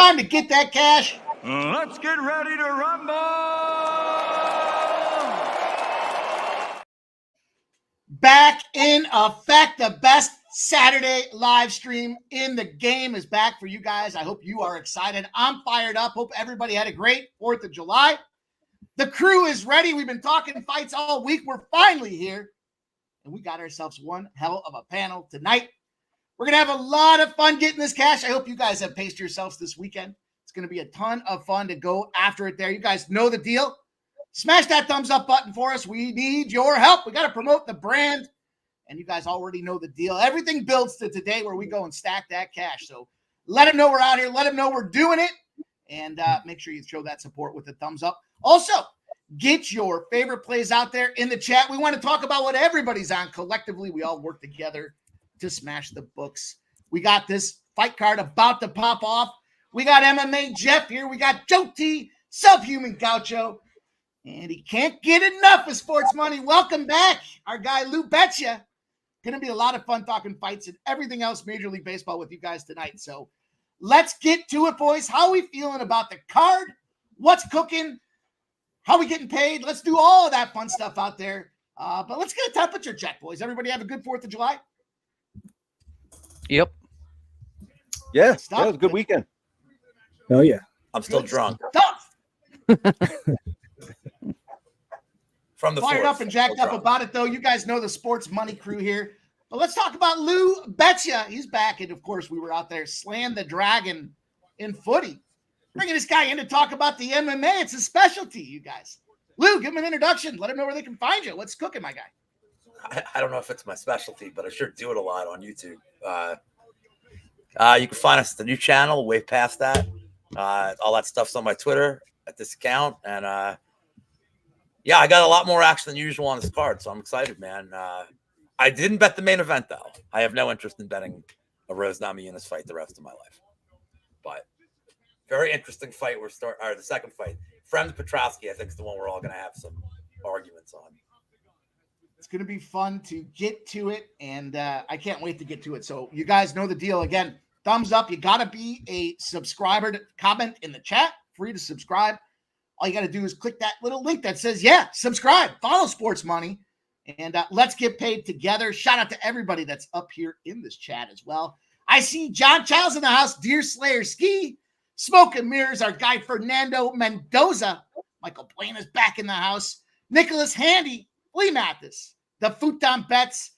time to get that cash. Let's get ready to rumble. Back in effect, the best Saturday live stream in the game is back for you guys. I hope you are excited. I'm fired up. Hope everybody had a great 4th of July. The crew is ready. We've been talking fights all week. We're finally here. And we got ourselves one hell of a panel tonight. We're going to have a lot of fun getting this cash. I hope you guys have paced yourselves this weekend. It's going to be a ton of fun to go after it there. You guys know the deal. Smash that thumbs up button for us. We need your help. We got to promote the brand. And you guys already know the deal. Everything builds to today where we go and stack that cash. So let them know we're out here. Let them know we're doing it. And make sure you show that support with the thumbs up. Also, get your favorite plays out there in the chat. We want to talk about what everybody's on. Collectively, we all work together to smash the books. We got this fight card about to pop off. We got MMA Jeff here. We got Joe T, Subhuman Gaucho. And he can't get enough of sports money. Welcome back, our guy Lou Betcha. Going to be a lot of fun talking fights and everything else Major League Baseball with you guys tonight. So let's get to it, boys. How are we feeling about the card? What's cooking? How are we getting paid? Let's do all of that fun stuff out there. But let's get a temperature check, boys. Everybody have a good 4th of July? Yep. Yeah, it was a good weekend. Oh, yeah. I'm still drunk. From the fired up and jacked up about it, though. You guys know the sports money crew here. But let's talk about Lou Betcha. He's back. And, of course, we were out there slaying the dragon in footy. Bringing this guy in to talk about the MMA. It's a specialty, you guys. Lou, give him an introduction. Let him know where they can find you. What's cooking, my guy? I don't know if it's my specialty, but I sure do it a lot on YouTube. You can find us at the new channel, way past that. All that stuff's on my Twitter at this account. And, yeah, I got a lot more action than usual on this card, so I'm excited, man. I didn't bet the main event, though. I have no interest in betting a Rose Namajunas fight the rest of my life. But very interesting fight. The second fight. Fremd Petroski, I think, is the one we're all going to have some arguments on. It's going to be fun to get to it, and I can't wait to get to it. So you guys know the deal. Again, thumbs up. You got to be a subscriber. Comment in the chat. Free to subscribe. All you got to do is click that little link that says, yeah, subscribe, follow Sports Money, and let's get paid together. Shout out to everybody that's up here in this chat as well. I see John Childs in the house, Deer Slayer Ski, Smoke and Mirrors, our guy Fernando Mendoza. Michael Blaine is back in the house. Nicholas Handy, Lee Mathis, the Futon Bets.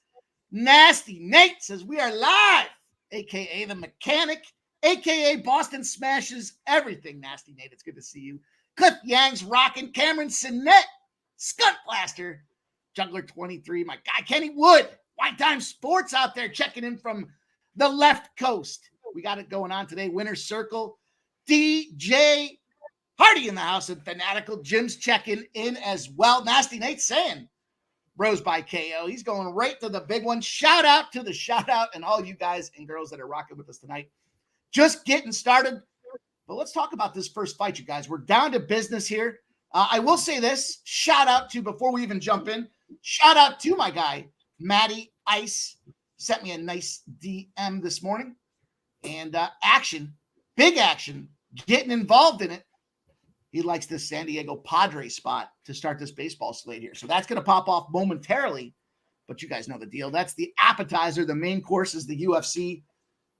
Nasty Nate says, we are live, a.k.a. the Mechanic, a.k.a. Boston Smashes Everything. Nasty Nate, it's good to see you. Cliff Yang's rocking. Cameron Sinet, Skunt Blaster, Juggler 23, my guy Kenny Wood, Wine Time Sports out there checking in from the left coast. We got it going on today. Winner's Circle, DJ Hardy in the house, and Fanatical Jim's checking in as well. Nasty Nate saying Rose by KO. He's going right to the big one. Shout out to the shout out and all you guys and girls that are rocking with us tonight. Just getting started. But let's talk about this first fight, you guys. We're down to business here. I will say this. Shout out to, before we even jump in, shout out to my guy, Matty Ice. Sent me a nice DM this morning. And action, big action, getting involved in it. He likes this San Diego Padres spot to start this baseball slate here. So that's going to pop off momentarily. But you guys know the deal. That's the appetizer. The main course is the UFC.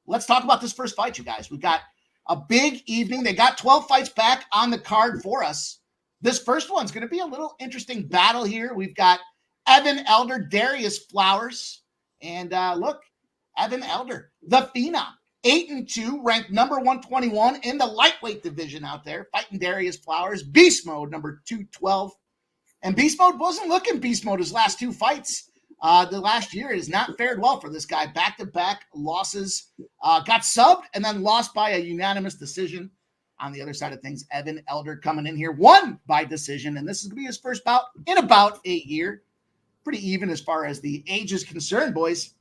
Let's talk about this first fight, you guys. We got a big evening. They got 12 fights back on the card for us. This first one's going to be a little interesting battle here. We've got Evan Elder, Darius Flowers. And look, Evan Elder, the Phenom, 8-2, ranked number 121 in the lightweight division out there, fighting Darius Flowers. Beast mode, number 212. And beast mode wasn't looking beast mode his last two fights. The last year has not fared well for this guy. Back-to-back losses. Got subbed and then lost by a unanimous decision. On the other side of things, Evan Elder coming in here, won by decision. And this is going to be his first bout in about 8 years. Pretty even as far as the age is concerned, boys.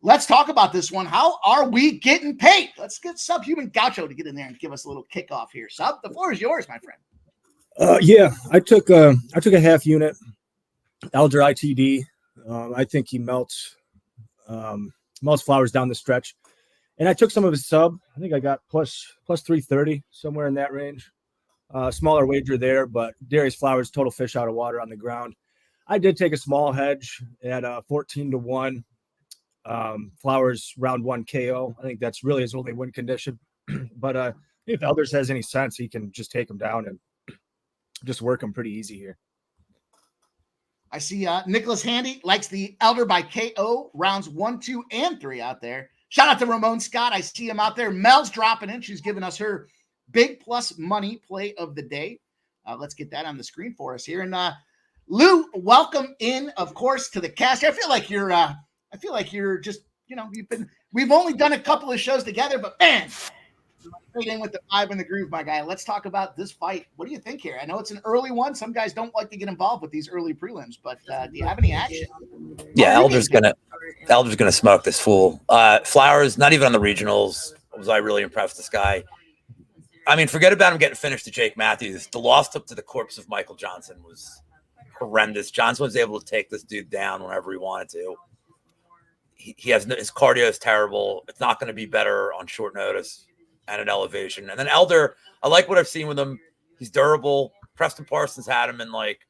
Let's talk about this one. How are we getting paid? Let's get Subhuman Gaucho to get in there and give us a little kickoff here. Sub, the floor is yours, my friend. Yeah, I took a half unit. Elder ITD. I think he melts Flowers down the stretch. And I took some of his sub. I think I got plus 330, somewhere in that range. Smaller wager there, but Darius Flowers, total fish out of water on the ground. I did take a small hedge at 14-1. Flowers round 1 KO. I think that's really his only win condition. But if Elders has any sense, he can just take him down and just work him pretty easy here. I see Nicholas Handy likes the Elder by KO rounds 1, 2, and 3 out there. Shout out to Ramon Scott. I see him out there. Mel's dropping in. She's giving us her big plus money play of the day. Let's get that on the screen for us here. And Lou, welcome in, of course, to the cast. I feel like you're just, we've only done a couple of shows together, but man, straight in with the vibe and the groove, my guy. Let's talk about this fight. What do you think here? I know it's an early one. Some guys don't like to get involved with these early prelims, but do you have any action? Yeah, Elder's gonna smoke this fool. Flowers, not even on the regionals. Was I really impressed with this guy? I mean, forget about him getting finished to Jake Matthews. The loss up to the corpse of Michael Johnson was horrendous. Johnson was able to take this dude down whenever he wanted to. He has his cardio is terrible. It's not going to be better on short notice and an elevation. And then Elder, I like what I've seen with him. He's durable. Preston Parsons had him in like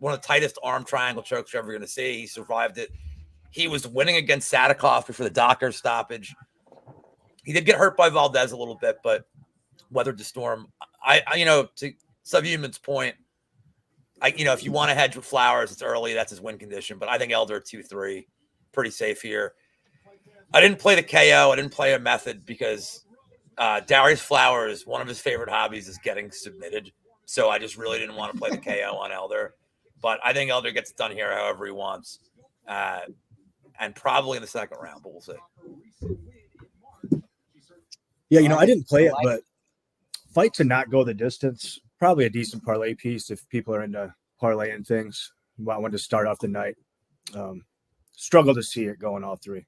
one of the tightest arm triangle chokes you're ever going to see. He survived it. He was winning against Salikhov before the doctor stoppage. He did get hurt by Valdez a little bit, but weathered the storm. I to Subhuman's point, if you want to hedge with Flowers, it's early. That's his win condition. But I think Elder 2-3, pretty safe here. I didn't play the KO. I didn't play a method because Darius Flowers, one of his favorite hobbies is getting submitted. So I just really didn't want to play the KO on Elder. But I think Elder gets it done here however he wants. And probably in the second round, but we'll see. Yeah, I didn't play it, but fight to not go the distance, probably a decent parlay piece if people are into parlaying things. I wanted to start off the night. Struggle to see it going all 3.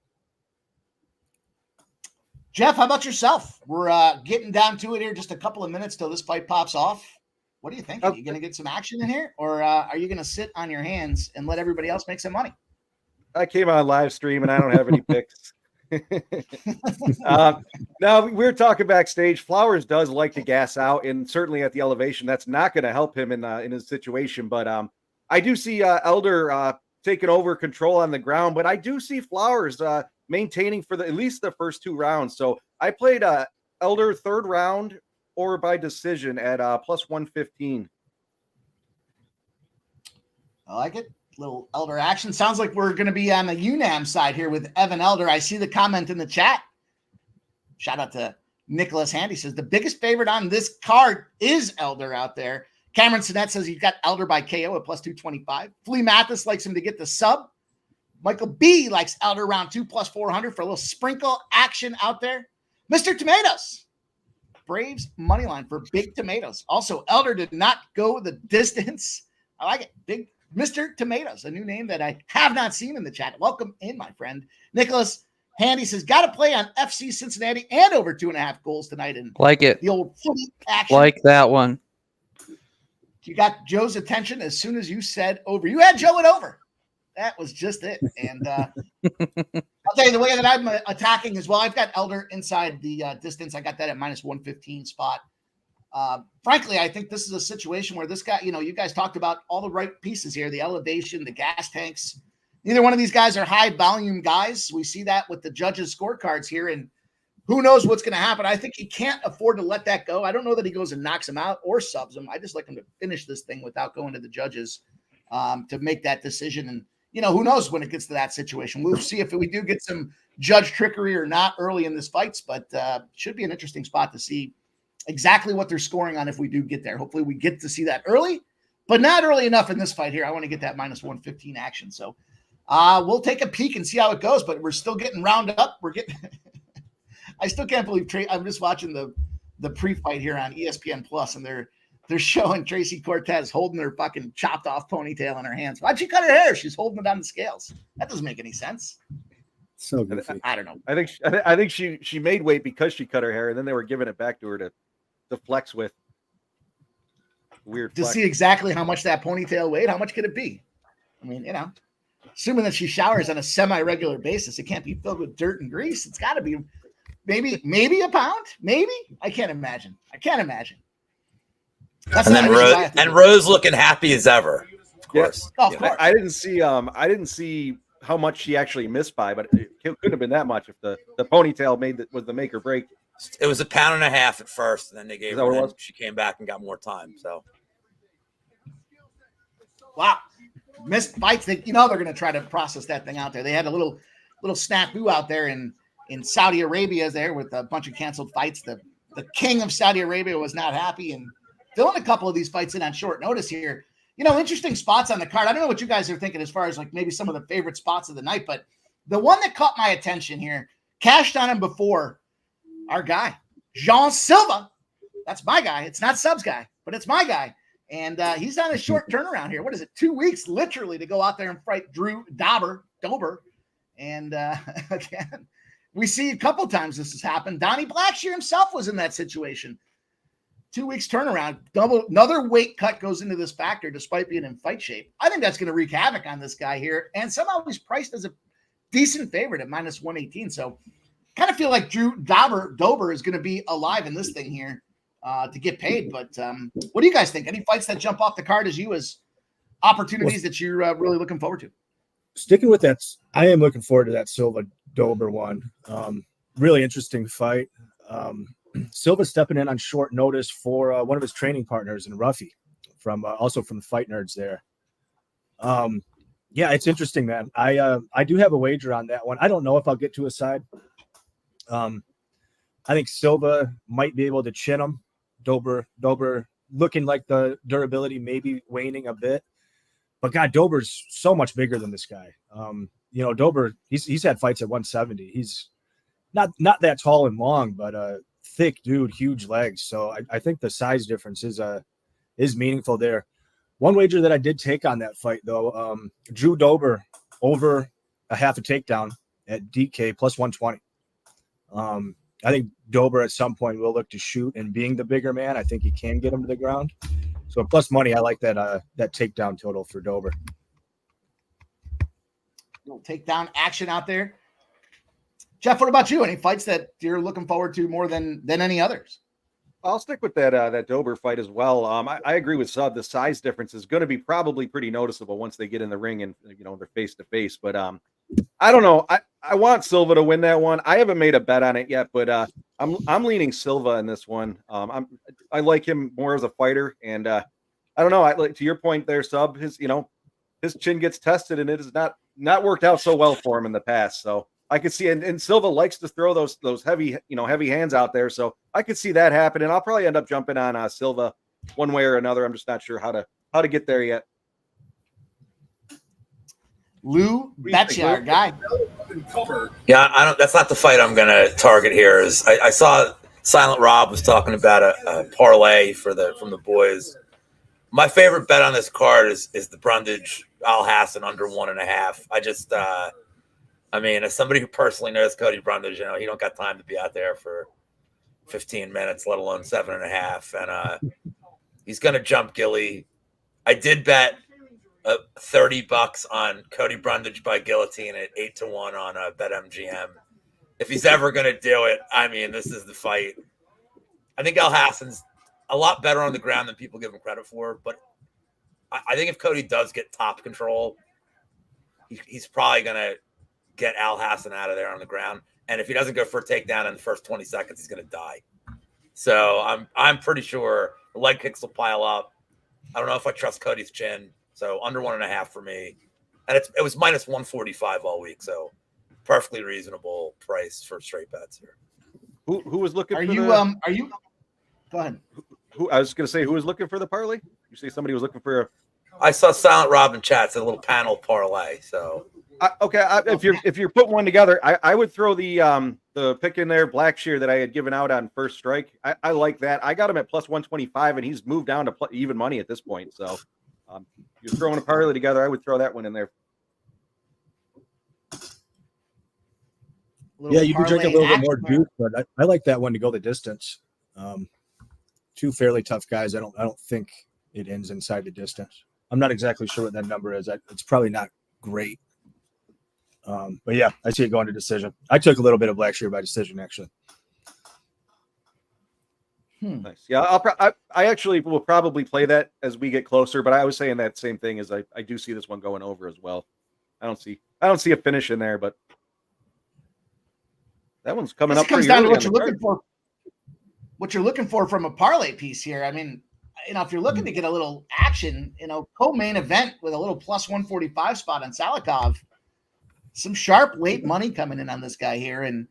Jeff, how about yourself? We're getting down to it here. Just a couple of minutes till this fight pops off. What do you think? Are you going to get some action in here, or are you going to sit on your hands and let everybody else make some money? I came on live stream and I don't have any picks. Now we're talking backstage. Flowers does like to gas out, and certainly at the elevation, that's not going to help him in his situation. But I do see Elder taking over control on the ground, but I do see Flowers maintaining for at least the first 2 rounds. So I played Elder 3rd round or by decision at plus 115. I like it. Little Elder action. Sounds like we're going to be on the UNAM side here with Evan Elder. I see the comment in the chat. Shout out to Nicholas Handy. Says the biggest favorite on this card is Elder out there. Cameron Sinet says he's got Elder by KO at plus 225. Flea Mathis likes him to get the sub. Michael B likes Elder round 2 plus 400 for a little sprinkle action out there. Mr. Tomatoes. Braves money line for Big Tomatoes. Also, Elder did not go the distance. I like it. Big Mr. Tomatoes, a new name that I have not seen in the chat. Welcome in, my friend. Nicholas Handy says, got to play on FC Cincinnati and over 2.5 goals tonight. And like it. The old footy action. Like that one. You got Joe's attention as soon as you said over. You had Joe at over. That was just it. And I'll tell you the way that I'm attacking as well. I've got Elder inside the distance. I got that at minus 115 spot. Frankly, I think this is a situation where this guy, you guys talked about all the right pieces here, the elevation, the gas tanks. Neither one of these guys are high volume guys. We see that with the judges' scorecards here, and who knows what's going to happen. I think he can't afford to let that go. I don't know that he goes and knocks him out or subs him. I just like him to finish this thing without going to the judges to make that decision. And, who knows when it gets to that situation. We'll see if we do get some judge trickery or not early in this fights, but should be an interesting spot to see exactly what they're scoring on if we do get there. Hopefully we get to see that early, but not early enough in this fight here. I want to get that minus 115 action. So we'll take a peek and see how it goes, but we're still getting round up. We're getting, I still can't believe I'm just watching the pre-fight here on ESPN Plus, and they're showing Tracy Cortez holding her fucking chopped off ponytail in her hands. Why'd she cut her hair? She's holding it on the scales. That doesn't make any sense. So goofy. I don't know. I think she made weight because she cut her hair, and then they were giving it back to her to flex with. Weird to flex. See exactly how much that ponytail weighed. How much could it be? I mean, assuming that she showers on a semi-regular basis, it can't be filled with dirt and grease. It's got to be maybe a pound. Maybe I can't imagine. That's And the then only reason Rose, why I have to and do it. Rose looking happy as ever. Of course. Oh, of You know. course. I didn't see how much she actually missed by, but it couldn't have been that much if the ponytail was the make or break. It was 1.5 pounds at first, and then they gave Is that her. what it Then was? she came back and got more time. So Wow. Missed fights. They're going to try to process that thing out there. They had a little snafu out there in Saudi Arabia there with a bunch of canceled fights. The king of Saudi Arabia was not happy and filling a couple of these fights in on short notice here. Interesting spots on the card. I don't know what you guys are thinking as far as like maybe some of the favorite spots of the night, but the one that caught my attention here, cashed on him before, our guy, Jean Silva. That's my guy. It's not Sub's guy, but it's my guy. And he's on a short turnaround here. What is it? 2 weeks literally to go out there and fight Dober. And again, we see a couple times this has happened. Donnie Blackshear himself was in that situation. 2 weeks turnaround. Another weight cut goes into this factor despite being in fight shape. I think that's going to wreak havoc on this guy here. And somehow he's priced as a decent favorite at minus 118. So kind of feel like Dober is going to be alive in this thing here to get paid. But what do you guys think? Any fights that jump off the card as opportunities that you're really looking forward to? Sticking with that, I am looking forward to that Silva Dober one. Really interesting fight. Silva stepping in on short notice for one of his training partners in Ruffy, also from the Fight Nerds there. Yeah, it's interesting, man. I do have a wager on that one. I don't know if I'll get to a side. I think Silva might be able to chin him. Dober looking like the durability maybe waning a bit. But God, Dober's so much bigger than this guy. Dober, he's had fights at 170. He's not that tall and long, but thick dude, huge legs. So I think the size difference is meaningful there. One wager that I did take on that fight, though, Drew Dober over a half a takedown at DK plus 120. I think Dober at some point will look to shoot, and being the bigger man, I think he can get him to the ground. So plus money, I like that takedown total for Dober. Little takedown action out there. Jeff, what about you? Any fights that you're looking forward to more than any others? I'll stick with that Dober fight as well. I agree with Sub. The size difference is going to be probably pretty noticeable once they get in the ring and they're face to face. But I don't know. I want Silva to win that one. I haven't made a bet on it yet, but I'm leaning Silva in this one. I like him more as a fighter, and I don't know. Like to your point there, Sub. His chin gets tested, and it has not worked out so well for him in the past. So I could see, and Silva likes to throw those heavy hands out there. So I could see that happen, and I'll probably end up jumping on Silva one way or another. I'm just not sure how to get there yet. Lou, that's our guy. Yeah, that's not the fight I'm going to target here. I saw Silent Rob was talking about a parlay from the boys. My favorite bet on this card is the Brundage Alhassen under 1.5. I just as somebody who personally knows Cody Brundage, he don't got time to be out there for 15 minutes, let alone 7.5. And he's going to jump Gilly. I did bet $30 on Cody Brundage by guillotine at 8-1 on BetMGM. If he's ever going to do it, this is the fight. I think Alhassen's a lot better on the ground than people give him credit for, but I think if Cody does get top control, he's probably going to get Alhassen out of there on the ground. And if he doesn't go for a takedown in the first 20 seconds, he's going to die. So I'm pretty sure the leg kicks will pile up. I don't know if I trust Cody's chin. So under 1.5 for me. And it was minus 145 all week. So perfectly reasonable price for straight bets here. Who was looking are for you go ahead. I was going to say, who was looking for the parlay? You say somebody was looking for I saw Silent Rob in chat. It's a little panel parlay. So if you're putting one together, I would throw the pick in there, Blackshear, that I had given out on First Strike. I like that. I got him at plus 125, and he's moved down to even money at this point. So you're throwing a parlay together, I would throw that one in there. Yeah, you can drink a little bit more juice, but I like that one to go the distance. Two fairly tough guys. I don't think it ends inside the distance. I'm not exactly sure what that number is. It's probably not great. But yeah, I see it going to decision. I took a little bit of Blackshear by decision, actually. Nice. Yeah, I actually will probably play that as we get closer, but I was saying that same thing as I do see this one going over as well. I don't see a finish in there, but that one's coming up. It comes down to what you're looking for. What you're looking for from a parlay piece here. I mean, if you're looking to get a little action, co-main event with a little plus 145 spot on Salikhov, some sharp late money coming in on this guy here. And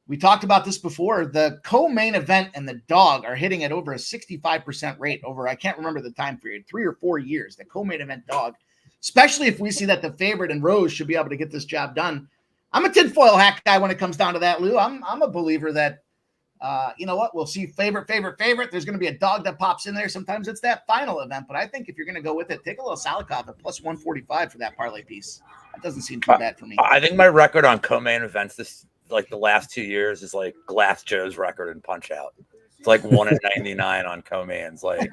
we talked about this before. The co-main event and the dog are hitting at over a 65% rate over, I can't remember the time period, 3 or 4 years, the co-main event dog, especially if we see that the favorite and Rose should be able to get this job done. I'm a tinfoil hack guy when it comes down to that, Lou. I'm a believer that, you know what, we'll see favorite. There's going to be a dog that pops in there. Sometimes it's that final event, but I think if you're going to go with it, take a little Salikhov at plus 145 for that parlay piece. That doesn't seem too bad for me. I think my record on co-main events the last 2 years is like Glass Joe's record in Punch Out. It's like 1-99 on co-mains. Like,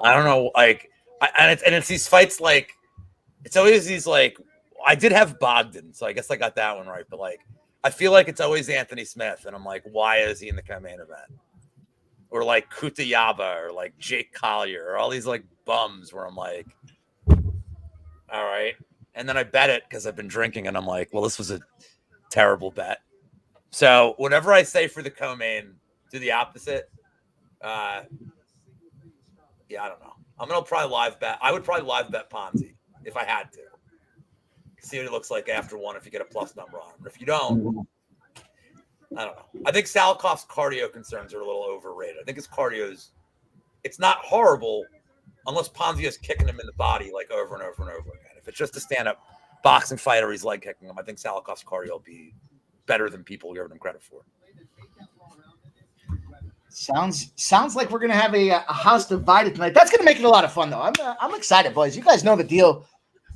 I don't know. Like, and it's these fights. Like, it's always these like. I did have Bogdan, so I guess I got that one right. But like, I feel like it's always Anthony Smith, and I'm like, why is he in the co-main event? Or like Kutayaba, or like Jake Collier, or all these like bums where I'm like, all right. And then I bet it because I've been drinking, and I'm like, well, this was a terrible bet. So whenever I say for the co-main, do the opposite. Yeah, I don't know. I'm gonna probably live bet. I would probably live bet Ponzi if I had to. See what it looks like after one if you get a plus number on him. If you don't, I don't know. I think Salikhov's cardio concerns are a little overrated. I think his it's not horrible unless Ponzi is kicking him in the body like over and over and over again. If it's just a stand-up boxing fight or he's leg kicking him, I think Salikhov's cardio will be better than people give him credit for. Sounds like we're gonna have a house divided tonight. That's gonna make it a lot of fun, though. I'm excited, boys. You guys know the deal.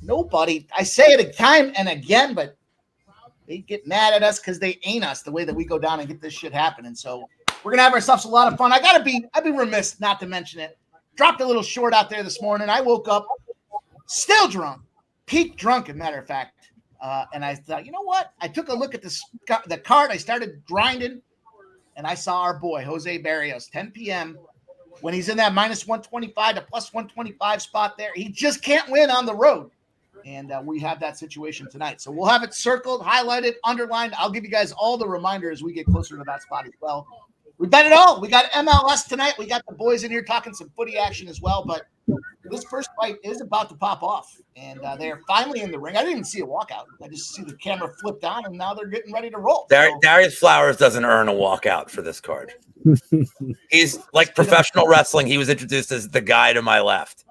Nobody, I say it time and again, but they get mad at us because they ain't us the way that we go down and get this shit happening. So we're gonna have ourselves a lot of fun. I'd be remiss not to mention it. Dropped a little short out there this morning. I woke up still drunk, peak drunk, as a matter of fact. And I thought, you know what? I took a look at the card. I started grinding, and I saw our boy Jose Barrios, 10 p.m. when he's in that minus 125 to plus 125 spot there. He just can't win on the road. And we have that situation tonight. So we'll have it circled, highlighted, underlined. I'll give you guys all the reminders as we get closer to that spot as well. We bet it all. We got MLS tonight. We got the boys in here talking some footy action as well. But this first fight is about to pop off. And they're finally in the ring. I didn't even see a walkout. I just see the camera flipped on, and now they're getting ready to roll. Darius Flowers doesn't earn a walkout for this card. He's like professional wrestling. He was introduced as the guy to my left.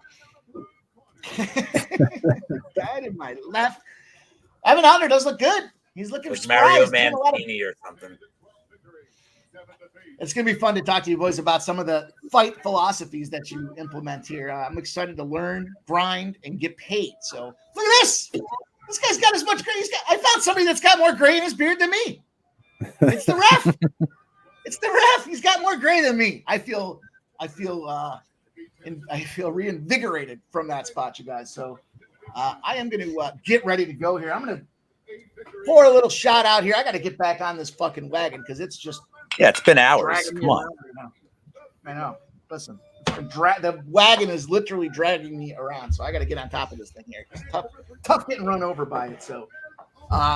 Guy to my left. Evan Adler does look good. He's looking like Mario Mancini or something. It's going to be fun to talk to you boys about some of the fight philosophies that you implement here. I'm excited to learn, grind, and get paid. So look at this. This guy's got as much gray. I found somebody that's got more gray in his beard than me. It's the ref. It's the ref. He's got more gray than me. I feel reinvigorated from that spot, you guys. So I am going to get ready to go here. I'm going to pour a little shot out here. I got to get back on this fucking wagon because it's just it's been hours. Come on. I know. Listen, the wagon is literally dragging me around, so I got to get on top of this thing here. It's tough getting run over by it. So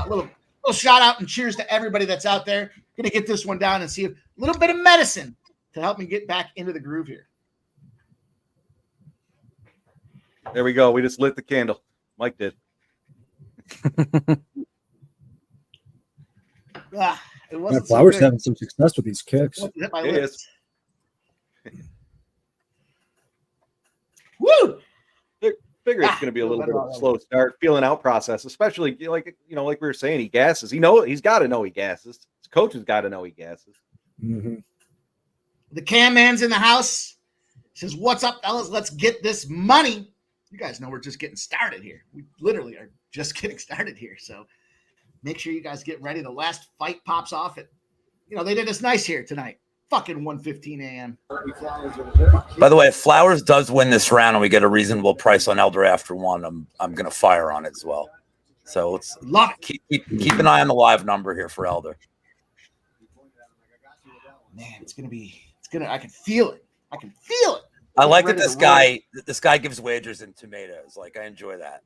little shout out and cheers to everybody that's out there. Going to get this one down and see a little bit of medicine to help me get back into the groove here. There we go. We just lit the candle. Mike did. Flowers having some success with these kicks. Yes. Woo! Figure it's going to be a little bit of a slow start, feeling out process, especially like we were saying, he gasses. He's got to know he gasses. His coach has got to know he gasses. Mm-hmm. The cam man's in the house. Says, "What's up, fellas? Let's get this money." You guys know we're just getting started here. We literally are just getting started here. So make sure you guys get ready. The last fight pops off at, they did us nice here tonight. Fucking 1:15 a.m. By the way, if Flowers does win this round and we get a reasonable price on Elder after one, I'm going to fire on it as well. So let's love it. Keep an eye on the live number here for Elder. Man, it's gonna be I can feel it. I can feel it. I like that Ready this to roll. guy. This guy gives wagers in tomatoes. Like I enjoy that.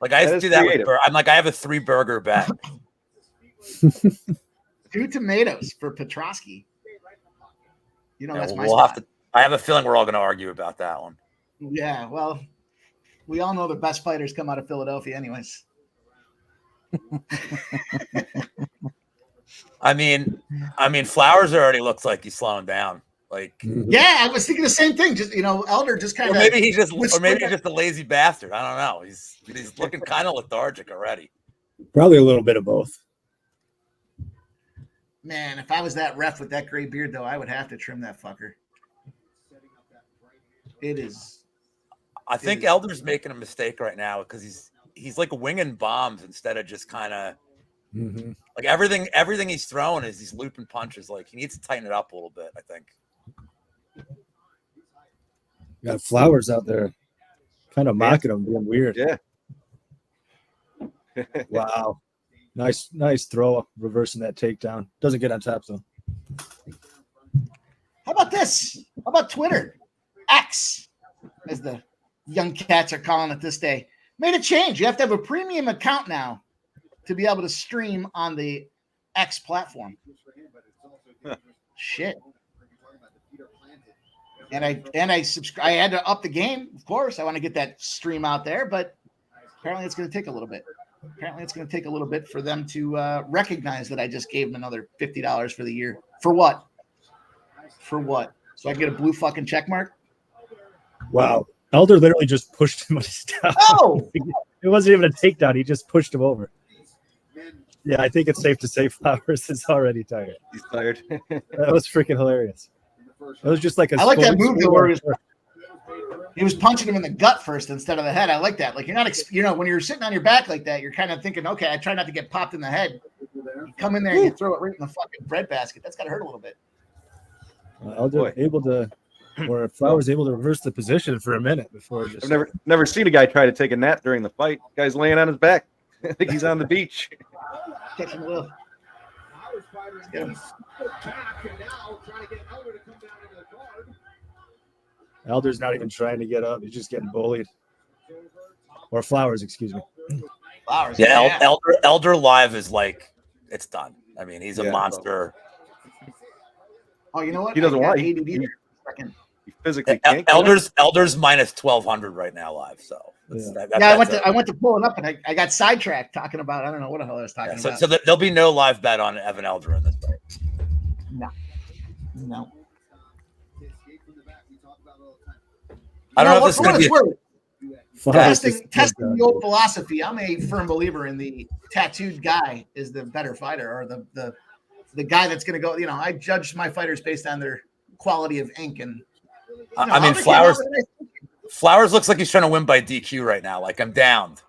Like I used to do that with I'm like I have a 3 burger bet. 2 tomatoes for Petroski. You know, Yeah, that's my we'll spot. have to. I have a feeling we're all going to argue about that one. Yeah, well, we all know the best fighters come out of Philadelphia, anyways. I mean, Flowers already looks like he's slowing down. Like, yeah, I was thinking the same thing. Just Elder just kind of, maybe he's just a lazy bastard. I don't know. He's looking kind of lethargic already. Probably a little bit of both. Man, if I was that ref with that gray beard, though, I would have to trim that fucker. It is. I think Elder's making a mistake right now because he's like winging bombs instead of just kind of like everything he's throwing is these looping punches. Like he needs to tighten it up a little bit, I think. Got Flowers out there kind of mocking him, being weird. Yeah. Wow. Nice throw, reversing that takedown. Doesn't get on top, though. How about this? How about Twitter? X, as the young cats are calling it this day, made a change. You have to have a premium account now to be able to stream on the X platform. Shit. And I subscribe. I had to up the game, of course. I want to get that stream out there, but apparently it's going to take a little bit. Apparently it's going to take a little bit for them to recognize that I just gave them another $50 for the year. For what? For what? So I get a blue fucking check mark? Wow. Elder literally just pushed him on his down. Oh! It wasn't even a takedown. He just pushed him over. Yeah, I think it's safe to say Flowers is already tired. He's tired. That was freaking hilarious. It was just like a. I like that move though, where he was punching him in the gut first instead of the head. I like that. Like you're not, when you're sitting on your back like that, you're kind of thinking, okay, I try not to get popped in the head. You come in there and you throw it right in the fucking breadbasket. That's got to hurt a little bit. Elder able to, or Flowers able to reverse the position for a minute before. Just I've never seen a guy try to take a nap during the fight. Guy's laying on his back. I think he's on the beach. Catch him a little. Get him. Elder's not even trying to get up. He's just getting bullied. Or Flowers, excuse me. Flowers. Yeah, Elder live is like it's done. I mean, he's a monster. Oh, you know what? He doesn't want. He physically can't. Elder's minus 1,200 right now live. So I went to pull it up and I got sidetracked talking about I don't know what the hell I was talking about. So there'll be no live bet on Evan Elder in this fight. No. I don't know if this is going to be testing the old philosophy. I'm a firm believer in the tattooed guy is the better fighter, or the guy that's going to go. I judge my fighters based on their quality of ink, and I mean Flowers looks like he's trying to win by DQ right now. Like I'm downed.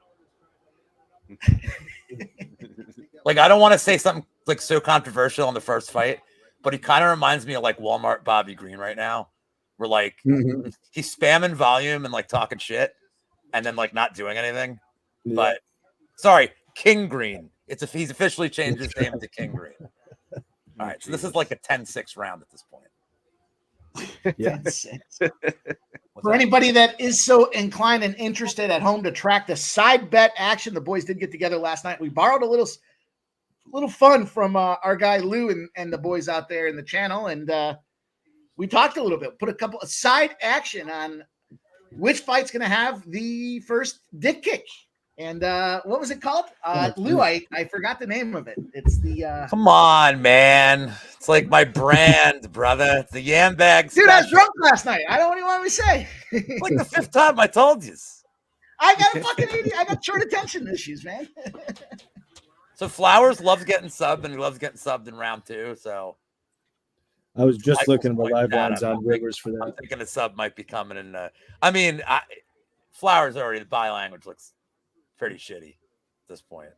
Like I don't want to say something like so controversial on the first fight, but he kind of reminds me of like Walmart Bobby Green right now. We're like he's spamming volume and like talking shit and then like not doing anything. Yeah. But sorry, King Green. He's officially changed his name to King Green. All right, so this is like a 10-6 round at this point. Yeah. For anybody that is so inclined and interested at home to track the side bet action, the boys did get together last night. We borrowed a little fun from our guy Lou and the boys out there in the channel, and we talked a little bit, put a couple of side action on which fight's going to have the first dick kick. And what was it called? Lou, I forgot the name of it. It's the Come on, man. It's like my brand, brother. It's the yam bag. Dude, I was drunk last night. I don't know what you want me to say. It's like the 5th time I told you. I got a fucking I got short attention issues, man. So Flowers loves getting subbed, and he loves getting subbed in round 2. So I was just looking at the live lines on Rivers for that. I'm thinking a sub might be coming in. I mean, Flowers already, the body language looks pretty shitty at this point.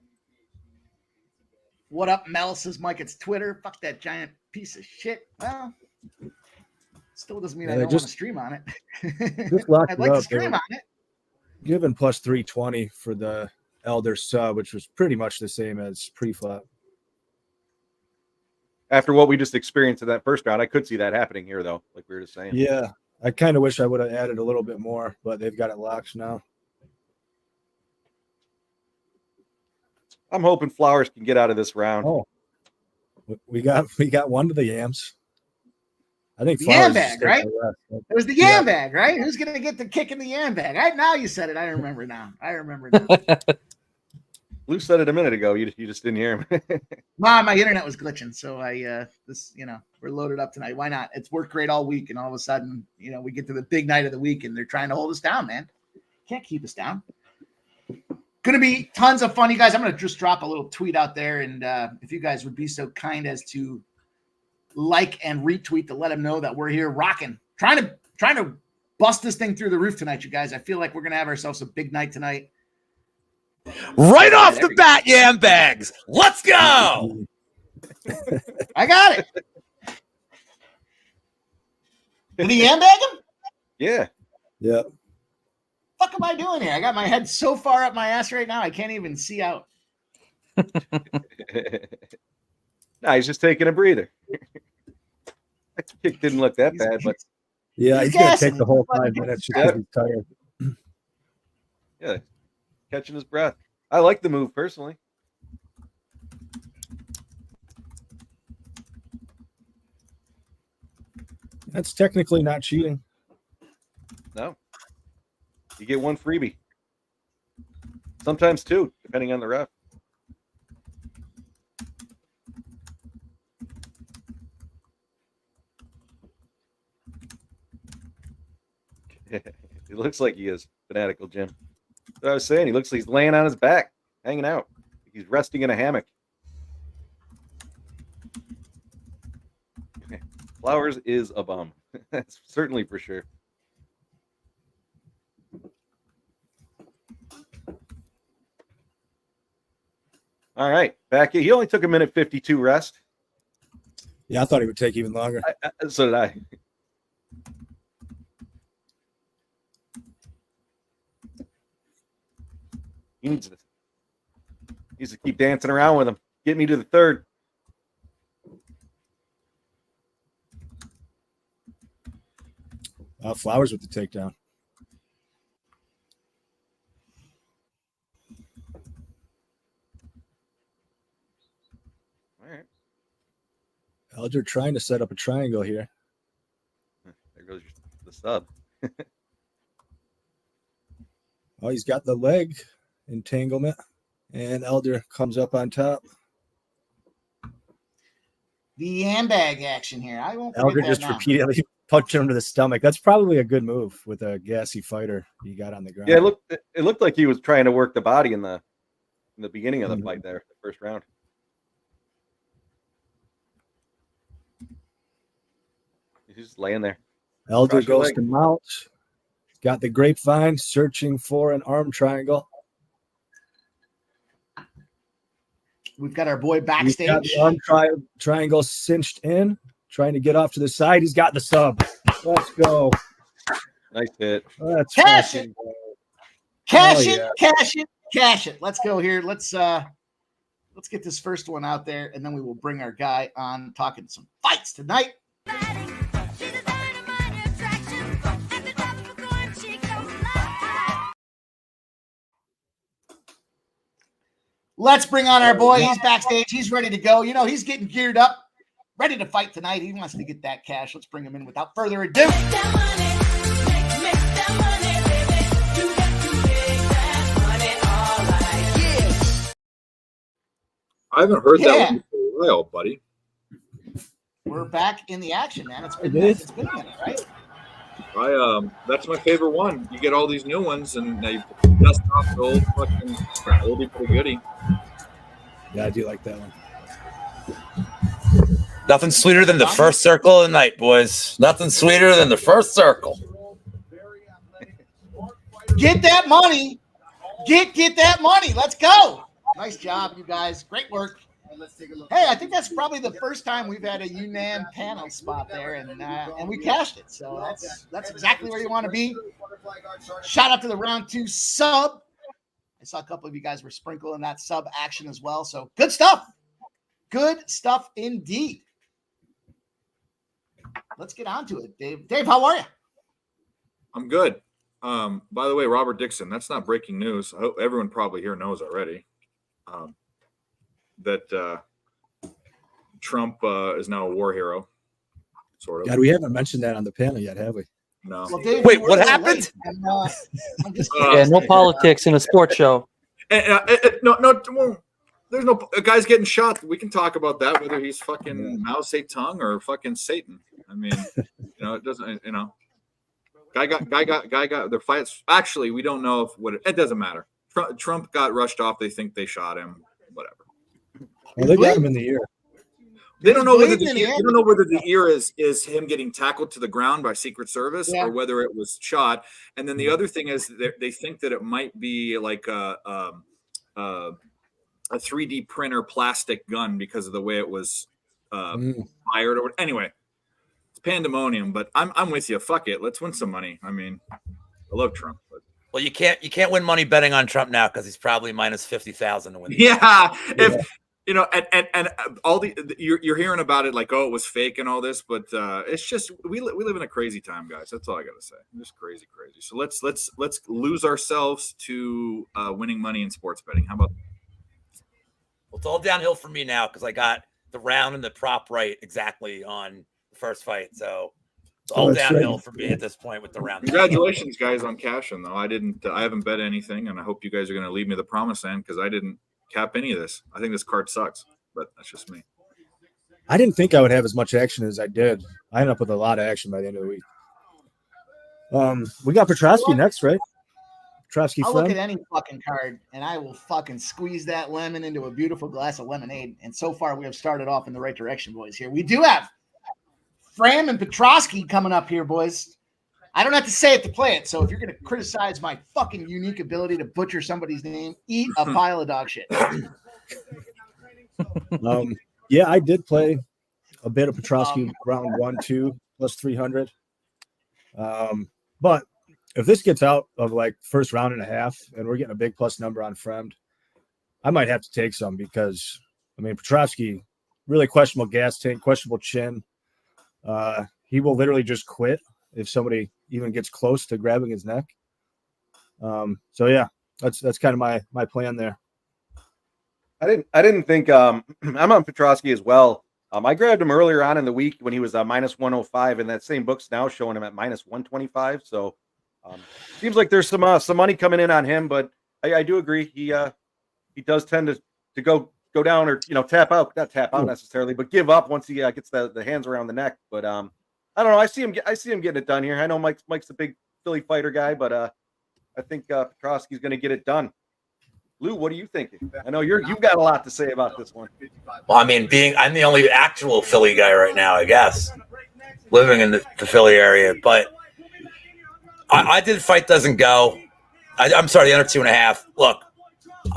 What up, Mel? Says Mike, it's Twitter. Fuck that giant piece of shit. Well, still doesn't mean I don't want to stream on it. I'd like to stream on it. Given plus 320 for the Elder sub, which was pretty much the same as pre-flop. after what we just experienced in that first round, I could see that happening here, though, like we were just saying. Yeah, I kind of wish I would have added a little bit more, but they've got it locked now. I'm hoping Flowers can get out of this round. Oh, we got one to the yams. I think The Flowers yam is bag, taking right? the rest. It was the yam bag, right? Who's going to get the kick in the yam bag? Right now you said it. I remember now. Lou said it a minute ago. You just didn't hear him. Wow, my internet was glitching. So we're loaded up tonight. Why not? It's worked great all week. And all of a sudden, we get to the big night of the week and they're trying to hold us down, man. Can't keep us down. Going to be tons of fun, you guys. I'm going to just drop a little tweet out there. And if you guys would be so kind as to like and retweet to let them know that we're here rocking, trying to bust this thing through the roof tonight, you guys. I feel like we're going to have ourselves a big night tonight. Right off the bat, yam bags. Let's go. I got it. Did he yam bag him? Yeah. Yeah. What am I doing here? I got my head so far up my ass right now, I can't even see out. No, he's just taking a breather. That kick didn't look that bad, but yeah, he's going to take the whole 5 minutes just because he's tired. Yeah, catching his breath. I like the move personally. That's technically not cheating. No. You get one freebie. Sometimes two, depending on the ref. He looks like he is fanatical, Jim. That's what I was saying. He looks like he's laying on his back, hanging out. He's resting in a hammock. Flowers is a bum. That's certainly for sure. All right, back. He only took a minute 52 rest. Yeah, I thought he would take even longer. So did I. He needs to keep dancing around with him. Get me to the third. Flowers with the takedown. All right. Elder trying to set up a triangle here. There goes the sub. Oh, he's got the leg entanglement, and Elder comes up on top. The handbag action here. I won't. Elder just repeatedly punched him to the stomach. That's probably a good move with a gassy fighter he got on the ground. Yeah, it looked like he was trying to work the body in the beginning of the fight there, the first round. He's just laying there. Elder goes to mount. Got the grapevine, searching for an arm triangle. We've got our boy backstage. He's got the arm triangle cinched in, trying to get off to the side. He's got the sub. Let's go. Nice hit. That's cash it. Cash it, yeah. cash it, cash it. Let's go here. Let's get this first one out there, and then we will bring our guy on talking some fights tonight. Let's bring on our boy. He's backstage. He's ready to go. He's getting geared up, ready to fight tonight. He wants to get that cash. Let's bring him in without further ado. I haven't heard that one for a while, buddy. We're back in the action, man. It's been a minute, right? That's my favorite one. You get all these new ones, and they dust off the old fucking oldie but goodie. Yeah, I do like that one. Nothing sweeter than the first circle of the night, boys. Nothing sweeter than the first circle. Get that money. Get that money. Let's go. Nice job, you guys. Great work. Hey, I think that's probably the first time we've had a UNAM panel spot there, and we cashed it. So that's exactly where you want to be. Shout out to the round 2 sub. I saw a couple of you guys were sprinkling that sub action as well. So good stuff. Good stuff indeed. let's get on to it, Dave. Dave, how are you? I'm good. By the way, Robert Dixon, that's not breaking news. I hope everyone probably here knows already that Trump is now a war hero, sort of. God, we haven't mentioned that on the panel yet, have we? No. Well, Dave, Wait, you were what a little happened? late, and, I'm just Yeah, no politics in a sports show. No, well, there's no guys getting shot. We can talk about that, whether he's fucking Mao Zedong or fucking Satan. I mean, it doesn't, guy got their fights. Actually, we don't know it doesn't matter. Trump got rushed off. They think they shot him. Whatever. Well, they got him in the ear. They don't know whether bleeding in the you don't know whether the ear is him getting tackled to the ground by Secret Service or whether it was shot. And then the other thing is they think that it might be like a 3D printer plastic gun because of the way it was fired. Or anyway, it's pandemonium. But I'm with you. Fuck it. Let's win some money. I mean, I love Trump. But. Well, you can't win money betting on Trump now because he's probably minus 50,000 to win. Yeah. If and all you're hearing about it like, oh, it was fake and all this, but it's just we live in a crazy time, guys. That's all I gotta say. Just crazy. So let's lose ourselves to winning money in sports betting. How about? Well, it's all downhill for me now because I got the round and the prop right exactly on the first fight. So it's all downhill for me at this point with the round. Congratulations, guys, on cashing though. I haven't bet anything, and I hope you guys are gonna leave me the promised land because I didn't cap any of this. I think this card sucks, but that's just me. I didn't think I would have as much action as I did. I ended up with a lot of action by the end of the week. We got Petroski next, right? Petroski. I'll look at any fucking card and I will fucking squeeze that lemon into a beautiful glass of lemonade. And so far we have started off in the right direction, boys. Here we do have Friem and Petroski coming up here, boys. I don't have to say it to play it. So if you're going to criticize my fucking unique ability to butcher somebody's name, eat a pile of dog shit. Yeah, I did play a bit of Petroski round 1-2 plus 300. But if this gets out of like first round and a half and we're getting a big plus number on Fremd, I might have to take some because, I mean, Petroski, really questionable gas tank, questionable chin. He will literally just quit if somebody even gets close to grabbing his neck. So yeah, that's kind of my plan there. I didn't think I'm on Petroski as well. I grabbed him earlier on in the week when he was minus 105, and that same book's now showing him at minus 125. So seems like there's some money coming in on him, but I do agree he does tend to go down or tap out, not tap out necessarily, but give up once he gets the hands around the neck. But I don't know. I see him getting it done here. I know Mike's a big Philly fighter guy, but I think Petroski's going to get it done. Lou, what are you thinking? I know you've got a lot to say about this one. Well, I mean, I'm the only actual Philly guy right now, I guess, living in the Philly area. But I did fight doesn't go. I'm sorry, the under 2.5. Look,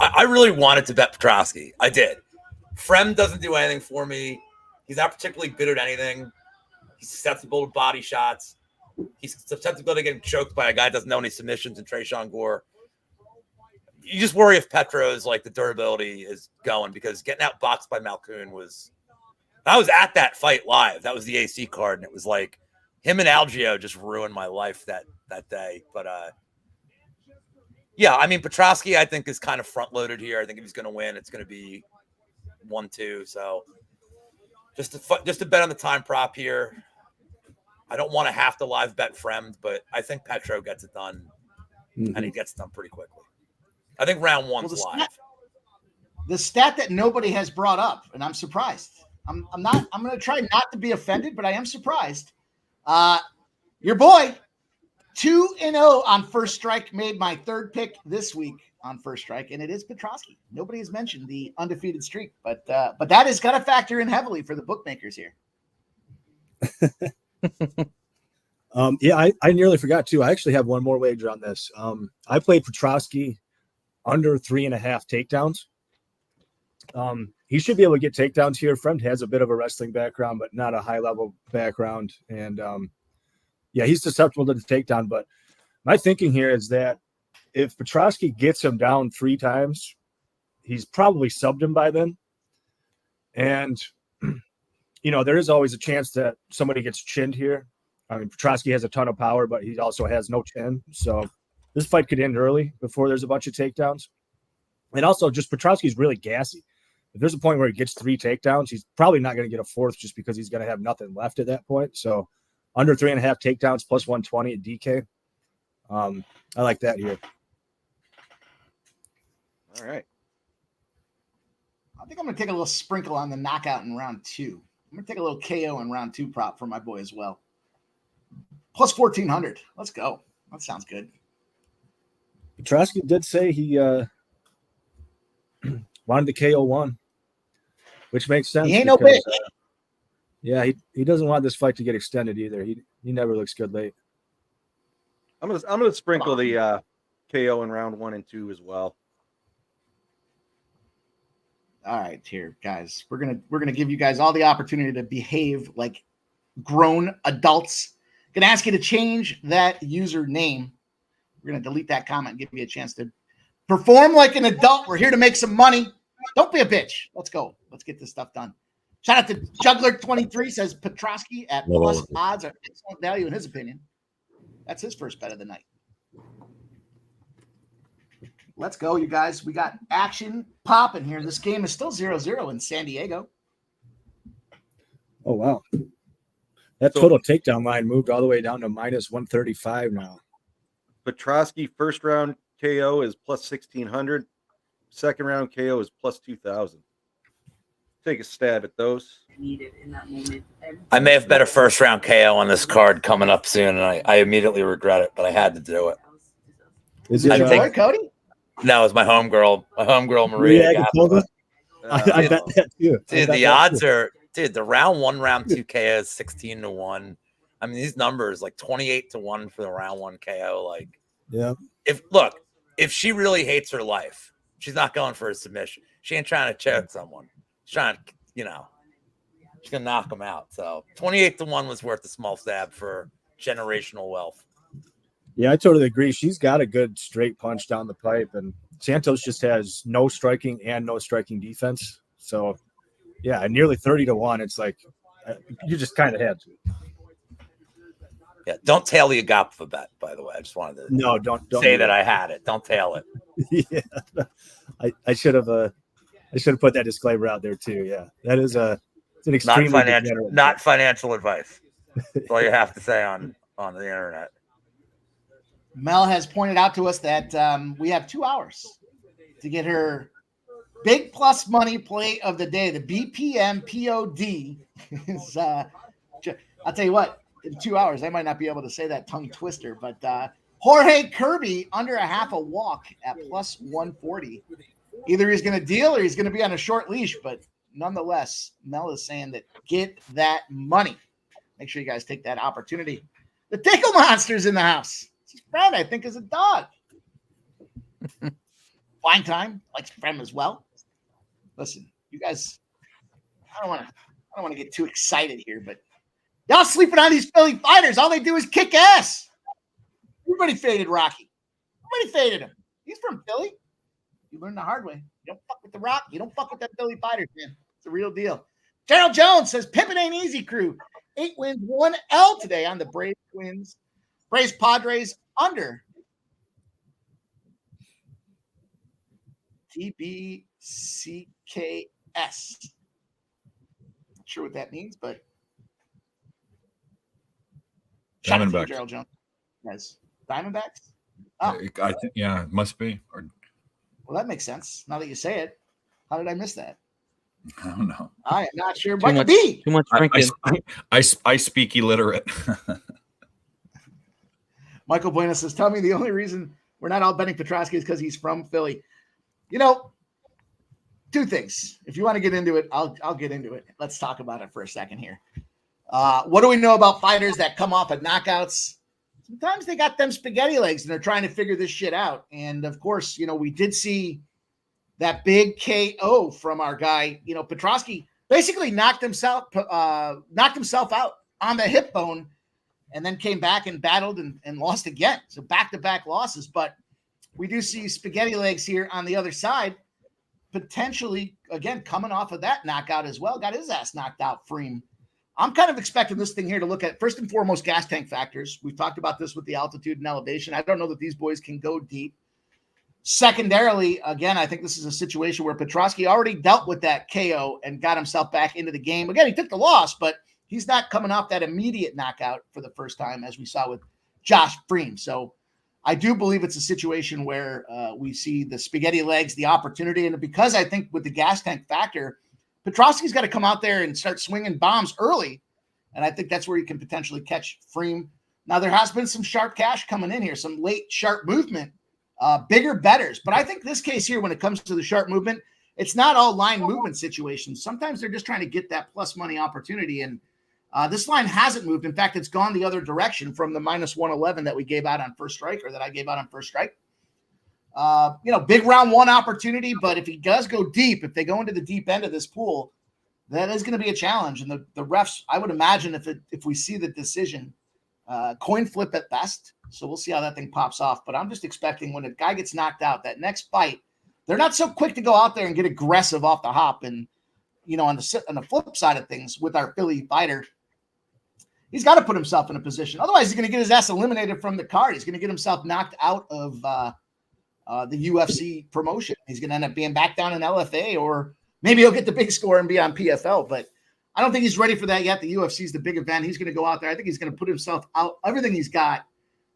I really wanted to bet Petroski. I did. Fremd doesn't do anything for me. He's not particularly good at anything. He's susceptible to body shots. He's susceptible to getting choked by a guy that doesn't know any submissions in Tresean Gore. You just worry if Petro's like the durability is going because getting outboxed by Malkoun I was at that fight live. That was the AC card, and it was like him and Algio just ruined my life that day. But yeah, I mean Petroski I think is kind of front loaded here. I think if he's going to win, it's going to be 1-2. So just to bet on the time prop here. I don't want to have to live bet Fremd, but I think Petro gets it done, and he gets it done pretty quickly. I think round one's live. The stat that nobody has brought up, and I'm surprised. I'm going to try not to be offended, but I am surprised. Your boy, 2-0 on First Strike, made my third pick this week on First Strike, and it is Petroski. Nobody has mentioned the undefeated streak, but that is going to factor in heavily for the bookmakers here. Yeah, I nearly forgot too. I actually have one more wager on this. I played Petroski under 3.5 takedowns. He should be able to get takedowns here. Fremd has a bit of a wrestling background, but not a high level background. And yeah, he's susceptible to the takedown. But my thinking here is that if Petroski gets him down 3 times, he's probably subbed him by then. And there is always a chance that somebody gets chinned here. I mean, Petroski has a ton of power, but he also has no chin. So this fight could end early before there's a bunch of takedowns. And also, just Petroski's really gassy. If there's a point where he gets 3 takedowns, he's probably not going to get a 4th just because he's going to have nothing left at that point. So under 3.5 takedowns plus 120 at DK. I like that here. All right. I think I'm going to take a little sprinkle on the knockout in round 2. I'm going to take a little KO in round 2 prop for my boy as well. Plus 1,400. Let's go. That sounds good. Petroski did say he wanted the KO 1, which makes sense. He ain't no bitch. Yeah, he doesn't want this fight to get extended either. He never looks good late. I'm gonna sprinkle the KO in round 1 and 2 as well. All right, here, guys. We're gonna give you guys all the opportunity to behave like grown adults. Gonna ask you to change that username. We're gonna delete that comment and give you a chance to perform like an adult. We're here to make some money. Don't be a bitch. Let's go. Let's get this stuff done. Shout out to Juggler23 says Petroski at plus odds are excellent value in his opinion. That's his first bet of the night. Let's go, you guys. We got action popping here. This game is still 0-0 in San Diego. Oh, wow. That total takedown line moved all the way down to minus 135 now. Petroski first round KO is plus 1,600. Second round KO is plus 2,000. Take a stab at those. Needed in that moment. I may have bet a first round KO on this card coming up soon, and I immediately regret it, but I had to do it. Is it I Your think- boy, Cody? No, it was my homegirl Maria. Agapova? I bet that too. Dude, the odds are, the round 1, round 2 KO is 16-1. I mean, these numbers like 28-1 for the round 1 KO. Like, Yeah. If she really hates her life, she's not going for a submission. She ain't trying to choke someone. She's trying to, she's gonna knock them out. So 28-1 was worth a small stab for generational wealth. Yeah, I totally agree. She's got a good straight punch down the pipe, and Santos just has no striking and no striking defense. So, yeah, nearly 30-1. It's like you just kind of had to. Yeah, don't tail the Agapova bet, by the way. I just wanted to don't say that I had it. Don't tail it. Yeah, I should have put that disclaimer out there too. Yeah, that is it's an extremely not financial advice. That's all you have to say on the internet. Mel has pointed out to us that we have 2 hours to get her big plus money play of the day. The BPM POD is, I'll tell you what, in 2 hours, I might not be able to say that tongue twister, but Jorge Kirby under a half a walk at plus 140. Either he's going to deal or he's going to be on a short leash, but nonetheless, Mel is saying that get that money. Make sure you guys take that opportunity. The Tickle Monster's in the house. His friend, I think, is a dog. Fine time, likes Frem as well. Listen, you guys, I don't want to get too excited here, but y'all sleeping on these Philly fighters. All they do is kick ass. Everybody faded Rocky. Everybody faded him. He's from Philly. You learn the hard way. You don't fuck with the Rock. You don't fuck with that Philly fighters, man. It's a real deal. Gerald Jones says Pippin ain't easy, crew. 8 wins, 1 L today on the Braves Twins. Braves Padres under TBCKS. Not sure what that means, but shout out to Diamondbacks. Gerald Jones. Guys, Diamondbacks? Oh, I think, yeah, it must be. Or well, that makes sense. Now that you say it, how did I miss that? I don't know. I am not sure. Too Might much, be. too much drinking. I speak illiterate. Michael Bueno says, tell me the only reason we're not all betting Petroski is because he's from Philly. 2 things. If you want to get into it, I'll get into it. Let's talk about it for a second here. What do we know about fighters that come off of knockouts? Sometimes they got them spaghetti legs and they're trying to figure this shit out. And of course, we did see that big KO from our guy. Petroski basically knocked himself out on the hip bone and then came back and battled and lost again. So back-to-back losses. But we do see spaghetti legs here on the other side, potentially, again, coming off of that knockout as well. Got his ass knocked out, Friem, I'm kind of expecting this thing here to look at, first and foremost, gas tank factors. We've talked about this with the altitude and elevation. I don't know that these boys can go deep. Secondarily, again, I think this is a situation where Petroski already dealt with that KO and got himself back into the game. Again, he took the loss, but he's not coming off that immediate knockout for the first time, as we saw with Josh Friem. So I do believe it's a situation where we see the spaghetti legs, the opportunity. And because I think with the gas tank factor, Petroski's got to come out there and start swinging bombs early. And I think that's where you can potentially catch Friem. Now, there has been some sharp cash coming in here, some late sharp movement, bigger betters. But I think this case here, when it comes to the sharp movement, it's not all line movement situations. Sometimes they're just trying to get that plus money opportunity. And this line hasn't moved. In fact, it's gone the other direction from the minus 111 that we gave out on First Strike, or that I gave out on First Strike. Big round one opportunity, but if he does go deep, if they go into the deep end of this pool, that is going to be a challenge. And the refs, I would imagine if we see the decision, coin flip at best. So we'll see how that thing pops off. But I'm just expecting when a guy gets knocked out, that next fight, they're not so quick to go out there and get aggressive off the hop. And, on the flip side of things with our Philly fighter, he's got to put himself in a position. Otherwise, he's going to get his ass eliminated from the card. He's going to get himself knocked out of the UFC promotion. He's going to end up being back down in LFA, or maybe he'll get the big score and be on PFL. But I don't think he's ready for that yet. The UFC is the big event. He's going to go out there. I think he's going to put himself out, everything he's got,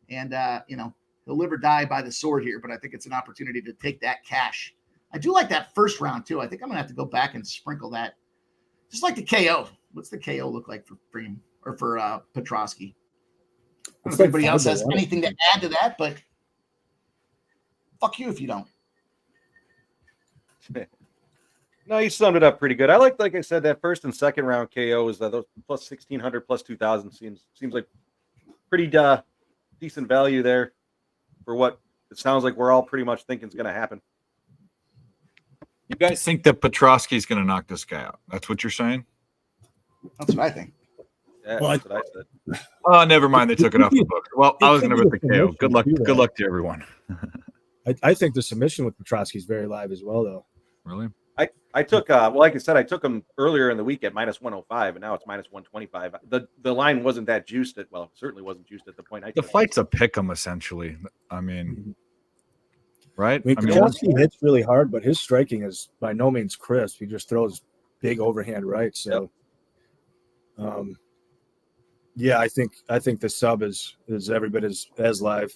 and he'll live or die by the sword here. But I think it's an opportunity to take that cash. I do like that first round too. I think I'm going to have to go back and sprinkle that, just like the KO. What's the KO look like for Friem or for Petroski? I don't know if anybody else has anything to add to that, but fuck you if you don't. No, you summed it up pretty good. I like I said, that first and second round KOs, those plus 1,600, plus 2,000 seems like pretty decent value there for what it sounds like we're all pretty much thinking is going to happen. You guys think that Petroski's going to knock this guy out? That's what you're saying? That's what I think. Yeah, Well, that's what I said. Oh, never mind. They took it off the book. Well, I was going to bet the KO. Good luck. Good luck to everyone. I think the submission with Petroski is very live as well, though. Really? I took like I said, I took him earlier in the week at minus 105, and now it's minus 125. The line wasn't that juiced at, well, it certainly wasn't juiced at the point I The took fight's a pick 'em essentially. I mean, right? Petroski hits really hard, but his striking is by no means crisp. He just throws big overhand right. So, yeah, I think the sub is every bit as live.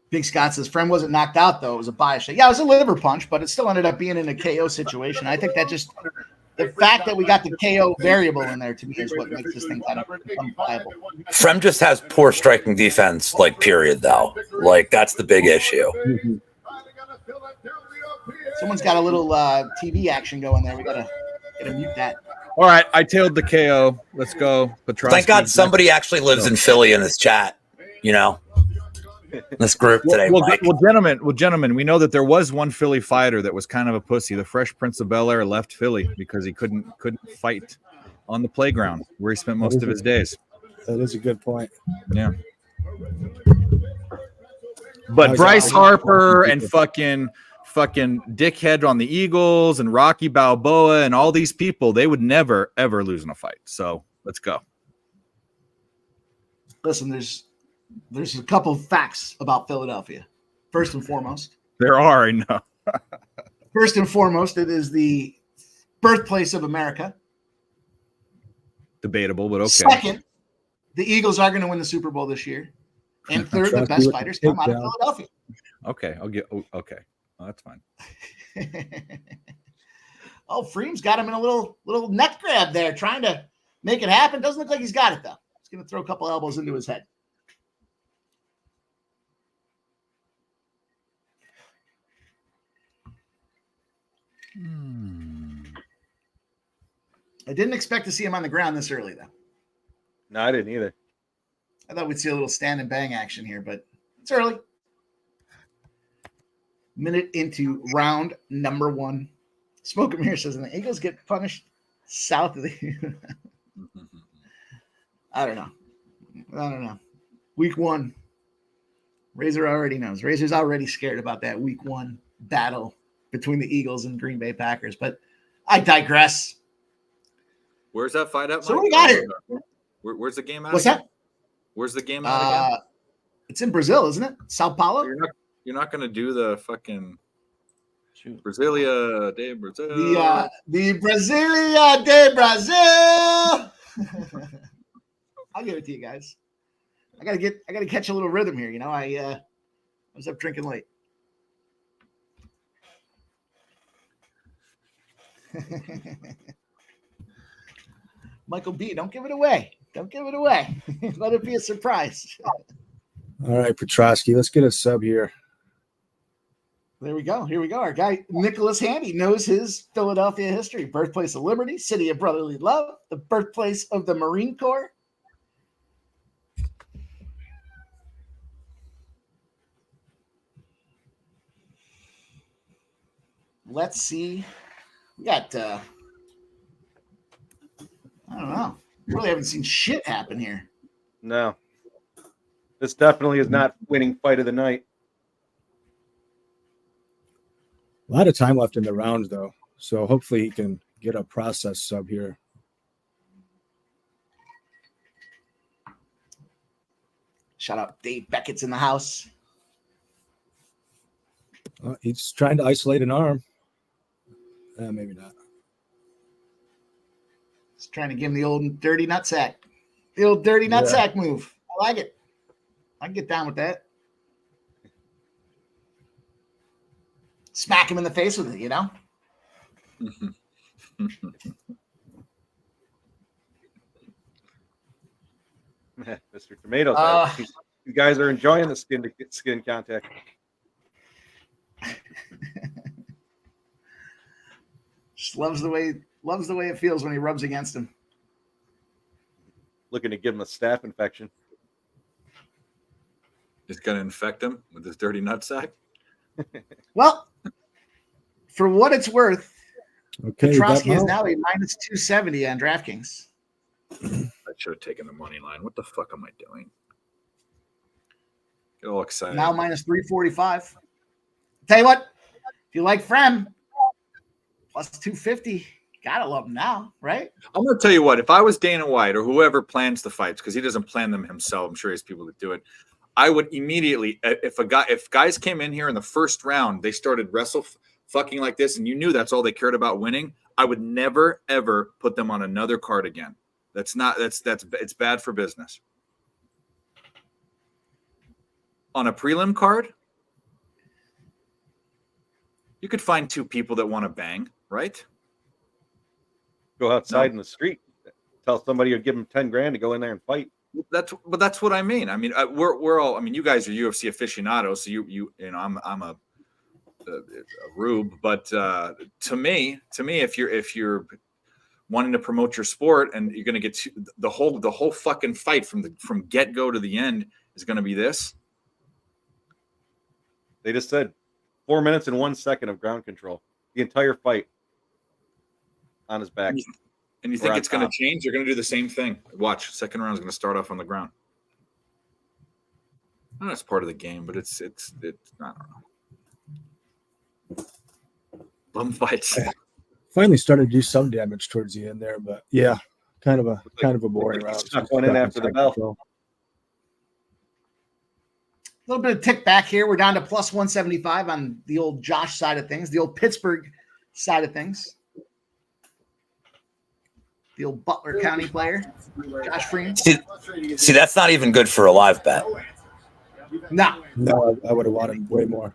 Big Scott says Fremd wasn't knocked out, though. It was a bias shot. Yeah, it was a liver punch, but it still ended up being in a KO situation. I think that just the fact that we got the KO variable in there, to me, is what makes this thing kind of viable. Frem just has poor striking defense, period, though. That's the big issue. Someone's got a little TV action going there. We gotta mute that. All right, I tailed the KO. Let's go. Petroski. Thank God somebody actually lives in Philly in this chat, this group today. Well, gentlemen, we know that there was one Philly fighter that was kind of a pussy. The Fresh Prince of Bel-Air left Philly because he couldn't fight on the playground where he spent most of his days. That is a good point. Yeah. But Bryce Harper and fucking dickhead on the Eagles and Rocky Balboa and all these people, they would never, ever lose in a fight. So let's go. Listen, there's a couple of facts about Philadelphia. First and foremost. There are, I know. First and foremost, it is the birthplace of America. Debatable, but okay. Second, the Eagles are going to win the Super Bowl this year. And third, the best fighters come out of Philadelphia. Okay, okay. Well, that's fine. Friem's got him in a little neck grab there, trying to make it happen. Doesn't look like he's got it, though. He's going to throw a couple elbows into his head. I didn't expect to see him on the ground this early, though. No, I didn't either. I thought we'd see a little stand and bang action here, but it's early. Minute into round number one. Smoke him here says, and the Eagles get punished south of the. I don't know. Week one. Razor already knows. Razor's already scared about that week one battle between the Eagles and Green Bay Packers, but I digress. Where's that fight at? So Mike? what do we got here? Where's the game at? What's again? that? Where's the game at again? It's in Brazil, isn't it? Sao Paulo. You're not going to do the fucking Brasilia de Brazil. The Brasilia de Brazil. I'll give it to you guys. I gotta catch a little rhythm here. You know, I was up drinking late. Michael B, don't give it away. Don't give it away. Let it be a surprise. All right, Petroski, let's get a sub here. There we go. Here we go. Our guy, Nicholas Handy, knows his Philadelphia history. Birthplace of liberty, city of brotherly love, the birthplace of the Marine Corps. Let's see. We got, I don't know. Really haven't seen shit happen here. No. This definitely is not winning fight of the night. A lot of time left in the round, though. So hopefully he can get a process sub here. Shout out Dave Beckett's in the house. He's trying to isolate an arm. Maybe not. He's trying to give him the old dirty nutsack. The old dirty nutsack move. I like it. I can get down with that. Smack him in the face with it, you know? Mr. Tomatoes, you guys are enjoying the skin contact. Just loves the way it feels when he rubs against him. Looking to give him a staph infection. It's going to infect him with his dirty nutsack. Well, for what it's worth, Petroski is that now a minus 270 on DraftKings. I should have taken the money line. What the fuck am I doing? Get all excited. Now minus 345. Tell you what, if you like Frem, plus 250, gotta love him now, right? I'm going to tell you what. If I was Dana White or whoever plans the fights, because he doesn't plan them himself, I'm sure he has people that do it. I would immediately, if guys came in here in the first round, they started fucking like this, and you knew that's all they cared about winning, I would never ever put them on another card again. It's bad for business. On a prelim card, you could find two people that want to bang, right? Go outside in the street. Tell somebody you'll give them 10 grand to go in there and fight. That's what I mean. I mean, we're all. I mean, you guys are UFC aficionados, so you know, I'm a rube. But to me, if you're wanting to promote your sport and you're going to get the whole fucking fight from get go to the end is going to be this. They just said 4 minutes and 1 second of ground control. The entire fight on his back. And you think it's going to change? They're going to do the same thing. Watch, second round is going to start off on the ground. I know it's part of the game, but it's I don't know. Bum fights. Finally started to do some damage towards the end there, but yeah, kind of a boring round. Stuck one in after the bell. A little bit of tick back here. We're down to plus 175 on the old Josh side of things, the old Pittsburgh side of things. The old Butler County player, Josh Friem. See, that's not even good for a live bet. No, I would have wanted way more.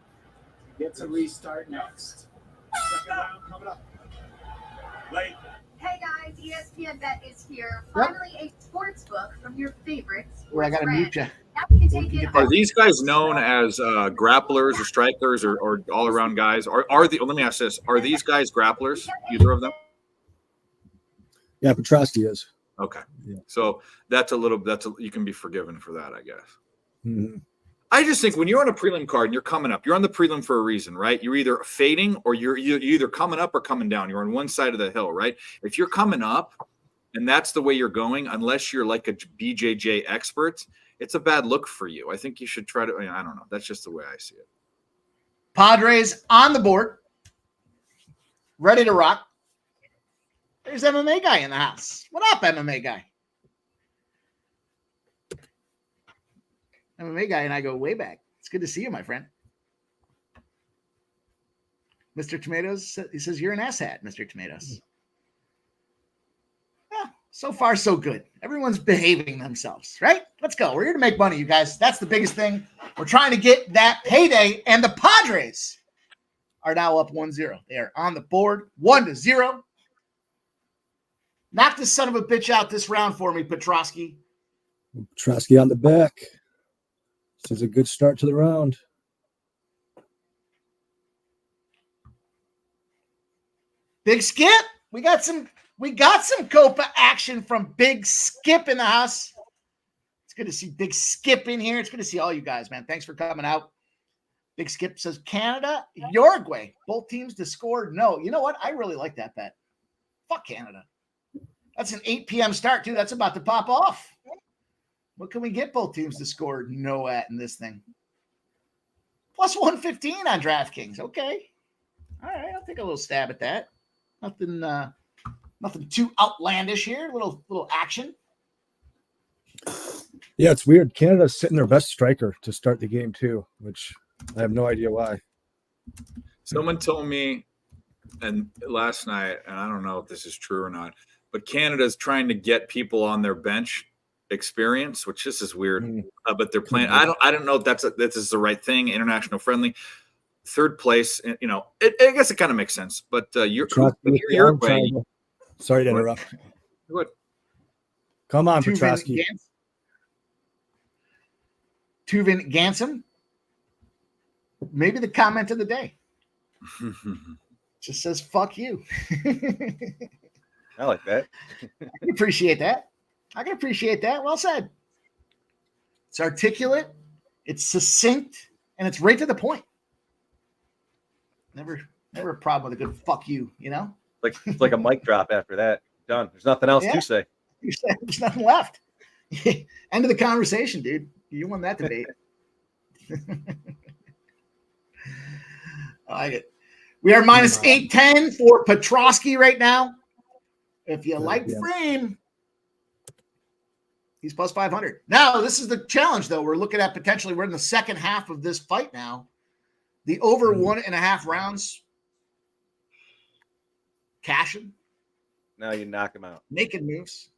Get to restart next. Second round coming up. Late. Hey guys, ESPN Bet is here. Finally, a sports book from your favorites. where I got to mute you. Now we can take it. Are these guys known as grapplers or strikers or all around guys? Let me ask this: are these guys grapplers? Either of them? Yeah, Petroski is. Okay, Yeah. so you can be forgiven for that, I guess. Mm-hmm. I just think when you're on a prelim card and you're coming up, you're on the prelim for a reason, right? You're either fading or you're either coming up or coming down. You're on one side of the hill, right? If you're coming up and that's the way you're going, unless you're like a BJJ expert, it's a bad look for you. I think you should try to, I don't know. That's just the way I see it. Padres on the board, ready to rock. There's MMA guy in the house. What up, MMA guy? MMA guy and I go way back. It's good to see you, my friend. Mr. Tomatoes, he says, you're an asshat, Mr. Tomatoes. Yeah, so far, so good. Everyone's behaving themselves, right? Let's go. We're here to make money, you guys. That's the biggest thing. We're trying to get that payday, and the Padres are now up 1-0. They are on the board, 1-0. Knock this son of a bitch out this round for me, Petroski. Petroski on the back. This is a good start to the round. Big Skip. We got some Copa action from Big Skip in the house. It's good to see Big Skip in here. It's good to see all you guys, man. Thanks for coming out. Big Skip says Canada, Uruguay. Both teams to score. No. You know what? I really like that bet. Fuck Canada. That's an 8 p.m. start, too. That's about to pop off. What can we get both teams to score no at in this thing? Plus 115 on DraftKings. Okay. All right. I'll take a little stab at that. Nothing too outlandish here. Little action. Yeah, it's weird. Canada's sitting their best striker to start the game, too, which I have no idea why. Someone told me and last night, and I don't know if this is true or not, but Canada's trying to get people on their bench experience, which this is weird. But they're playing. I don't know if this is the right thing. International friendly, third place. You know, I guess it kind of makes sense. But you're sorry to interrupt. What? Come on, Petroski. Tuvin Gansum. Maybe the comment of the day. Just says "fuck you." I like that. I can appreciate that. Well said. It's articulate, it's succinct, and it's right to the point. Never a problem with a good "fuck you." You know, it's like a mic drop after that. Done. There's nothing else to say. There's nothing left. End of the conversation, dude. You won that debate. I like it. We are minus 810 for Petroski right now. If you like Friem, he's plus 500. Now, this is the challenge, though. We're looking at potentially, we're in the second half of this fight now. The over 1.5 rounds. Cashing. Now you knock him out. Making moves.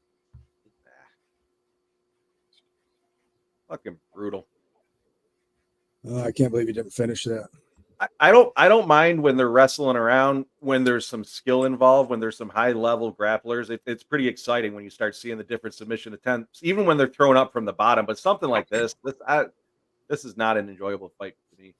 Fucking brutal. I can't believe you didn't finish that. I don't mind when they're wrestling around, when there's some skill involved, when there's some high level grapplers. It's pretty exciting when you start seeing the different submission attempts, even when they're thrown up from the bottom. But something like this is not an enjoyable fight to me.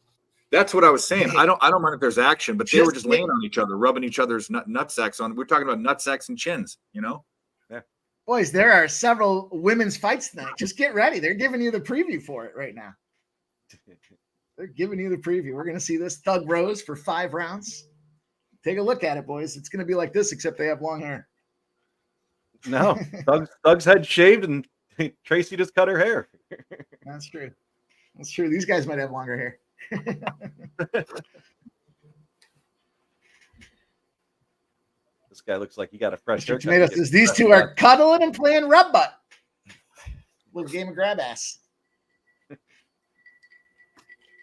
That's what I was saying. I don't mind if there's action, but they were just laying on each other, rubbing each other's nutsacks on. We're talking about nutsacks and chins, you know? Yeah. Boys, there are several women's fights tonight. Just get ready. They're giving you the preview for it right now. They're giving you the preview. We're going to see this Thug Rose for 5 rounds. Take a look at it, boys. It's going to be like this, except they have long hair. No, Thug's head shaved and Tracy just cut her hair. That's true. That's true. These guys might have longer hair. This guy looks like he got a fresh haircut. Tomato says these two are cuddling and playing rub butt. Little game of grab ass.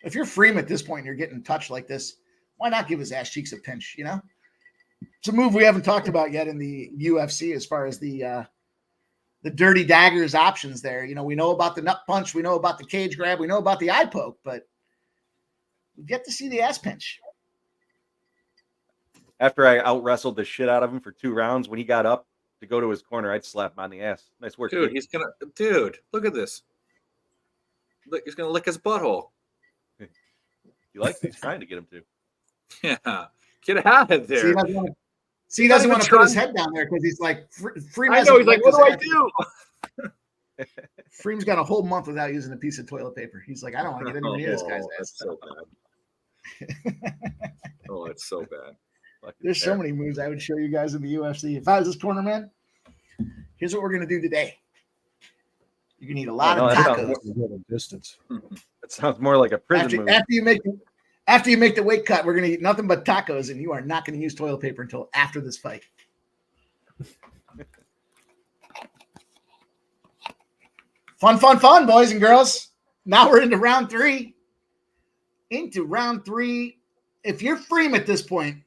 If you're Friem at this point and you're getting touched like this, why not give his ass cheeks a pinch, you know? It's a move we haven't talked about yet in the UFC as far as the dirty daggers options there. You know, we know about the nut punch, we know about the cage grab, we know about the eye poke, but we get to see the ass pinch. After I out wrestled the shit out of him for 2 rounds, when he got up to go to his corner, I'd slap him on the ass. Nice work, dude. Look at this. Look, he's gonna lick his butthole. He likes it. He's trying to get him to. Yeah, get out of there. He doesn't want to put his head down there because he's like, Friem. I know. He's like, what do I do? Freem's got a whole month without using a piece of toilet paper. He's like, I don't want to get anywhere near this guy's ass. So bad. Oh, it's so bad. There's so many moves I would show you guys in the UFC. If I was this corner man, here's what we're going to do today. You're going to need a lot of tacos. Distance. That sounds more like a prison move. After you make the weight cut, we're going to eat nothing but tacos, and you are not going to use toilet paper until after this fight. Fun, fun, fun, boys and girls. Now we're into round three. If you're Friem at this point,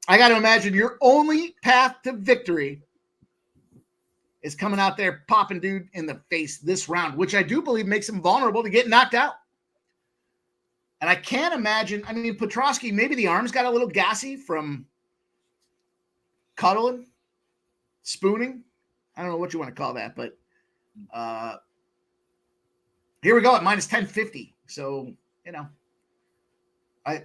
I got to imagine your only path to victory is coming out there popping dude in the face this round, which I do believe makes him vulnerable to get knocked out. And I can't imagine, I mean, Petroski, maybe the arms got a little gassy from cuddling, spooning. I don't know what you want to call that, but here we go at minus 1050. So, you know, I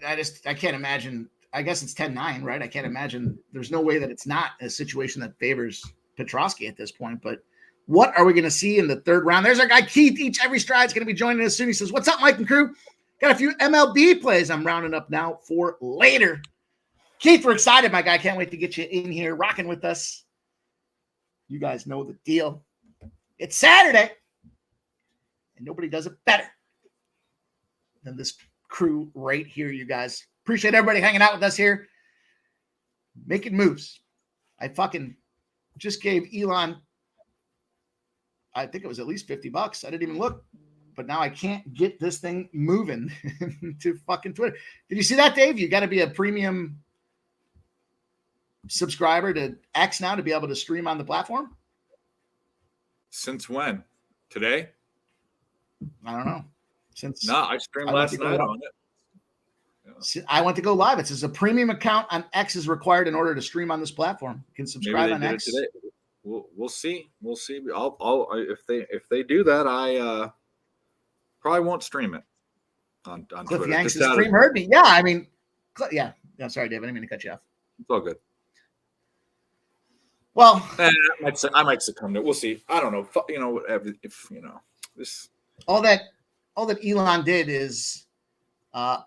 can't imagine. I guess it's 10-9, right? I can't imagine. There's no way that it's not a situation that favors Petroski at this point. But what are we going to see in the third round? There's our guy Keith. Every Stride's going to be joining us soon. He says, "What's up, Mike and crew? Got a few MLB plays I'm rounding up now for later." Keith, we're excited, my guy. Can't wait to get you in here rocking with us. You guys know the deal. It's Saturday, and nobody does it better than this crew right here, you guys. Appreciate everybody hanging out with us here, making moves. I fucking just gave Elon, I think it was at least $50. I didn't even look, but now I can't get this thing moving to fucking Twitter. Did you see that, Dave? You got to be a premium subscriber to X now to be able to stream on the platform. Since when? Today? I don't know. Since I streamed last night on it. Yeah. I went to go live. It says a premium account on X is required in order to stream on this platform. You can subscribe on X. Today. We'll see. We'll see. If they do that, I probably won't stream it on Cliff Twitter. Yanks' stream heard me. Yeah, I mean, yeah. Sorry, Dave. I didn't mean to cut you off. It's all good. Well, I might succumb to it. We'll see. I don't know. You know, if you know this. All that Elon did is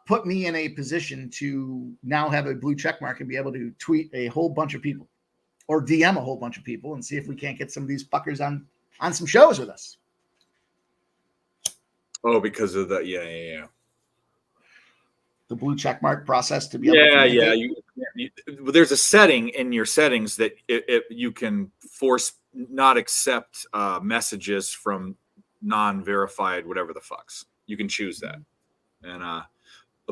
put me in a position to now have a blue check mark and be able to tweet a whole bunch of people or DM a whole bunch of people and see if we can't get some of these fuckers on some shows with us. Oh, because of the yeah. The blue check mark process to be able to there's a setting in your settings that you can force not accept messages from non-verified whatever the fucks. You can choose that, and a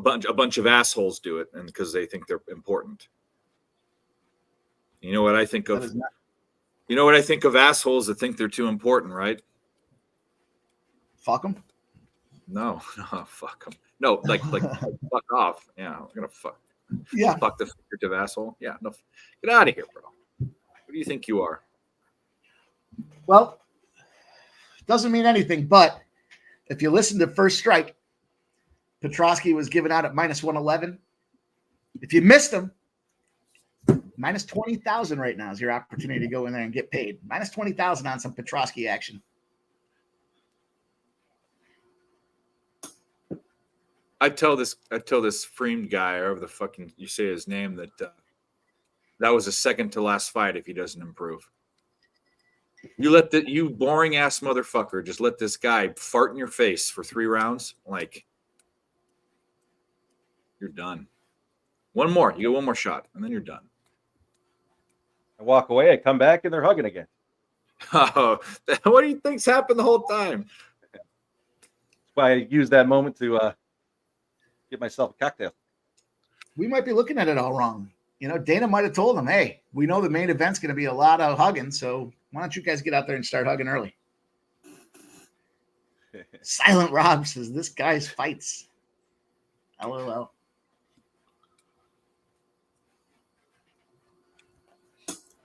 bunch of assholes do it, and because they think they're important. You know what I think of? You know what I think of assholes that think they're too important, right? Fuck them. No, fuck them. No, like fuck off. Yeah, I'm gonna fuck. Yeah, fuck the figurative asshole. Yeah, no, get out of here, bro. Who do you think you are? Well, doesn't mean anything, but if you listen to First Strike, Petroski was given out at minus 111. If you missed him, minus 20,000 right now is your opportunity to go in there and get paid. Minus 20,000 on some Petroski action. I tell this Fremd guy, or the fucking you say his name, that was a second to last fight if he doesn't improve. You boring ass motherfucker just let this guy fart in your face for 3 rounds, like you're done. One more, you get one more shot, and then you're done. I walk away, I come back, and they're hugging again. Oh, what do you think's happened the whole time? That's why I use that moment to get myself a cocktail. We might be looking at it all wrong. You know, Dana might have told him, hey, we know the main event's going to be a lot of hugging, so why don't you guys get out there and start hugging early? Silent Rob says, this guy's fights. LOL.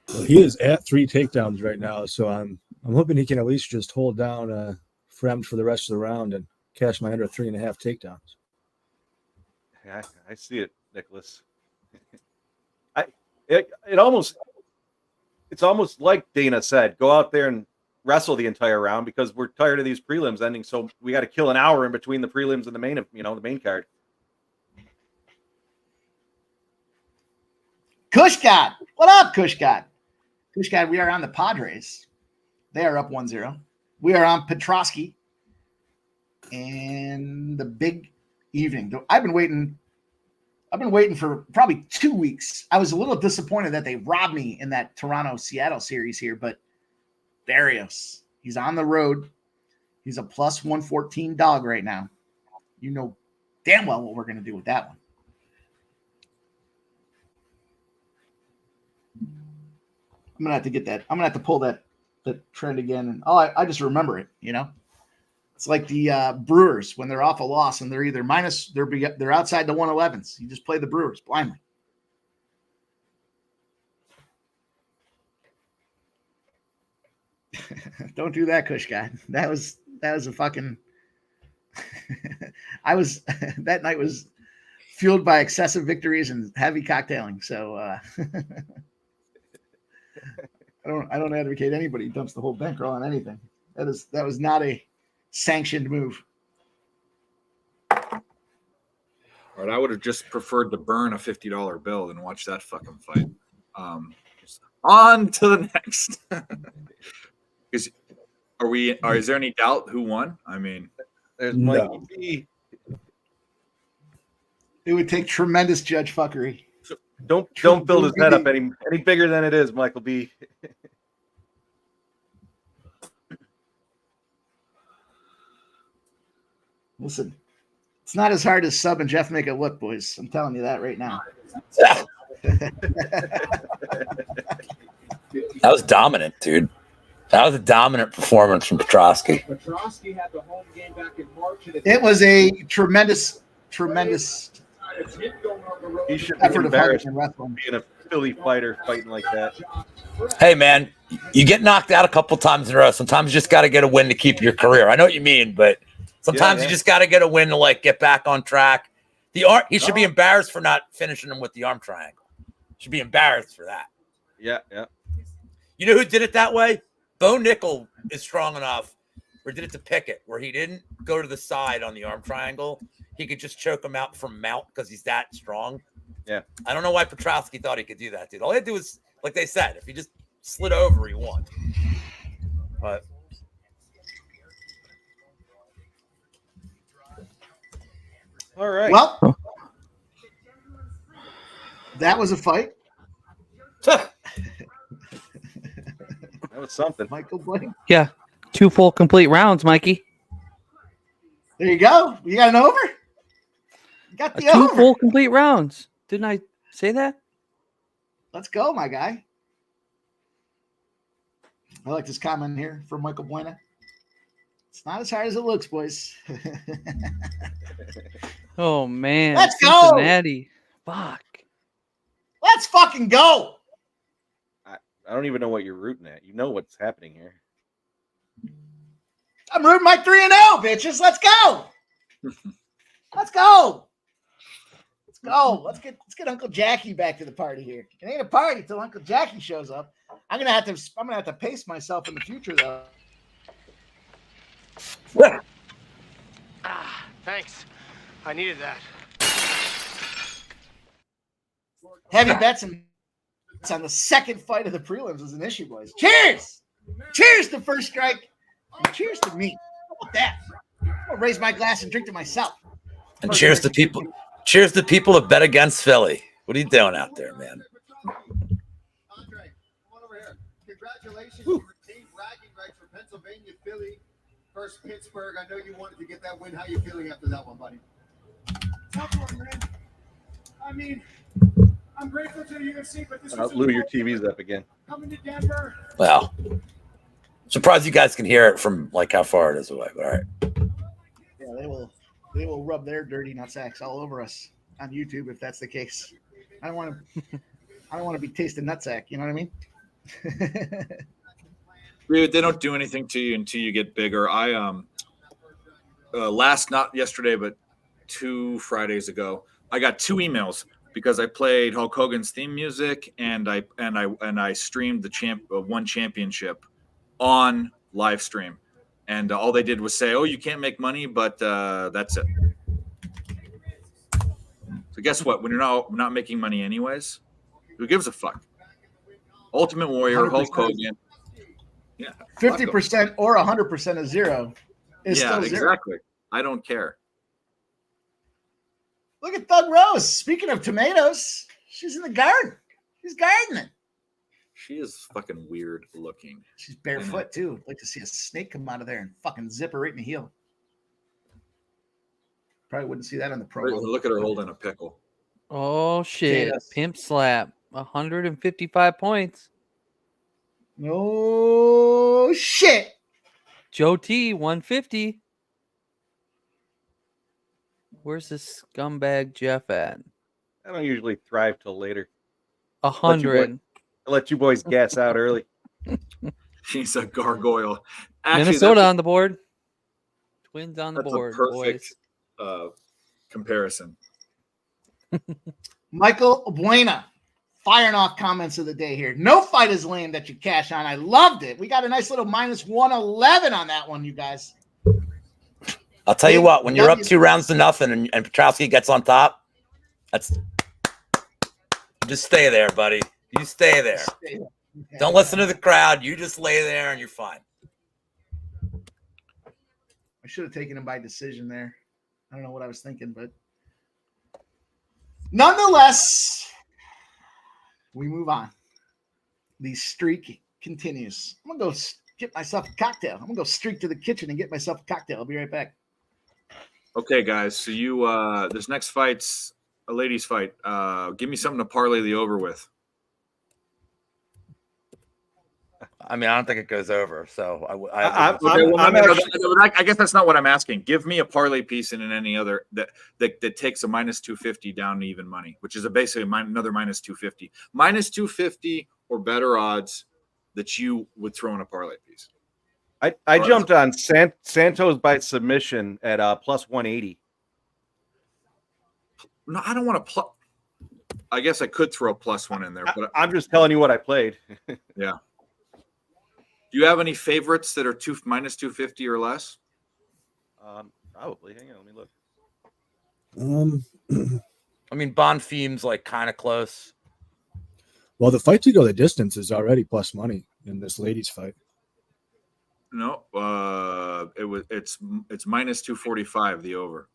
Well, he is at 3 takedowns right now, so I'm hoping he can at least just hold down Fremd for the rest of the round and cash my under 3.5 takedowns. Yeah, I see it, Nicholas. It's almost like Dana said, go out there and wrestle the entire round because we're tired of these prelims ending. So we got to kill an hour in between the prelims and the main card. Kushgod. What up, Kushgod? Kushgod, we are on the Padres. They are up 1-0. We are on Petroski. And the big evening. I've been waiting for probably 2 weeks. I was a little disappointed that they robbed me in that Toronto-Seattle series here, but Darius, he's on the road He's a plus 114 dog right now. You know damn well what we're going to do with that one. I'm going to have to get that. I'm going to have to pull that trend again. And I just remember it, you know. It's like the Brewers when they're off a loss and they're either minus, they're outside the 111s. You just play the Brewers blindly. Don't do that, Kush guy. That was a fucking. That night was fueled by excessive victories and heavy cocktailing. So I don't advocate anybody dumps the whole bankroll on anything. That was not a sanctioned move. All right, I would have just preferred to burn a $50 bill than watch that fucking fight. On to the next. Is there any doubt who won? I mean, there's No. Mikey B. It would take tremendous judge fuckery. Don't build his head up any bigger than it is, Michael B. Listen, it's not as hard as Sub and Jeff make it look, boys. I'm telling you that right now. That was dominant, dude. That was a dominant performance from Petroski. Petroski had the home game back in March. It was a tremendous He should be effort of embarrassed and wrestling. being a Philly fighter fighting like that. Hey, man, you get knocked out a couple times in a row. Sometimes you just got to get a win to keep your career. I know what you mean, but sometimes you just got to get a win to like get back on track. He should be embarrassed for not finishing him with the arm triangle. Should be embarrassed for that. Yeah. You know who did it that way? Bo Nickel is strong enough, or did it to Pickett, where he didn't go to the side on the arm triangle. He could just choke him out from mount because he's that strong. Yeah. I don't know why Petroski thought he could do that, dude. All he had to do was, like they said, if he just slid over, he won. But All right. Well, that was a fight. That was something. Michael Blake. Yeah. 2 full complete rounds, Mikey. There you go. You got an over? You got the 2 over. full complete rounds. Didn't I say that? Let's go, my guy. I like this comment here from Michael Buena. It's not as hard as it looks, boys. Oh, man. Let's go. Cincinnati. Fuck. Let's fucking go. I don't even know what you're rooting at. You know what's happening here. I'm rooting my 3-0, bitches. Let's go. Let's go. Let's go. Let's get Uncle Jackie back to the party here. It ain't a party till Uncle Jackie shows up. I'm gonna have to pace myself in the future though. Thanks. I needed that. Heavy bets on the second fight of the prelims is an issue, boys. Cheers! Cheers to First Strike. And cheers to me. How about that? I'm gonna raise my glass and drink to myself. and cheers to people. Cheers to people that bet against Philly. What are you doing out there, man? Andre, come on over here. Congratulations. You retained bragging rights for Pennsylvania, Philly, versus Pittsburgh. I know you wanted to get that win. How you feeling after that one, buddy? Tough one, man. I mean, I'm grateful to the UFC, but this was Lou, your TV's up again. coming to Denver. Well, surprised you guys can hear it from like how far it is away. But all right. Yeah, they will rub their dirty nutsacks all over us on YouTube if that's the case. I don't want to be tasting nutsack. You know what I mean? Dude, they don't do anything to you until you get bigger. I not yesterday, but 2 Fridays ago, I got 2 emails because I played Hulk Hogan's theme music and I streamed the one championship on live stream, and all they did was say, "Oh, you can't make money, but that's it." So guess what? When you're not making money anyways, who gives a fuck? Ultimate Warrior, 100%. Hulk Hogan. Yeah, 50% or 100% of zero is still zero. Exactly. I don't care. Look at Thug Rose. Speaking of tomatoes, she's in the garden. She's gardening. She is fucking weird looking. She's barefoot too. I'd like to see a snake come out of there and fucking zip her right in the heel. Probably wouldn't see that on the promo. Look at her holding a pickle. Oh shit! Yes. Pimp slap. 155 points. No shit. Joe T 150. Where's this scumbag Jeff at? I don't usually thrive till later. 100. I let you boys gas out early. She's a gargoyle. Actually, Minnesota that's on the board. Twins on the a board, perfect boys. comparison. Michael Buena firing off comments of the day here. No fight is lame that you cash on. I loved it. We got a nice little minus 111 on that one, you guys. I'll tell you what, when you're up 2-0 and Petroski gets on top, that's just stay there, buddy. You stay there. Okay. Don't listen to the crowd. You just lay there and you're fine. I should have taken him by decision there. I don't know what I was thinking, but nonetheless, we move on. The streak continues. I'm going to go get myself a cocktail. I'm going to go streak to the kitchen and get myself a cocktail. I'll be right back. Okay, guys. So you this next fight's a ladies' fight. Give me something to parlay the over with. I mean, I don't think it goes over. So I guess that's not what I'm asking. Give me a parlay piece and in any other that takes a minus 250 down to even money, which is basically another minus 250. Minus 250 or better odds that you would throw in a parlay piece. I jumped on Santos by submission at plus 180. No, I don't want to I guess I could throw a +1 in there, but I'm just telling you what I played. Yeah. Do you have any favorites that are minus 250 or less? Probably. Hang on, let me look. I mean, Bonfim's like kind of close. Well, the fight to go the distance is already plus money in this ladies' fight. No, it's minus 245 the over.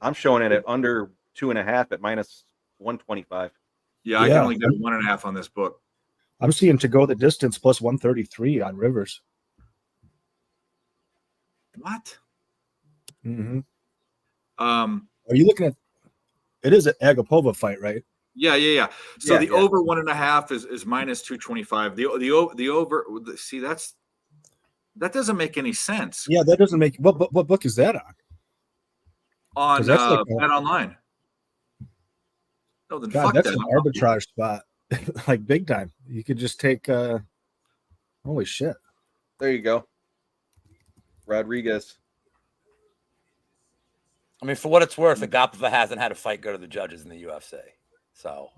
I'm showing it at under 2.5 at minus 125. Yeah, I can only get 1.5 on this book. I'm seeing to go the distance plus 133 on Rivers. What? Mm-hmm. Are you looking at? It is an Agapova fight, right? Yeah. So the over 1.5 is minus 225. The over. See, that doesn't make any sense. Yeah, that doesn't make. What book is that on? On Bet Online. No, then God, fuck that's that. an arbitrage spot, like big time. You could just take. Holy shit! There you go, Rodriguez. I mean, for what it's worth, Agapova hasn't had a fight go to the judges in the UFC. So,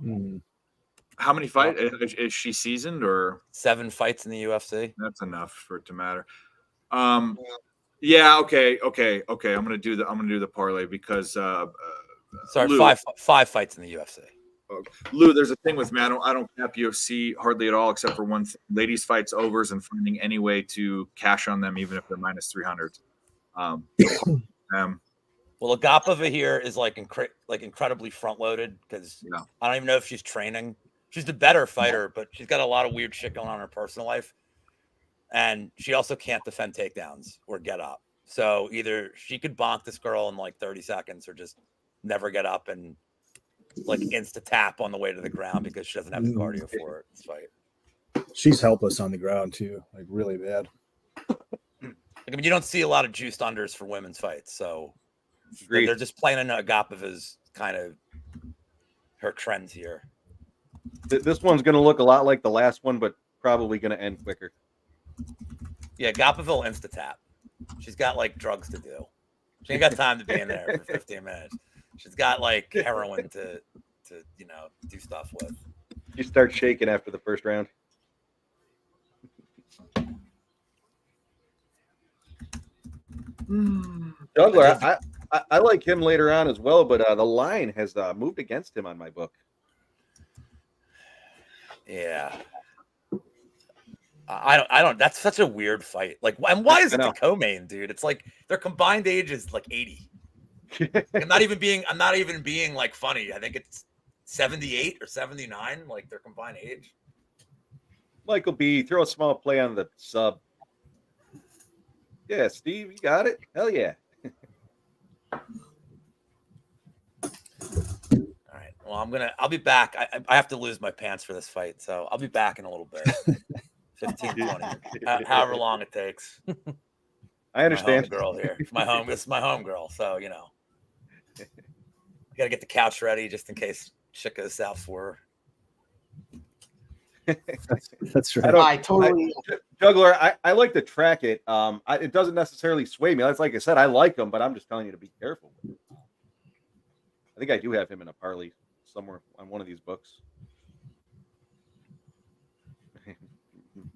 how many fights is she seasoned or 7 fights in the UFC? That's enough for it to matter. Yeah. Okay. I'm gonna do the parlay because sorry, Lou, 5 fights in the UFC. Lou, there's a thing with me. I don't cap UFC hardly at all, except for one thing: ladies fights overs and finding any way to cash on them, even if they're minus 300. Well, Agapova here is like incredibly front loaded because I don't even know if she's training. She's the better fighter, but she's got a lot of weird shit going on in her personal life. And she also can't defend takedowns or get up. So either she could bonk this girl in like 30 seconds or just never get up and like insta tap on the way to the ground because she doesn't have the cardio for it. This fight. She's helpless on the ground too, like really bad. I mean, you don't see a lot of juiced unders for women's fights, so Agreed. they're just playing into Agapova's kind of her trends here. This one's going to look a lot like the last one, but probably going to end quicker. Yeah, Agapova will insta tap. She's got like drugs to do. She ain't got time to be in there for 15 minutes. She's got like heroin to do stuff with. You start shaking after the first round. Douglas, I like him later on as well, but the line has moved against him on my book. Yeah. I don't. That's such a weird fight. Like, and why is it the co-main, dude? It's like their combined age is like 80. I'm not even being like funny. I think it's 78 or 79, like their combined age. Michael B, throw a small play on the sub. Yeah, Steve, you got it. Hell yeah. All right. Well, I'll be back. I have to lose my pants for this fight, so I'll be back in a little bit. 15, 20, however long it takes. I understand. My home girl here. This is my home girl, so you know. I gotta get the couch ready just in case shit goes south for her. That's right. I totally. Juggler, I like to track it. It doesn't necessarily sway me. That's like I said, I like him, but I'm just telling you to be careful. I think I do have him in a parlay somewhere on one of these books.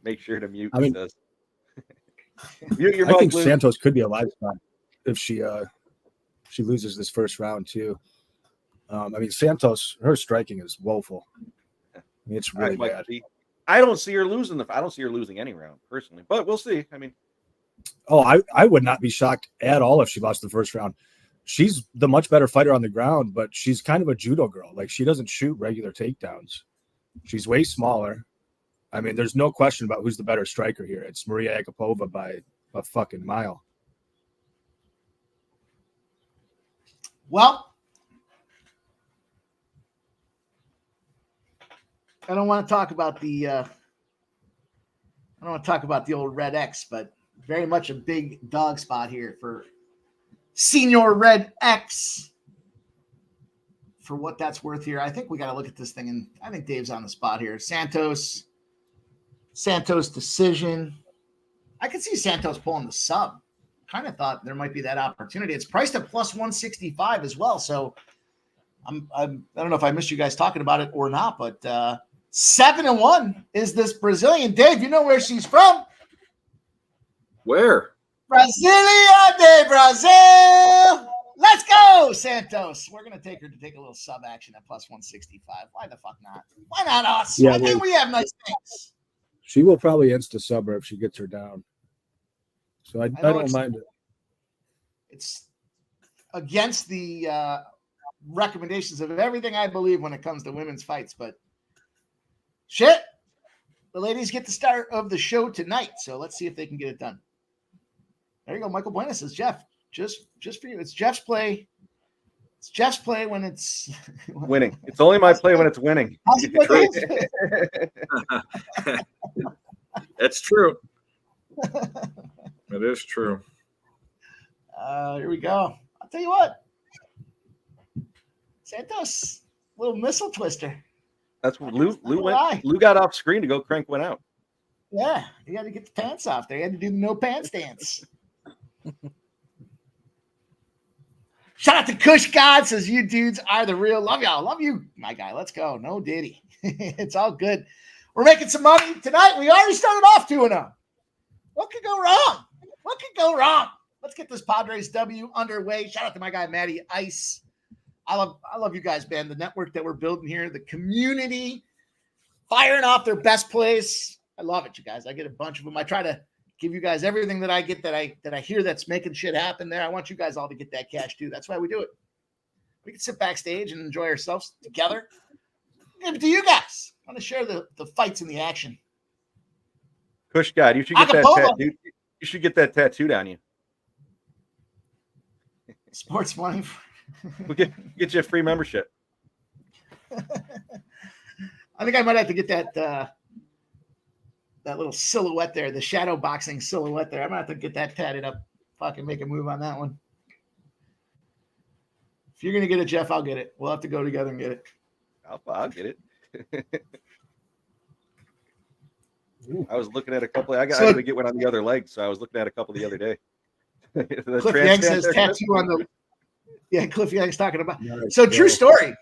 Make sure to mute. I mean, mute your I think Luke. Santos could be a live spot if she loses this first round too. I mean, Santos, her striking is woeful. I mean, it's really bad. I don't see her losing I don't see her losing any round personally, but we'll see. I mean, I would not be shocked at all if she lost the first round. She's the much better fighter on the ground, but she's kind of a judo girl. Like, she doesn't shoot regular takedowns. She's way smaller. I mean, there's no question about who's the better striker here. It's Maria Agapova by a fucking mile. Well, I don't want to talk about the old Red X, but very much a big dog spot here for Senior Red X. For what that's worth here, I think we got to look at this thing, and I think Dave's on the spot here. Santos decision. I could see Santos pulling the sub. Kind of thought there might be that opportunity. It's priced at plus 165 as well. So I don't know if I missed you guys talking about it or not, but 7-1 is this Brazilian. Dave, you know where she's from? Where? Brasilia de Brazil. Let's go, Santos. We're going to take her to take a little sub action at plus 165. Why the fuck not? Why not us? Yeah, I think we have nice things. She will probably insta sub her if she gets her down. So I don't mind it. It's against the recommendations of everything I believe when it comes to women's fights, but shit, the ladies get the start of the show tonight, so let's see if they can get it done. There you go. Michael Buena says, Jeff, just for you. It's Jeff's play. It's Jeff's play when it's winning. It's only my play when it's winning. It's true. It is true. Here we go. I'll tell you what. Santos, little missile twister. That's what Lou went. Lou got off screen to go crank one out. Yeah, he had to get the pants off there. He had to do the no pants dance. Shout out to Kush God, says you dudes are the real. Love y'all. Love you, my guy. Let's go. No Diddy. It's all good. We're making some money tonight. We already started off 2-0. What could go wrong? What could go wrong? Let's get this Padres W underway. Shout out to my guy, Matty Ice. I love you guys, man. The network that we're building here, the community firing off their best plays. I love it, you guys. I get a bunch of them. I try to give you guys everything that I get that I hear that's making shit happen there. I want you guys all to get that cash too. That's why we do it. We can sit backstage and enjoy ourselves together. Give it to you guys. I want to share the fights and the action. Kush God, you should get that tattoo. You should get that tattooed on you. Sports money. We'll get you a free membership. I think I might have to get that little silhouette there, the shadow boxing silhouette there. I might have to get that tatted up if I can make a move on that one. If you're going to get it, Jeff, I'll get it. We'll have to go together and get it. I'll get it. I was looking at a couple. I got to get one on the other leg, so I was looking at a couple the other day. Cliff Yang says tattoo on the. Yeah, Cliff Yang's talking about. So true story.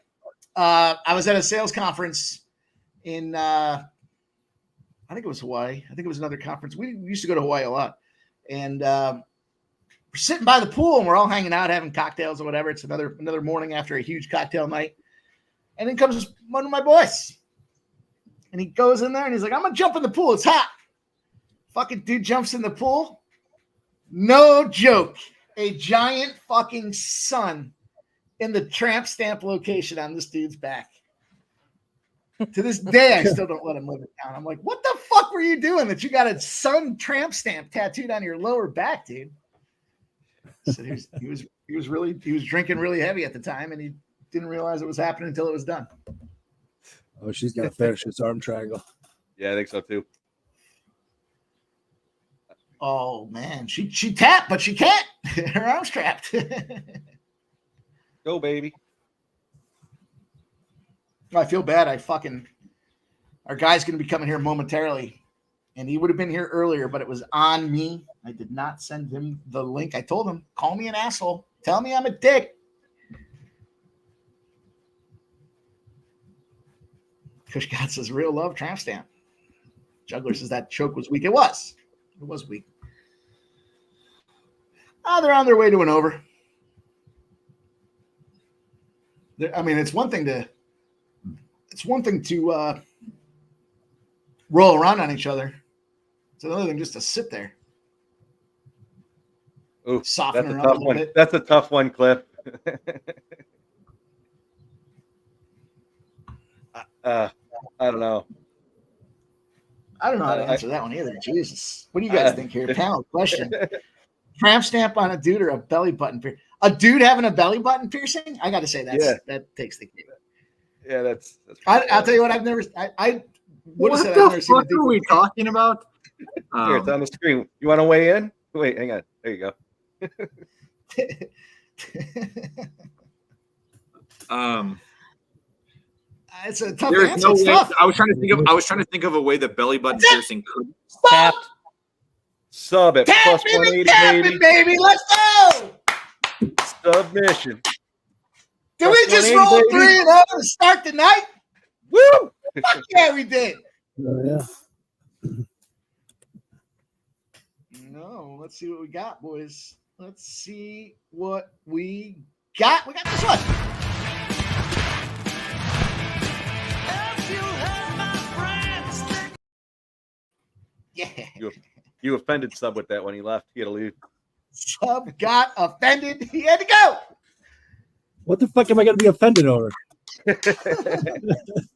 I was at a sales conference in. I think it was Hawaii. I think it was another conference. We used to go to Hawaii a lot, and we're sitting by the pool and we're all hanging out, having cocktails or whatever. It's another morning after a huge cocktail night, and then comes one of my boys. And he goes in there and he's like, I'm going to jump in the pool. It's hot. Fucking dude jumps in the pool. No joke. A giant fucking sun in the tramp stamp location on this dude's back. To this day, I still don't let him live it down. I'm like, what the fuck were you doing that you got a sun tramp stamp tattooed on your lower back, dude? So he was drinking really heavy at the time, and he didn't realize it was happening until it was done. Oh, she's gonna finish this arm triangle. Yeah, I think so too. Oh man, she tapped, but she can't. Her arm's trapped. Go, baby. I feel bad. Our guy's going to be coming here momentarily, and he would have been here earlier, but it was on me. I did not send him the link. I told him, call me an asshole. Tell me I'm a dick. Kush God says, real love, tramp stamp. Juggler says that choke was weak. It was weak. They're on their way to an over. I mean, it's one thing to roll around on each other. It's another thing just to sit there. Ooh, soften that's her a up a tough little one. bit. That's a tough one, Cliff. I don't know. I don't know how to answer that one either. Jesus. What do you guys think here? Panel question. Tramp stamp on a dude or a belly button piercing? A dude having a belly button piercing? I got to say that takes the cake. Yeah, that's I'll tell you what, I've never would have What said the I've never seen a fuck dude. are we talking about? Here, it's on the screen. You want to weigh in? Wait, hang on. There you go. It's a tough There's answer. no It's way. tough. I was trying to think of a way that belly button piercing could. Tapped. Sub at plus 180, baby. Let's go. Submission. Did we just 180, roll baby. 3-0 to start the night? Woo! Fuck yeah, we did. Oh, yeah. No, let's see what we got, boys. Let's see what we got. We got this one. Yeah. You offended Sub with that when he left. He had to leave. Sub got offended. He had to go. What the fuck am I going to be offended over?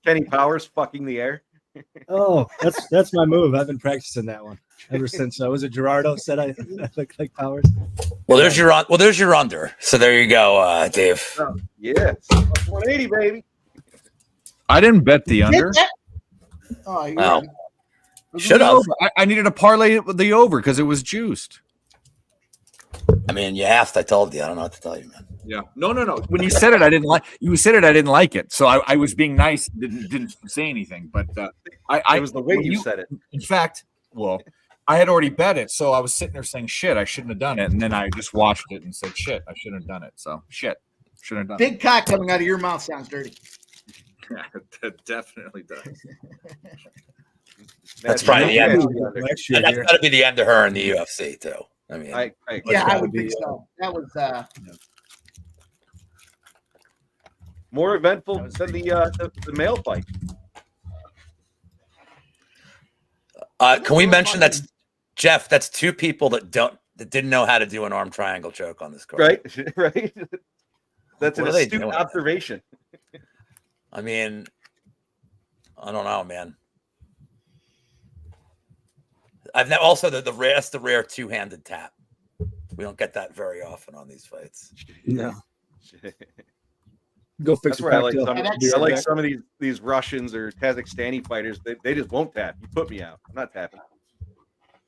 Kenny Powers fucking the air. Oh, that's my move. I've been practicing that one ever since. Was it Gerardo said I look like Powers? Well, there's your under. So there you go, Dave. Oh, yeah, plus 180, baby. I didn't bet the under. Oh, you Wow. were- Should have. I needed to parlay it with the over because it was juiced. I mean, you asked. I told you. I don't know what to tell you, man. Yeah. No. When you said it, I didn't like. You said it, I didn't like it. So I was being nice. Didn't say anything. But It was the way when you said it. In fact, I had already bet it, so I was sitting there saying, "Shit, I shouldn't have done it." And then I just watched it and said, "Shit, I shouldn't have done it." So shouldn't have done Big cock coming out of your mouth sounds dirty. it. Yeah, that definitely does. That's probably the end. Blackshear And that's here. got to be the end of her in the UFC too. I mean, Yeah, I gotta would be, think so. That was More eventful than the male fight. can we mention that's Jeff? That's two people that didn't know how to do an arm triangle choke on this card. Right, right. That's an What are they astute doing? observation. I mean, I don't know, man. Also the rare two-handed tap. We don't get that very often on these fights. No. Go fix That's where I like cocktail. some of these Russians or Kazakhstani fighters. They just won't tap. You put me out. I'm not tapping.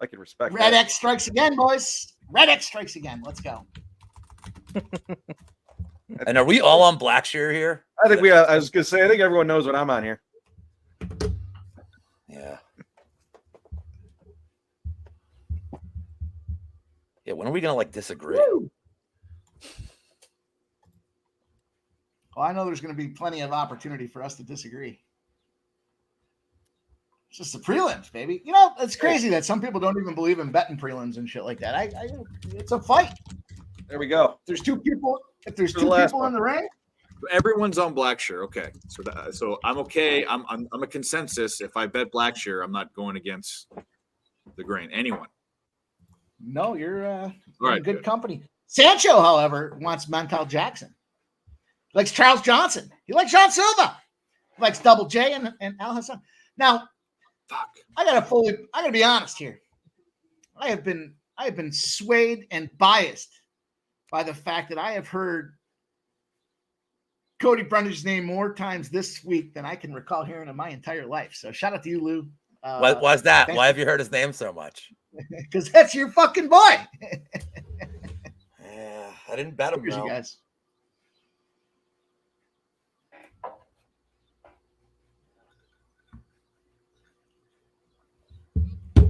I can respect Red that. X strikes again, boys. Red X strikes again. Let's go. And are we all on Blackshear here? I think I was gonna say. I think everyone knows what I'm on here. Yeah. Yeah. When are we gonna disagree? Woo! Well, I know there's going to be plenty of opportunity for us to disagree. It's just the prelims, baby. You know, it's crazy that some people don't even believe in betting prelims and shit like that. It's a fight. There we go. There's two people. If there's For two the last people one. in the ring, Everyone's on Blackshear. Okay, so I'm okay. I'm a consensus. If I bet Blackshear, I'm not going against the grain. Anyone? no, you're in right, good good. company. Sancho, however, wants Montel Jackson. Likes Charles Johnson. He likes John Silva. likes Double J and Alhassen. Now, I gotta be honest here. I have been swayed and biased by the fact that I have heard Cody Brundage's name more times this week than I can recall hearing in my entire life. So shout out to you, Lou. Why's that? Why have you heard his name so much? Because that's your fucking boy. Yeah, I didn't bet him. You guys.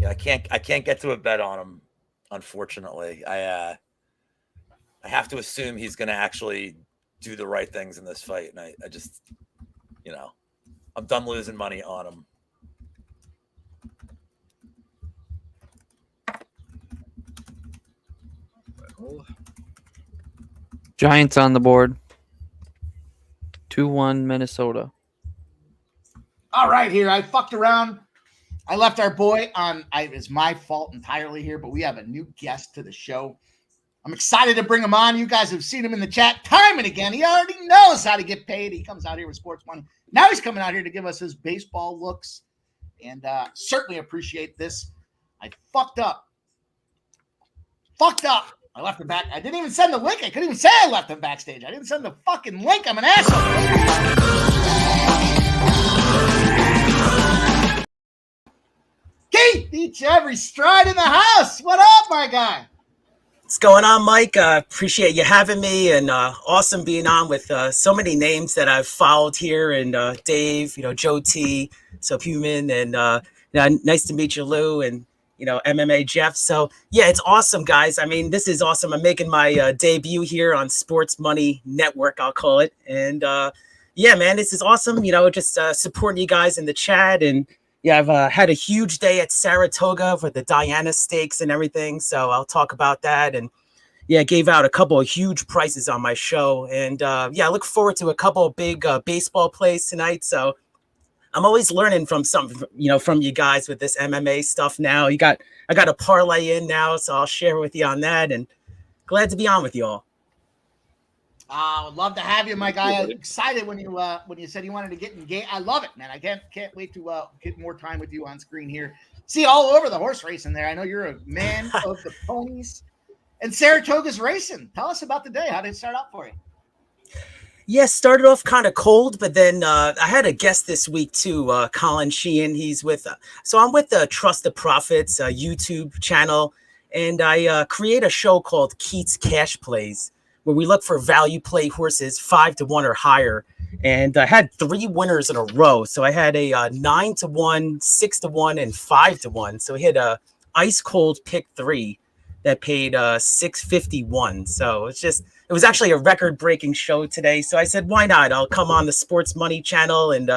Yeah, I can't get to a bet on him, unfortunately. I have to assume he's going to actually do the right things in this fight, and I just, I'm done losing money on him. Giants on the board. 2-1 Minnesota. All right, here. I fucked around. I left our boy on. It's my fault entirely here, but we have a new guest to the show. I'm excited to bring him on. You guys have seen him in the chat time and again. He already knows how to get paid. He comes out here with sports money. Now he's coming out here to give us his baseball looks, and certainly appreciate this. I fucked up. I left him back. I didn't even send the link. I couldn't even say I left him backstage. I didn't send the fucking link. I'm an asshole. Keith, each every stride in the house. What up, my guy? What's going on, Mike? Appreciate you having me, and awesome being on with so many names that I've followed here, and Dave, Joe T, Subhuman, and nice to meet you, Lou, and MMA Jeff. So yeah, it's awesome, guys. I mean, this is awesome. I'm making my debut here on Sports Money Network, I'll call it, and yeah, man, this is awesome. Just supporting you guys in the chat, and yeah, I've had a huge day at Saratoga for the Diana Stakes and everything. So I'll talk about that. And yeah, gave out a couple of huge prizes on my show. And yeah, I look forward to a couple of big baseball plays tonight. So I'm always learning from from you guys with this MMA stuff now. I got a parlay in now, so I'll share with you on that. And glad to be on with you all. I would love to have you, Mike. I was excited when you said you wanted to get engaged. I love it, man. I can't wait to get more time with you on screen here. See all over the horse racing there. I know you're a man of the ponies. And Saratoga's racing. Tell us about the day. How did it start out for you? Yeah, started off kind of cold, but then I had a guest this week too, Colin Sheehan. He's with I'm with the Trust the Profits YouTube channel, and I create a show called Keats Cash Plays, where we look for value play horses 5-1 or higher. And I had 3 winners in a row. So I had a 9-1, 6-1, and 5-1. So we had a ice cold pick 3 that paid $651. So it was actually a record breaking show today. So I said, why not? I'll come on the Sports Money channel and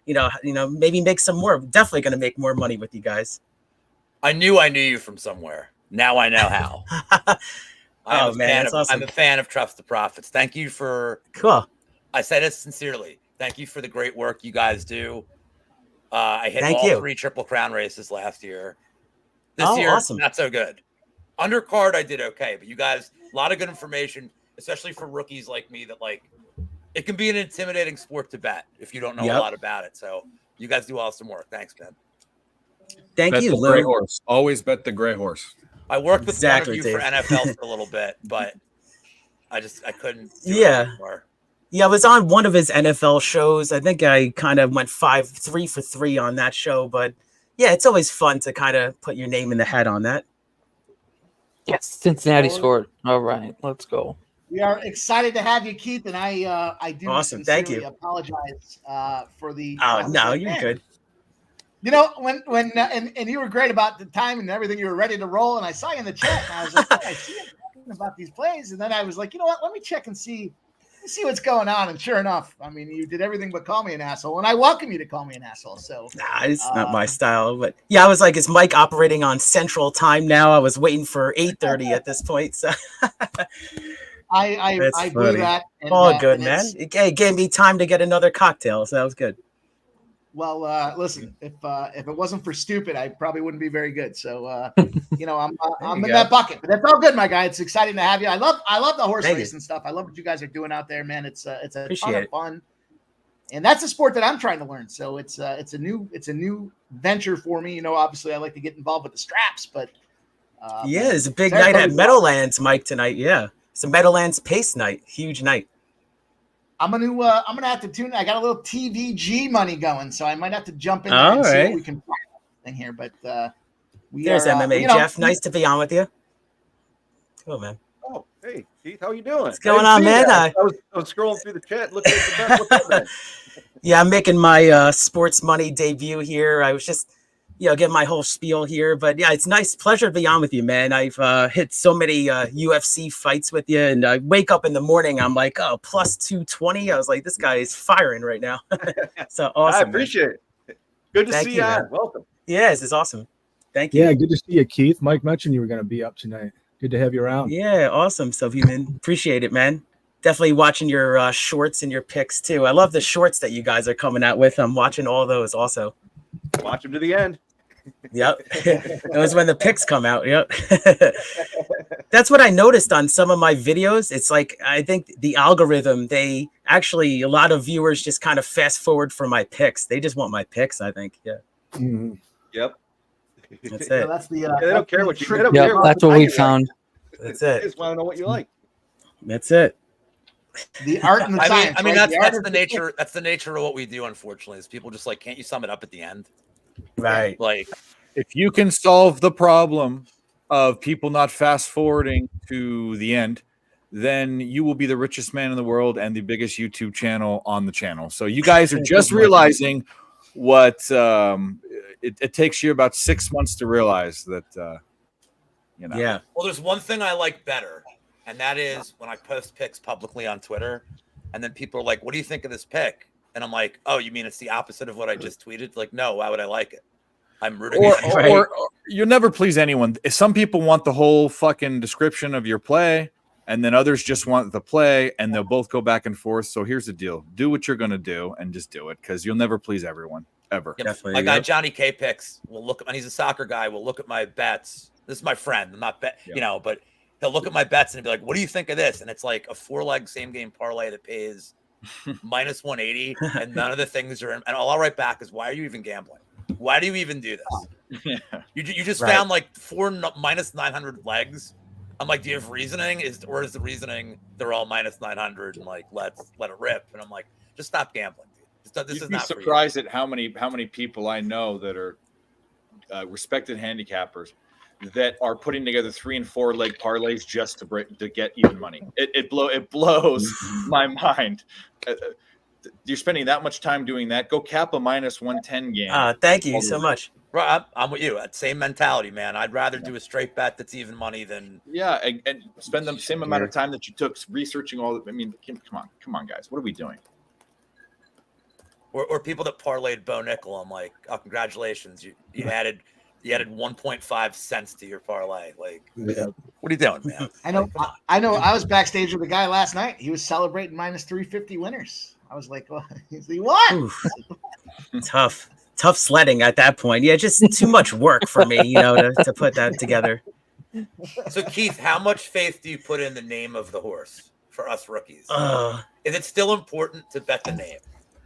maybe make some more. Definitely going to make more money with you guys. I knew you from somewhere. Now I know how. I'm a fan of Trust the Profits. Thank you for cool. I say this sincerely. Thank you for the great work you guys do. I hit all 3 Triple Crown races last year. This year, awesome. Not so good. Undercard, I did okay, but you guys, a lot of good information, especially for rookies like me. That it can be an intimidating sport to bet if you don't know a lot about it. So you guys do awesome work. Thanks, man. Thank you, Lou. Gray horse. Always bet the gray horse. I worked with one of you for NFL for a little bit, but I couldn't do it anymore. Yeah, I was on one of his NFL shows. I think I kind of went 3 for 3 on that show, but yeah, it's always fun to kind of put your name in the hat on that. Yes, Cincinnati scored. All right, let's go. We are excited to have you, Keith, and I do awesome. Thank you. Apologize for the. Oh no, you're good. When and you were great about the time and everything. You were ready to roll, and I saw you in the chat, and I was like, I see him talking about these plays, and then I was like, you know what? Let me check and see what's going on. And sure enough, I mean, you did everything but call me an asshole, and I welcome you to call me an asshole. So it's not my style, but yeah, I was like, is Mike operating on Central Time now? I was waiting for 8:30 at this point, so. I do that. And, all good, man. It gave me time to get another cocktail, so that was good. Well, listen, if it wasn't for stupid, I probably wouldn't be very good. So, I'm in that bucket, but that's all good, my guy. It's exciting to have you. I love the horse race and stuff. I love what you guys are doing out there, man. It's a ton of fun. And that's a sport that I'm trying to learn. So it's a new venture for me. You know, obviously I like to get involved with the straps, but yeah, it's a big night at Meadowlands, Mike, tonight. Yeah, it's a Meadowlands pace night, huge night. I'm gonna have to tune. I got a little TVG money going, so I might have to jump in there All and see right. what we can find in here. But there's MMA, Jeff. Nice to be on with you. Cool, man. Oh, hey, Keith, how you doing? What's going on, man? I was scrolling through the chat, looking at the best. What's up, man? Yeah, I'm making my sports money debut here. I was just, getting my whole spiel here. But yeah, it's nice. Pleasure to be on with you, man. I've hit so many UFC fights with you. And I wake up in the morning, I'm like, oh, plus 220. I was like, this guy is firing right now. So awesome. I appreciate it. Good to Thank see you, you. man. Welcome. Yeah, this is awesome. Thank you. Yeah, good to see you, Keith. Mike mentioned you were going to be up tonight. Good to have you around. Yeah, awesome. So, man, appreciate it, man. Definitely watching your shorts and your picks, too. I love the shorts that you guys are coming out with. I'm watching all those also. Watch them to the end. Yep. Those when the picks come out. Yep. That's what I noticed on some of my videos. It's like, I think the algorithm, a lot of viewers just kind of fast forward for my picks. They just want my picks, I think. Yeah. Mm-hmm. Yep. That's So it. that's the. They don't care what you. They don't Yep, care that's what we found. That's They it. just want to know what you like. That's it. The art and the science. I mean right? that's the nature. That's the nature of what we do. Unfortunately, is people just like, can't you sum it up at the end? Right. Like, If you can solve the problem of people not fast forwarding to the end, then you will be the richest man in the world and the biggest YouTube channel on the channel. So you guys are just realizing what it takes you about 6 months to realize that. Yeah. well, there's one thing I like better, and that is when I post picks publicly on Twitter, and then people are like, "What do you think of this pick?" And I'm like, "Oh, you mean it's the opposite of what I just tweeted?" Like, no, why would I like it? I'm rooting. Or you'll never please anyone. Some people want the whole fucking description of your play, and then others just want the play, and they'll both go back and forth. So here's the deal: do what you're gonna do, and just do it, because you'll never please everyone ever. Definitely. My guy Johnny K picks will look at, and he's a soccer guy. Will look at my bets. This is my friend. I'm not bet, but he'll look at my bets and be like, "What do you think of this?" And it's like a 4-leg same game parlay that pays minus 180, and none of the things are in. And all I'll write back is, "Why are you even gambling? Why do you even do this? You just found like minus 900 legs." I'm like, "Do you have reasoning? Is the reasoning they're all minus 900 and like let it rip?" And I'm like, "Just stop gambling, dude. This is You'd be not for you." surprised at how many people I know that are respected handicappers that are putting together 3 and 4 leg parlays just to get even money. It blows my mind. You're spending that much time doing that. Go cap a minus 110 game. Thank you so much. Right, I'm with you. That same mentality, man. I'd rather do a straight bet that's even money than and spend the same amount of time that you took researching all. I mean, come on, guys. What are we doing? or people that parlayed Bo Nickel. I'm like, oh, congratulations, you added 1.5 cents to your parlay. Like, what are you doing, man? I know. I was backstage with a guy last night. He was celebrating minus 350 winners. I was like, "What?" He's like, "What?" Oof. Tough sledding at that point. Yeah, just too much work for me, to put that together. So, Keith, how much faith do you put in the name of the horse for us rookies? Is it still important to bet the name?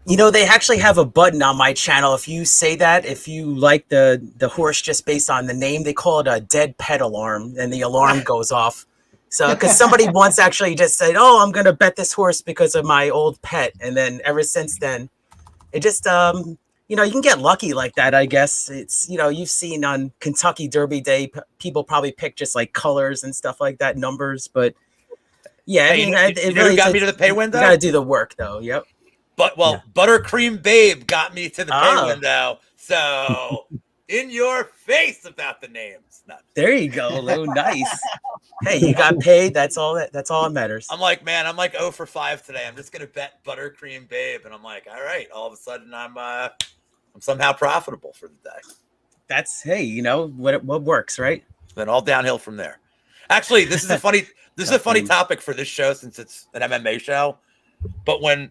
They actually have a button on my channel. If you say that, if you like the horse just based on the name, they call it a dead pet alarm, and the alarm goes off. So, because somebody once actually just said, "Oh, I'm going to bet this horse because of my old pet," and then ever since then, it just you can get lucky like that. I guess it's you've seen on Kentucky Derby Day, people probably pick just like colors and stuff like that, numbers, but yeah, Hey, it really got me to the pay window. You got to do the work though. Yep. But Buttercream Babe got me to the pay window. So in your face about the names. No. There you go, Lou. Nice. Hey, you got paid. That's all that matters. I'm like 0 for 5 today. I'm just gonna bet Buttercream Babe, and I'm like, all right. All of a sudden, I'm somehow profitable for the day. That's what works, right? Then all downhill from there. Actually, this is a funny topic for this show since it's an MMA show. But when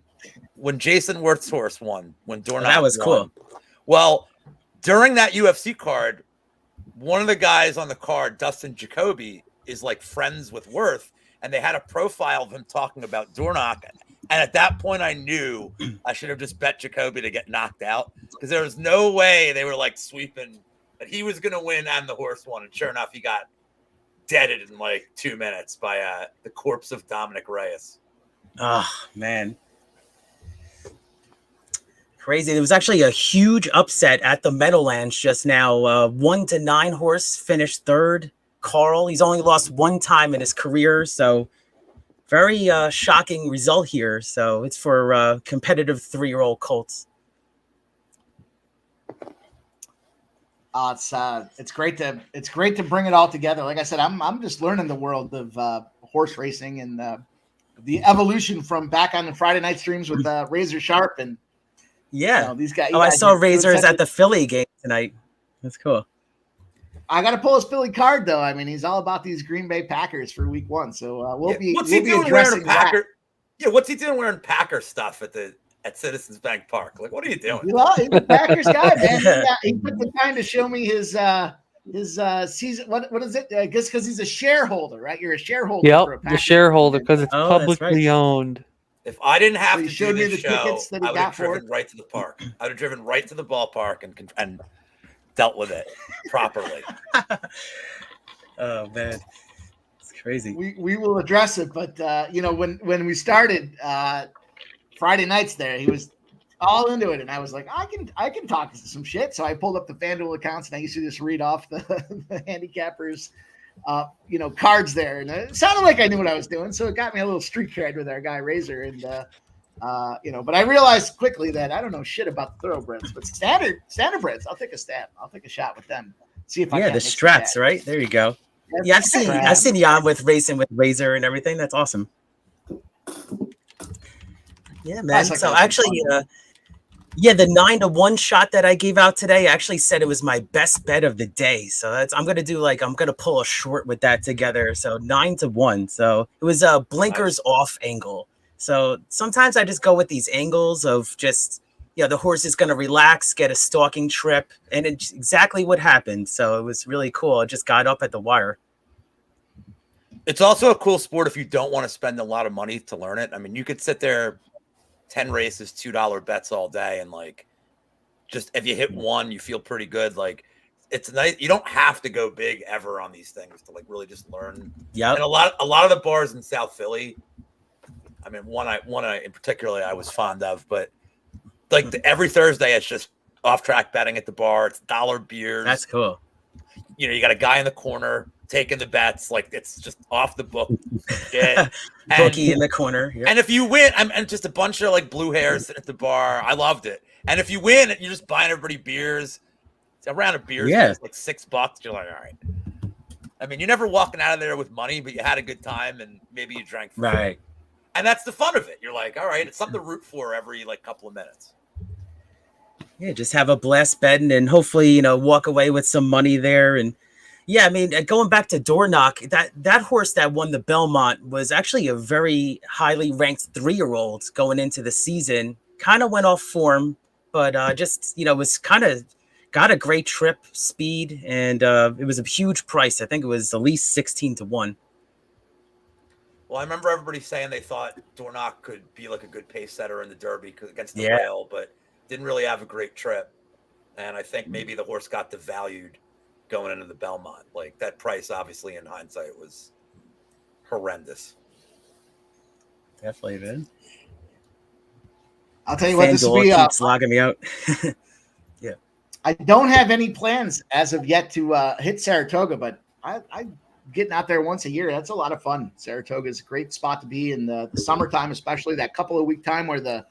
Jason Worth's horse won, when Dornock that was won, cool. Well, during that UFC card, one of the guys on the card, Dustin Jacoby, is like friends with Worth, and they had a profile of him talking about Dornock, And at that point, I knew I should have just bet Jacoby to get knocked out because there was no way they were like sweeping that he was going to win and the horse won. And sure enough, he got deaded in like 2 minutes by the corpse of Dominic Reyes. Oh, man. Crazy. There was actually a huge upset at the Meadowlands just now. 1-9 horse finished third. Carl, he's only lost one time in his career, so very shocking result here. So it's for competitive 3-year-old colts. It's great to bring it all together. Like I said, I'm just learning the world of horse racing and the evolution from back on the Friday night streams with Razor Sharp and these guys. I saw Razors at the Philly game tonight. That's cool. I got to pull his Philly card though. I mean, he's all about these Green Bay Packers for Week 1. So we'll be addressing Packer. Yeah, what's he doing wearing Packer stuff at Citizens Bank Park? Like, what are you doing? Well, he's a Packers guy, man. He took the time to show me his season. What is it? I guess because he's a shareholder, right? You're a shareholder. Yep, for a the Packers shareholder because it's publicly right. owned. If I didn't have to showed do me this the show, tickets that he I would got have for driven right to the park. I would have driven right to the ballpark and dealt with it properly. Oh man, it's crazy. We will address it, but when we started Friday nights there, he was all into it, and I was like, I can talk some shit. So I pulled up the FanDuel accounts, and I used to just read off the handicappers, cards there, and it sounded like I knew what I was doing. So it got me a little street cred with our guy Razor, and but I realized quickly that I don't know shit about the thoroughbreds, but standardbreds, I'll take a stab. I'll take a shot with them. See if I can. The strats, right? There you go. Yeah, I've seen Jan with racing with Razor and everything. That's awesome. Yeah, man. So actually, the 9-1 shot that I gave out today, I actually said it was my best bet of the day. So I'm gonna pull a short with that together. So 9-1. So it was a blinkers off angle. So sometimes I just go with these angles of just the horse is going to relax, get a stalking trip, and it's exactly what happened. So it was really cool. It just got up at the wire. It's also a cool sport if you don't want to spend a lot of money to learn it. I mean, you could sit there 10 races, $2 bets all day, and like just if you hit one, you feel pretty good. Like it's nice. You don't have to go big ever on these things to like really just learn. Yeah. And a lot of the bars in South Philly, I mean, one in particular I was fond of, but like every Thursday, it's just off-track betting at the bar. It's dollar beers. That's cool. You got a guy in the corner taking the bets. Like it's just off the book. Bookie in the corner. Yep. And if you win, and just a bunch of like blue hairs sitting at the bar. I loved it. And if you win, you're just buying everybody beers. It's a round of beers. Yeah. It's like $6. You're like, all right. I mean, you're never walking out of there with money, but you had a good time and maybe you drank. Right. And that's the fun of it. You're like, all right, it's something to root for every like couple of minutes. Yeah, just have a blast betting and hopefully, walk away with some money there. And yeah, I mean, going back to Dornoch, that horse that won the Belmont was actually a very highly ranked 3-year-old going into the season. Kind of went off form, but was kind of got a great trip, speed, and it was a huge price. I think it was at least 16-1. Well, I remember everybody saying they thought Dornoch could be like a good pace setter in the Derby against the rail, but didn't really have a great trip. And I think maybe the horse got devalued going into the Belmont. Like that price, obviously, in hindsight, was horrendous. Definitely, man. I'll tell you what, this will be keeps logging me out. Yeah. I don't have any plans as of yet to hit Saratoga, but I getting out there once a year, that's a lot of fun. Saratoga is a great spot to be in the summertime, especially that couple of week time where the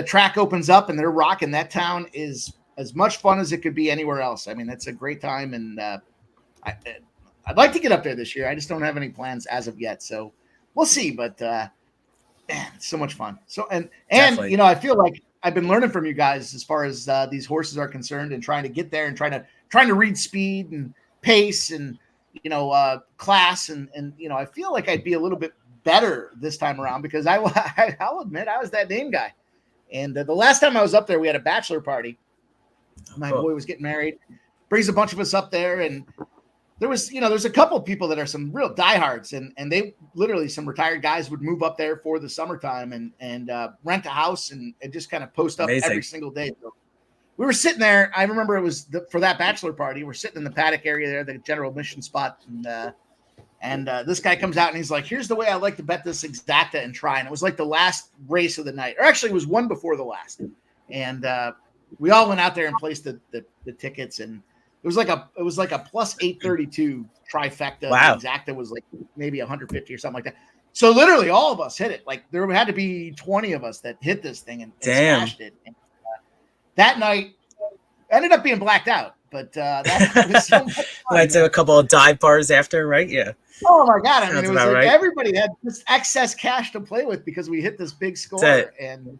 track opens up and they're rocking. That town is as much fun as it could be anywhere else. I mean, it's a great time, and I'd like to get up there this year. I just don't have any plans as of yet, so we'll see. But man, it's so much fun. So and I feel like I've been learning from you guys as far as these horses are concerned, and trying to get there and trying to read speed and pace and class and I feel like I'd be a little bit better this time around because I'll admit I was that name guy. And the last time I was up there, we had a bachelor party. My boy was getting married. Brings a bunch of us up there, and there was, there's a couple of people that are some real diehards, and they literally, some retired guys would move up there for the summertime and rent a house and just kind of post up every single day. So we were sitting there. I remember it was for that bachelor party. We're sitting in the paddock area there, the general admission spot, and this guy comes out and he's like, "Here's the way I like to bet this exacta and try." And it was like the last race of the night, or actually it was one before the last. And we all went out there and placed the tickets, and it was like a plus 832 trifecta. Wow. The exacta was like maybe 150 or something like that. So literally all of us hit it. Like there had to be 20 of us that hit this thing and smashed it. And, that night ended up being blacked out, but that was so much fun. Went to a couple of dive bars after, right? Yeah. Oh my God. I mean, Sounds it was about like right. everybody had this excess cash to play with because we hit this big score. And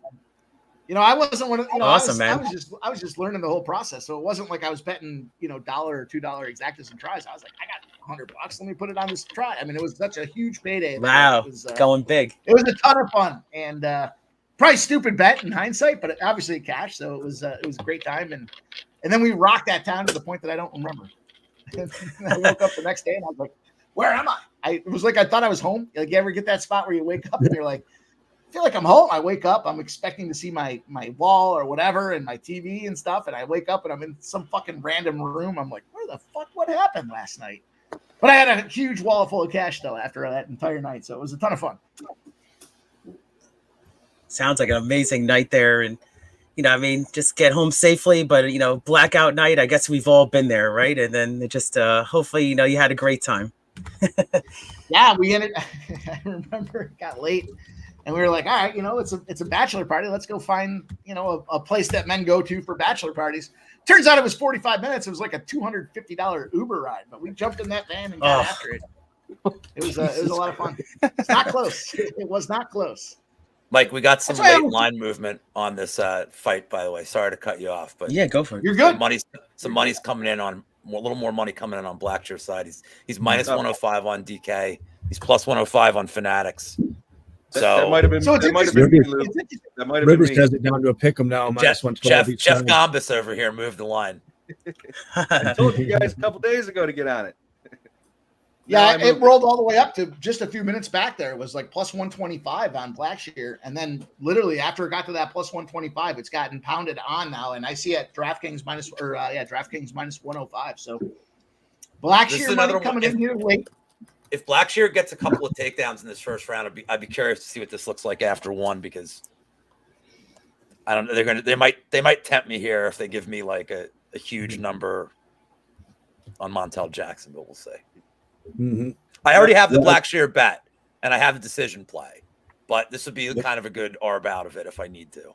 I wasn't one of Awesome, man. I was just learning the whole process. So it wasn't like I was betting, $1 or $2 exactas and tries. I was like, I got $100. Let me put it on this try. I mean, it was such a huge payday. Wow. It was, going big. It was a ton of fun, and probably stupid bet in hindsight, but obviously it cashed. So it was a great time. And then we rocked that town to the point that I don't remember. And I woke up the next day and I was like, where am I? It was like I thought I was home. Like, you ever get that spot where you wake up and you're like, I feel like I'm home. I wake up, I'm expecting to see my wall or whatever and my TV and stuff. And I wake up and I'm in some fucking random room. I'm like, where the fuck, what happened last night? But I had a huge wall full of cash though after that entire night. So it was a ton of fun. Sounds like an amazing night there. And, just get home safely. But, blackout night, I guess we've all been there, right? And then it just hopefully, you had a great time. Yeah, we ended. I remember it got late. And we were like, all right, it's a bachelor party. Let's go find, a place that men go to for bachelor parties. Turns out it was 45 minutes. It was like a $250 Uber ride, but we jumped in that van and got after it. It was a lot of fun. It's not close. It was not close. Mike, we got some late line movement on this fight, by the way. Sorry to cut you off, but yeah, go for it. You're good. Some money's coming in on a little more money coming in on Blackshear's side. He's minus 105 on DK. He's plus 105 on Fanatics. So that might have been. So that might have been me, Lou. That might have Rivers been me. has it down to a pick 'em now. Jeff -112 Gombis over here moved the line. I told you guys a couple days ago to get on it. Yeah, it rolled all the way up to just a few minutes back there. It was like plus 125 on Blackshear. And then literally after it got to that plus 125, it's gotten pounded on now. And I see at DraftKings DraftKings minus 105. So Blackshear money coming in here late. If Blackshear gets a couple of takedowns in this first round, I'd be curious to see what this looks like after one, because I don't know. They might tempt me here if they give me like a huge number on Montel Jackson, but we'll see. Mm-hmm. I already have the Blackshear bet and I have the decision play, but this would be kind of a good arb out of it if I need to.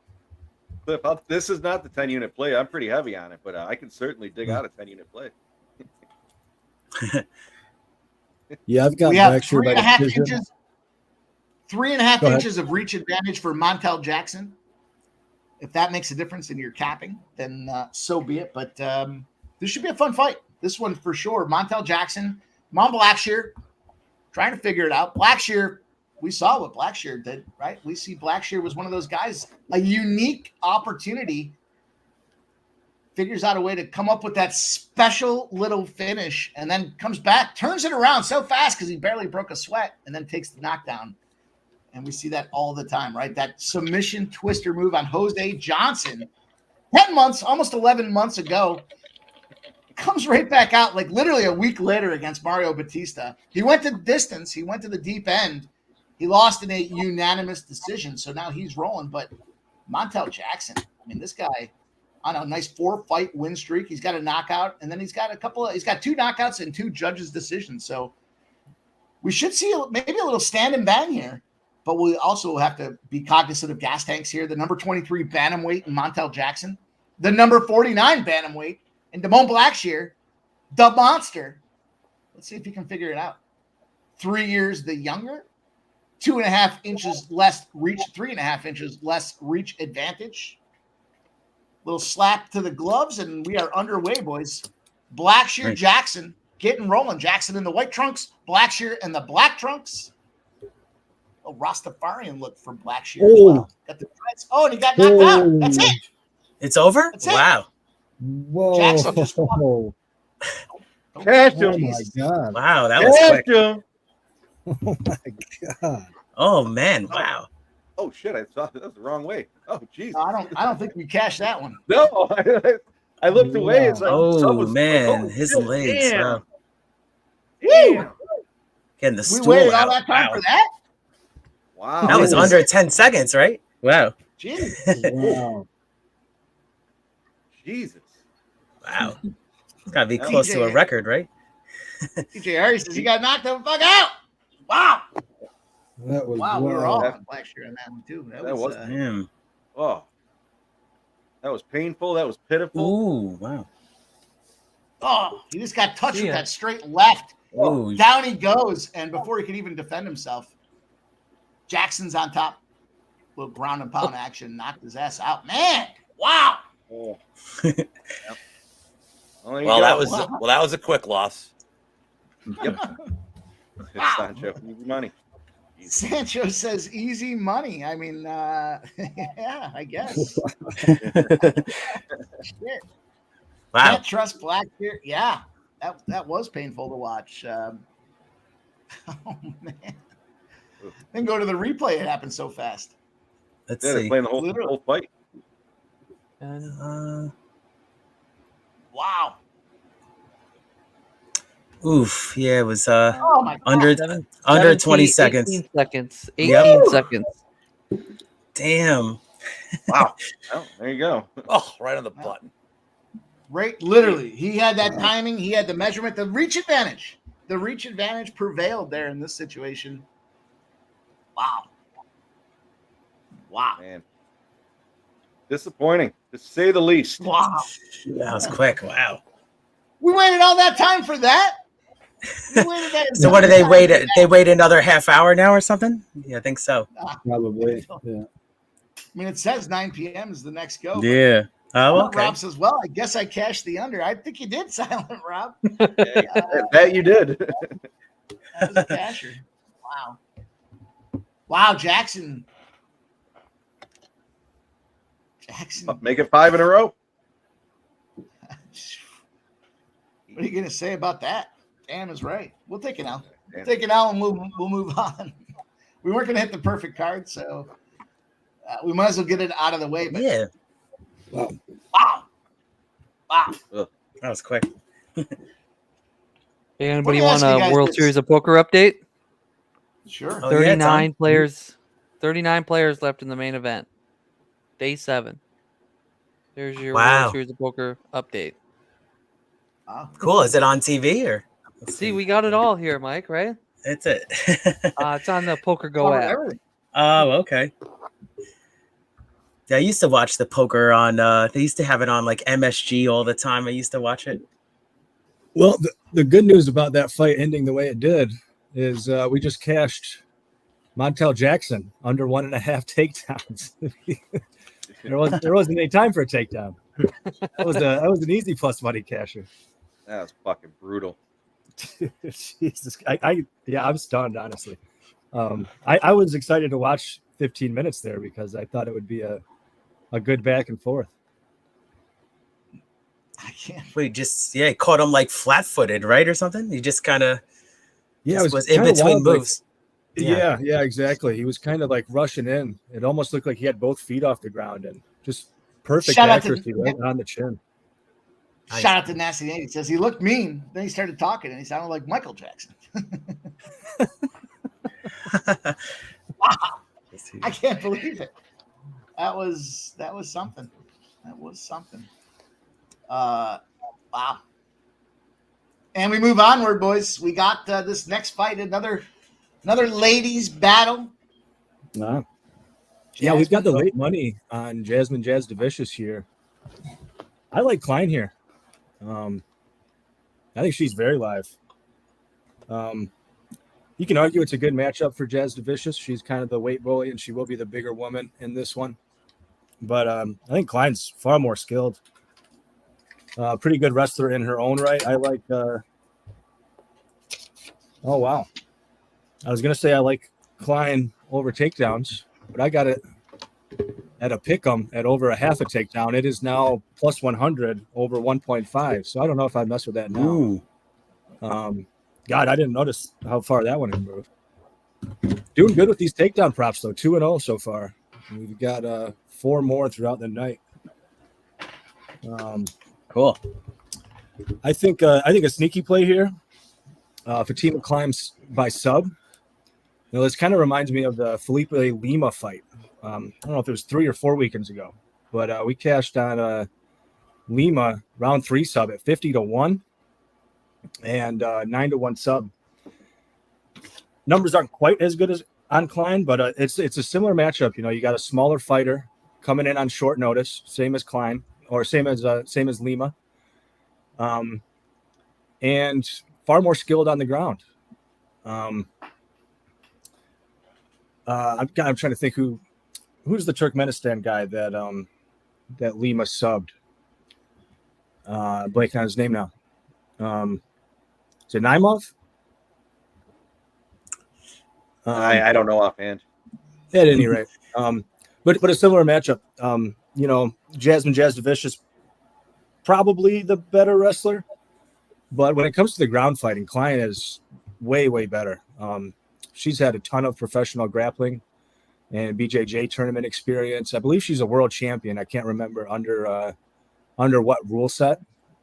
Cliff, this is not the 10-unit play. I'm pretty heavy on it, but I can certainly dig out a 10-unit play. Yeah, I've got Blackshear 3.5 inches. 3.5 inches of reach advantage for Montel Jackson. If that makes a difference in your capping, then so be it. But this should be a fun fight. This one for sure. Montel Jackson, Mom Blackshear, trying to figure it out. Blackshear, we saw what Blackshear did, right? We see Blackshear was one of those guys, a unique opportunity, figures out a way to come up with that special little finish, and then comes back, turns it around so fast because he barely broke a sweat, and then takes the knockdown. And we see that all the time, right? That submission twister move on Jose Johnson 10 months, almost 11 months ago, comes right back out like literally a week later against Mario Batista. He went to distance. He went to the deep end. He lost in a unanimous decision. So now he's rolling. But Montel Jackson, I mean, this guy on a nice 4-fight win streak. He's got a knockout, and then he's got 2 knockouts and 2 judges' decisions. So we should see maybe a little stand and bang here. But we also have to be cognizant of gas tanks here. The number 23 bantamweight in Montel Jackson, the number 49 bantamweight in Damone Blackshear, the monster. Let's see if he can figure it out. 3 years the younger, 2.5 inches less reach, 3.5 inches less reach advantage. Little slap to the gloves, and we are underway, boys. Blackshear Jackson getting rolling. Jackson in the white trunks, Blackshear in the black trunks. A Rastafarian look for Blackshear as well. Got the dreads. Oh, and he got knocked out. That's it. It's over? That's it. Wow. Whoa. Jackson just won. Cash Oh him. my god! Wow, that was quick. Him. Oh my god! Oh man, wow. Oh shit! I thought that was the wrong way. Oh jeez. I don't think we cashed that one. No, I looked away. It's like Oh someone's man, like, oh, his shit, legs. damn. Wow. Damn. Getting the We stool waited out. all that time Wow. for that. Wow. That was under 10 seconds, right? Wow. Jeez. Wow! Jesus. Wow. It's got to be close to a record, right? TJ Harry says he got knocked the fuck out. Wow. That was Wow, we were all wild. on Blackshear on that one too. That was Damn. oh. That was painful. That was pitiful. Ooh, wow. Oh, he just got touched with Yeah. that straight left. Ooh. Down he goes, and before he can even defend himself, Jackson's on top. Little ground and pound action, knocked his ass out. Man, wow. Oh. Well, that was a quick loss. Yep. Sancho, easy money. Sancho says easy money. I mean, yeah, I guess. Shit. Wow. Can't trust Blackshear. Yeah, that was painful to watch. Oh man. Then go to the replay. It happened so fast. Let's Yeah, they're see. playing the whole fight. Wow. Oof. Yeah, it was Oh my God. under 20 seconds. 18 seconds. 18 Yep. seconds. Damn. Wow. Oh, there you go. Oh, right on the button. Right, literally. He had that timing. He had the measurement, the reach advantage. The reach advantage prevailed there in this situation. Wow. Wow. Man. Disappointing, to say the least. Wow. That was quick. Wow. We waited all that time for that. We waited that So what do they wait? They wait another half hour now or something? Yeah, I think so. Probably. Yeah. I mean, it says 9 p.m. is the next go. Yeah. Oh, okay. Rob says, well, I guess I cashed the under. I think you did, Silent Rob. I bet you did. That was a casher. Wow. Wow, Jackson. Make it 5 in a row. What are you going to say about that? Dan is right. We'll take it out. Take it out and we'll move on. We weren't going to hit the perfect card, so we might as well get it out of the way. But Yeah. Wow. That was quick. Anybody me want ask you a guys World this. Series of Poker update? Sure. Oh, yeah, 39 Tom. players. 39 players left in the main event. Day 7. There's your Wow. World Series of Poker update. Wow. Cool. Is it on TV or? See, we got it all here, Mike, right? That's it. It's on the Poker Go Covered app. everything. Oh, okay. Yeah, I used to watch the poker on. They used to have it on like MSG all the time. I used to watch it. Well, the good news about that fight ending the way it did is we just cashed Montel Jackson under 1.5 takedowns. there wasn't any time for a takedown. That was an easy plus money casher. That was fucking brutal. Jesus, I'm stunned, honestly. I was excited to watch 15 minutes there because I thought it would be a good back and forth. I can't. We just caught him like flat-footed, right, or something. He just kind of Yeah, it was in kinda between wild, like- moves. Yeah, exactly. He was kind of like rushing in. It almost looked like he had both feet off the ground and just perfect Shout out to- accuracy right on the chin. Nice. Shout out to Nasty Nate. He says he looked mean. Then he started talking and he sounded like Michael Jackson. Wow. I can't believe it. That was something. That was something. Wow. And we move onward, boys. We got this next fight, another ladies battle. Wow. Yeah, we've got the late money on Jasmine Jasudavicius here. I like Kline here. I think she's very live. You can argue it's a good matchup for Jasudavicius. She's kind of the weight bully, and she will be the bigger woman in this one. But I think Kline's far more skilled. Pretty good wrestler in her own right. I like. Oh wow! I was gonna say I like Kline over takedowns, but I got it at a pick'em at over 1/2 a takedown. It is now plus 100 over 1.5. So I don't know if I mess with that now. Ooh. God, I didn't notice how far that one had moved. Doing good with these takedown props, though. 2-0 so far. We've got 4 more throughout the night. Cool. I think a sneaky play here. Fatima climbs by sub. This kind of reminds me of the Felipe Lima fight. I don't know if it was 3 or 4 weekends ago, but we cashed on Lima round 3 sub at 50-1 and 9-1 sub. Numbers aren't quite as good as on Kline, but it's a similar matchup. You got a smaller fighter coming in on short notice, same as Kline or same as Lima, and far more skilled on the ground. I'm trying to think who's the Turkmenistan guy that Lima subbed. Blanking on his name now. Is it Naimov? I don't know offhand. At any rate, but a similar matchup. Jasmine Jasudavicius, probably the better wrestler, but when it comes to the ground fighting, Kline is way better. She's had a ton of professional grappling and BJJ tournament experience. I believe she's a world champion. I can't remember under what rule set,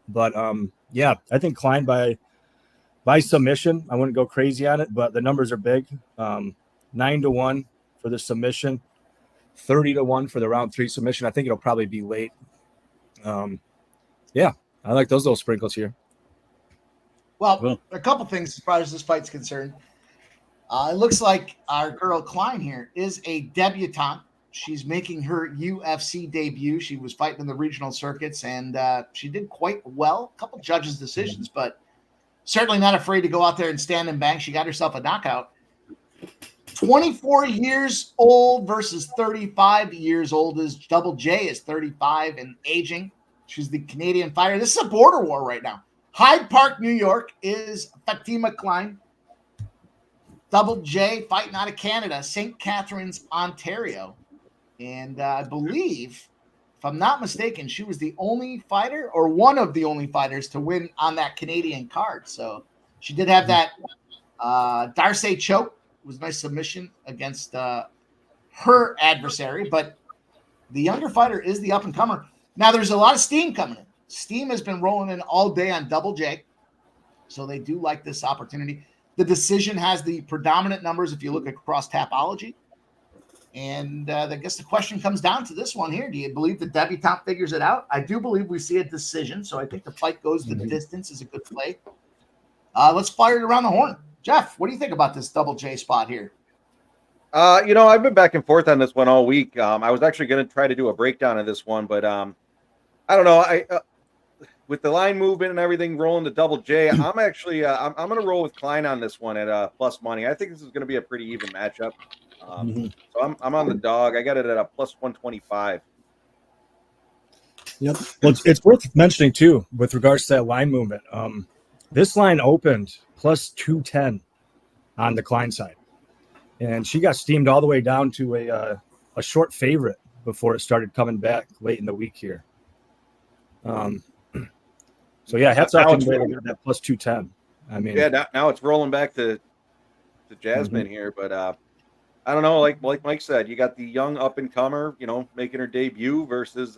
but I think Kline by submission. I wouldn't go crazy on it, but the numbers are big. 9-1 for the submission, 30-1 for the round 3 submission. I think it'll probably be late. I like those little sprinkles here. Well, a couple things as far as this fight's concerned. It looks like our girl Kline here is a debutante. She's making her UFC debut. She was fighting in the regional circuits, and she did quite well. A couple judges' decisions, but certainly not afraid to go out there and stand and bang. She got herself a knockout. 24 years old versus 35 years old. Double J is 35 and aging. She's the Canadian fighter. This is a border war right now. Hyde Park, New York is Fatima Kline. Double J fighting out of Canada, St. Catharines, Ontario. And I believe, if I'm not mistaken, she was the only fighter or one of the only fighters to win on that Canadian card. So she did have that Darce choke. It was a nice submission against her adversary. But the younger fighter is the up-and-comer. Now, there's a lot of steam coming in. Steam has been rolling in all day on Double J. So they do like this opportunity. The decision has the predominant numbers if you look across Tapology. And I guess the question comes down to this one here. Do you believe the debutante figures it out? I do believe we see a decision, so I think the fight goes the distance is a good play. Let's fire it around the horn. Jeff, what do you think about this Double J spot here? I've been back and forth on this one all week. I was actually going to try to do a breakdown of this one, but I don't know. With the line movement and everything rolling to Double J, I'm actually I'm going to roll with Kline on this one at plus money. I think this is going to be a pretty even matchup. So I'm on the dog. I got it at a plus 125. Yep. Well, it's worth mentioning too with regards to that line movement. This line opened plus 210 on the Kline side, and she got steamed all the way down to a short favorite before it started coming back late in the week here. So yeah, hats off to that plus 210. I mean, now it's rolling back to Jasmine here, but I don't know. Like Mike said, you got the young up and comer, making her debut versus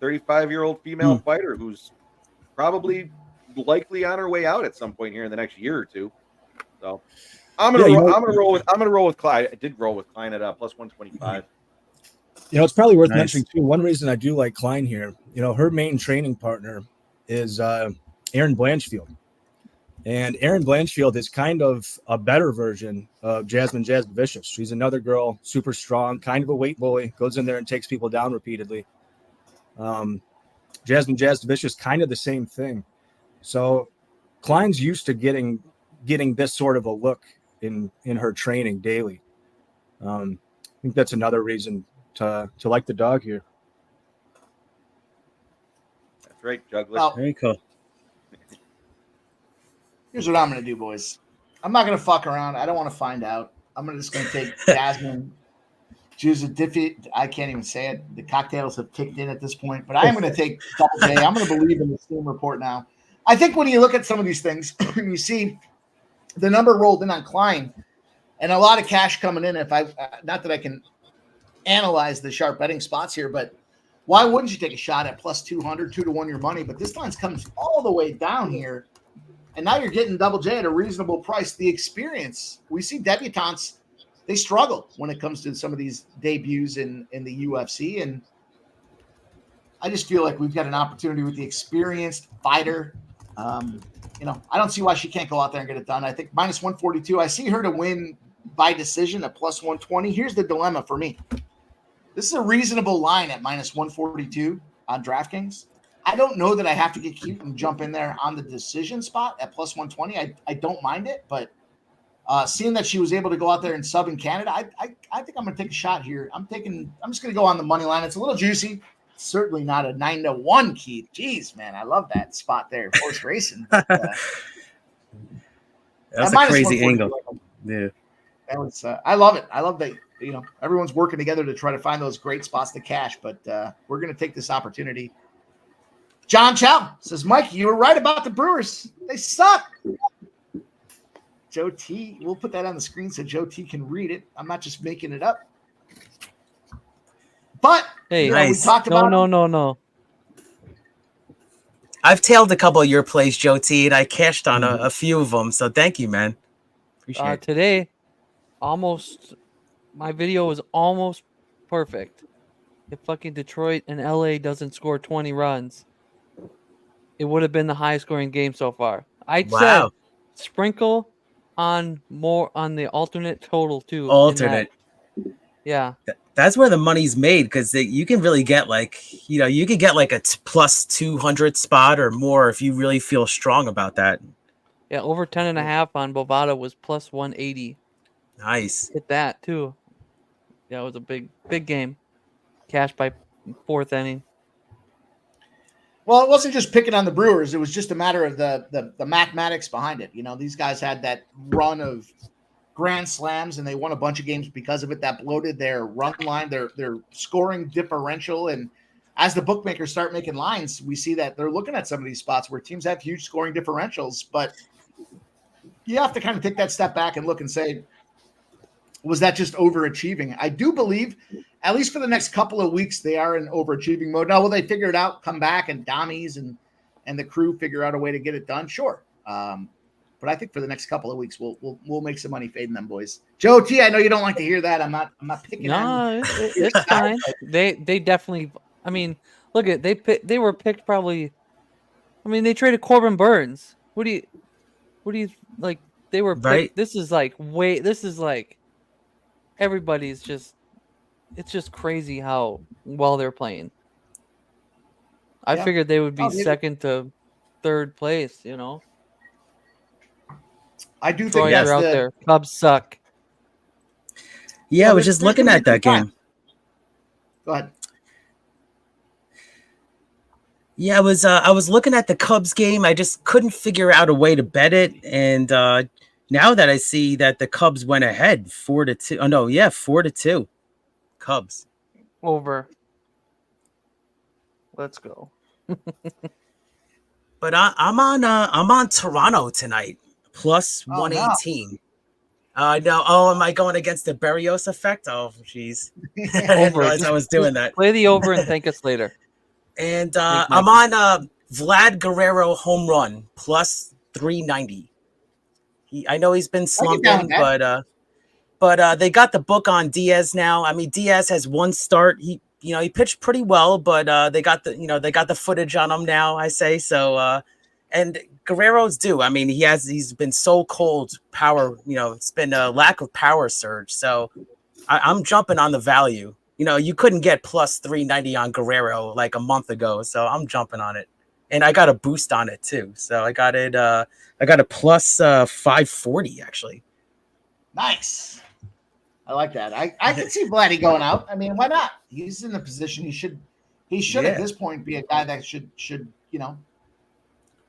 35-year-old female fighter who's probably likely on her way out at some point here in the next year or two. So I'm gonna roll with Kline. I did roll with Kline at plus 125. It's probably worth mentioning too. One reason I do like Kline here, her main training partner is Erin Blanchfield. And Erin Blanchfield is kind of a better version of Jasmine Jasudavicius. She's another girl, super strong, kind of a weight bully, goes in there and takes people down repeatedly. Jasmine Jasudavicius, kind of the same thing. So Kline's used to getting this sort of a look in her training daily. I think that's another reason to like the dog here. That's right, juggler. Well, Very cool. Here's what I'm going to do, boys. I'm not going to fuck around. I don't want to find out. I'm just going to take Jasmine Jasudavicius. I can't even say it. The cocktails have kicked in at this point, but I am going to take Double J. I'm going to believe in the Steam report now. I think when you look at some of these things, you see the number rolled in on Kline and a lot of cash coming in. If I, not that I can analyze the sharp betting spots here, but why wouldn't you take a shot at plus 200, 2-1 your money? But this line's comes all the way down here. And now you're getting Double J at a reasonable price. The experience, we see debutantes, they struggle when it comes to some of these debuts in the UFC. And I just feel like we've got an opportunity with the experienced fighter. You know, I don't see why she can't go out there and get it done. I think minus 142. I see her to win by decision at plus 120. Here's the dilemma for me. This is a reasonable line at minus 142 on DraftKings. I don't know that I have to get cute and jump in there on the decision spot at plus 120. I don't mind it, but seeing that she was able to go out there and sub in Canada, I think I'm going to take a shot here. I'm just going to go on the money line. It's a little juicy. It's certainly not a 9-1, Keith. Jeez, man, I love that spot there. Horse racing. But, that's a crazy angle. Yeah, that was. I love it. I love that. You know, everyone's working together to try to find those great spots to cash, but we're going to take this opportunity. John Chow says, Mike, you were right about the Brewers. They suck. Joe T, we'll put that on the screen so Joe T can read it. I'm not just making it up. But hey, we talked about no. I've tailed a couple of your plays, Joe T, and I cashed on a few of them. So thank you, man. Appreciate it. Today, my video was almost perfect. If fucking Detroit and LA doesn't score 20 runs, it would have been the highest scoring game so far. I said sprinkle on the alternate total too. Alternate. Yeah. That's where the money's made, because you can really get you could get like a plus 200 spot or more if you really feel strong about that. Yeah, over 10.5 on Bovada was plus 180. Nice. Hit that too. Yeah, it was a big game. Cash by fourth inning. Well, it wasn't just picking on the Brewers. It was just a matter of the mathematics behind it. You know, these guys had that run of grand slams, and they won a bunch of games because of it. That bloated their run line, their scoring differential. And as the bookmakers start making lines, we see that they're looking at some of these spots where teams have huge scoring differentials. But you have to kind of take that step back and look and say, was that just overachieving? I do believe, at least for the next couple of weeks, they are in overachieving mode. Now, will they figure it out, come back, and Dommies and the crew figure out a way to get it done? Sure. But I think for the next couple of weeks, we'll make some money fading them boys. Joe T, I know you don't like to hear that. I'm not picking. No, it's fine. They definitely. I mean, look at they were picked probably. I mean, they traded Corbin Burns. What do you like? They were picked. Right. This is like everybody's just. It's just crazy how well they're playing. I figured they would be second to third place. You know. I do think that's out there. Cubs suck. Yeah, I was just looking at that game. Go ahead. Yeah, I was looking at the Cubs game. I just couldn't figure out a way to bet it. And now that I see that the Cubs went ahead 4-2. Oh no, yeah, 4-2. Cubs. Over. Let's go. But I'm on Toronto tonight. Plus 118. No. Oh, am I going against the Barrios effect? Oh, jeez. I didn't realize I was doing that. Play the over and thank us later. And I'm on Vlad Guerrero home run plus 390. I know he's been slumping, but they got the book on Diaz now. I mean, Diaz has one start. He pitched pretty well, but they got the footage on him now. I say so. And Guerrero's due. I mean, he's been so cold. Power, it's been a lack of power surge. So I'm jumping on the value. You couldn't get plus 390 on Guerrero like a month ago. So I'm jumping on it. And I got a boost on it too. So I got it. I got a plus 540 actually. Nice. I like that. I can see Vladdy going out. I mean, why not? He's in the position he should at this point be a guy that should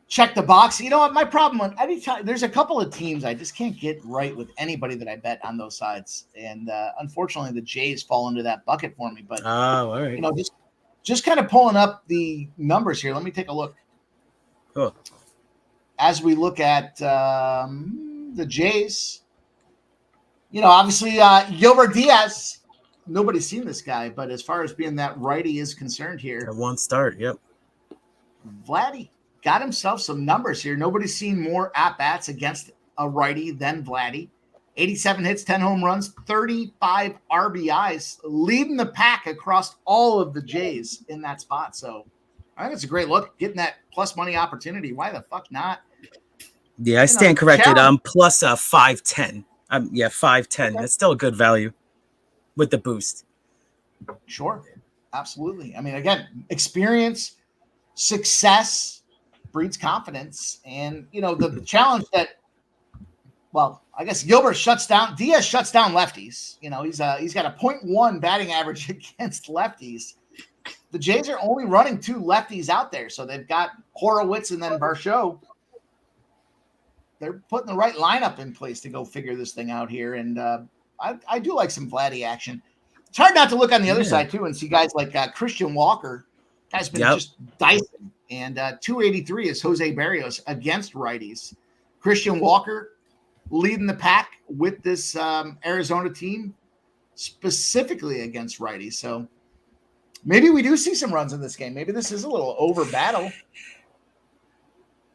check the box. You know what? My problem anytime there's a couple of teams I just can't get right with anybody that I bet on those sides, and unfortunately the Jays fall into that bucket for me. But all right. Just kind of pulling up the numbers here. Let me take a look. Cool. as we look at the Jays, obviously Gilbert Diaz, nobody's seen this guy, but as far as being that righty is concerned here, At one start, yep. Vladdy got himself some numbers here. Nobody's seen more at-bats against a righty than Vladdy. 87 hits, 10 home runs, 35 RBIs, leading the pack across all of the Jays in that spot. So I think it's a great look, getting that plus money opportunity. Why the fuck not? Yeah, I stand corrected. I'm plus 510. 510. Okay. That's still a good value with the boost. Sure. Absolutely. I mean, again, experience, success breeds confidence. And, the challenge that, I guess Diaz shuts down lefties. He's got a .1 batting average against lefties. The Jays are only running 2 lefties out there. So they've got Horowitz and then Varsho. They're putting the right lineup in place to go figure this thing out here. And I do like some Vladdy action. It's hard not to look on the other side too and see guys like Christian Walker. Guy's been just dicing. And 283 is Jose Barrios against righties. Christian Walker leading the pack with this Arizona team, specifically against righties. So maybe we do see some runs in this game. Maybe this is a little over battle.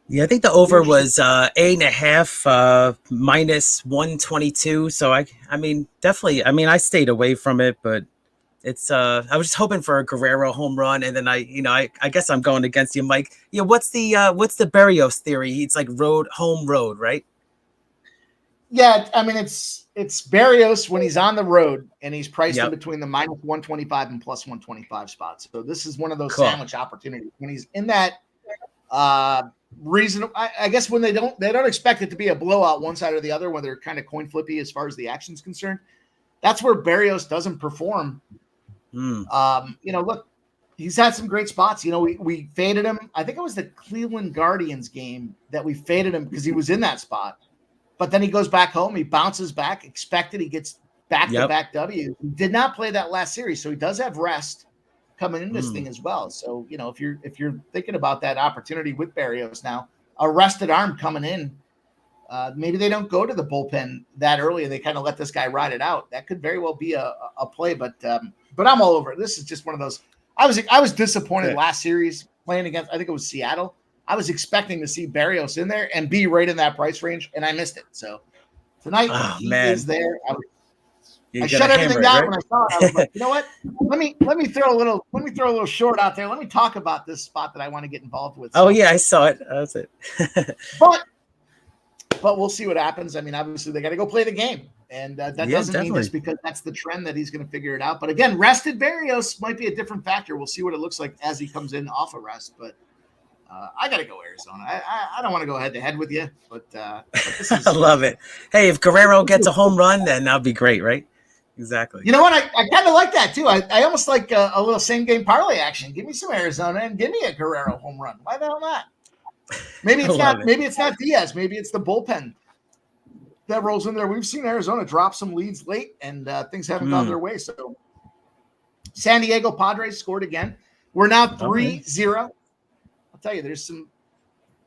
Yeah, I think the over was 8.5 minus 122. So I mean, definitely. I mean, I stayed away from it, but it's I was just hoping for a Guerrero home run, and then I guess I'm going against you, Mike. Yeah, what's the Barrios theory? It's like home road, right? Yeah, I mean it's Barrios when he's on the road and he's priced in between the minus 125 and plus 125 spots. So this is one of those sandwich opportunities when he's in that reasonable. I guess when they don't expect it to be a blowout one side or the other, when they're kind of coin flippy as far as the action's concerned. That's where Barrios doesn't perform. Look, he's had some great spots. We faded him. I think it was the Cleveland Guardians game that we faded him because he was in that spot. But then he goes back home. He bounces back. Expected he gets back-to-back W. He did not play that last series, so he does have rest coming in this thing as well. So if you're thinking about that opportunity with Barrios now, a rested arm coming in, maybe they don't go to the bullpen that early and they kind of let this guy ride it out. That could very well be a play, but I'm all over it. This is just one of those. I was disappointed last series playing against, I think it was Seattle. I was expecting to see Barrios in there and be right in that price range, and I missed it. So tonight he is there. I shut everything down when I saw it. I was like, you know what? Let me throw a little short out there. Let me talk about this spot that I want to get involved with. Oh yeah, I saw it. That's it. But we'll see what happens. I mean, obviously they got to go play the game, and that doesn't mean just because that's the trend that he's going to figure it out. But again, rested Barrios might be a different factor. We'll see what it looks like as he comes in off a rest. But I got to go Arizona. I don't want to go head to head with you, but this is, I love it. Hey, if Guerrero gets a home run, then that'll be great, right? Exactly. You know what? I kind of like that too. I almost like a little same game parlay action. Give me some Arizona and give me a Guerrero home run. Why the hell not? Maybe it's not. Maybe it's not Diaz. Maybe it's the bullpen that rolls in there. We've seen Arizona drop some leads late, and things haven't gone their way. So, San Diego Padres scored again. We're now 3-0. I'll tell you, there's some.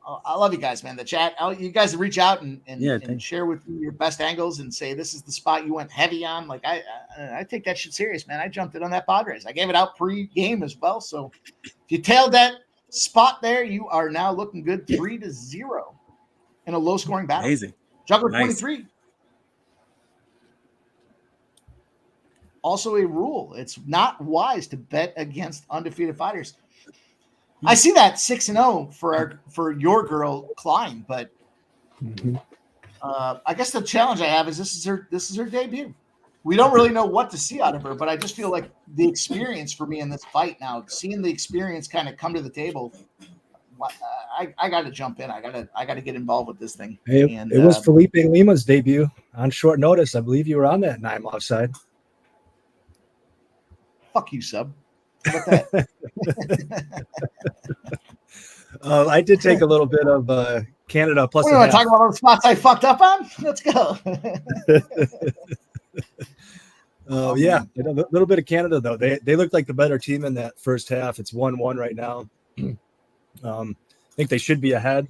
I love you guys, man. The chat. You guys reach out and share with me your best angles and say this is the spot you went heavy on. Like I take that shit serious, man. I jumped in on that Padres. I gave it out pre-game as well. So if you tailed that spot there, you are now looking good 3-0 in a low scoring battle. Amazing. Juggler 23. Also a rule. It's not wise to bet against undefeated fighters. I see that 6-0 for your girl Kline, but I guess the challenge I have is this is her debut. We don't really know what to see out of her, but I just feel like the experience for me in this fight now, seeing the experience kind of come to the table, I got to jump in. I got to get involved with this thing. It was Felipe Lima's debut on short notice. I believe you were on that Nymov side. Fuck you, sub. How about that? I did take a little bit of Canada plus. We want to talk about those spots I fucked up on. Let's go. Yeah, a little bit of Canada though. They looked like the better team in that first half. It's 1-1 right now. I think they should be ahead.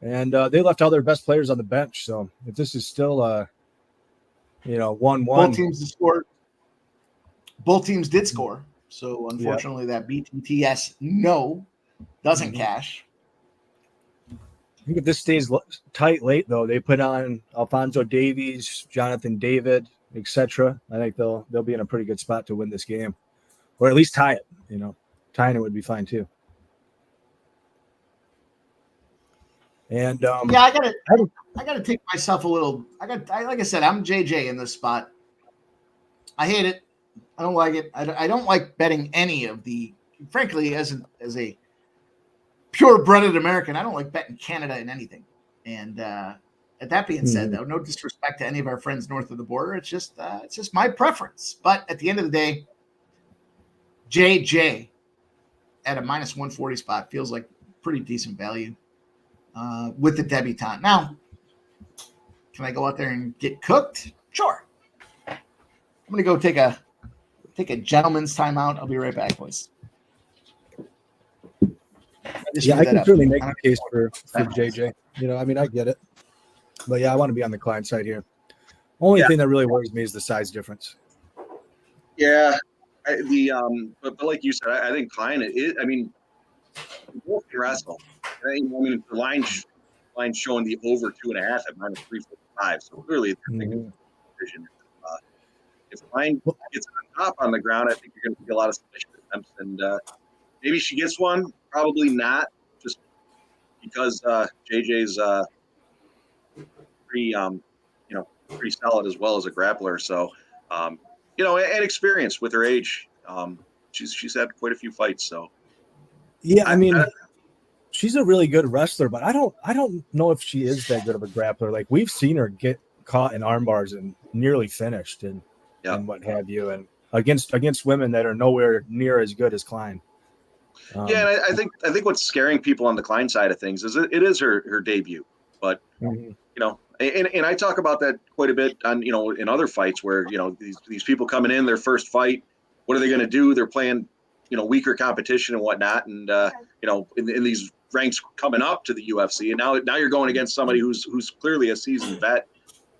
And they left all their best players on the bench. So if this is still, 1-1. Both teams scored. Both teams did score. So unfortunately, that BTTS doesn't cash. I think if this stays tight late, though, they put on Alphonso Davies, Jonathan David, etc. I think they'll be in a pretty good spot to win this game, or at least tie it. Tying it would be fine too. And I gotta take myself a little. Like I said, I'm JJ in this spot. I hate it. I don't like it. I don't like betting any of the. Frankly, as a pure-blooded American, I don't like betting Canada in anything. And that being said, though, no disrespect to any of our friends north of the border. It's just my preference. But at the end of the day, JJ at a minus 140 spot feels like pretty decent value with the debutante. Now, can I go out there and get cooked? Sure. I'm gonna go take a gentleman's timeout. I'll be right back, boys. I can certainly make a case for JJ. I get it. But I want to be on the Kline side here. Only thing that really worries me is the size difference. Yeah. But like you said, I think Kline is, both can wrestle. The line's showing the over 2.5 at minus 345. So clearly, they're thinking vision. If Kline gets on top on the ground, I think you're going to see a lot of submission attempts. And maybe she gets one. Probably not, just because JJ's pretty solid as well as a grappler. So, and experience with her age. She's had quite a few fights. So, she's a really good wrestler, but I don't know if she is that good of a grappler. Like, we've seen her get caught in arm bars and nearly finished and what have you, and against women that are nowhere near as good as Kline. And I think what's scaring people on the Kline side of things is it is her debut, but and I talk about that quite a bit on in other fights where these people coming in their first fight, what are they going to do? They're playing weaker competition and whatnot, and in these ranks coming up to the UFC, and now you're going against somebody who's clearly a seasoned vet,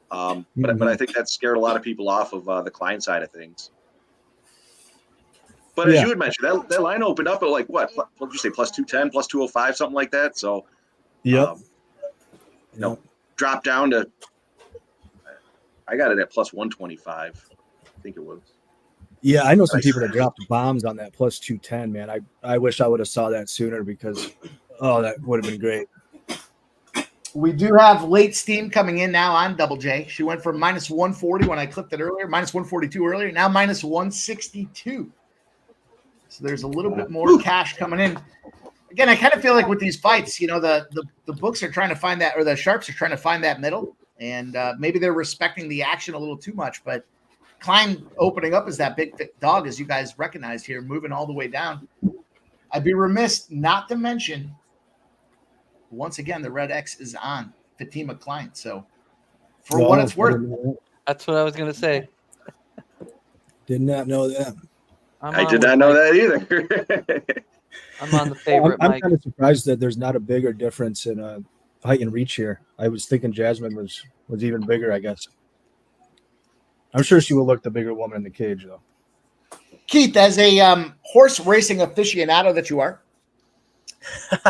but I think that scared a lot of people off of the Kline side of things. But as you had mentioned, that line opened up at like what did you say, plus 210, plus 205, something like that. So, drop down to, I got it at plus 125. I think it was. Yeah, I know some people that dropped bombs on that plus 210, man. I wish I would have saw that sooner because, that would have been great. We do have late steam coming in now on Double J. She went from minus 140 when I clipped it earlier, minus 142 earlier, now minus 162. So there's a little bit more cash coming in. Again, I kind of feel like with these fights, the books are trying to find that, or the sharps are trying to find that middle, and maybe they're respecting the action a little too much. But Kline opening up as that big thick dog, as you guys recognized here, moving all the way down. I'd be remiss not to mention, once again, the red X is on Fatima Kline. So for what it's worth. That's what I was going to say. Did not know that. I did not know that either. I'm on the favorite. I'm kind of surprised that there's not a bigger difference in height and reach here. I was thinking Jasmine was even bigger, I guess. I'm sure she will look the bigger woman in the cage, though. Keith, as a horse racing aficionado that you are,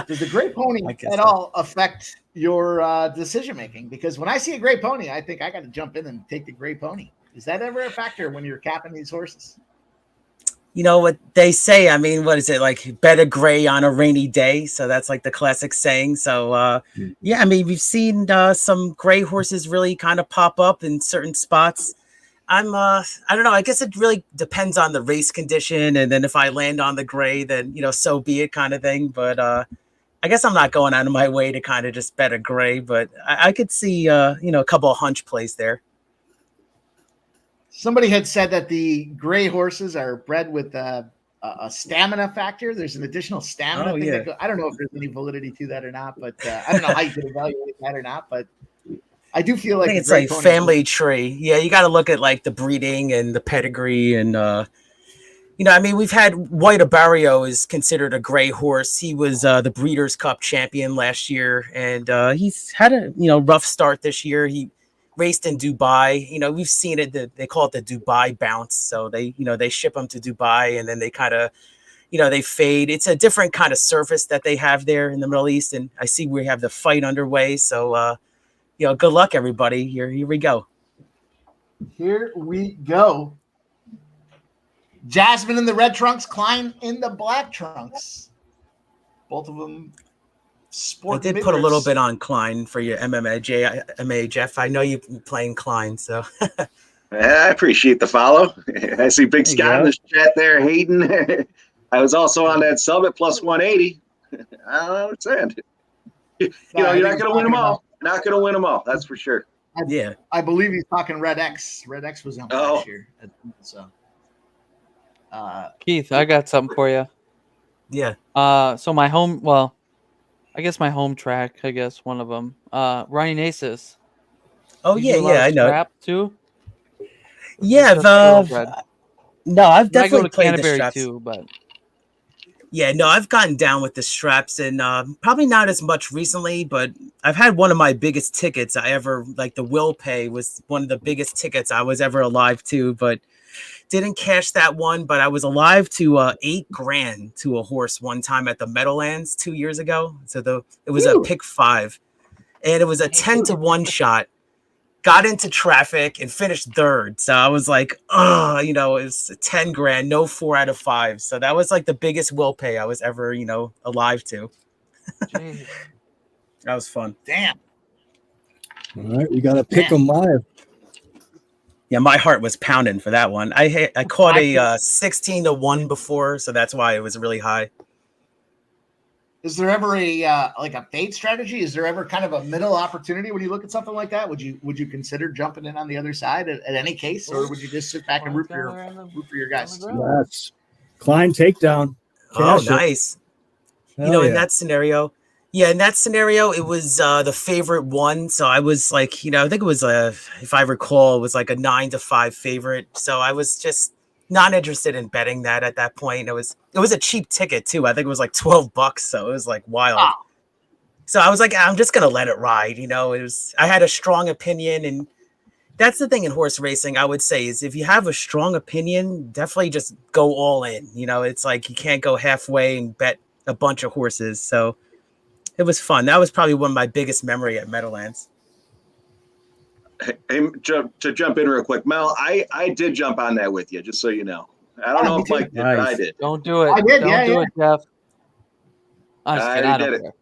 does the gray pony at all affect your decision making? Because when I see a gray pony, I think I got to jump in and take the gray pony. Is that ever a factor when you're capping these horses? You know what they say? What is it, like, better gray on a rainy day? So that's like the classic saying. So we've seen some gray horses really kind of pop up in certain spots. I don't know. I guess it really depends on the race condition, and then if I land on the gray, then so be it, kind of thing. But I guess I'm not going out of my way to kind of just bet a gray, but I could see a couple of hunch plays there. Somebody had said that the gray horses are bred with a stamina factor. There's an additional stamina thing. I don't know if there's any validity to that or not, but I don't know how you can evaluate that or not. But I do feel like I think it's like family tree. Yeah, you got to look at like the breeding and the pedigree, and I mean, we've had White Barrio is considered a gray horse. He was the Breeders' Cup champion last year, and he's had a rough start this year. He raced in Dubai. We've seen it. They call it the Dubai bounce. So they ship them to Dubai, and then they kind of they fade. It's a different kind of surface that they have there in the Middle East, and I see we have the fight underway. So good luck, everybody. Here we go. Here we go. Jasmine in the red trunks, Kline in the black trunks. Both of them sport. I did put a little bit on Kline for your MMA, Jeff. I know you're playing Kline, so. I appreciate the follow. I see Big Scott in the chat there, Hayden. I was also on that sub at plus 180. I don't understand. You're not going to win them all. Not going to win them all. That's for sure. I believe he's talking Red X. Red X was on last year. So. Keith, I got something for you. Yeah. So my home, I guess my home track, one of them. Ryan Aces. Oh yeah, I know. Strap too. Yeah, no, I've definitely played the straps too, but yeah, no, I've gotten down with the straps, and probably not as much recently, but I've had one of my biggest tickets I ever, like the Will Pay was one of the biggest tickets I was ever alive to, but didn't cash that one. But I was alive to $8,000 to a horse one time at the Meadowlands 2 years ago. So it was a pick 5, and it was a 10-1 shot. Got into traffic and finished third. So I was like, it's $10,000, no 4 out of 5. So that was like the biggest Will Pay I was ever, alive to. That was fun. Damn. All right, we got to pick them live. Yeah, my heart was pounding for that one. I caught a 16-1 before, so that's why it was really high. Is there ever a fade strategy? Is there ever kind of a middle opportunity when you look at something like that? Would you consider jumping in on the other side at any case, or would you just sit back and root for your guys? Yes. Kline takedown. Oh, nice. In that scenario. Yeah, in that scenario, it was the favorite one. So I was like, I think it was if I recall, it was like a 9-5 favorite. So I was just not interested in betting that at that point. It was a cheap ticket too. I think it was like $12, so it was like wild. Oh. So I was like, I'm just gonna let it ride. I had a strong opinion, and that's the thing in horse racing. I would say is if you have a strong opinion, definitely just go all in. It's like you can't go halfway and bet a bunch of horses. So it was fun. That was probably one of my biggest memory at Meadowlands. Hey, to jump in real quick, Mel, I did jump on that with you, just so you know. I don't know if Mike did, but I did. Don't do it. I did, don't do it, Jeff. I don't care.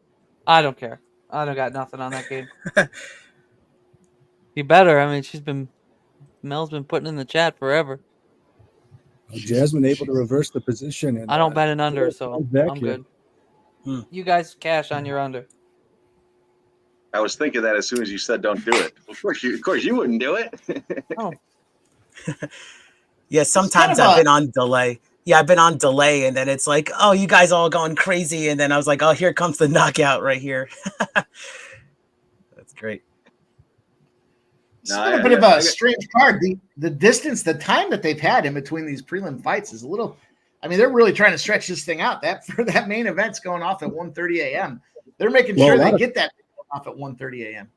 I don't care. I don't got nothing on that game. You better. I mean, Mel's been putting in the chat forever. Jasmine able to reverse the position. And, I don't bet an under, so I'm good. You guys cash on your under. I was thinking that as soon as you said don't do it. Of course you wouldn't do it. Oh. Yeah, sometimes I've been on delay. Yeah, I've been on delay, and then it's like, oh, you guys all going crazy, and then I was like, oh, here comes the knockout right here. That's great. It's been a bit of a strange card. The distance, the time that they've had in between these prelim fights is a little. I mean, they're really trying to stretch this thing out. That main event's going off at 1:30 a.m. They're making sure they get that off at 1:30 a.m.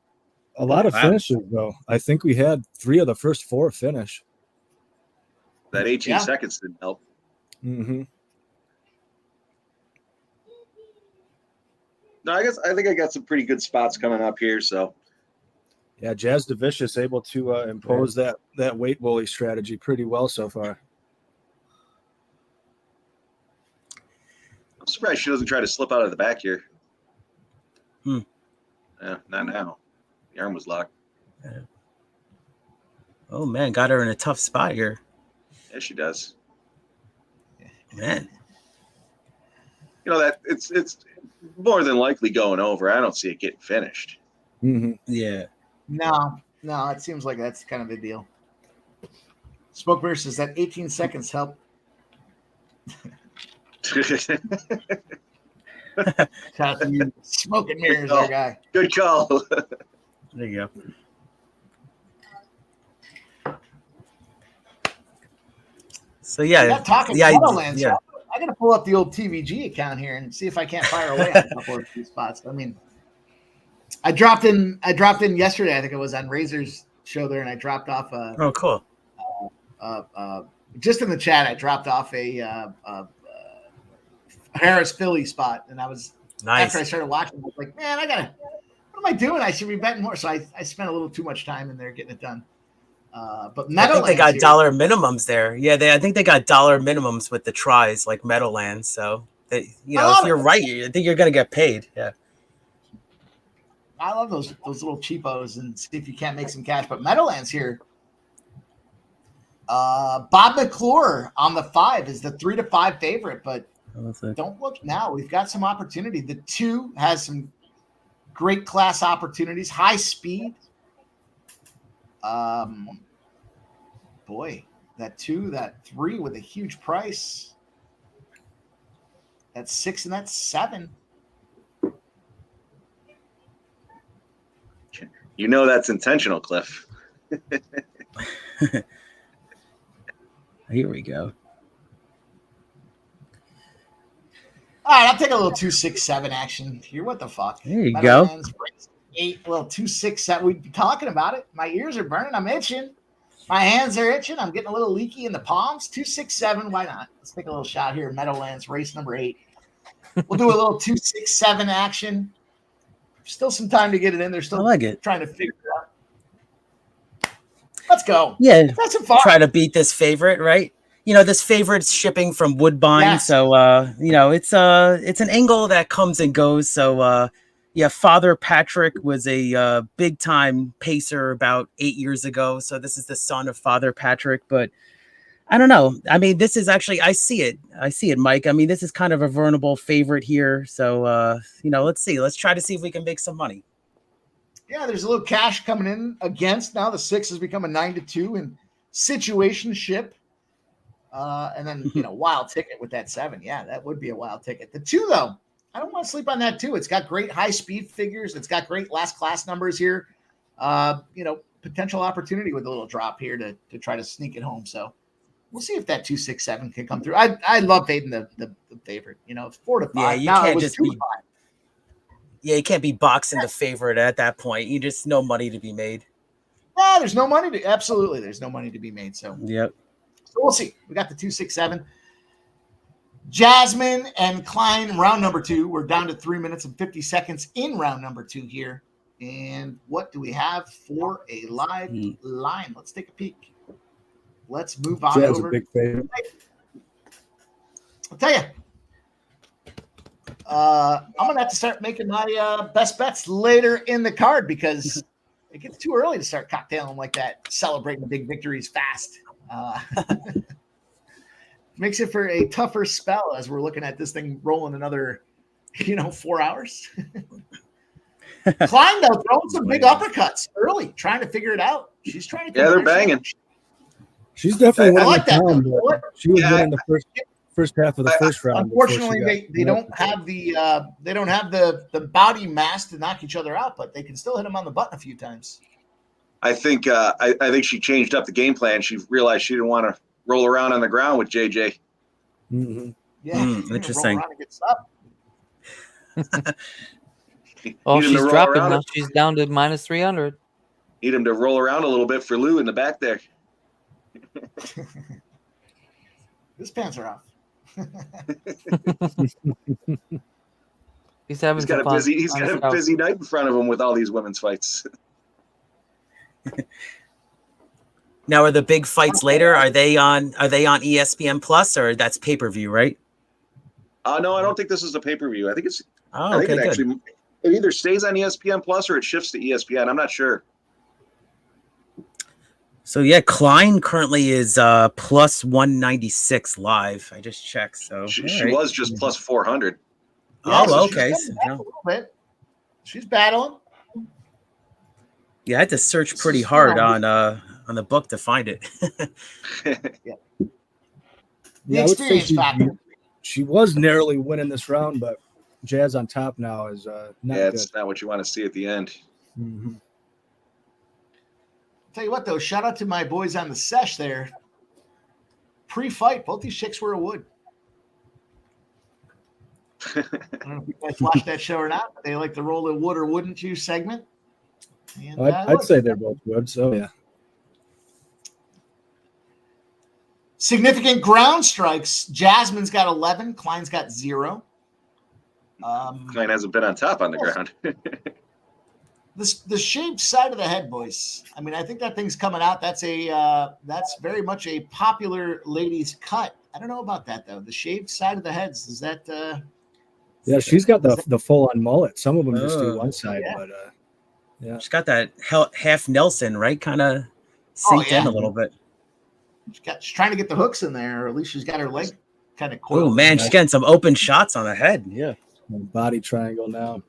A lot of finishes, though. I think we had 3 of the first 4 finish. That 18 seconds didn't help. Mm-hmm. No, I think I got some pretty good spots coming up here. So, yeah, Jasudavicius able to impose that weight bully strategy pretty well so far. I'm surprised she doesn't try to slip out of the back here. Yeah, not now. The arm was locked. Yeah. Oh man, got her in a tough spot here. Yeah, she does. Man, that it's more than likely going over. I don't see it getting finished. Mm-hmm. Yeah. No, it seems like that's kind of a deal. Smoke Mirror says that 18 seconds help. Smoking mirrors, our guy. Good call. There you go. So yeah, Not talking yeah, Meadowlands. yeah. I got to pull up the old TVG account here and see if I can't fire away on a couple of these spots. I mean, I dropped in yesterday. I think it was on Razor's show there, and I dropped off Oh, cool. Just in the chat. I dropped off a Harris Philly spot, and I was Nice. after I started watching, I was like, man, what am I doing? I should be betting more. So I spent a little too much time in there getting it done. But I think they got Meadowlands dollar minimums there. Yeah, I think they got dollar minimums with the tries like Meadowlands. So they, if you're right, I think you're gonna get paid. Yeah. I love those little cheapos and see if you can't make some cash. But Meadowlands here. Bob McClure on the 5 is the 3-5 favorite, but don't look now. We've got some opportunity. The 2 has some great class opportunities, high speed. Boy, that 2, that 3 with a huge price. That's 6 and that's 7. You know that's intentional, Cliff. Here we go. All right, I'll take a little 2-6-7 action here. What the fuck? There you go. 8, well, 2-6-7. We've been talking about it. My ears are burning. I'm itching. My hands are itching. I'm getting a little leaky in the palms. 2-6-7. Why not? Let's take a little shot here. Meadowlands race number 8. We'll do a little 2-6-7 action. Still some time to get it in. They're still I like it. Trying to figure it out. Let's go. Yeah, that's some fun. Try to beat this favorite, right? This favorite's shipping from Woodbine, Yes. so it's an angle that comes and goes. So Father Patrick was a big time pacer about 8 years ago. So this is the son of Father Patrick, but I don't know. I mean, this is actually I see it, Mike. I mean, this is kind of a vulnerable favorite here. So let's see. Let's try to see if we can make some money. Yeah, there's a little cash coming in against. Now the 6 has become a 9-2 in situationship. And then, wild ticket with that 7. Yeah, that would be a wild ticket. The 2, though, I don't want to sleep on that 2. It's got great high speed figures. It's got great last class numbers here. Potential opportunity with a little drop here to try to sneak it home. So we'll see if that 2-6-7 can come through. I love fading the favorite. It's 4-5. Yeah, you now can't it was just 2-5. Yeah, you can't be boxing the favorite at that point. You just no money to be made. No, there's no money absolutely. There's no money to be made. So yep. So we'll see. We got the 2-6-7. Jasmine and Klein, round number 2. We're down to 3 minutes and 50 seconds in round number 2 here. And what do we have for a live line? Let's take a peek. Let's move on Jazz over. a big favorite. I'll tell you. I'm going to have to start making my best bets later in the card because it gets too early to start cocktailing like that, celebrating the big victories fast. Makes it for a tougher spell as we're looking at this thing rolling another, 4 hours. Kline, though, throwing some big uppercuts early, trying to figure it out. She's trying to. Yeah, they're banging. She's definitely winning like the that. round. She was winning the first half of the first round. Unfortunately, they don't have the body mass to knock each other out, but they can still hit them on the button a few times. I think I think she changed up the game plan. She realized she didn't want to roll around on the ground with JJ. Mm-hmm. Yeah, interesting. Roll around and get stuck. Oh, she's dropping now. She's down to minus 300. Need him to roll around a little bit for Lou in the back there. His pants are off. He's having got fun. He's got a busy night in front of him with all these women's fights. Now, are the big fights later? Are they on ESPN Plus or that's pay-per-view, right? No, I don't think this is a pay-per-view. I think it's. Oh, I think okay, it good. actually it either stays on ESPN Plus or it shifts to ESPN. I'm not sure. So yeah, Kline currently is plus 196 live. I just checked. So she was just plus 400. Oh, so okay. She's a little bit. She's battling. Yeah, I had to search pretty hard on the book to find it. Yeah. Yeah, I would say she was narrowly winning this round, but Jazz on top now is not good. It's not what you want to see at the end. Mm-hmm. Tell you what, though, shout out to my boys on the sesh there. pre-fight. Both these chicks were a wood. I don't know if you guys watched that show or not, but they like to roll the would or wouldn't you segment. And, I'd say they're both good. So yeah. Significant ground strikes. Jasmine's got 11. Klein's got 0. Klein hasn't been on top on the ground. The shaved side of the head, boys. I mean, I think that thing's coming out. That's very much a popular ladies' cut. I don't know about that though. The shaved side of the heads. Is that? Yeah, she's got the full on mullet. Some of them just do one side, yeah. but yeah, She's got that half Nelson, right? Kind of synced in a little bit. She's trying to get the hooks in there, or at least she's got her leg kind of coiled. Oh man, she's getting some open shots on the head. Yeah, body triangle now.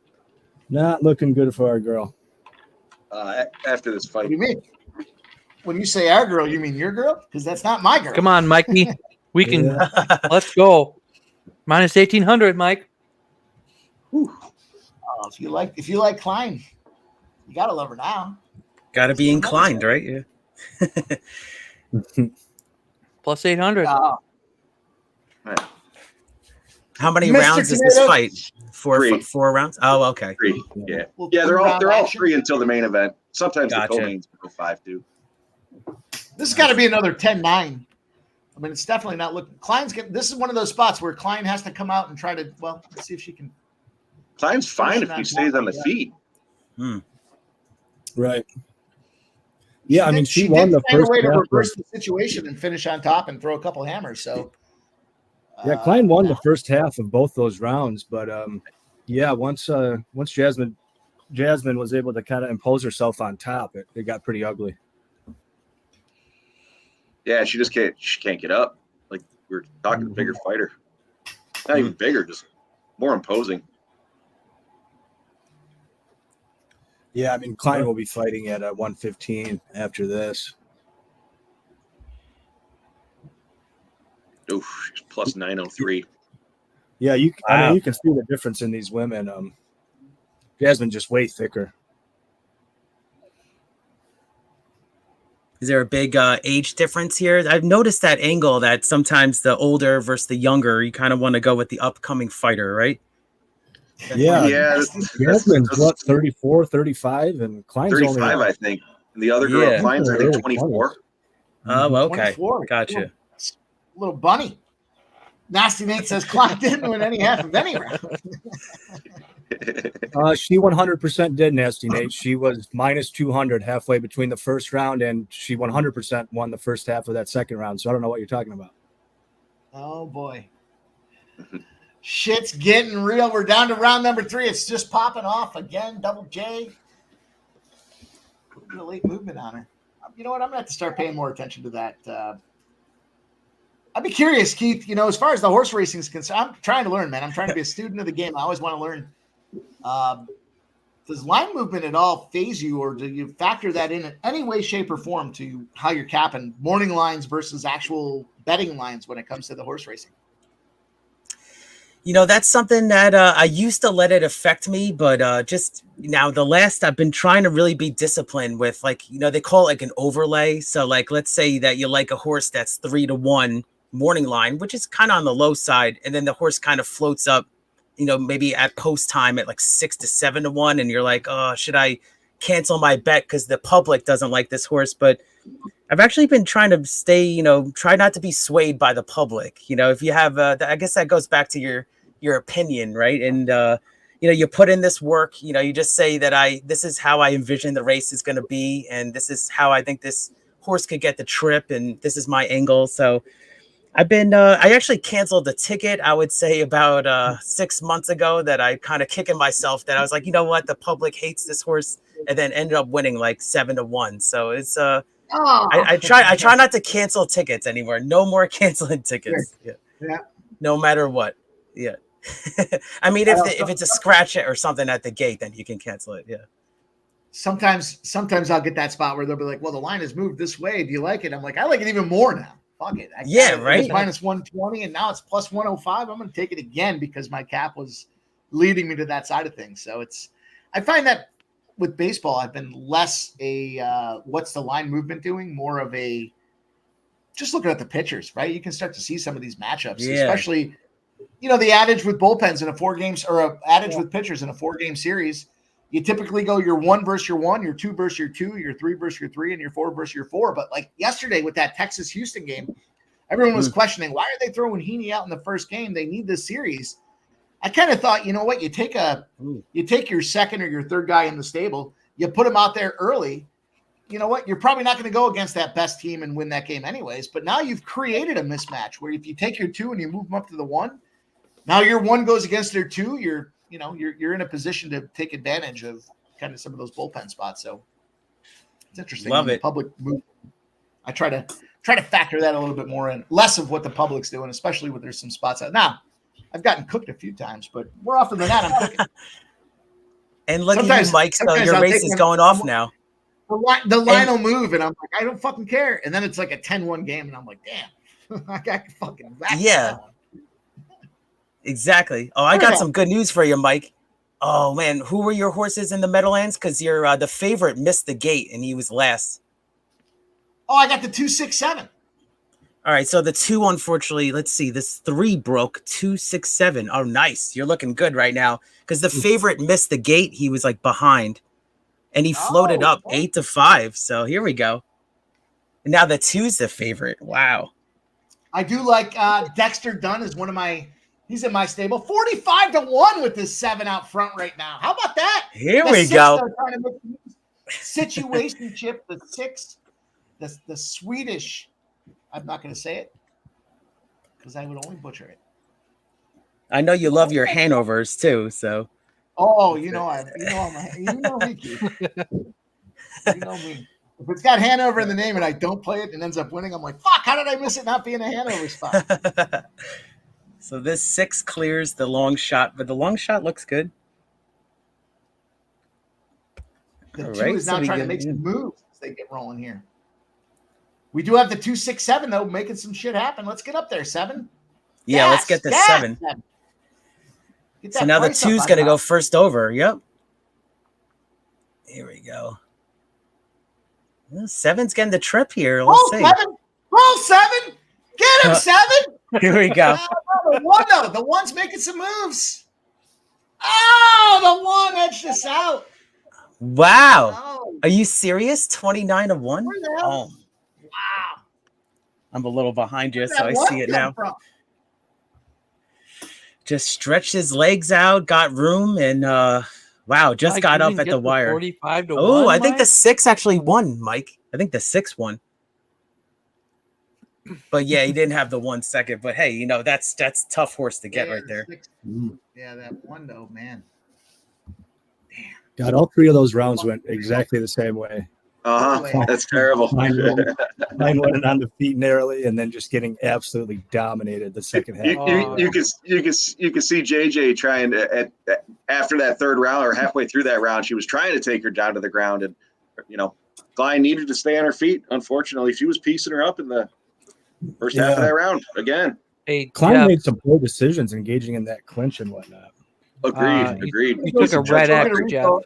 Not looking good for our girl. After this fight. What do you mean? When you say our girl, you mean your girl? Because that's not my girl. Come on, Mikey. We can let's go. Minus 1,800, Mike. If you like Klein, you gotta love her now. Got to be inclined, right? Yeah. Plus 800. How many Mr. rounds is this Tomato. fight? Three. 4 rounds? Oh, okay. 3. Yeah. Well, Yeah, they're all action. 3 until the main event. Sometimes Gotcha. the co-mains go 5 too. This has got to be another 10-9. I mean, it's definitely not looking. This is one of those spots where Klein has to come out and try to. Well, let's see if she can. Klein's fine if he stays on the feet. Right. Yeah, I mean, she did won the find a first way to half. reverse the situation and finish on top and throw a couple hammers. So. Yeah, Klein won the first half of both those rounds, but yeah, once Jasmine was able to kind of impose herself on top, it got pretty ugly. Yeah, she can't get up. Like we were talking, a bigger fighter. Not even bigger, just more imposing. Yeah, I mean, Klein will be fighting at 115 after this. Oof, she's plus 903. Yeah, I mean, you can see the difference in these women. Jasmine just way thicker. Is there a big age difference here? I've noticed that angle that sometimes the older versus the younger, you kind of want to go with the upcoming fighter, right? Yeah. Jasmine's that's what, 34, 35, and Klein's 35, only I think. And the other girl, Klein's, I think, 24. Oh, okay. 24. Gotcha. Little bunny. Nasty Nate says Klein didn't win any half of any round. She 100% did, Nasty Nate. She was minus 200 halfway between the first round, and she 100% won the first half of that second round. So I don't know what you're talking about. Oh, boy. Shit's getting real. We're down to round number 3. It's just popping off again. Double J. Real late movement on her. You know what? I'm going to have to start paying more attention to that. I'd be curious, Keith, as far as the horse racing is concerned, I'm trying to learn, man. I'm trying to be a student of the game. I always want to learn. Does line movement at all phase you, or do you factor that in any way, shape, or form to how you're capping morning lines versus actual betting lines when it comes to the horse racing? That's something that I used to let it affect me, but just now I've been trying to really be disciplined with, they call it like an overlay. So let's say that you like a horse that's 3-1 morning line, which is kind of on the low side. And then the horse kind of floats up, maybe at post time at 6 to 7-1. And you're like, oh, should I cancel my bet because the public doesn't like this horse? But I've actually been trying to stay, try not to be swayed by the public. If you have, I guess that goes back to your opinion, right? And, you put in this work, you just say that this is how I envision the race is going to be. And this is how I think this horse could get the trip. And this is my angle. So I've been, I actually canceled the ticket, I would say about 6 months ago, that I kind of kicking myself that I was like, you know what? The public hates this horse, and then ended up winning 7-1. So it's, I try not to cancel tickets anymore. No more canceling tickets. Yeah. No matter what. Yeah. I mean, if it's a scratch or something at the gate, then you can cancel it. Yeah. Sometimes I'll get that spot where they'll be like, well, the line has moved this way. Do you like it? I'm like, I like it even more now. Fuck it. Right. It's minus 120 and now it's plus 105. I'm going to take it again because my cap was leading me to that side of things. So I find that with baseball, I've been less what's the line movement doing, more of a just looking at the pitchers, right? You can start to see some of these matchups, Yeah. especially, the adage with bullpens in a 4 games or a adage with pitchers in a 4-game series. You typically go your 1 versus your 1, your 2 versus your 2, your 3 versus your 3, and your 4 versus your 4. But like yesterday with that Texas-Houston game, everyone was questioning, why are they throwing Heaney out in the first game? They need this series. I kind of thought, you know what? You take your second or your third guy in the stable, you put him out there early. You know what? You're probably not going to go against that best team and win that game anyways. But now you've created a mismatch where if you take your 2 and you move them up to the 1, now your 1 goes against their 2. You're in a position to take advantage of kind of some of those bullpen spots. So it's interesting. Love when it. The public move. I try to factor that a little bit more in, less of what the public's doing, especially when there's some spots out. Now, I've gotten cooked a few times, but more often than not, I'm cooking. And look at you, Mike. So your race is going off now. The line will move, and I'm like, I don't fucking care. And then it's like a 10-1 game, and I'm like, damn, I got fucking whacked. Yeah. Exactly. Oh, I got some good news for you, Mike. Oh man, who were your horses in the Meadowlands? Because your the favorite missed the gate and he was last. Oh, I got the 2, 6, 7. All right, so the 2, unfortunately, let's see, this 3 broke 2, 6, 7. Oh, nice. You're looking good right now. Because the favorite missed the gate, he was like behind, and he floated up 8 to 5. So here we go. And now the 2's the favorite. Wow. I do like Dexter Dunn is one of my. He's in my stable. 45 to 1 with this 7 out front right now. How about that? Here we go. Trying to make situationship, the 6, the Swedish. I'm not going to say it because I would only butcher it. I know you love your Hanovers too, so. Oh, you know me, Keith. You know me. If it's got Hanover in the name and I don't play it and ends up winning, I'm like, fuck, how did I miss it not being a Hanover spot? So this 6 clears the long shot, but the long shot looks good. The 2 is now trying to make some moves as they get rolling here. We do have the 2, 6, 7 though, making some shit happen. Let's get up there, 7. Yeah, let's get the 7. So now the 2's going to go first over. Yep. Here we go. Well, 7's getting the trip here. Let's see. 7. Roll 7. Get him, 7. Here we go. The 1 though. The 1's making some moves. Oh, the 1 edged us out. Wow. Oh. Are you serious? 29 to 1? Where the hell? Oh. Wow. I'm a little behind you, so I see it now. Just stretched his legs out, got room, and wow, just got up at the wire. 45 to 1. Oh, I think the 6 actually won, Mike. I think the 6 won. But yeah, he didn't have the 1 second. But hey, that's tough horse to get right there. Yeah, that 1 though, man. God, all 3 of those rounds went exactly the same way. That's terrible. Mine went on the feet narrowly, and then just getting absolutely dominated the second half. You could see JJ trying to after that 3rd round or halfway through that round, she was trying to take her down to the ground, and Kline needed to stay on her feet. Unfortunately, she was piecing her up in the first half of that round again. Hey, Kline made some poor decisions engaging in that clinch and whatnot. Agreed. He took a red X, Jeff.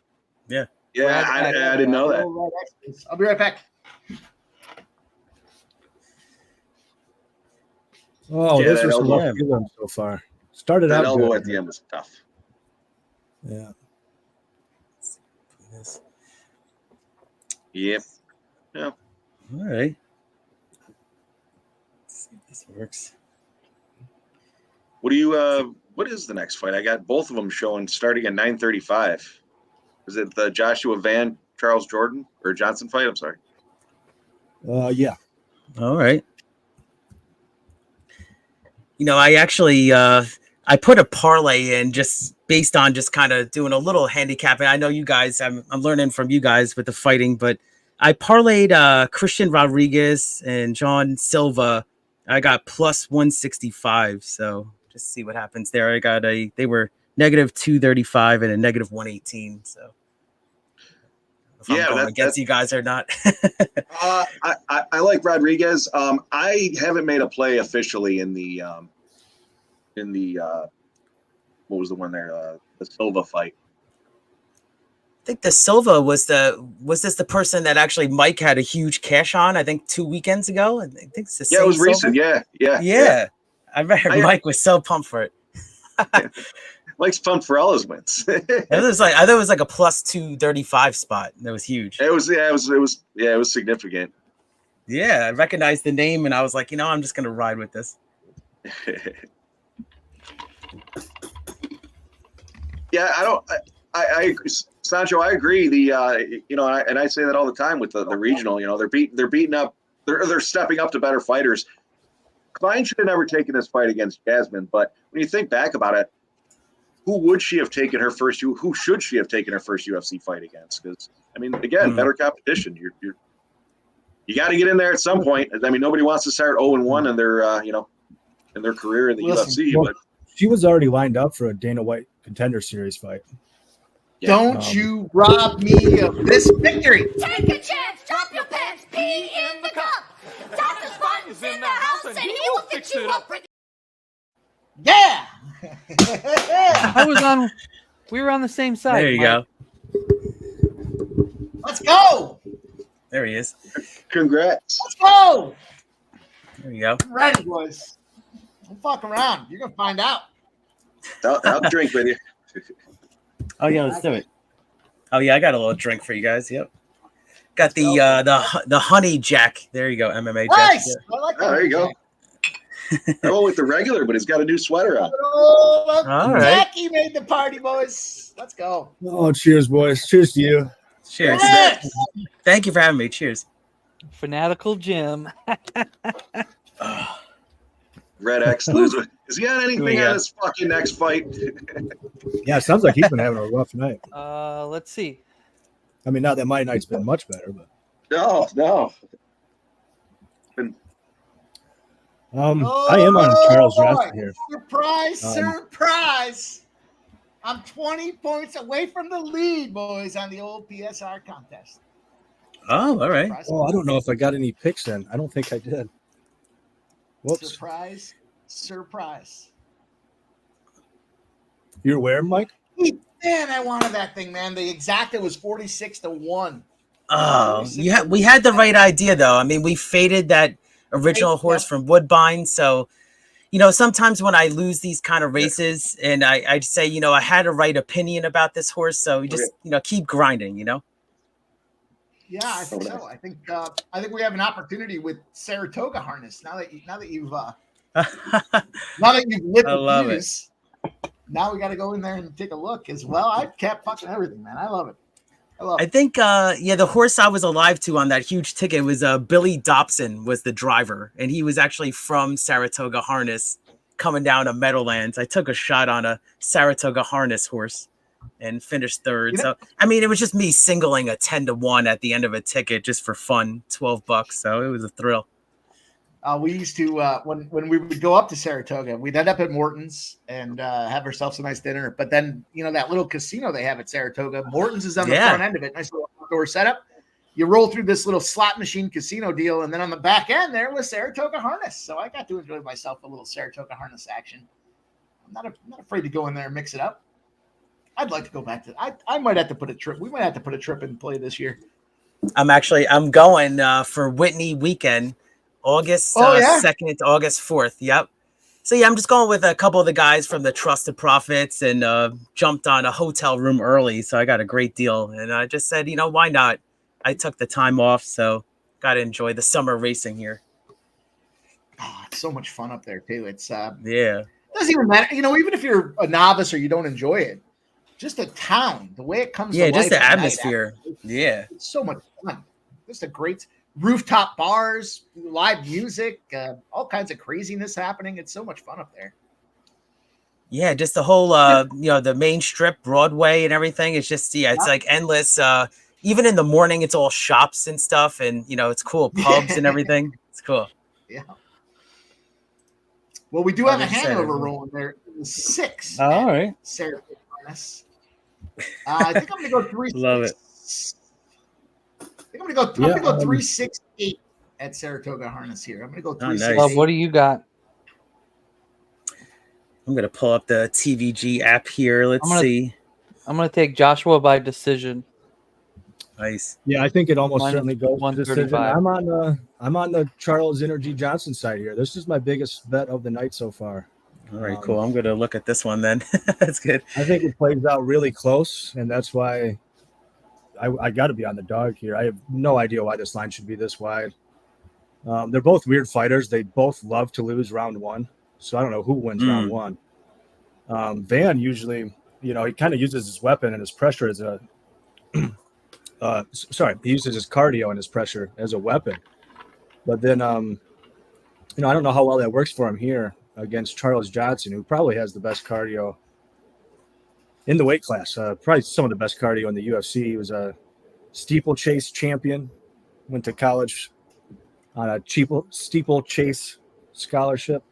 Yeah, I didn't know that. I'll be right back. Oh, Yeah, this that was some elbow. rough feeling so far. Started That out elbow good. at the end was tough. Yeah. Yep. Yeah. All right. Let's see if this works. What is the next fight? I got both of them showing starting at 9:35. Is it the Joshua Van Charles Jordan or Johnson fight? I'm sorry. Yeah. All right. I actually I put a parlay in just based on just kind of doing a little handicapping. I know you guys, I'm learning from you guys with the fighting, but I parlayed Christian Rodriguez and John Silva. I got plus 165. So just see what happens there. They were negative 235 and a negative 118. So if I'm going against you guys or not. I like Rodriguez. I haven't made a play officially in the what was the one there? The Silva fight. think the Silva was this the person that actually Mike had a huge cash on? I think 2 weekends ago. I think it's the Yeah, it was same recent. Silva. Yeah. I remember Mike was so pumped for it. Mike's pumped for all his wins. It was like, I thought it was like a plus 235 spot. That was huge. It was significant. Yeah, I recognized the name and I was like, I'm just gonna ride with this. Yeah, I agree. Sancho, I agree. And I say that all the time with the regional. They're beating up. They're stepping up to better fighters. Klein should have never taken this fight against Jasmine, but when you think back about it, who would she have taken her first? Who should she have taken her first UFC fight against? Because again, better competition. You got to get in there at some point. Nobody wants to start 0-1 in their in their career in the UFC. Well, but she was already lined up for a Dana White Contender Series fight. Yeah. Don't you rob me of this victory. Take a chance, drop your pants, pee in the cup. Dr. Spartan's in the house and he will fix you up. Yeah. We were on the same side. There you go. Let's go. There he is. Congrats. Let's go. There you go. I'm ready, boys. Don't fuck around. You're gonna find out. I'll drink with you. Oh yeah, let's do it. Oh yeah, I got a little drink for you guys. Yep. Got the honey jack. There you go, MMA jack. Nice. Yeah. I like that. Oh, there you go. I went with the regular, but he's got a new sweater on. Oh, All right. Jackie made the party, boys. Let's go. Oh, cheers, boys. Cheers to you. Cheers. Yes. Thank you for having me. Cheers. Fanatical Jim. Red X loser. Is he on anything Yeah. on his fucking next fight? Yeah, it sounds like he's been having a rough night. Let's see. I mean, not that my night's been much better, but No. I am on Charles Raskin here. Surprise. I'm 20 points away from the lead, boys, on the old PSR contest. Oh, all right. Oh, I don't know if I got any picks in. I don't think I did. Whoops. Surprise. You're aware, Mike? Man, I wanted that thing, man. The exacta was 46-1. Oh, we had the right idea though. I mean, we faded that original horse from Woodbine, so sometimes when I lose these kind of races, and I'd say, I had a right opinion about this horse, so we just keep grinding, Yeah, I think so. I think we have an opportunity with Saratoga harness now that you've lit the fuse. Now we got to go in there and take a look as well. I've kept fucking everything, man. I love it. I think, the horse I was alive to on that huge ticket was Billy Dobson was the driver, and he was actually from Saratoga Harness coming down to Meadowlands. I took a shot on a Saratoga Harness horse and finished third. So, I mean, it was just me singling a 10-1 at the end of a ticket just for fun, $12. So it was a thrill. We used to, when we would go up to Saratoga, we'd end up at Morton's and have ourselves a nice dinner. But then, that little casino they have at Saratoga, Morton's is on the front end of it. Nice little outdoor setup. You roll through this little slot machine casino deal, and then on the back end there was Saratoga Harness. So I got to enjoy myself a little Saratoga Harness action. I'm not afraid to go in there and mix it up. I'd like to go back to. I might have to put a trip. We might have to put a trip in play this year. I'm going for Whitney weekend. August 2nd to August 4th. Yep. So, I'm just going with a couple of the guys from the Trusted Profits and jumped on a hotel room early. So I got a great deal. And I just said, why not? I took the time off. So got to enjoy the summer racing here. Oh, it's so much fun up there, too. It's yeah. It doesn't even matter. Even if you're a novice or you don't enjoy it, just the town, the way it comes to life. Yeah, just the atmosphere. Yeah. It's so much fun. Just a great rooftop bars, live music, all kinds of craziness happening. It's so much fun up there. Yeah, just the whole the main strip, Broadway and everything. It's just it's like endless. Even in the morning, it's all shops and stuff, and it's cool, pubs and everything. It's cool. Yeah. Well, we do have a Hanover rolling there. 6. Oh, all right. Sarah Harness. I think I'm gonna go 3. Love it. I'm gonna go 368 at Saratoga Harness here. I'm gonna go 368. Well, what do you got? I'm gonna pull up the TVG app here. Let's see. I'm gonna take Joshua by decision. Nice. Yeah, I think it almost certainly goes to decision. 135. I'm on the Charles Energy Johnson side here. This is my biggest bet of the night so far. All right, cool. I'm gonna look at this one then. That's good. I think it plays out really close, and that's why I got to be on the dog here. I have no idea why this line should be this wide. They're both weird fighters. They both love to lose round one, so I don't know who wins round one. Van usually, he kind of uses his weapon and his pressure as a he uses his cardio and his pressure as a weapon. But then, I don't know how well that works for him here against Charles Johnson, who probably has the best cardio in the weight class. Probably some of the best cardio in the UFC. He was a steeplechase champion, went to college on a steeplechase scholarship.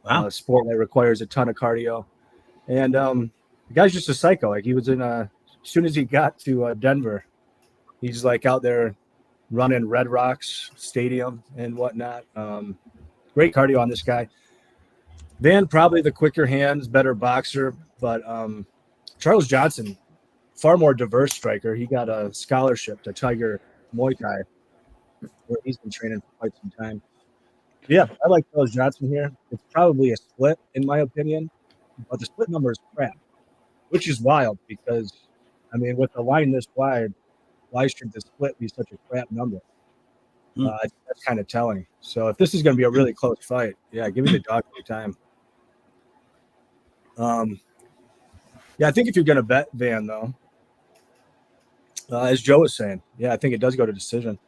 Wow. A sport that requires a ton of cardio. And the guy's just a psycho. Like, he was as soon as he got to Denver, he's like out there running Red Rocks Stadium and whatnot. Great cardio on this guy. Van, probably the quicker hands, better boxer, but Charles Johnson, far more diverse striker. He got a scholarship to Tiger Muay Thai, where he's been training for quite some time. Yeah, I like Charles Johnson here. It's probably a split, in my opinion, but the split number is crap, which is wild because, with the line this wide, why should the split be such a crap number? That's kind of telling. So if this is going to be a really close fight, yeah, give me the dog every time. Yeah, I think if you're going to bet Van, though, as Joe was saying, yeah, I think it does go to decision.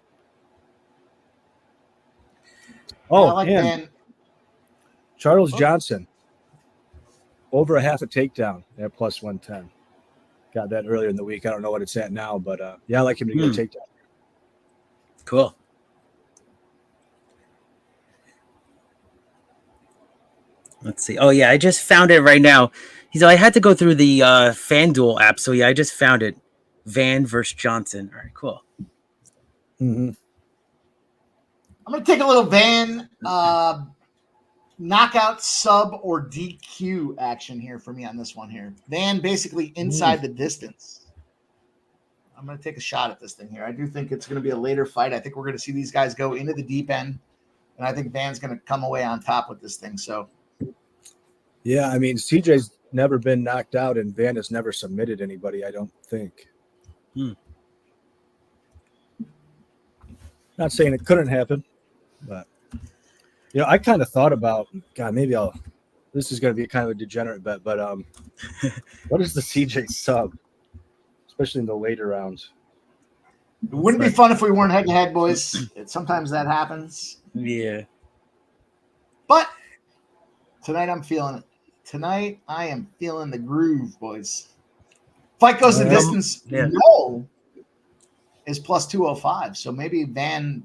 Oh, I like and Van. Charles Johnson, over a half a takedown at plus 110. Got that earlier in the week. I don't know what it's at now, but yeah, I like him to get a takedown. Cool. Let's see. Oh, yeah, I just found it right now. I had to go through the FanDuel app. So, yeah, I just found it. Van versus Johnson. All right, cool. Mm-hmm. I'm going to take a little Van knockout, sub, or DQ action here for me on this one here. Van basically inside the distance. I'm going to take a shot at this thing here. I do think it's going to be a later fight. I think we're going to see these guys go into the deep end, and I think Van's going to come away on top with this thing. So, yeah, CJ's never been knocked out, and Van has never submitted anybody, I don't think. Not saying it couldn't happen, but I kind of thought about, God, maybe this is going to be kind of a degenerate bet, but what is the CJ sub, especially in the later rounds? it wouldn't be fun if we weren't head to head, boys. Sometimes that happens. Yeah. But tonight I'm feeling it. Tonight I am feeling the groove, boys. Fight goes the distance. Yeah. No, is plus 205. So maybe Van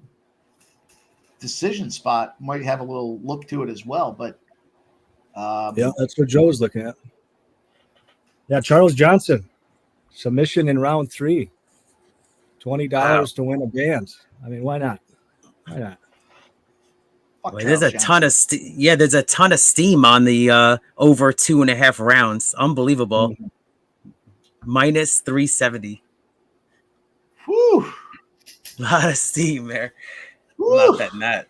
decision spot might have a little look to it as well. But yeah, that's what Joe's looking at. Yeah, Charles Johnson, submission in round 3. $20 to win a band. Why not? Why not? Boy, there's a ton of there's a ton of steam on the over 2.5 rounds. Unbelievable. Minus 370. Whew. A lot of steam there. Whew. I'm not betting that.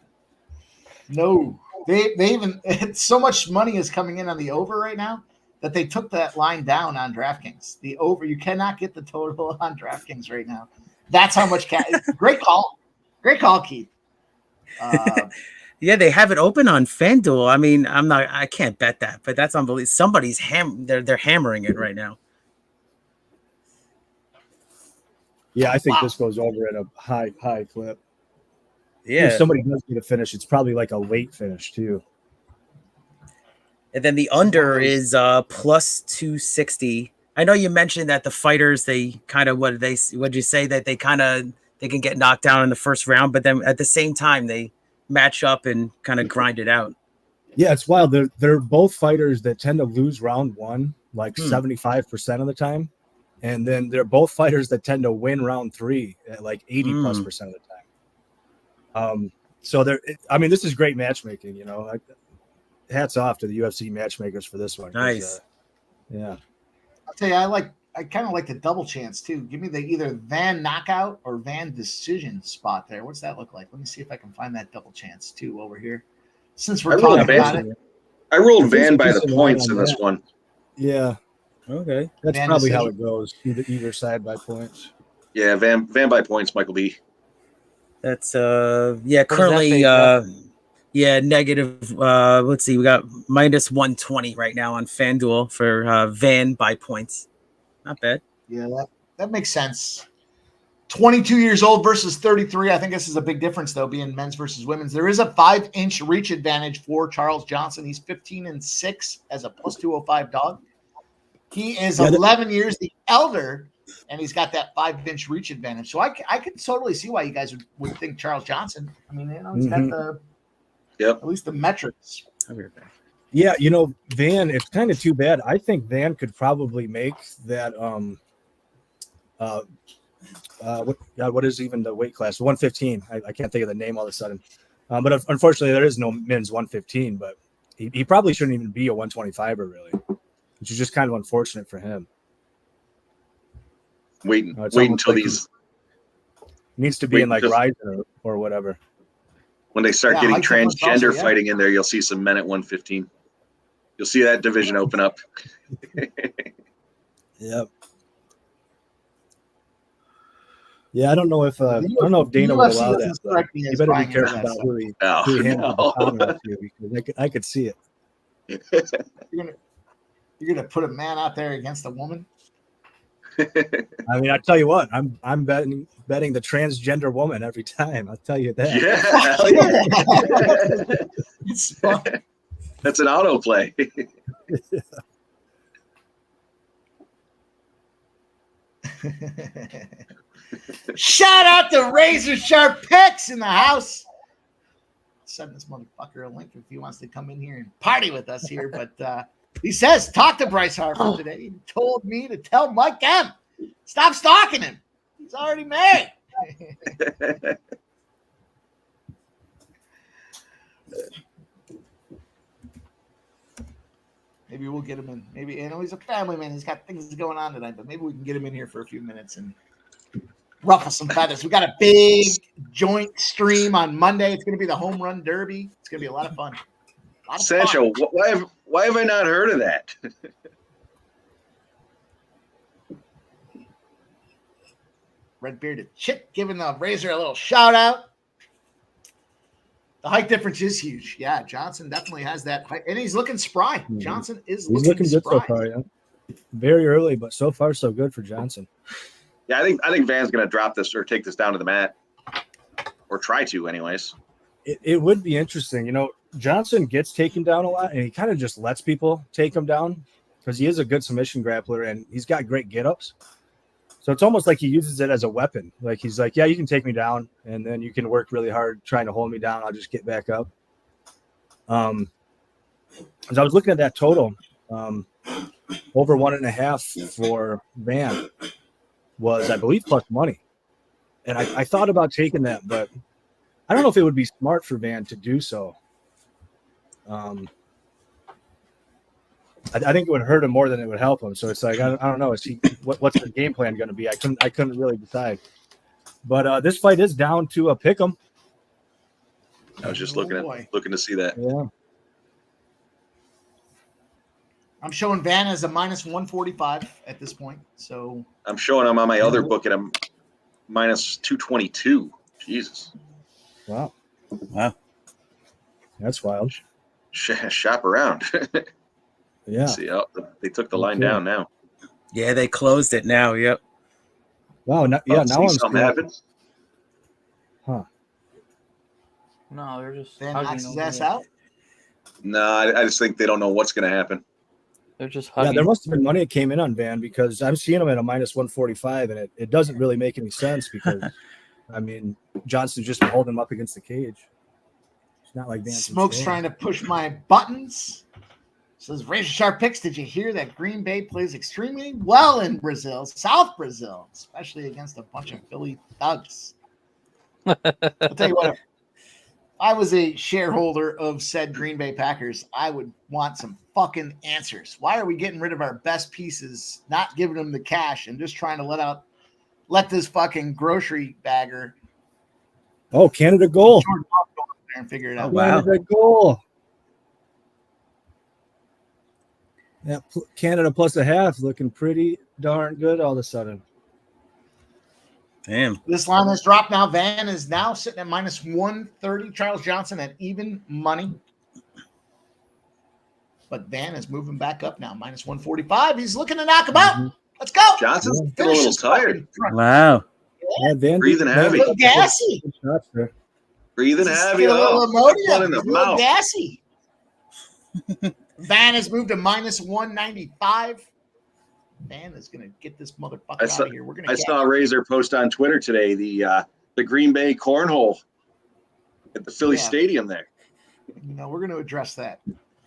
No, they even so much money is coming in on the over right now that they took that line down on DraftKings. The over, you cannot get the total on DraftKings right now. That's how much cash. Great call, Keith. Yeah, they have it open on FanDuel. I can't bet that, but that's unbelievable. Somebody's they're hammering it right now. Yeah, I think this goes over at a high clip. Yeah. If somebody does get a finish, it's probably like a late finish too. And then the under is plus 260. I know you mentioned that the fighters, they kind of what'd you say that they can get knocked down in the first round, but then at the same time they match up and kind of grind it out. Yeah, it's wild. They're both fighters that tend to lose round 1 like 75% of the time. And then they're both fighters that tend to win round 3 at like 80+% of the time. So this is great matchmaking, hats off to the UFC matchmakers for this one. Nice. I'll tell you, I I kind of like the double chance too. Give me the either Van knockout or Van decision spot there. What's that look like? Let me see if I can find that double chance too over here. Since we're talking about it, I rolled Van by the points in this one. Yeah. Okay. That's Van probably decision. how it goes. Either side by points. Yeah, Van by points, Michael B. That's currently negative. Let's see, we got minus 120 right now on FanDuel for Van by points. Not bad. Yeah, that makes sense. 22 years old versus 33. I think this is a big difference, though, being men's versus women's. There is a 5-inch reach advantage for Charles Johnson. He's 15-6 as a plus 205 dog. He is 11 years the elder, and he's got that 5-inch reach advantage. So I could totally see why you guys would think Charles Johnson. I mean, he's got the at least the metrics. Yeah, Van, it's kind of too bad. I think Van could probably make that what is even the weight class? 115. I can't think of the name all of a sudden. But unfortunately there is no men's 115, but he probably shouldn't even be a 125er really, which is just kind of unfortunate for him. Wait until these needs to be in like Ryzen or whatever. When they start getting transgender fighting in there, you'll see some men at 115. You'll see that division open up. Yep. Yeah, I don't know if Dana would allow that. You better be careful about who he handles the comment to, because I could see it. You're gonna put a man out there against a woman. I mean, I tell you what, I'm betting the transgender woman every time. I'll tell you that. Yeah, it's fun. That's an auto play. Shout out to Razor Sharp Picks in the house. Send this motherfucker a link if he wants to come in here and party with us here. But he says, talk to Bryce Harper today. He told me to tell Mike M. Stop stalking him. He's already made. Maybe we'll get him in. Maybe, he's a family man. He's got things going on tonight, but maybe we can get him in here for a few minutes and ruffle some feathers. We got a big joint stream on Monday. It's going to be the home run derby. It's going to be a lot of fun. Sancho, why have I not heard of that? Red bearded Chip giving the Razor a little shout out. The height difference is huge. Yeah, Johnson definitely has that height, and he's looking spry. Johnson is looking good spry. so far. Yeah. Very early, but so far so good for Johnson. Yeah, I think Van's going to drop this or take this down to the mat, or try to, anyways. It would be interesting. Johnson gets taken down a lot, and he kind of just lets people take him down because he is a good submission grappler, and he's got great get-ups. So it's almost like he uses it as a weapon. Like he's like, yeah, you can take me down, and then you can work really hard trying to hold me down. I'll just get back up. As I was looking at that total, over 1.5 for Van was, I believe, plus money. And I thought about taking that, but I don't know if it would be smart for Van to do so. I think it would hurt him more than it would help him. So it's like I don't know. What's the game plan going to be? I couldn't really decide. But this fight is down to a pick 'em. I was just looking to see that. Yeah. I'm showing Van as a minus 145 at this point. So I'm showing him on my other book at a minus 222. Jesus. Wow. That's wild. Shop around. Yeah. See, they took the line down now. Yeah, they closed it now. Yep. Wow. Now I'm something happens. Huh. No, they're just Van knocks his ass out. No, I just think they don't know what's going to happen. They're just hugging. Yeah, there must have been money that came in on Van because I'm seeing him at a minus 145, and it doesn't really make any sense because, I mean, Johnson's just been holding him up against the cage. It's not like Van. Smoke's trying to push my buttons. Says Razor Sharp Picks. Did you hear that Green Bay plays extremely well in Brazil, South Brazil, especially against a bunch of Philly thugs? I'll tell you what. I was a shareholder of said Green Bay Packers, I would want some fucking answers. Why are we getting rid of our best pieces, not giving them the cash, and just trying to let this fucking grocery bagger Oh, Canada goal. and figure it out? Canada goal. Yeah, Canada plus a half, looking pretty darn good all of a sudden. Damn. This line has dropped now. Van is now sitting at minus 130. Charles Johnson at even money. But Van is moving back up now, minus 145. He's looking to knock him out. Let's go. Johnson's a little tired. Wow. Yeah, Van Breathing heavy. A little gassy. Breathing He's heavy. getting a little ammonia. One in the He's a little mouth. gassy. Van has moved to minus 195. Van is going to get this motherfucker out of here. I saw Razor post on Twitter today the Green Bay cornhole at the Philly Stadium there. No, we're going to address that.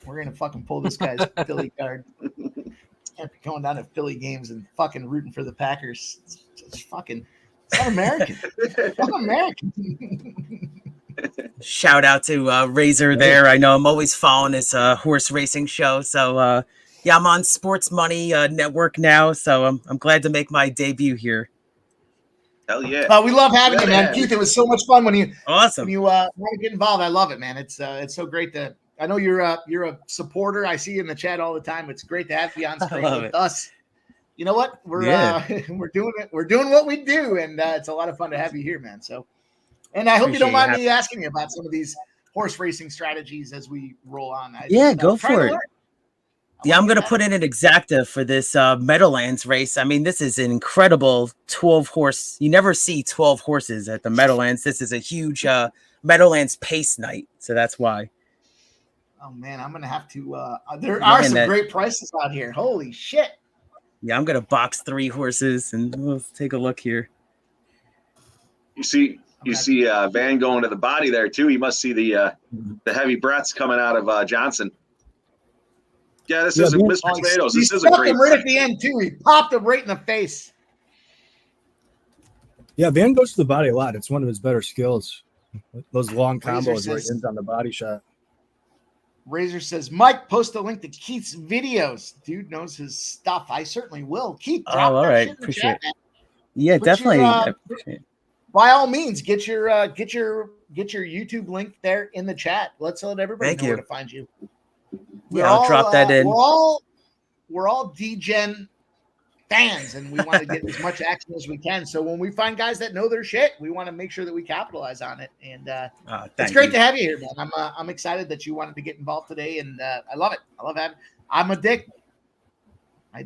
We're going to fucking pull this guy's Philly card. Can't be going down to Philly games and fucking rooting for the Packers. It's not American. It's not American. Shout out to Razor there. I know I'm always following his horse racing show. So, yeah, I'm on Sports Money Network now. So I'm glad to make my debut here. Hell yeah. We love having you, man. Keith, it was so much fun when you want to get involved. I love it, man. It's so great to. I know you're a supporter. I see you in the chat all the time. It's great to have you on screen with us. You know what? We're doing it. We're doing what we do, and it's a lot of fun to have you here, man. So, and I hope you don't mind me asking you about some of these horse racing strategies as we roll on. Go for it. Yeah, I'm going to put in an exacta for this Meadowlands race. I mean, this is an incredible 12 horse. You never see 12 horses at the Meadowlands. This is a huge Meadowlands pace night. So that's why. Oh, man, I'm going to have to. There are some great prices out here. Holy shit. Yeah, I'm going to box 3 horses and we'll take a look here. You see Van going to the body there, too. You must see the heavy breaths coming out of Johnson. Yeah, this is Mr. Tomatoes. This is a great him right at the end, too. He popped him right in the face. Yeah, Van goes to the body a lot. It's one of his better skills. Those long combos where he ends on the body shot. Razor says, Mike, post a link to Keith's videos. Dude knows his stuff. I certainly will. Keith, drop all that right. shit in the Appreciate chat, it. Yeah, definitely. By all means, get your YouTube link there in the chat. Let's let everybody know where to find you. I'll drop that in. We're all D-Gen fans, and we want to get as much action as we can. So when we find guys that know their shit, we want to make sure that we capitalize on it. And it's great to have you here, man. I'm excited that you wanted to get involved today, and I love it. I love having. I'm a dick. I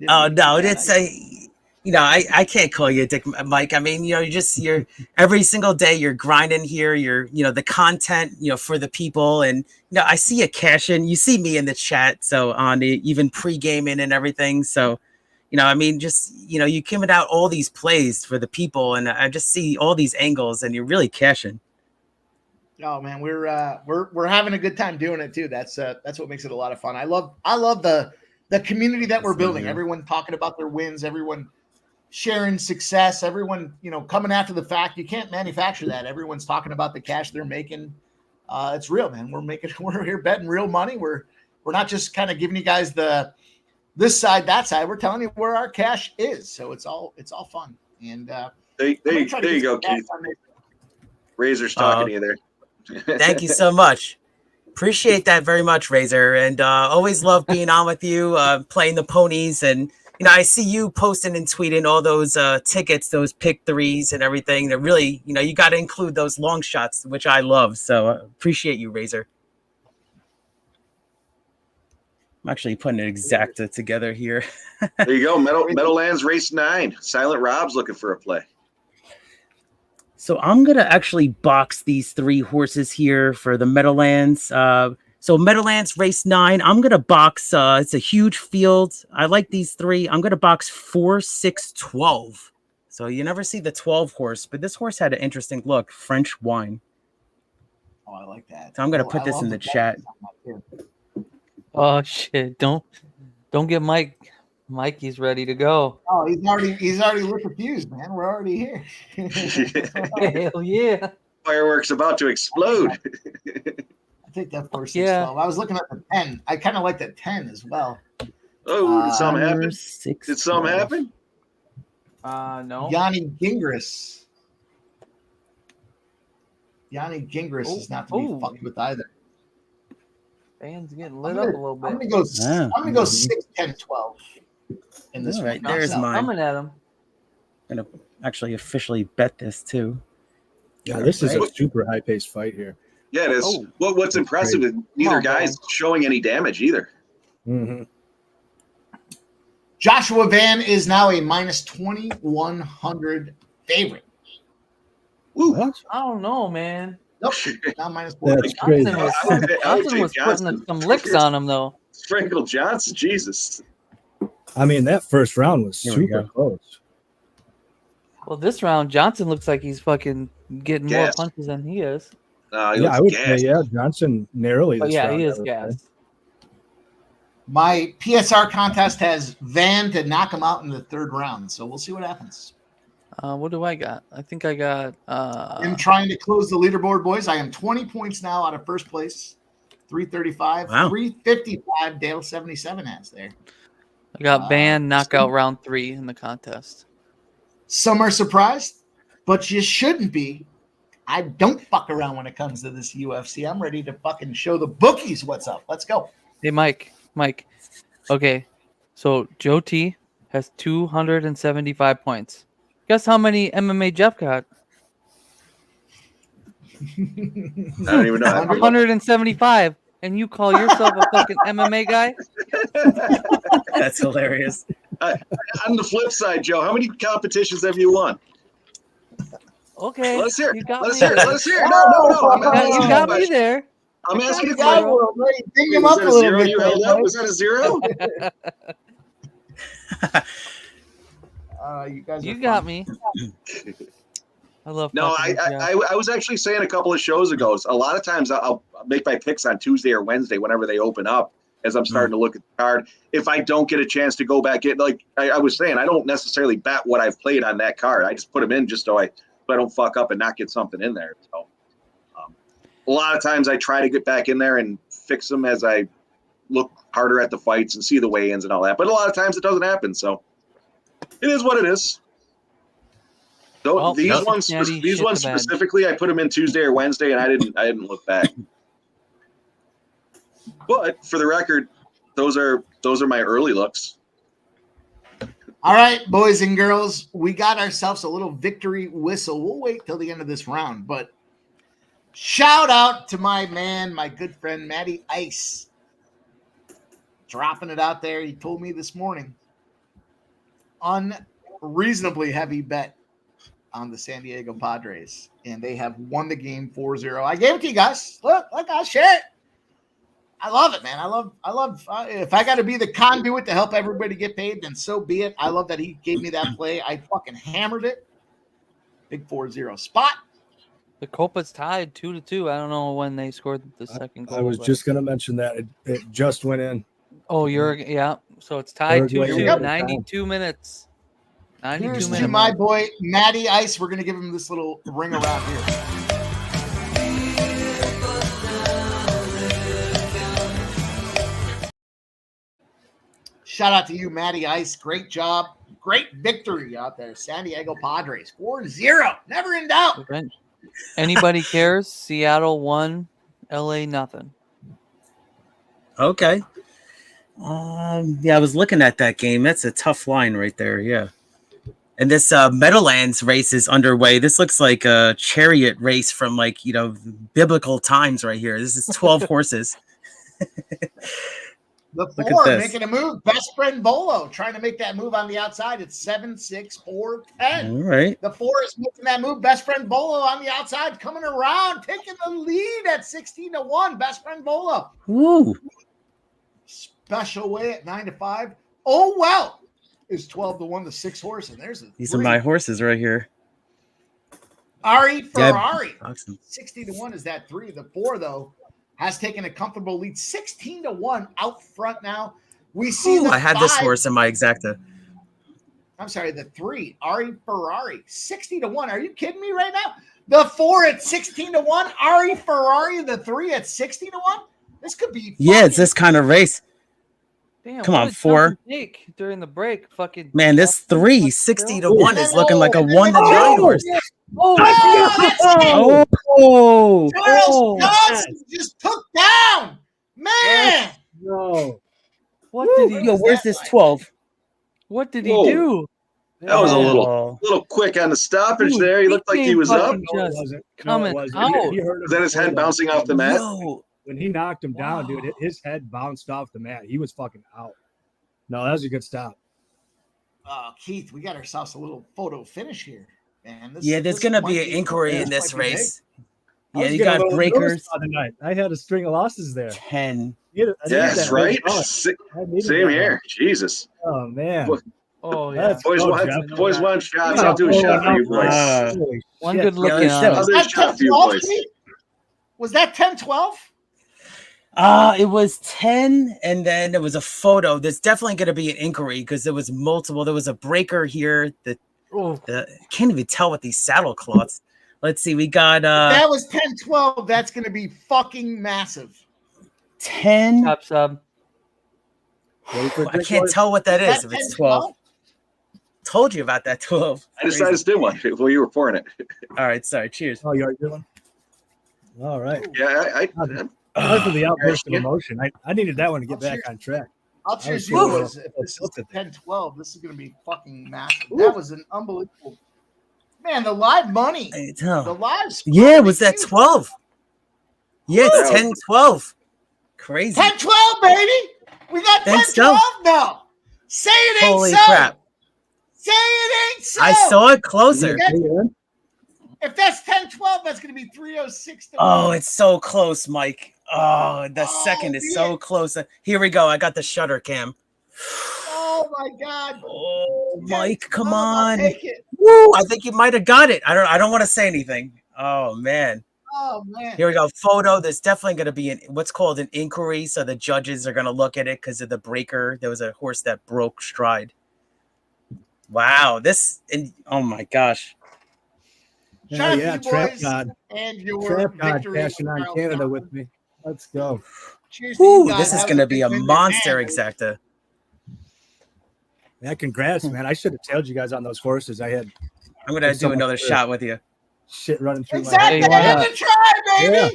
can't call you a dick, Mike. I mean, you're every single day you're grinding here. You're, the content, for the people. And, I see you cashing. You see me in the chat. So on even pre-gaming and everything. So, you coming out all these plays for the people. And I just see all these angles and you're really cashing. Oh man, we're having a good time doing it too. That's what makes it a lot of fun. I love the community that we're building. Everyone talking about their wins, everyone sharing success, everyone, coming after the fact. You can't manufacture that. Everyone's talking about the cash they're making. It's real, man. We're here betting real money. We're not just kind of giving you guys this side, that side. We're telling you where our cash is. So it's all fun. And there you go, Keith. Razor's talking to you there. Thank you so much. Appreciate that very much, Razor. And always love being on with you, playing the ponies. And, I see you posting and tweeting all those tickets, those pick threes and everything. That really, you got to include those long shots, which I love. So appreciate you, Razor. I'm actually putting an exacta together here. There you go. Meadowlands Race 9. Silent Rob's looking for a play. So I'm going to actually box these 3 horses here for the Meadowlands. So Meadowlands Race 9, I'm going to box. It's a huge field. I like these 3. I'm going to box 4, 6, 12. So you never see the 12 horse, but this horse had an interesting look. French wine. Oh, I like that. So I'm going to put this in the chat. Oh, shit. Don't get Mike. Mikey's ready to go. Oh, he's already lit the fuse, man. We're already here. Hell yeah. Fireworks about to explode. take that first Yeah. 6-12. I was looking at the 10. I kind of like the 10 as well. Oh, did something happen? 6, Did something happen? No. Yanni Gingras. Yanni Gingras is not to be fucked with either. Fans getting lit up a little bit. I'm gonna go. I'm gonna go 6, 10, 12 in this All right, one. there's mine. Coming at him. I'm gonna actually officially bet this too. Yeah, this is a super high-paced fight here. Yeah, it is. Oh. What's impressive is neither guy's showing any damage either. Mm-hmm. Joshua Van is now a minus 2,100 favorite. What? I don't know, man. Nope, not minus 4. That's crazy. Johnson was putting some licks on him, though. Sprinkle Johnson, Jesus. I mean, that first round was Here we super go. close. Well, this round, Johnson looks like he's fucking getting more Gassed. punches than he is. Yeah, I would say, yeah, Johnson narrowly. But This yeah, round, he I is would gassed. say. My PSR contest has Van to knock him out in the third round, so we'll see what happens. What do I got? I think I got. I'm trying to close the leaderboard, boys. I am 20 points now out of first place. 335, Wow. 355. Dale 77 has there. I got Van knockout round 3 in the contest. Some are surprised, but you shouldn't be. I don't fuck around when it comes to this UFC. I'm ready to fucking show the bookies what's up. Let's go. Hey, Mike. Okay, so Joe T has 275 points. Guess how many MMA Jeff got? I don't even know. 175. And you call yourself a fucking MMA guy? That's hilarious. On the flip side, Joe, how many competitions have you won? Okay. Let's hear it. You got Let's me hear it. there. Let's hear it. No. You got me there. I'm asking a Yeah, question. ding him Was up that a a little zero bit. you there, held up? Mike. Was that a zero? You guys You are got fun. me. I love No, fucking with Jeff. I was actually saying a couple of shows ago. A lot of times I'll make my picks on Tuesday or Wednesday whenever they open up as I'm starting to look at the card. If I don't get a chance to go back in, like I was saying, I don't necessarily bet what I've played on that card. I just put them in just so I don't fuck up and not get something in there. So a lot of times I try to get back in there and fix them as I look harder at the fights and see the weigh-ins and all that. But a lot of times it doesn't happen. So it is what it is. So Well, these nothing ones, candy, these shit ones the bed. specifically, I put them in Tuesday or Wednesday, and I didn't look back. But for the record, those are my early looks. All right, boys and girls, we got ourselves a little victory whistle. We'll wait till the end of this round, but shout out to my man, my good friend, Matty Ice. Dropping it out there. He told me this morning. Unreasonably heavy bet on the San Diego Padres, and they have won the game 4-0. I gave it to you guys. Look, I'll share it. I love it, man. I love. If I got to be the conduit to help everybody get paid, then so be it. I love that he gave me that play. I fucking hammered it. Big 4-0 spot. The Copa's tied 2-2. I don't know when they scored the second goal. I was but- just going to mention that. It just went in. Oh, yeah. So it's tied Third leg. 2-2. Yep. 92 minutes. 92 Here's to minutes. my boy Matty Ice. We're gonna give him this little ring around here. Shout out to you, Matty Ice. Great job. Great victory out there. San Diego Padres 4-0. Never in doubt. Anybody cares? Seattle 1, LA nothing. Okay. Yeah, I was looking at that game. That's a tough line right there. Yeah. And this Meadowlands race is underway. This looks like a chariot race from biblical times right here. This is 12 horses. The Look at four this. making a move. Best friend Bolo trying to make that move on the outside. It's 7-6-4-10. All right. The 4 is making that move. Best friend Bolo on the outside, coming around, taking the lead at 16-1. Best friend Bolo. Woo. Special way at 9-5. Oh well, is 12-1 the 6 horse, and there's a These are my horses right here. Ari Yeah, Ferrari. awesome. 60-1 is that 3. The 4 though has taken a comfortable lead, 16-1 out front now. We see Ooh, the I had this 5 horse in my exacta. I'm sorry, the 3, Ari Ferrari, 60-1. Are you kidding me right now? The 4 at 16-1. Ari Ferrari, the 3 at 60-1. This could be. Yeah, it's this kind of race. Damn, Come what on, a 4. jump and take during the break. Fucking Man, this 3 60-1 is looking like a 1 to 9 horse. Oh, that's it. Oh, Charles Johnson just took down. Man. No. What did he? Yo, where's this 12? What did he Whoa. do? That was a little quick on the stoppage Dude, there. He looked like he was up. fucking just Coming out. Is that his head bouncing off the mat? Yo, When he knocked him down, dude, his head bounced off the mat. He was fucking out. No, that was a good stop. Keith, we got ourselves a little photo finish here, man. there's gonna be an inquiry in this might be race. I Yeah, was you getting a got little breakers. nervous the other night. I had a string of losses there. 10. Yes, right. Same here. Jesus. Oh man. Oh yeah. Boys want shots. I'll do a shot for you boys. One good look Yeah, at I'll do a shot for you boys. Was that 10-12? It was 10, and then there was a photo. There's definitely going to be an inquiry because there was multiple. There was a breaker here. I can't even tell with these saddle cloths. Let's see. We got That was 10-12. That's going to be fucking massive. 10. Top sub. I can't tell what that is. If it's 12. Told you about that 12. I decided to do one while you were pouring it. All right, sorry. Cheers. Oh, you are doing? All right. Yeah, Because of the outburst of emotion. I needed that one to get back on track. I'll choose you as if this is 10-12. This is going to be fucking massive. That was an unbelievable. Man, the live money. The live. Yeah, was that 12? Yeah, it's 10-12. Crazy. 10-12, baby. We got 10-12 now. Say it ain't Holy so. crap. Say it ain't so. I saw it closer. If that's 10-12, that's going to be 306. Oh, it's so close, Mike. Oh, the second is so close. Here we go. I got the shutter cam. Oh my God. Oh, Mike, come on. Take it. Woo, I think you might have got it. I don't want to say anything. Oh man. Oh man. Here we go. Photo. There's definitely going to be what's called an inquiry. So the judges are going to look at it because of the breaker. There was a horse that broke stride. Wow. Oh my gosh. Shout out to you Trap God. And your Trap God victory cashing on Canada with me. Let's go. Cheers. Ooh, this is going to be a monster exacta. Yeah, congrats, man. I should have told you guys on those horses. I'm going to do another shot with you. Shit running through exactly. my head. Exactly. Try, baby. Yeah.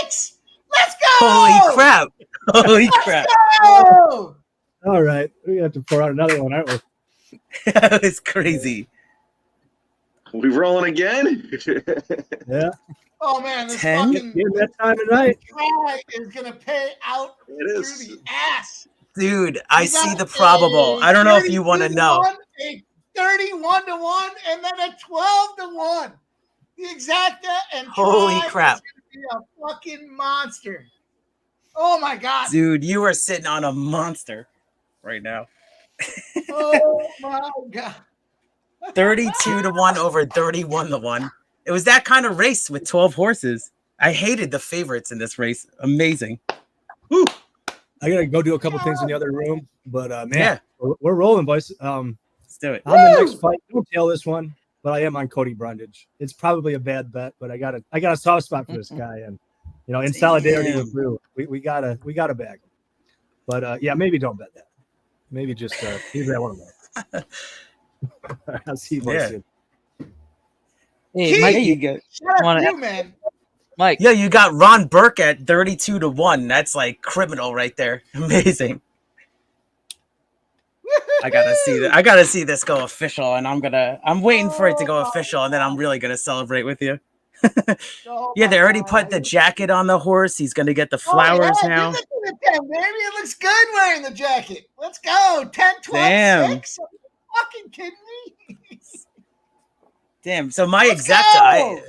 10-12-6. Let's go. Holy crap. Holy crap. Go. All right. We have to pour out another one, aren't we? That was crazy. We rolling again? Yeah. Oh man, this 10? fucking that time of night. try is gonna pay out It is. through the ass. Dude, I see the probable. I don't know if you want to know. A 31-1 and then a 12-1. The exacta and holy try crap. is gonna be a fucking monster. Oh my God. Dude, you are sitting on a monster right now. Oh my God. 32-1 over 31-1. It was that kind of race with 12 horses. I hated the favorites in this race. Amazing. Woo. I gotta go do a couple things in the other room, but man, yeah, we're rolling, boys. Let's do it. On the next fight, don't tail this one, but I am on Cody Brundage. It's probably a bad bet, but I got a soft spot for this guy, and in solidarity with Brew, we gotta bag him. But yeah, maybe don't bet that. Maybe just leave that one alone. I'll see you boys soon. Hey, Mike, you get man. Mike. Yeah, you got Ron Burke at 32-1. That's like criminal right there. Amazing. I gotta see this go official, and I'm waiting for it to go official, and then I'm really gonna celebrate with you. Yeah, they already put the jacket on the horse. He's gonna get the flowers now. Give it to the 10, baby. It looks good wearing the jacket. Let's go. 10, 12, Damn. 6. Are you fucking kidding me? Damn. So my exacta,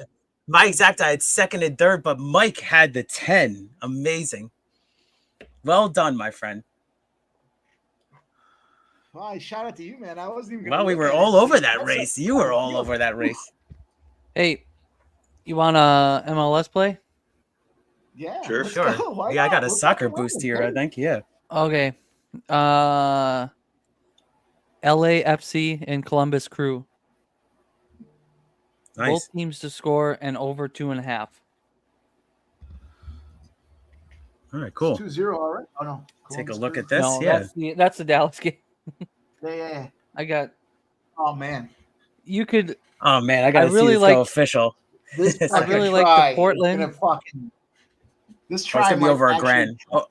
I had second and third, but Mike had the 10. Amazing. Well done, my friend. Well, shout out to you, man. I wasn't even. Well, we were all over that race. You were all over that race. Hey, you want a MLS play? Yeah. Sure. Yeah, I got a soccer boost here, I think. Yeah. Okay. LAFC and Columbus Crew. Nice. Both teams to score and over 2.5. All right, cool. 2-0 already. Oh no. Take a Columbus look Crew. at this. No, Yeah. that's the Dallas game. Yeah. I got. Oh man. You could. Oh man, I gotta really see this like go official. This I fucking really try like the is Portland. gonna fucking. This Oh, try it's gonna be might over a actually- grand. Oh,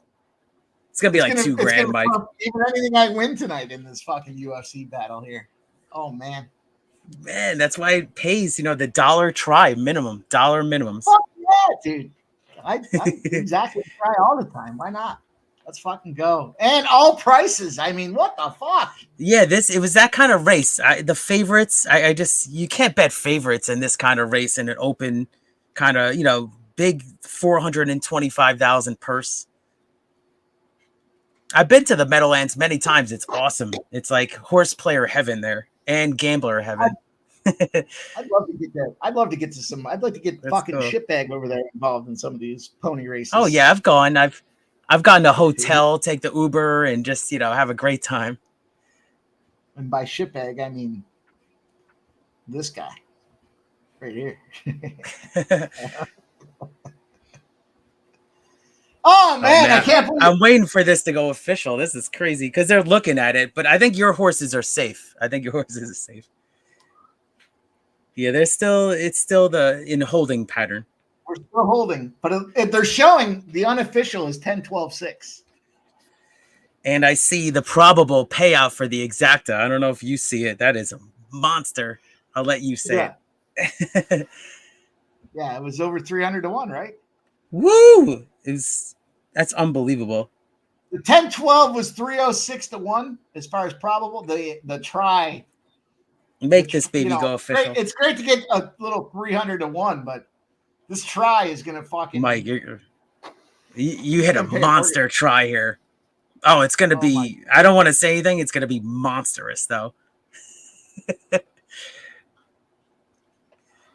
it's gonna be like gonna- $2 grand, gonna Mike. trump even anything I win tonight in this fucking UFC battle here. Oh man. Man, that's why it pays. The dollar try minimum, dollar minimums. Fuck yeah, dude. I exactly try all the time. Why not? Let's fucking go. And all prices. I mean, what the fuck? Yeah, it was that kind of race. The favorites, I just you can't bet favorites in this kind of race in an open kind of big 425,000 purse. I've been to the Meadowlands many times. It's awesome. It's like horse player heaven there and gambler heaven. I'd love to get that. I'd love to get to some. I'd like to get Let's fucking go. shitbag over there involved in some of these pony races. Oh yeah, I've gone. I've gone to a hotel, take the Uber, and just have a great time. And by shitbag, I mean this guy right here. Oh man, I can't believe I'm waiting for this to go official. This is crazy because they're looking at it, but I think your horses are safe. Yeah, it's still the in holding pattern. we're still holding, but if they're showing the unofficial is 10-12-6. And I see the probable payout for the exacta. I don't know if you see it. That is a monster. I'll let you say it. Yeah, it was over 300-1, right? Woo! That's unbelievable. The 10-12 was 306-1 as far as probable. The try. Make this baby go official. It's great to get a little 300-1, but this try is gonna fucking Mike, you hit a monster try here. Oh, it's gonna be. I don't want to say anything. It's gonna be monstrous though,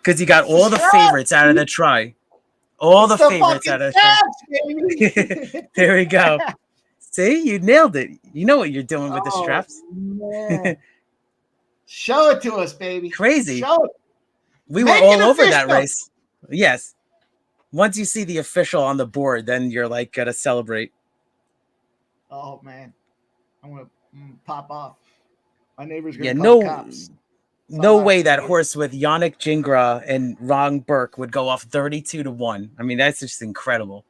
because you got all the favorites out of the try. All the favorites out of the try. There we go. See, you nailed it. You know what you're doing with the straps. Man. Show it to us, baby. Crazy. Show it. We were all over that race. Yes. Once you see the official on the board, then you're like gotta celebrate. Oh man, I'm gonna pop off. My neighbor's gonna call the cops. No way that horse with Yannick Gingras and Ron Burke would go off 32-1. I mean, that's just incredible.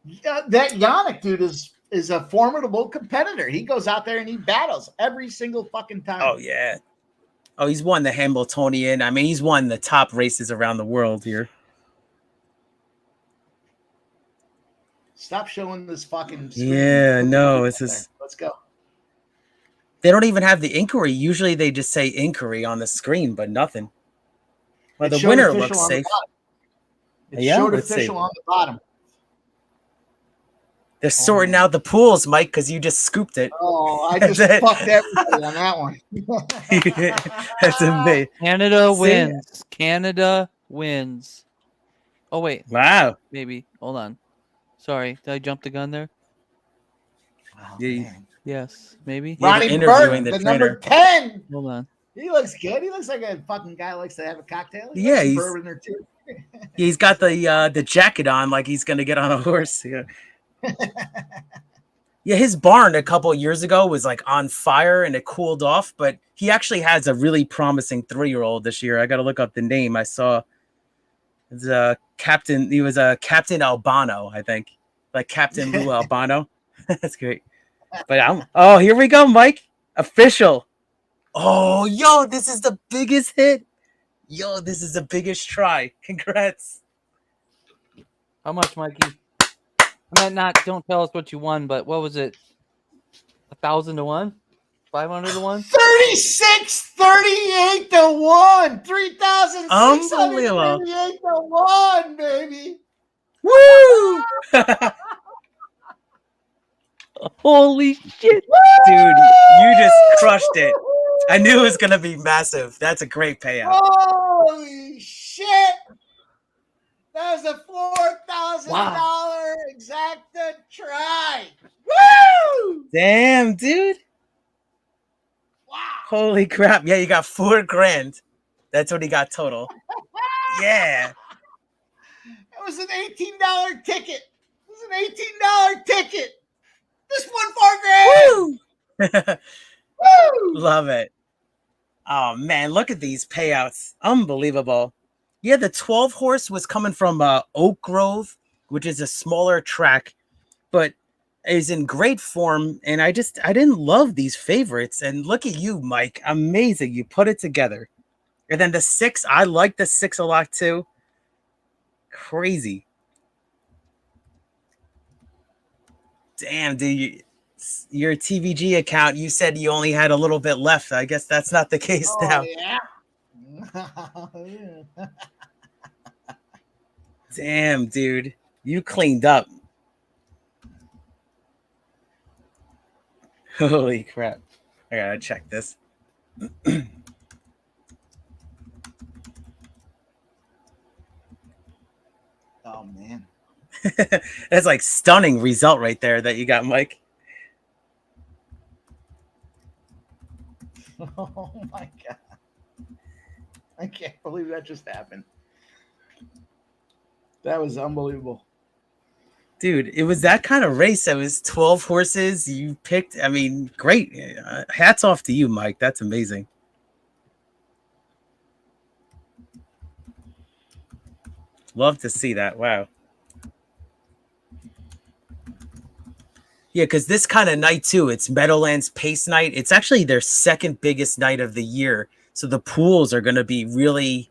Yeah, that Yannick dude is a formidable competitor. He goes out there and he battles every single fucking time. Oh yeah. Oh, he's won the Hamiltonian. I mean, he's won the top races around the world here. Stop showing this fucking screen. Yeah, no, it's just. Let's go. They don't even have the inquiry. Usually they just say inquiry on the screen, but nothing. Well, the winner looks safe. It showed official on the bottom. They're sorting out the pools, Mike, because you just scooped it. Oh, I just fucked everybody on that one. That's amazing. Canada wins. Canada wins. Oh, wait. Wow. Maybe. Hold on. Sorry. Did I jump the gun there? Wow, Yes. Maybe. Ronnie Burke, the number 10. Hold on. He looks good. He looks like a fucking guy who likes to have a cocktail. Yeah, he's he's bourbon there too. He's got the jacket on like he's gonna get on a horse. Yeah. Yeah, his barn a couple of years ago was like on fire and it cooled off, but he actually has a really promising 3-year-old this year. I got to look up the name. I saw it's a captain. He was a Captain Albano, I think, like Captain Lou Albano. That's great. But here we go, Mike. Official. Oh, yo, this is the biggest hit. Yo, this is the biggest try. Congrats. How much, Mikey? I mean, don't tell us what you won, but what was it? 1,000-1? 500-1? 3638-1, 3,638-1, baby. Woo! Holy shit, dude! You just crushed it. I knew it was gonna be massive. That's a great payout. Holy shit! That was a $4,000 exacta try. Woo! Damn, dude. Wow. Holy crap. Yeah, you got $4 grand. That's what he got total. Yeah. It was an $18 ticket. It was an $18 ticket. This won $4 grand. Woo! Love it. Oh man, look at these payouts. Unbelievable. Yeah, the 12 horse was coming from Oak Grove, which is a smaller track, but is in great form. And I didn't love these favorites. And look at you, Mike. Amazing. You put it together. And then the 6, I like the 6 a lot too. Crazy. Damn, dude. Your TVG account, you said you only had a little bit left. I guess that's not the case now. Yeah. Damn, dude. You cleaned up. Holy crap. I gotta check this. Oh, man. That's like stunning result right there that you got, Mike. Oh, my God. I can't believe that just happened. That was unbelievable. Dude, it was that kind of race. It was 12 horses. You picked, I mean, great. Hats off to you, Mike. That's amazing. Love to see that. Wow. Yeah, because this kind of night, too, it's Meadowlands Pace Night. It's actually their second biggest night of the year. So the pools are going to be really,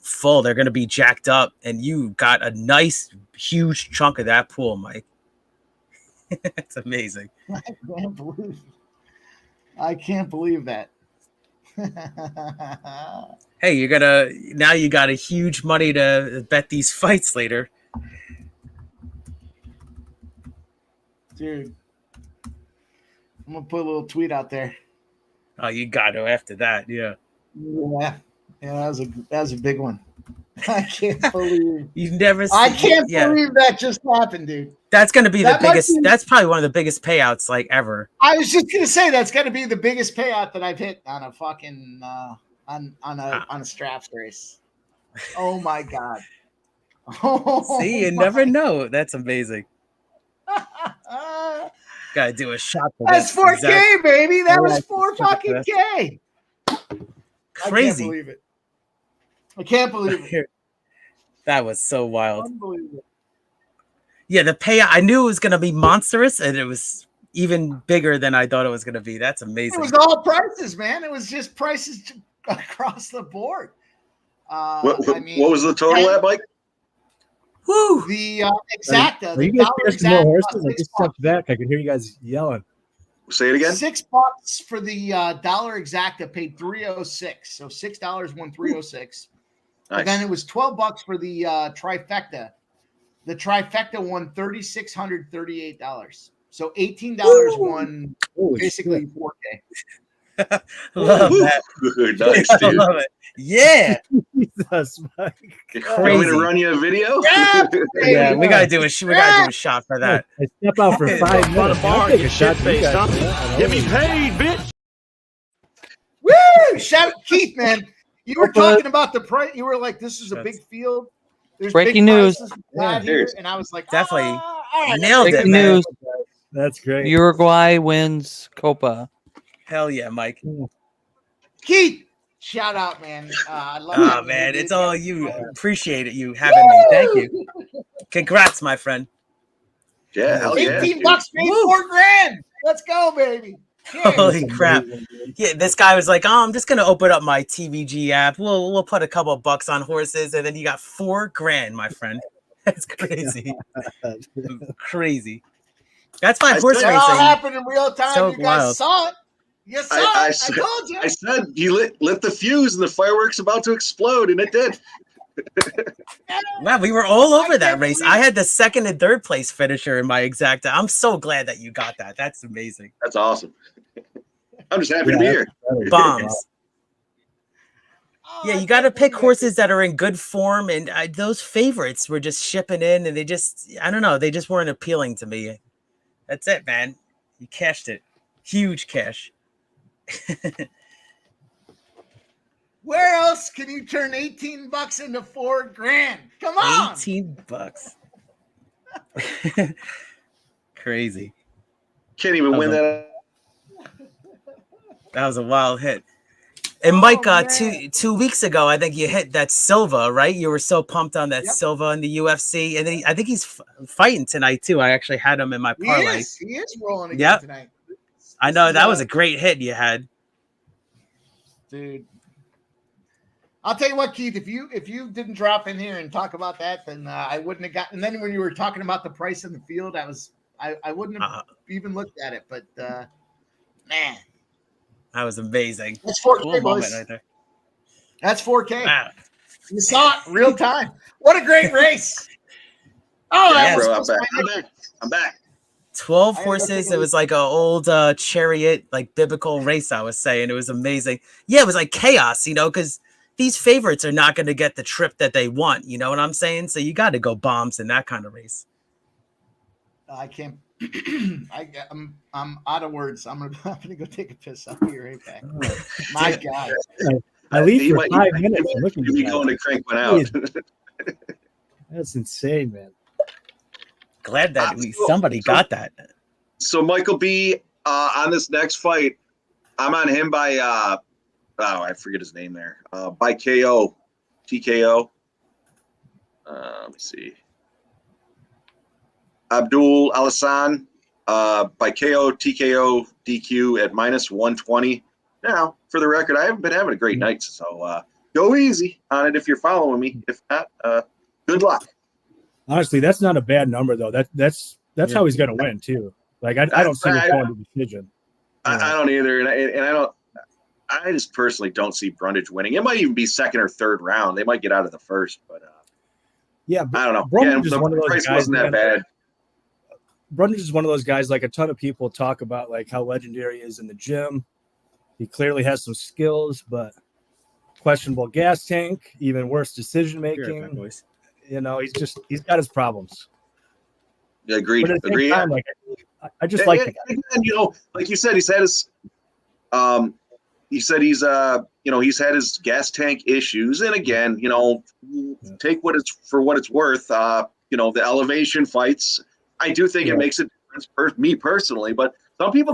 full. They're going to be jacked up. And you got a nice, huge chunk of that pool, Mike. It's amazing. I can't believe that. Hey, now you got a huge money to bet these fights later. Dude, I'm going to put a little tweet out there. Oh, you got to after that. Yeah. Yeah, that was a big one. I can't believe you've never. I can't believe that just happened, dude. That's going to be the biggest. That's probably one of the biggest payouts like ever. I was just going to say that's going to be the biggest payout that I've hit on a fucking on a straps race. Oh my God. Oh, see, you never know. That's amazing. Gotta do a shot for that's 4K, baby. That was 4 fucking K. Crazy. I can't believe it. That was so wild. Unbelievable. Yeah, the payout, I knew it was gonna be monstrous, and it was even bigger than I thought it was gonna be. That's amazing. It was all prices, man. It was just prices across the board. What was the total at, Mike? Woo! The exacta. Are you guys casting more horses? I just stepped back. I could hear you guys yelling. Say it again. $6 for the dollar exacta paid $306. So $6 won $306. Nice. And then it was $12 for the trifecta. The trifecta won $3,638. So $18 won basically 4K. Love that. Nice, dude. I love it. Yeah. Jesus, Mike. Want me to run you a video? Yeah, we gotta do a shot for that. I step out for 5 minutes. I'll take a shot for you guys. Get me paid, bitch. Woo! Shout out Keith, man. You were talking about the price. You were like, "This is a big field." There's breaking big news. Here. And I was like, definitely right, nailed it, breaking man. news. That's great. Uruguay wins Copa. Hell yeah, Mike. Keith. Shout out, man. I love Oh man, it's all you. Appreciate it, you having me. Thank you. Congrats, my friend. Yeah, hell yeah. $18 made $4 grand. Let's go, baby. Cheers. Holy crap. Yeah, this guy was like, I'm just gonna open up my TVG app. We'll put a couple of bucks on horses, and then you got $4 grand, my friend. That's crazy. Crazy. That's my horse racing. It all happened in real time. So you guys wild. saw it. You saw I it. I told you. I said you lit the fuse and the fireworks about to explode, and it did. Wow, we were all over that race. I had the second and third place finisher in my exacta. I'm so glad that you got that. That's amazing. That's awesome. I'm just happy to be here. Bombs. Yeah, you got to pick horses that are in good form, and those favorites were just shipping in, and I don't know, they just weren't appealing to me. That's it, man. You cashed it. Huge cash. Where else can you turn $18 into $4,000? Come on. $18. Crazy. Can't even win that. That was a wild hit. And Mike, 2 weeks ago, I think you hit that Silva, right? You were so pumped on that Silva in the UFC, and then I think he's fighting tonight too. I actually had him in my parlay. He is rolling again tonight. I know that was a great hit you had, dude. I'll tell you what, Keith. If you didn't drop in here and talk about that, then I wouldn't have gotten. And then when you were talking about the price in the field, I wouldn't have even looked at it. But man. That was amazing. That's 4K, boys. Right there. That's 4K. Wow. You saw it real time. What a great race. Oh, yeah, bro, I'm back. 12 horses. It was like an old chariot, like biblical race, I was saying. It was amazing. Yeah, it was like chaos, because these favorites are not going to get the trip that they want. You know what I'm saying? So you got to go bombs in that kind of race. I can't. I'm out of words. I'm gonna go take a piss. I'll be right back. My God. I leave for 5 minutes. You're going to crank one out. That's insane, man. Glad that at least somebody got that. So Michael B, on this next fight, I'm on him by I forget his name there. By KO, TKO. Let me see. Abdul Alhassen by KO, TKO, DQ at -120. Now, for the record, I haven't been having a great night, so go easy on it if you're following me. If not, good luck. Honestly, that's not a bad number though. That's how he's going to win too. Like I don't see it going to decision. I don't either, and I don't. I just personally don't see Brundage winning. It might even be second or third round. They might get out of the first, but yeah, I don't know. Brundage the price wasn't that bad. Brundage is one of those guys, like a ton of people talk about, like how legendary he is in the gym. He clearly has some skills, but questionable gas tank, even worse decision making. He's got his problems. Yeah, agreed. Agreed. Time, like, I just like the guy. And, like you said, he's had his he's had his gas tank issues, and again, take what it's worth. The elevation fights. I do think it makes a difference for me personally, but some people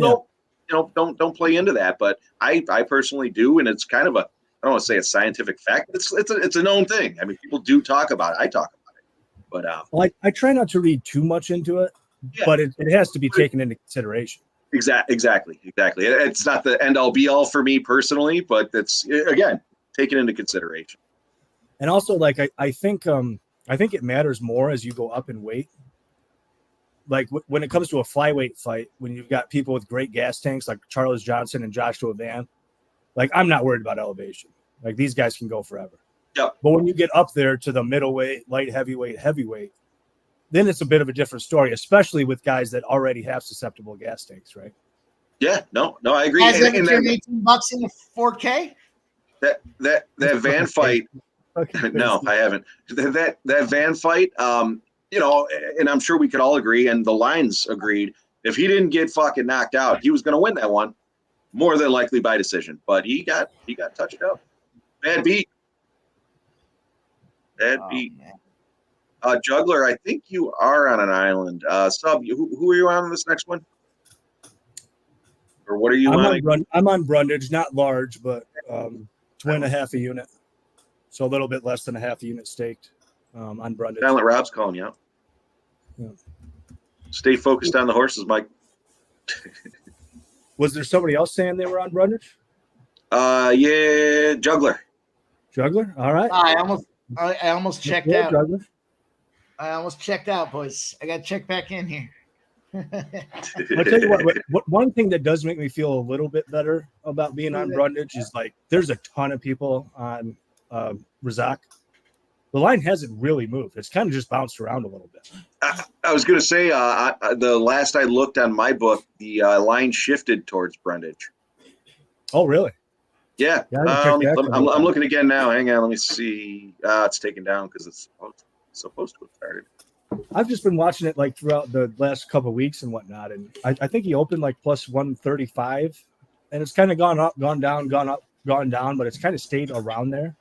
don't play into that. But I personally do, and it's kind of I don't want to say a scientific fact. It's a known thing. I mean, people do talk about it. I talk about it, but I try not to read too much into it, but it has to be taken into consideration. Exactly. It's not the end all be all for me personally, but it's again taken into consideration. And also, like I think it matters more as you go up in weight. Like when it comes to a flyweight fight, when you've got people with great gas tanks like Charles Johnson and Joshua Van, like I'm not worried about elevation. Like these guys can go forever. Yeah. But when you get up there to the middleweight, light heavyweight, then it's a bit of a different story, especially with guys that already have susceptible gas tanks, right? Yeah, no, I agree. Has ever turned $18 into 4K? That Van fight. No, I haven't. That Van fight. And I'm sure we could all agree, and the lines agreed. If he didn't get fucking knocked out, he was going to win that one, more than likely by decision. But he got touched up. Bad beat. Juggler, I think you are on an island. Sub, who are you on this next one? Or what are you on? I'm on Brundage, not large, but twin a half a unit. So a little bit less than a half a unit staked on Brundage. Silent Rob's calling you out. Yeah. Stay focused on the horses, Mike. Was there somebody else saying they were on Brundage? Yeah, Juggler. All right. I almost checked out. Juggler. I almost checked out, boys. I got to check back in here. I'll tell you what, one thing that does make me feel a little bit better about being on Brundage is like there's a ton of people on Razak. The line hasn't really moved. It's kind of just bounced around a little bit. I was going to say, the last I looked on my book, the line shifted towards Brundage. Oh, really? Yeah. I'm looking again now. Hang on. Let me see. It's taken down because it's supposed to have started. I've just been watching it like throughout the last couple of weeks and whatnot. And I think he opened like plus 135 and it's kind of gone up, gone down, gone up, gone down, but it's kind of stayed around there.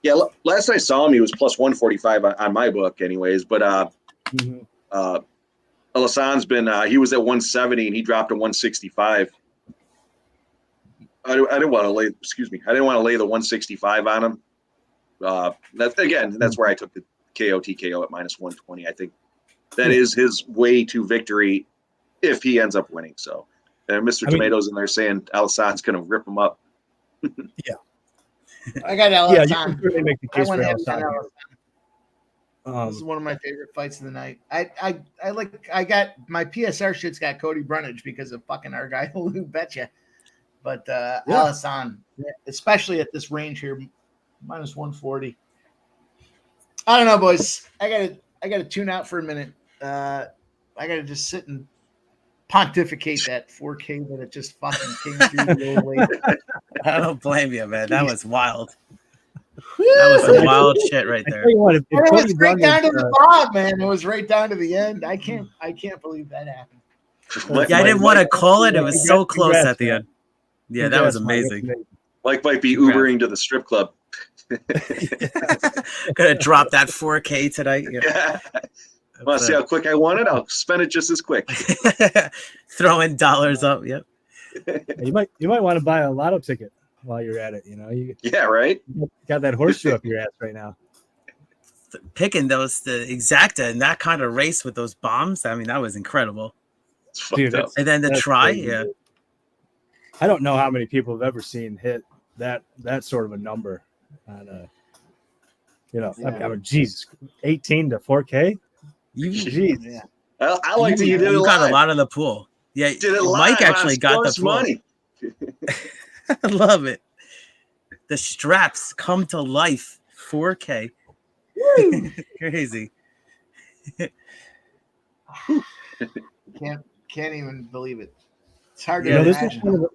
Yeah, last I saw him, he was plus 145 on my book, anyways. But Alhassen's been he was at 170 and he dropped to 165. I didn't want to lay. Excuse me. I didn't want to lay the 165 on him. That's where I took the KO TKO at minus 120. I think that is his way to victory if he ends up winning. So, Mr. Tomatoes in there saying Alhassen's going to rip him up. Yeah. I got Alhassen. Yeah, you can certainly make the case for Alhassen. Alhassen. This is one of my favorite fights of the night. I got my PSR shit's got Cody Brundage because of fucking our guy Lou Betcha. But Alhassen, especially at this range here, minus 140. I don't know, boys. I gotta tune out for a minute. I gotta just sit and pontificate that 4K that it just fucking came through the old way. I don't blame you, man. That was wild. That was some wild shit right there. It was right down to the bottom, man. It was right down to the end. I can't believe that happened. Yeah, I didn't want to call it. It was so close at the end. Yeah, that was amazing. Mike might be Ubering to the strip club. Gonna drop that 4K tonight. Yeah. Want to see how quick I want it? I'll spend it just as quick. Throwing dollars up. Yep. You might want to buy a lotto ticket while you're at it. You know. Yeah. Right. You got that horseshoe up your ass right now. Picking the exacta in that kind of race with those bombs. I mean, that was incredible. Dude, and then the try. Crazy. Yeah. I don't know how many people have ever seen hit that sort of a number on a, I mean, Jesus, 18 to 4K. Yeah. I like that you did it You got live. a lot of the pool. Yeah, Did it live. Mike actually got the pool. money. I love it. The straps come to life. 4K. Crazy. Can't even believe it. It's hard to this is imagine. kind of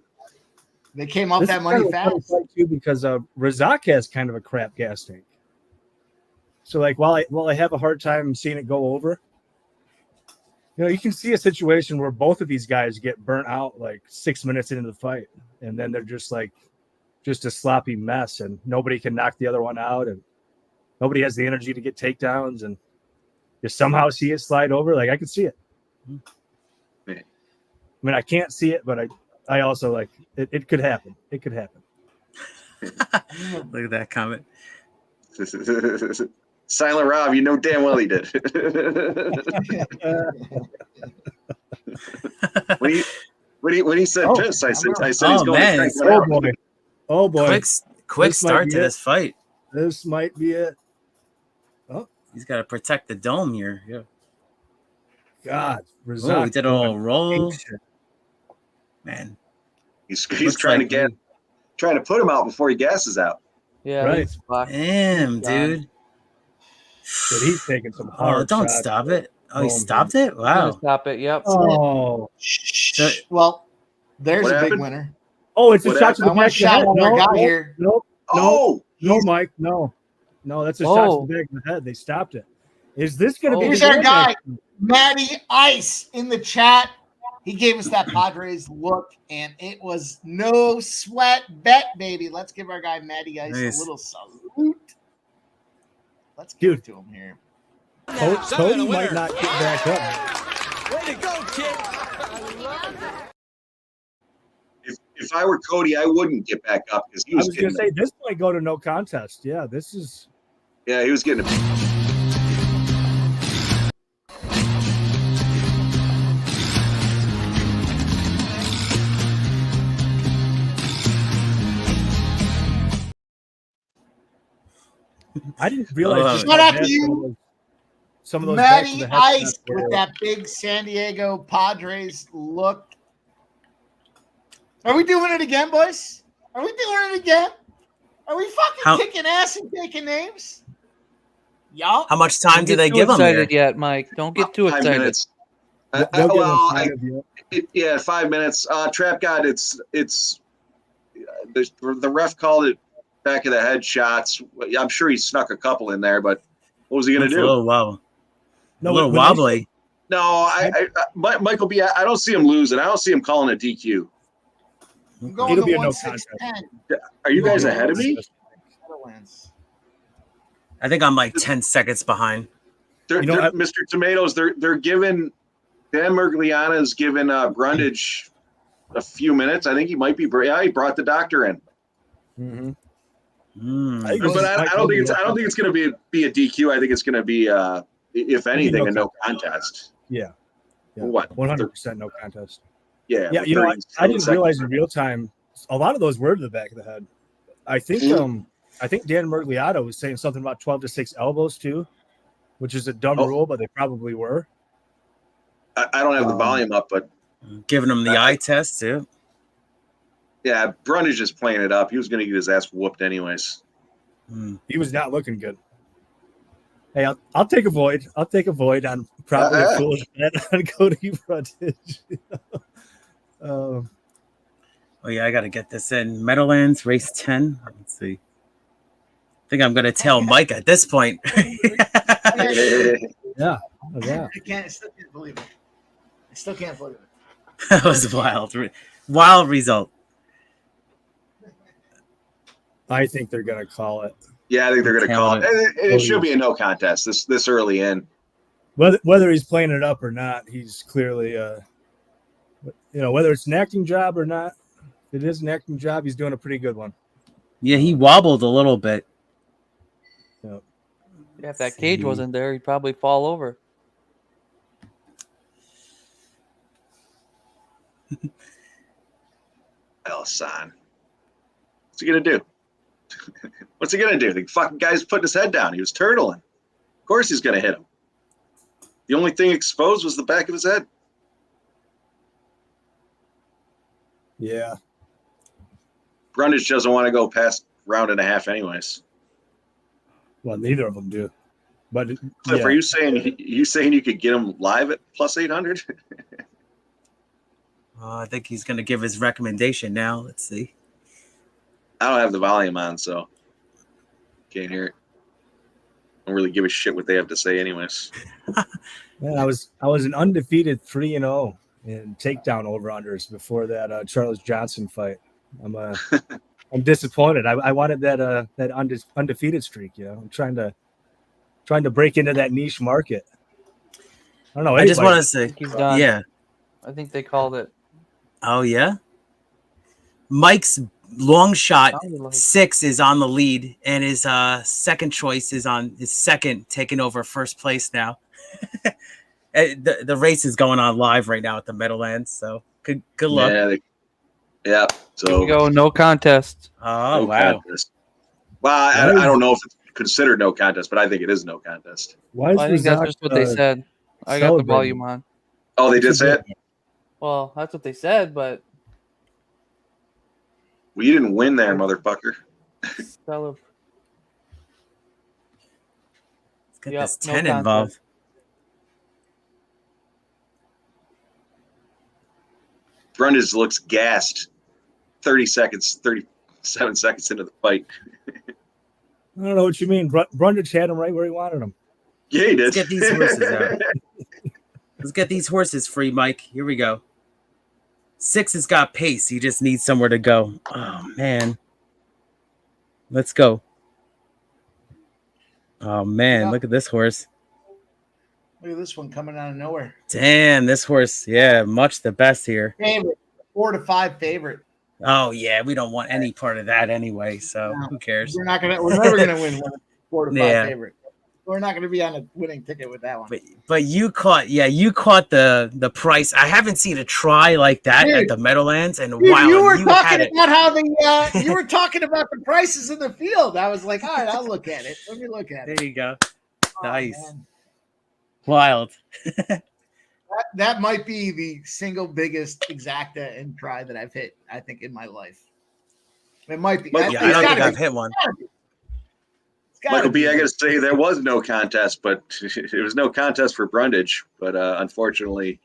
They came off that money fast too, because Razak has kind of a crap gas tank. So like while I have a hard time seeing it go over, you can see a situation where both of these guys get burnt out like 6 minutes into the fight, and then they're just a sloppy mess, and nobody can knock the other one out, and nobody has the energy to get takedowns, and you somehow see it slide over. Like I can see it. I mean, I can't see it, but I also like it. It could happen. It could happen. Look at that comment. Silent Rob, you know damn well he did. when he said piss, I said he's going to crank one out. Oh boy! Quick start to this fight. This might be it. Oh, he's got to protect the dome here. Yeah. God, oh, he did a little roll. Man, he's trying to put him out before he gasses out. Yeah, right. Damn, dude. But he's taking some hard. Oh, don't shots. stop it! Oh, he stopped it. Wow. Stop it. Yep. Oh, well, there's What a big happened? winner. oh, it's a What shot to the I back want of the shot head. on our guy here. No, He's- Mike, no, that's a shot to the back of the head. They stopped it. Is this going to be? Here's the our end guy, next? Matty Ice, in the chat. He gave us that Padres look, and it was no sweat bet, baby. Let's give our guy Matty Ice Nice. a little salute. Let's give it to him here. Cody might not get back up. Way to go, kid. If I were Cody, I wouldn't get back up because he I was was going getting. to say this might go to no contest. Yeah, this is. Yeah, he was getting. I didn't realize. Shout out to you, Some of those backs of Matty the head Ice, shots were- with that big San Diego Padres look. Are we doing it again, boys? Are we doing it again? Are we fucking kicking ass and taking names? Y'all? How much time Don't do get they too give him here? excited yet, Mike? Don't get too 5 excited. minutes. They'll give him Well, time of you. yeah, 5 minutes. Trap God, it's the ref called it back of the head shots. I'm sure he snuck a couple in there, but what was he going to It's do? a little wow. No, a little when they- wobbly. No, Michael B. I don't see him losing. I don't see him calling a DQ. I'm going It'll to be a no 1610. Are you guys ahead of me? Meadowlands. I think I'm like 10 seconds behind. Mr. Tomatoes, they're giving Dan Mergliana's giving Brundage a few minutes. I think he might be. Yeah, he brought the doctor in. But I don't think it's going to be a DQ. I think it's going to be, if anything, a no contest. Yeah. What? 100% no contest. Yeah. Yeah. You know, I didn't realize in real time a lot of those were to the back of the head. I think Dan Mergliato was saying something about 12 to 6 elbows too, which is a dumb rule, but they probably were. I don't have the volume up, but giving him the eye test too. Yeah, Brundage is playing it up. He was going to get his ass whooped anyways. He was not looking good. Hey, I'll take a void. I'll take a void on probably a foolish bet on Cody Brundage. Oh yeah, I got to get this in. Meadowlands race 10. Let's see. I think I'm going to tell Mike at this point. Yeah. I still can't believe it. I still can't believe it. That was wild. Wild result. I think they're going to call it. Yeah, I think they're going to call it. It should be a no contest this early in. Whether he's playing it up or not, he's clearly, whether it's an acting job or not, if it is an acting job, he's doing a pretty good one. Yeah, he wobbled a little bit. Yep. Yeah, if that cage wasn't there, he'd probably fall over. Alhassen. What's he going to do? What's he going to do? The fucking guy's putting his head down. He was turtling. Of course he's going to hit him. The only thing exposed was the back of his head. Yeah. Brundage doesn't want to go past round and a half anyways. Well, neither of them do. But Cliff, are you saying you could get him live at plus 800? I think he's going to give his recommendation now. Let's see. I don't have the volume on, so can't hear it. I don't really give a shit what they have to say anyways. Man, I was an undefeated 3-0 in takedown over-unders before that Charles Johnson fight. I'm disappointed. I wanted that undefeated streak. I'm trying to break into that niche market. I don't know. I just want to say, He's done. yeah. I think they called it. Oh yeah. Mike's long shot 6 is on the lead, and his second choice is on his second, taking over first place now. The race is going on live right now at the Meadowlands, so good luck. Yeah. So Here we go, no contest. Oh, no wow. contest. Well, I don't know if it's considered no contest, but I think it is no contest. I think that's just what they said. I got the volume on. Oh, they did say it? Well, that's what they said, but Well, you didn't win there, motherfucker. Let's get Yep, this no 10 contest. involved. Brundage looks gassed 37 seconds into the fight. I don't know what you mean. Brundage had him right where he wanted him. Yeah, he did. Let's get these horses out. Let's get these horses free, Mike. Here we go. 6 has got pace. He just needs somewhere to go. Oh, man. Let's go. Oh, man. Look at this horse. Look at this one coming out of nowhere. Damn, this horse. Yeah, much the best here. Favorite. 4 to 5 favorite. Oh, yeah. We don't want any part of that anyway, so who cares? We're never gonna win 4 to 5 Yeah. favorite. We're not gonna be on a winning ticket with that one. But you caught the price. I haven't seen a try like that at the Meadowlands in a while. You were had talking it. about how you were talking about the prices in the field. I was like, all right, I'll look at it. Let me look at it. There you go. Nice. Man. Wild. That might be the single biggest exacta and try that I've hit, I think, in my life. It might be. Yeah, I don't think I've hit one. Michael B., I got to say, there was no contest, but it was no contest for Brundage. But unfortunately,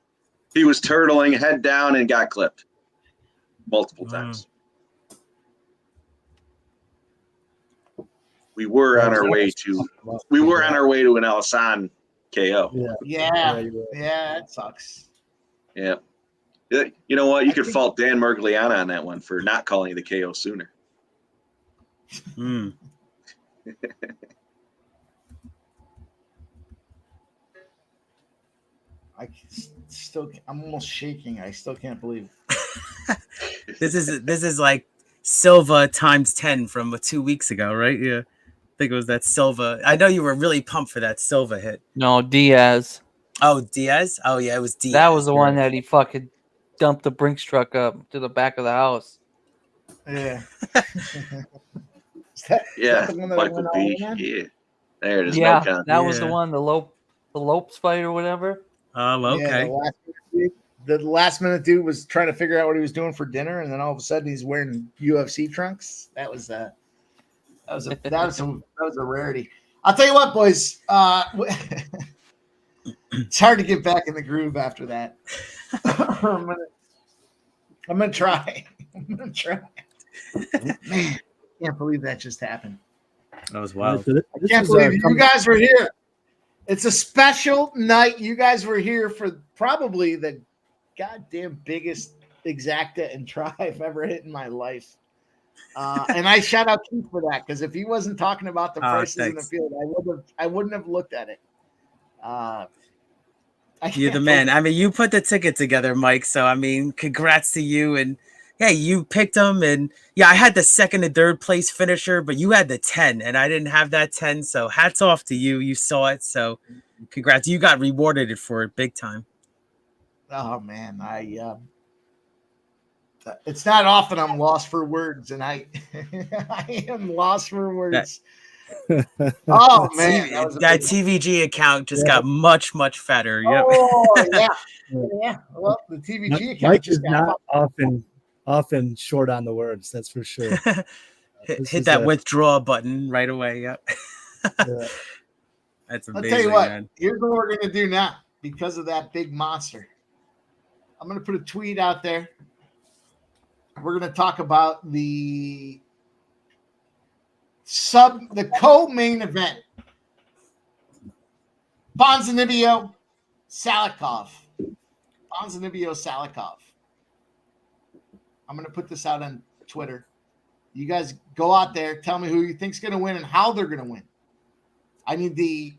he was turtling head down and got clipped multiple times. We were on our way to an Alhassen KO. Yeah, that sucks. Yeah. You know what? You could fault Dan Mergliana on that one for not calling the KO sooner. I'm almost shaking. I still can't believe This is like Silva times 10 from 2 weeks ago, right? Yeah, I think it was that Silva. I know you were really pumped for that Silva hit. No, Diaz. Oh, Diaz. Oh yeah, it was Diaz. That was the one that he fucking dumped the Brinks truck up to the back of the house. Yeah. Michael B. Yeah. There it is. Yeah, no that was the one, the Lopes fight or whatever. Okay. Yeah, the last minute dude was trying to figure out what he was doing for dinner, and then all of a sudden he's wearing UFC trunks. That was a rarity. I'll tell you what, boys. It's hard to get back in the groove after that. I'm gonna try. Man, I can't believe that just happened. That was wild. I can't believe you guys were here. It's a special night. You guys were here for probably the goddamn biggest exacta and try I've ever hit in my life. And I shout out Keith for that, because if he wasn't talking about the prices in the field, I wouldn't have looked at it. You're the man. I mean, you put the ticket together, Mike. So I mean, congrats to you. And yeah, you picked them, and yeah, I had the second and third place finisher, but you had the 10, and I didn't have that 10. So hats off to you. You saw it, so congrats. You got rewarded for it big time. Oh man, it's not often I'm lost for words, and I am lost for words. Oh man, that TVG account just got much fatter. Yep. Oh yeah. Well, the TVG account Mike just is not often short on the words. That's for sure. Hit that withdraw button right away. Yep. That's amazing. I'll tell you what. Man. Here's what we're gonna do now because of that big monster. I'm gonna put a tweet out there. We're gonna talk about the co-main event. Ponzinibbio, Salikhov. I'm going to put this out on Twitter. You guys go out there, tell me who you think's going to win and how they're going to win. I need the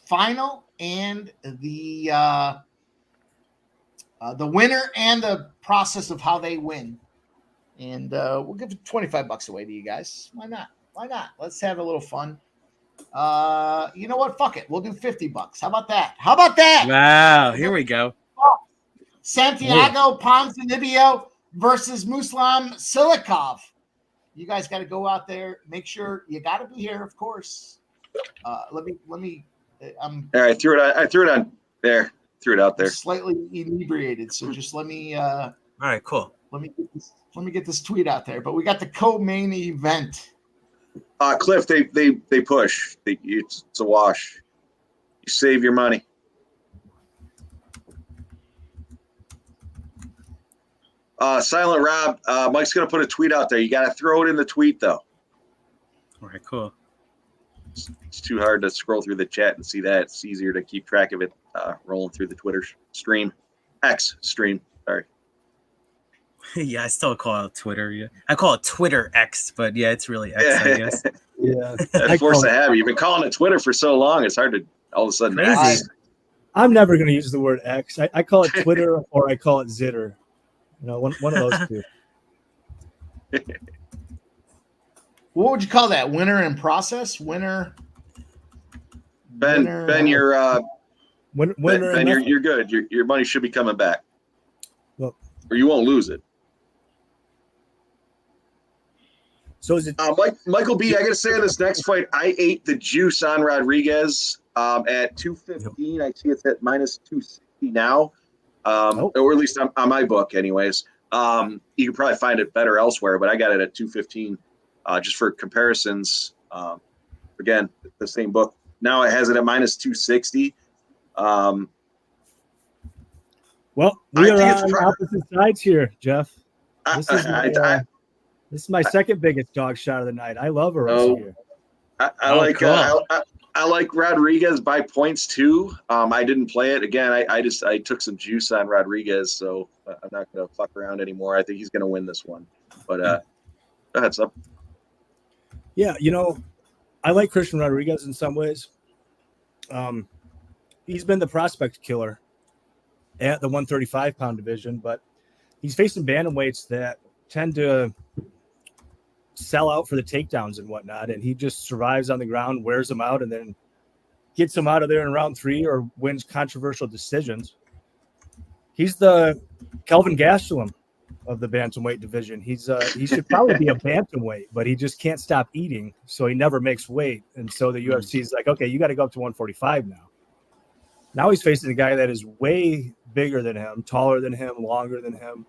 final and the winner and the process of how they win. And we'll give $25 away to you guys. Why not? Let's have a little fun. You know what? Fuck it. We'll do $50. How about that? Wow. Here we go. Santiago Ponzinibbio versus Muslim Salikhov. You guys got to go out there. Make sure you got to be here, of course. Let me. I threw it on there. Threw it out there. I'm slightly inebriated, so just let me. All right. Cool. Let me get this tweet out there. But we got the co-main event. Cliff, they push. It's a wash. You save your money. Silent Rob, Mike's going to put a tweet out there. You got to throw it in the tweet, though. All right, cool. It's too hard to scroll through the chat and see that. It's easier to keep track of it rolling through the Twitter stream. X stream, sorry. Yeah, I still call it Twitter. Yeah, I call it Twitter X, but yeah, it's really X, I guess. Yeah, that's force of habit. You've been calling it Twitter for so long; it's hard to all of a sudden. I'm never going to use the word X. I call it Twitter or I call it Zitter. You know, one of those two. What would you call that? Winner in process? Winner. Ben, you're winner. You're good. Your money should be coming back. Well, or you won't lose it. So is it Michael B? I got to say, in this next fight, I ate the juice on Rodriguez at 215. I see it's at minus 260 now, or at least on my book, anyways. You can probably find it better elsewhere, but I got it at 215 just for comparisons. Again, the same book. Now it has it at minus 260. Well, we are on opposite sides here, Jeff. This is my second biggest dog shot of the night. I love Erosa here. I like. I like Rodriguez by points too. I didn't play it again. I took some juice on Rodriguez, so I'm not gonna fuck around anymore. I think he's gonna win this one. But go ahead, Sub. Yeah, I like Christian Rodriguez in some ways. He's been the prospect killer at the 135-pound division, but he's facing bantamweights that tend to sell out for the takedowns and whatnot, and he just survives on the ground, wears them out, and then gets them out of there in round 3 or wins controversial decisions. He's the Kelvin Gastelum of the bantamweight division. He should probably be a bantamweight, but he just can't stop eating, so he never makes weight. And so the UFC is like, okay, you got to go up to 145 now. Now he's facing a guy that is way bigger than him, taller than him, longer than him.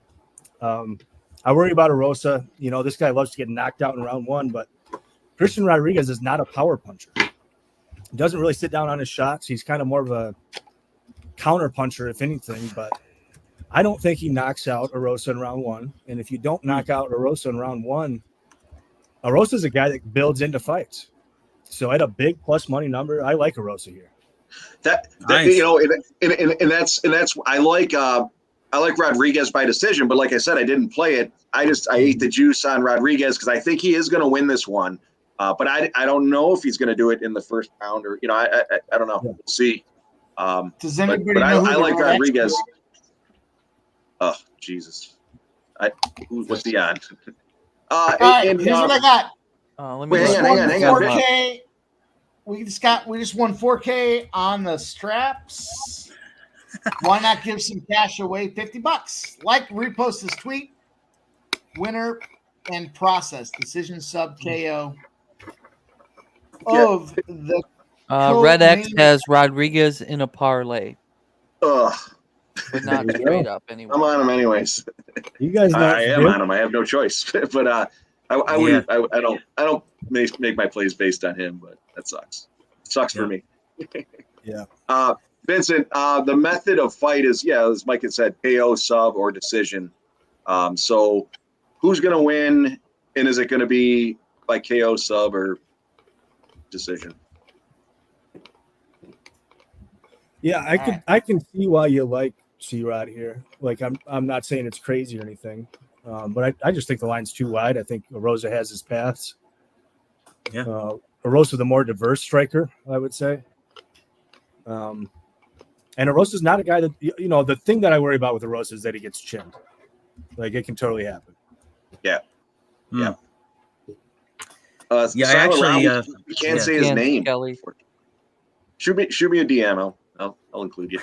I worry about Erosa. This guy loves to get knocked out in round 1, but Christian Rodriguez is not a power puncher. He doesn't really sit down on his shots. He's kind of more of a counter puncher, if anything, but I don't think he knocks out Erosa in round 1. And if you don't knock out Erosa in round 1, Erosa is a guy that builds into fights. So at a big plus money number, I like Erosa here. Nice. And that's I like Rodriguez by decision, but like I said, I didn't play it. I ate the juice on Rodriguez because I think he is going to win this one. But I don't know if he's going to do it in the first round or I don't know. We'll see. Does anybody but know I who like the Rodriguez. Oh Jesus! What's the on? All right, here's what I got. Let me hang on. 4K. We just won 4K on the straps. Why not give some cash away? $50. Like, repost this tweet. Winner and process decision sub KO of the Red X has Rodriguez in a parlay, Ugh. but not straight up anyway. I'm on him anyways. You guys know I am on him. I have no choice. But I wouldn't. I don't make my plays based on him. But that sucks. It sucks for me. Yeah. Vincent, the method of fight is as Mike had said, KO, sub, or decision. So who's going to win, and is it going to be by KO, sub, or decision? Yeah, I can see why you like C-Rod here. Like, I'm not saying it's crazy or anything, but I just think the line's too wide. I think Erosa has his paths. Yeah. Erosa, the more diverse striker, I would say. And Erosa's not a guy that, the thing that I worry about with Erosa is that he gets chinned. Like, it can totally happen. Yeah. Yeah. Actually, you can't say his name. Kelly. Shoot me a DM. I'll include you.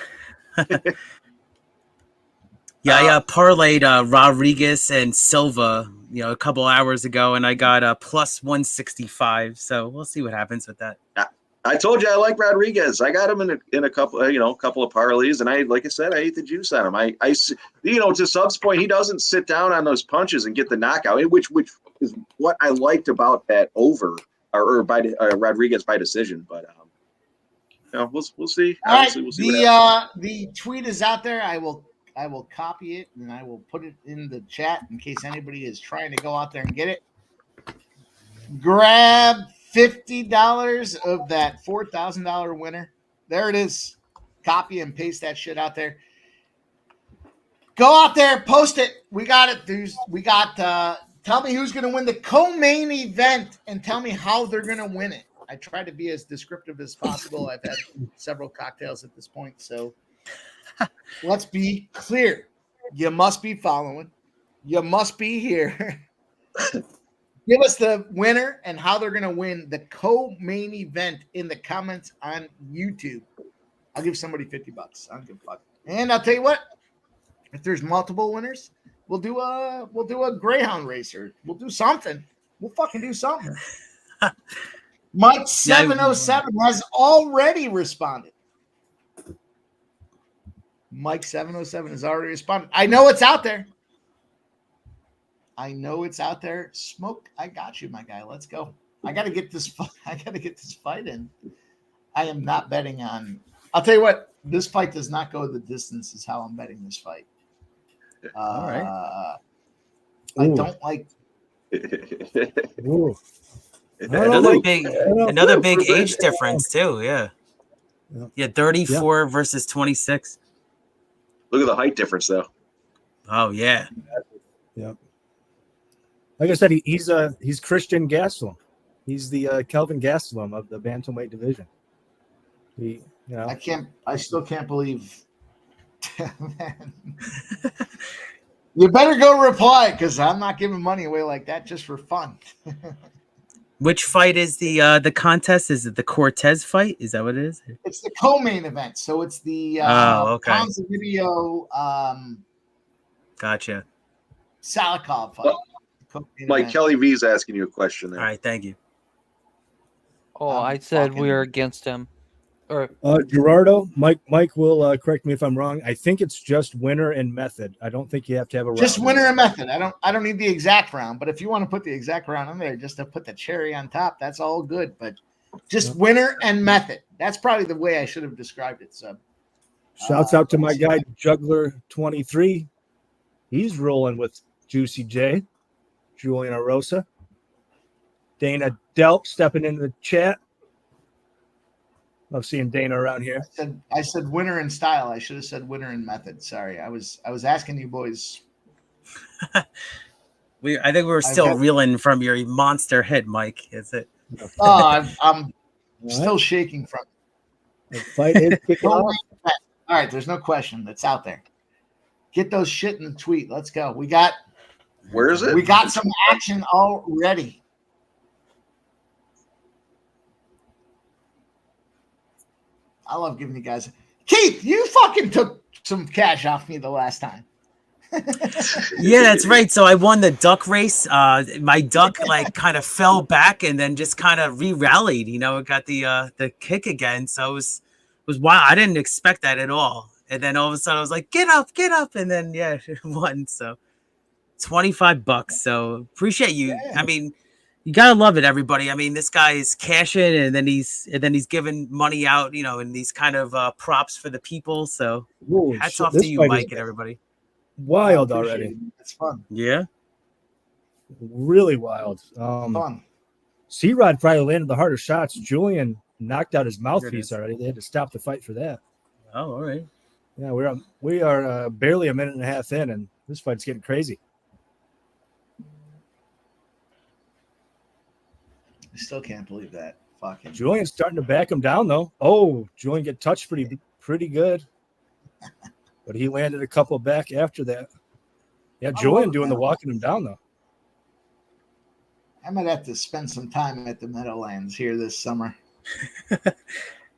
I parlayed Rodriguez and Silva, a couple hours ago, and I got a plus 165. So we'll see what happens with that. I told you I like Rodriguez. I got him in a couple, couple of parlays, and like I said, I ate the juice on him. I to Sub's point, he doesn't sit down on those punches and get the knockout, which is what I liked about that over or by Rodriguez by decision. But we'll see. All right, we'll see the tweet is out there. I will copy it and I will put it in the chat in case anybody is trying to go out there and get it. Grab $50 of that $4,000 winner. There it is. Copy and paste that shit out there. Go out there, post it. We got it, dudes. We got tell me who's going to win the co-main event and tell me how they're going to win it. I try to be as descriptive as possible. I've had several cocktails at this point, so let's be clear. You must be following. You must be here. Give us the winner and how they're going to win the co-main event in the comments on YouTube. I'll give somebody $50. I don't give a fuck. And I'll tell you what, if there's multiple winners, we'll do a Greyhound racer. We'll do something. We'll fucking do something. Mike 707 has already responded. Mike 707 has already responded. I know it's out there. Smoke, I got you, my guy. Let's go. I got to get this fight in. I am not betting on. I'll tell you what. This fight does not go the distance. Is how I'm betting this fight. All right. I don't like. Another big age difference too. Yeah. 34 versus 26. Look at the height difference, though. Oh yeah. Yeah. Like I said, he's Christian Gastelum. He's the Kelvin Gastelum of the bantamweight division. I still can't believe. You better go reply because I'm not giving money away like that just for fun. Which fight is the contest? Is it the Cortez fight? Is that what it is? It's the co-main event, so it's the Ponzinibbio, Gotcha. Salikhov fight. Mike Kelly V is asking you a question there. All right, thank you. Oh, I said we are against him. Or Gerardo, Mike will correct me if I'm wrong. I think it's just winner and method. I don't think you have to have a just round. winner and method. I don't need the exact round, but if you want to put the exact round in there just to put the cherry on top, that's all good. But just winner and method. That's probably the way I should have described it. So shouts out to my guy Juggler 23. He's rolling with Juicy J, Julian Erosa. Dana Delp stepping into the chat. Love seeing Dana around here. I said winner in style. I should have said winner in method. Sorry, I was asking you boys. I think we were still reeling from your monster hit, Mike. Is it? Oh, I'm still shaking from it. The fight is kicking off. All right, there's no question. That's out there. Get those shit in the tweet. Let's go. We got. Where is it? We got some action already. I love giving you guys. Keith, you fucking took some cash off me the last time. Yeah, that's right. So I won the duck race. My duck kind of fell back and then just kind of re-rallied. It got the kick again. So it was wild. I didn't expect that at all. And then all of a sudden I was like, get up. And then it won. So $25. So appreciate you. Yeah. I mean, you gotta love it, everybody. I mean, this guy is cashing, and then he's giving money out, in these kind of props for the people. So hats off to you, Mike, and everybody. Wild already. It's fun. Yeah, really wild. Fun. C-Rod probably landed the harder shots. Julian knocked out his mouthpiece already. They had to stop the fight for that. Oh, all right. Yeah, we are barely a minute and a half in, and this fight's getting crazy. I still can't believe that. Fucking Julian's starting to back him down, though. Oh, Julian get touched pretty good. But he landed a couple back after that. Yeah, Julian doing the walking him down, though. I might have to spend some time at the Meadowlands here this summer.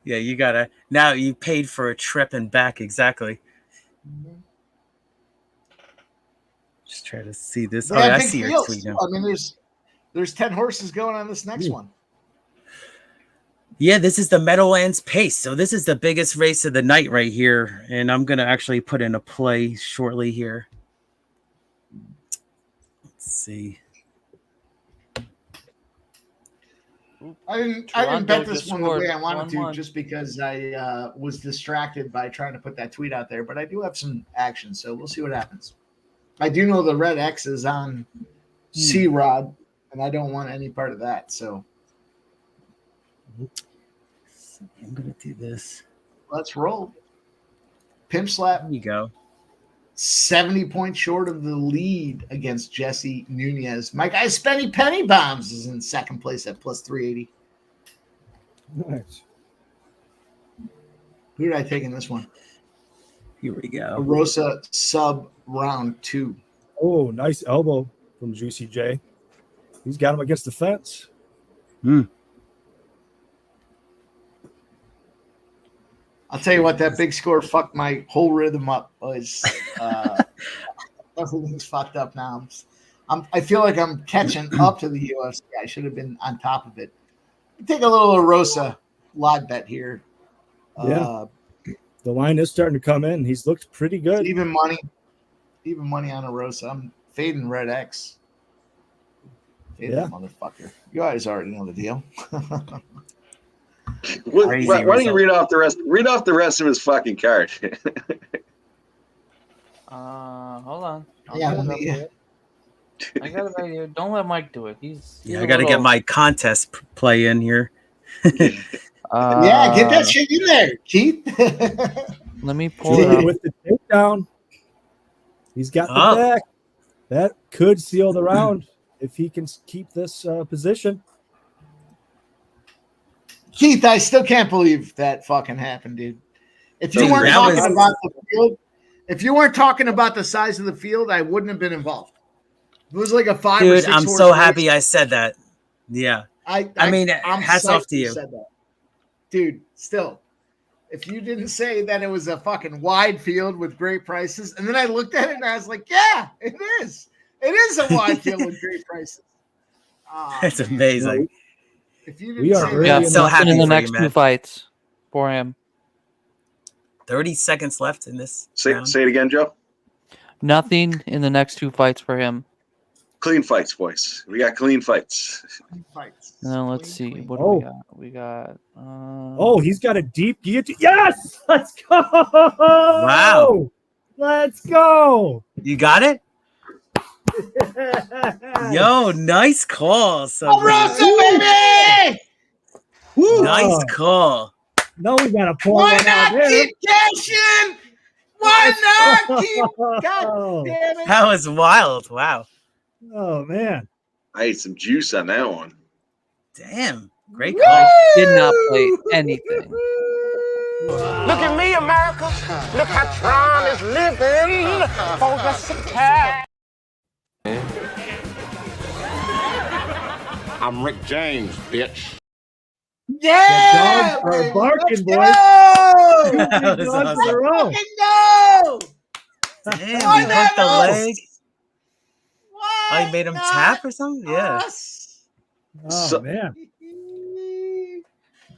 Yeah, you gotta. Now you paid for a trip and back, exactly. Mm-hmm. Just try to see this. Yeah, I see your tweet now. I mean, there's 10 horses going on this next one. Yeah, this is the Meadowlands Pace. So this is the biggest race of the night right here. And I'm going to actually put in a play shortly here. Let's see. I didn't bet this one the way I wanted to just because I was distracted by trying to put that tweet out there. But I do have some action, so we'll see what happens. I do know the red X is on C-Rod. And I don't want any part of that. So I'm going to do this. Let's roll. Pimp slap. There you go. 70 points short of the lead against Jesse Nunez. My guy Spenny Penny Bombs is in second place at plus 380. Nice. Who did I take in this one? Here we go. Erosa sub round 2. Oh, nice elbow from Juicy J. He's got him against the fence. I'll tell you what, that big score fucked my whole rhythm up. Everything's fucked up now. I feel like I'm catching up to the UFC. I should have been on top of it. Take a little Erosa live bet here. Yeah. The line is starting to come in. He's looked pretty good. Even money on Erosa. I'm fading Red X. Motherfucker. You guys already know the deal. Why don't you read off the rest? Read off the rest of his fucking card. Hold on. I got it right here. Don't let Mike do it. He's I got to get my contest play in here. Yeah, get that shit in there, Keith. Let me pull it up. With the takedown. He's got the back. That could seal the round if he can keep this position. Keith, I still can't believe that fucking happened, dude. If you weren't talking about the field, if you weren't talking about the size of the field, I wouldn't have been involved. It was like a 5 or 6 I'm horse so race. happy I said that. Yeah. I mean, I'm hats psyched off to you. said that. Dude, still. If you didn't say that it was a fucking wide field with great prices, and then I looked at it and I was like, yeah, it is. It is a wide field with great prices. That's amazing. If you didn't say Yeah, that, so happy in the for next you, two man. fights for him. 30 seconds left in this. Say it again, Joe. Nothing in the next two fights for him. Clean fights, boys. We got clean fights. And then let's see. What do we got? We got. He's got a deep guillotine. Yes! Let's go! Wow. Let's go! You got it? Yo, nice call. So Erosa, baby! Woo. Nice call. No, we got to pull Why one out not there. keep cashing? Why not keep? God damn it! That was wild. Wow. Oh, man. I ate some juice on that one. Damn. Great call. Did not play anything. Look at me, America. Look how Tron is living for the city. I'm Rick James, bitch. Yeah! The dogs are barking, boys. Go! That was Dogs awesome. in a row. Fucking go! Damn, Why he not hooked the us? leg. Oh, you made him tap or something? Yeah. Oh, So- man.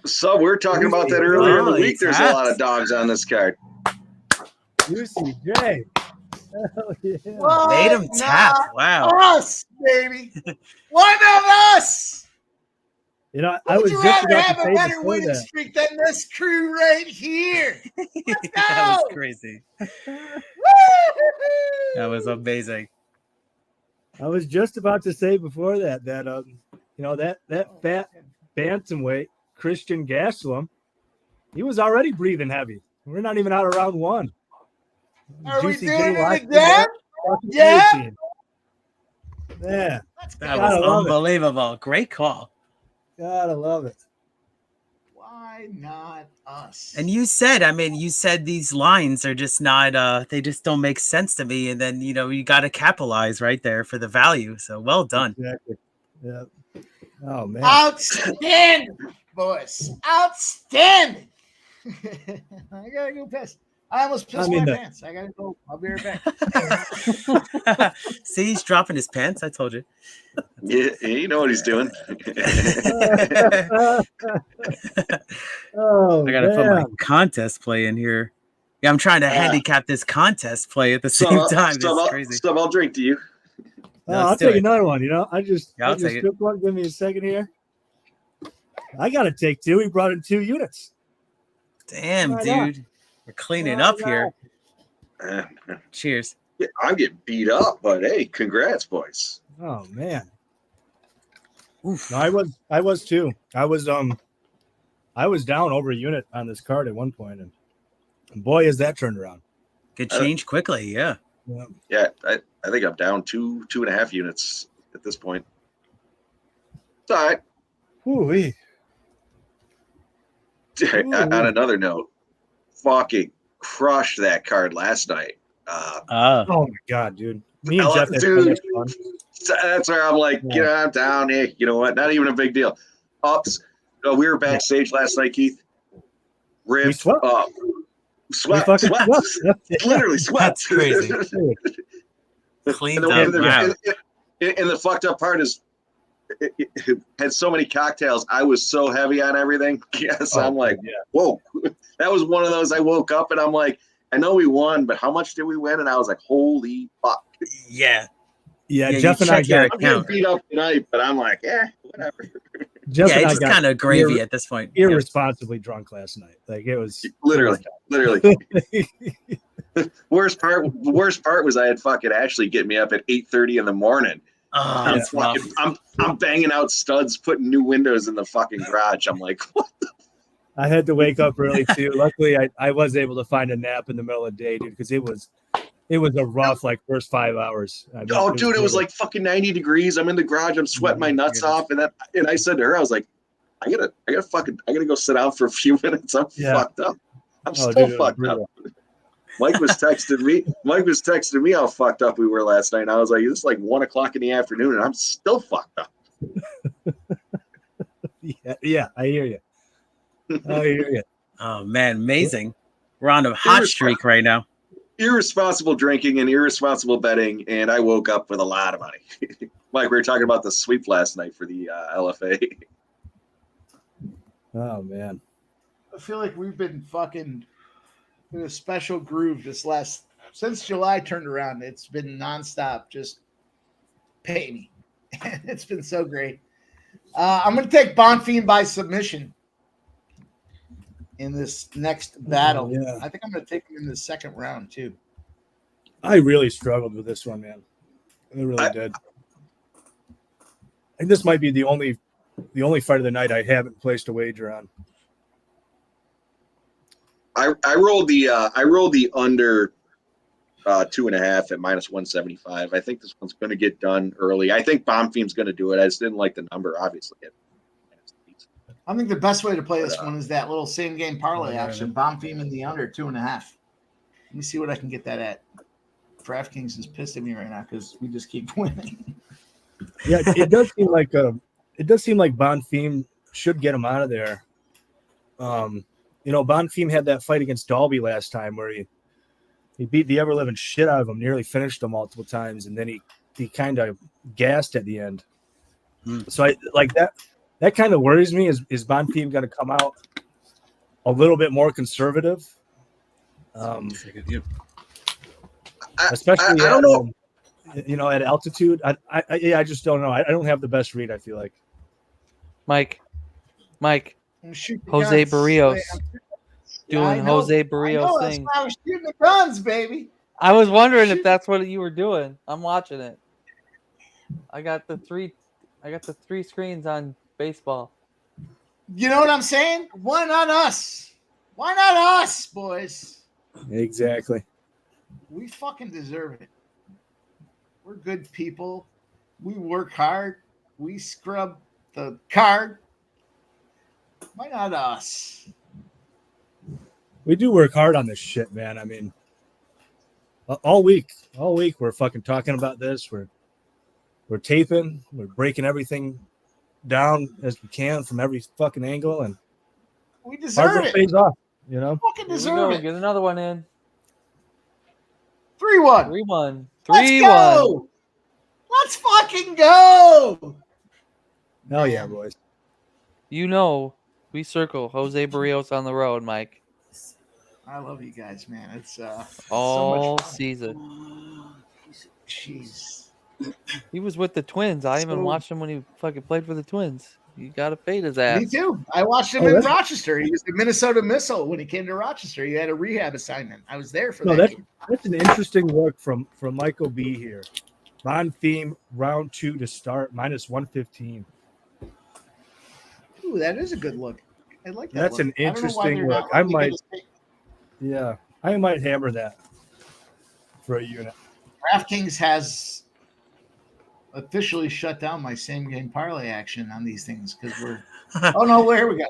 So we were talking about that earlier in the Oh, he week. There's a tapped. lot of dogs on this card. Juicy J. Hell yeah. Made him tap. Wow. Us, baby. One of us. You know, I Would was you just rather about have to a say better before winning that. streak than this crew right here? Let's go. That was crazy. That was amazing. I was just about to say before that that fat bantamweight Christian Gastelum, he was already breathing heavy. We're not even out of round one. Are we Juicy doing J it locked in again? that Yeah. guillotine. Yeah. That Gotta was love it. unbelievable. Great call. Gotta love it. Why not us? And you said these lines are just not, they just don't make sense to me. And then, you got to capitalize right there for the value. So well done. Exactly. Yeah. Oh, man. Outstanding, boys. Outstanding. I gotta go piss. I almost pissed my pants. I gotta go. I'll be right back. See, he's dropping his pants. I told you. Yeah, you know what he's doing. Oh, I gotta put my man. contest play in here. Yeah, I'm trying to handicap this contest play at the same time. That's crazy. I'll drink to you. I'll Let's do take it. another one. I Yeah, I'll just take it. took one. Give me a second here. I got to take two. He brought in 2 units. Damn, Why not? dude. We're cleaning Why up not? here. Cheers. Yeah, I'm getting beat up, but hey, congrats, boys. Oh man. Oof. No, I was too. I was down over a unit on this card at one point, and boy, is that turned around. Could change quickly, yeah. Yeah, I think I'm down 2.5 units at this point. It's all right. Ooh-wee. On another note, fucking crushed that card last night. Oh my god, dude! Me and Jeff had so dude, much fun. so that's where I'm like, I'm down. You know what? Not even a big deal. Ups. We were backstage last night, Keith. Ripped up. Swept. Literally swept. That's crazy. Cleaned up. Wow. And the fucked up part is it had so many cocktails. I was so heavy on everything. Yes, I'm like, whoa. That was one of those. I woke up and I'm like, I know we won, but how much did we win? And I was like, holy fuck. Yeah. Yeah, Jeff and I got I'm getting beat up tonight, but I'm like, whatever. Jeff and I it's got kind of gravy at this point. Irresponsibly drunk last night. Like it was literally. Worst part was I had fucking Ashley get me up at 8:30 in the morning. I'm banging out studs, putting new windows in the fucking garage. I'm like, what? I had to wake up early too. Luckily, I was able to find a nap in the middle of the day, dude, because it was a rough first 5 hours. It was like fucking 90 degrees. I'm in the garage. I'm sweating my nuts off, and I said to her, I was like, I gotta go sit down for a few minutes. I'm fucked up. I'm still fucked up. Mike was texting me how fucked up we were last night. And I was like, it's like 1 o'clock in the afternoon, and I'm still fucked up. Yeah, I hear you. Oh man, amazing. We're on a hot streak right now. Irresponsible drinking and irresponsible betting, and I woke up with a lot of money. Mike, we were talking about the sweep last night for the LFA. Oh man, I feel like we've been fucking in a special groove since July turned around. It's been nonstop, just pay me. It's been so great. I'm going to take Bonfim by submission in this next battle. Yeah. I think I'm going to take him in the second round too. I really struggled with this one, man. I really did. And this might be the only fight of the night I haven't placed a wager on. I rolled the under 2.5 at -175. I think this one's going to get done early. I think Bonfim's going to do it. I just didn't like the number, obviously. I think the best way to play this one is that little same game parlay action. Bonfim in the under 2.5. Let me see what I can get that at. DraftKings is pissed at me right now because we just keep winning. Yeah, it does seem like Bonfim should get him out of there. Bonfim had that fight against Dalby last time where he beat the ever living shit out of him, nearly finished him multiple times, and then he kind of gassed at the end. So I like that. That kind of worries me. Is Bonfim going to come out a little bit more conservative? Especially I don't know. At altitude. I just don't know. I don't have the best read. I feel like Mike, Jose Barrios doing Jose Barrios thing. I was shooting the guns, baby. I was wondering if that's what you were doing. I'm watching it. I got the three screens on baseball. You know what I'm saying? Why not us? Why not us, boys? Exactly. We fucking deserve it. We're good people. We work hard. We scrub the card. Why not us? We do work hard on this shit, man. I mean, all week we're fucking talking about this. We're taping. We're breaking everything down as we can from every fucking angle, and we deserve it. Pays off, you know. Fucking deserve it. Get another one in. 3-1. 3-1. Let's go. Let's fucking go. Hell yeah, boys. We circle Jose Barrios on the road, Mike. I love you guys, man. It's all so much fun. season. Jeez. He was with the Twins. I even watched him when he fucking played for the Twins. You got to fade his ass. Me too. I watched him in Rochester. He was the Minnesota Missile when he came to Rochester. He had a rehab assignment. I was there for that. That's an interesting look from Michael B here. Bonfim round 2 to start -115. Ooh, that is a good look. I like that. That's an interesting look. I might hammer that for a unit. DraftKings has officially shut down my same game parlay action on these things because we're oh no, here we go.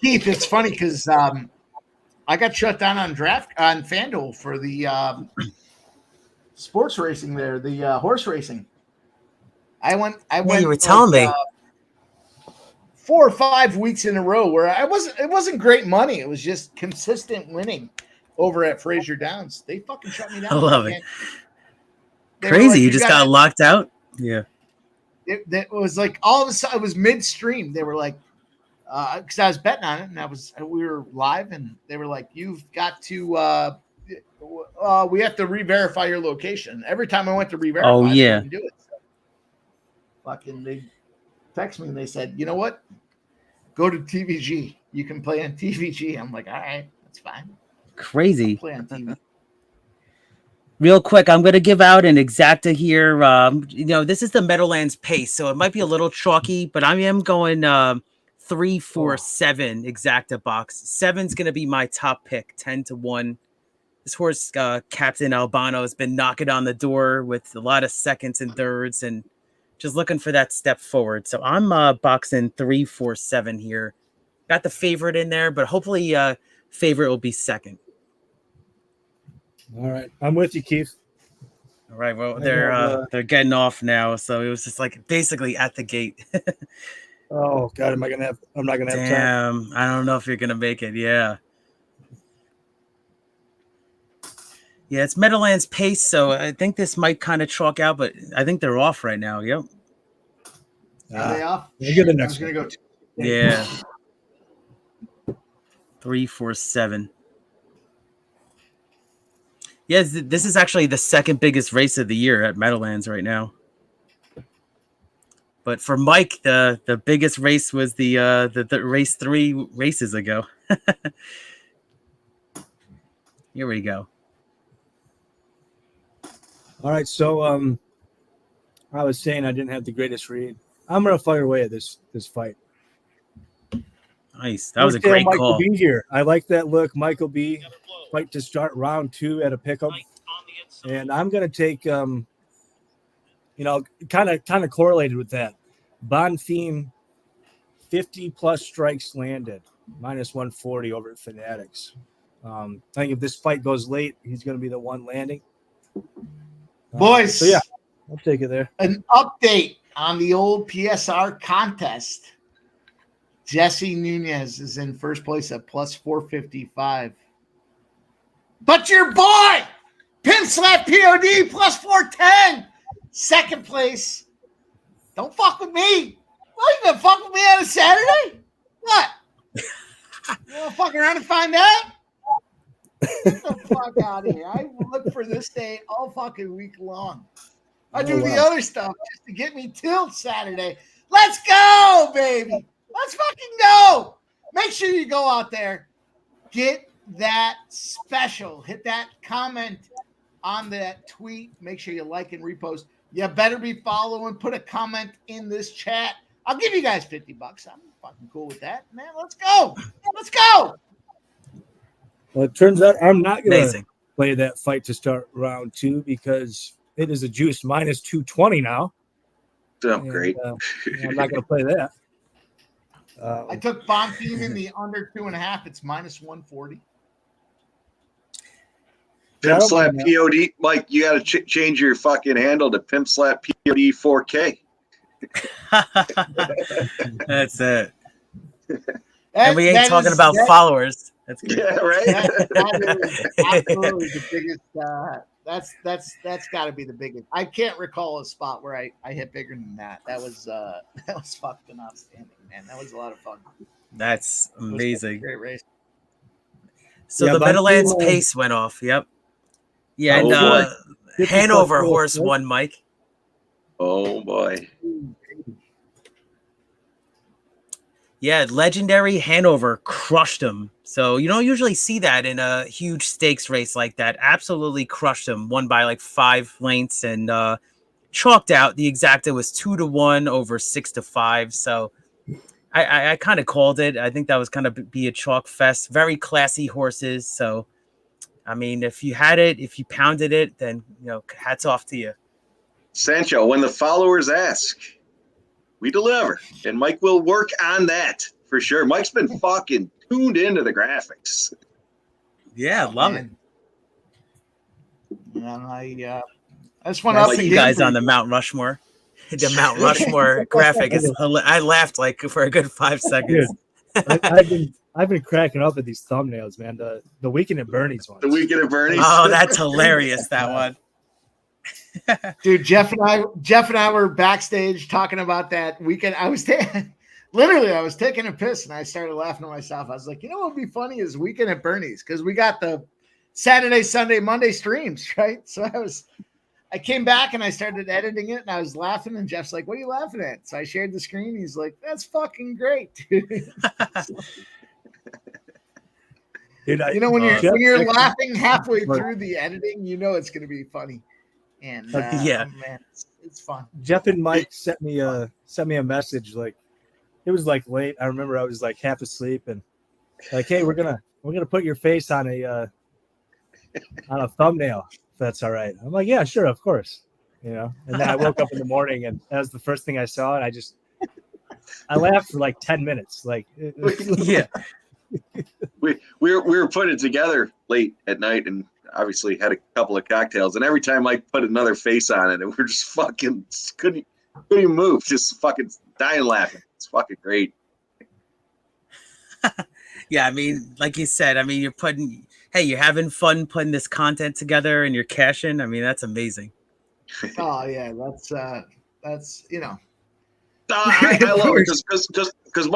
Keith, it's funny because I got shut down on FanDuel for the sports racing there, the horse racing. I went. You were telling me 4 or 5 weeks in a row where it wasn't great money. It was just consistent winning over at Fraser Downs. They fucking shut me down. I love it. Crazy. Like, you just got locked out. Yeah. It was like all of a sudden it was midstream. They were like, because I was betting on it and we were live and they were like, you've got to we have to re-verify your location. Every time I went to re-verify, I didn't do it. So fucking they text me and they said, you know what? Go to TVG. You can play on TVG. I'm like, all right, that's fine. Crazy. I'll play on TV. Real quick, I'm going to give out an exacta here. This is the Meadowlands pace, so it might be a little chalky, but I am going 3, 4, 7 exacta box. 7's going to be my top pick, 10-1. This horse, Captain Albano, has been knocking on the door with a lot of seconds and thirds and just looking for that step forward. So I'm boxing 3, 4, 7 here. Got the favorite in there, but hopefully favorite will be second. All right. I'm with you, Keith. All right. Well, they're getting off now. So it was just like basically at the gate. Oh, God. I'm not going to have time. Damn. I don't know if you're going to make it. Yeah. Yeah, it's Meadowlands pace, so I think this might kind of chalk out, but I think they're off right now. Yep. Are they off? We'll get the next one. Go yeah. 3, 4, 7. Yes, this is actually the second biggest race of the year at Meadowlands right now. But for Mike, the biggest race was the race 3 races ago. Here we go. All right, so I was saying I didn't have the greatest read. I'm gonna fire away at this fight. Nice, that was a great call. Michael B here. I like that look. Michael B. Fight to start round 2 at a pickup, and I'm gonna take kind of correlated with that. Bonfim 50+ strikes landed, -140 over at Fanatics. I think if this fight goes late, he's gonna be the one landing. Boys, so yeah, I'll take it there. An update on the old PSR contest. Jesse Nunez is in first place at +455. But your boy, Pimp Slap POD, +410. Second place. Don't fuck with me. What, you gonna fuck with me on a Saturday? What? You wanna fuck around and find out? Get the fuck out of here. I look for this day all fucking week long. I do the other stuff just to get me till Saturday. Let's go, baby. Let's fucking go. Make sure you go out there. Get that special. Hit that comment on that tweet. Make sure you like and repost. You better be following. Put a comment in this chat. I'll give you guys $50. I'm fucking cool with that, man. Let's go. Let's go. Well, it turns out I'm not going to play that fight to start round 2 because it is a juice -220 now. Oh, great. I'm not going to play that. I took Bonfim in the under 2.5. It's -140. Pimp Slap POD. Mike, you got to change your fucking handle to Pimp Slap POD 4K. That's it. And we ain't talking about followers. That's great. Yeah, right. That is absolutely the biggest. That's got to be the biggest. I can't recall a spot where I hit bigger than that. That was fucking outstanding, man. That was a lot of fun. That's amazing. Great race. So the Meadowlands pace went off. Yep. Yeah, and Hanover horse won, Mike. Oh boy. Yeah, legendary Hanover crushed him. So you don't usually see that in a huge stakes race like that. Absolutely crushed him. Won by like 5 lengths and chalked out. The exacta was 2-1 over 6-5. So I kind of called it. I think that was kind of be a chalk fest. Very classy horses. So, I mean, if you had it, if you pounded it, then, hats off to you. Sancho, when the followers ask, we deliver, and Mike will work on that for sure. Mike's been fucking tuned into the graphics. Yeah, love it. And I just want to see you guys on the Mount Rushmore. The Mount Rushmore graphic is. I laughed like for a good 5 seconds. Dude, I've been cracking up at these thumbnails, man. The Weekend at Bernie's one. The Weekend at Bernie's. Oh, that's hilarious. That one. Dude, Jeff and I were backstage talking about that weekend. I was taking a piss and I started laughing to myself. I was like, what would be funny is Weekend at Bernie's because we got the Saturday, Sunday, Monday streams, right? So I came back and I started editing it, and I was laughing. And Jeff's like, "What are you laughing at?" So I shared the screen. He's like, "That's fucking great, dude." Dude, you know, when you're laughing halfway Right. through the editing, you know it's going to be funny. And Yeah. man, it's fun. Jeff and Mike sent me a message. Like, it was like late. I remember I was like half asleep and like, "Hey, we're gonna put your face on a thumbnail, if that's all right." I'm like, "Yeah, sure, of course." You know. And then I woke up in the morning and that was the first thing I saw, and I laughed for like 10 minutes. Like, Yeah. We were putting it together late at night, and obviously had a couple of cocktails. And every time I put another face on it, and we're just fucking couldn't even move, just fucking dying laughing. It's fucking great. Yeah, I mean, like you said, I mean, you're having fun putting this content together, and you're cashing. I mean, that's amazing. Oh yeah, that's you know. I love it because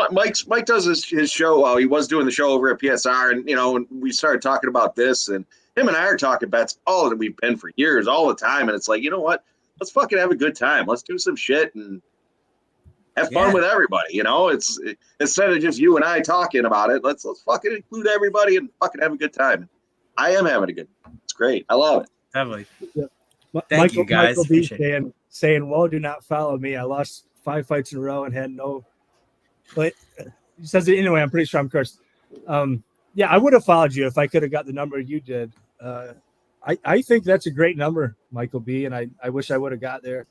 Mike does his show. Well, he was doing the show over at PSR, and and we started talking about this, and him and I are talking bets all that we've been for years, all the time, and it's like, you know what? Let's fucking have a good time. Let's do some shit and have fun with everybody. It's instead of just you and I talking about it, let's fucking include everybody and fucking have a good time. I am having a good time. It's great. I love it. Definitely. Yeah. Thank you, guys. Michael B Appreciate it. saying, "Whoa, do not follow me. I lost 5 fights in a row and had no." But he says it anyway. I'm pretty sure I'm cursed. Yeah, I would have followed you if I could have got the number you did. I think that's a great number, Michael B, and I wish I would have got there.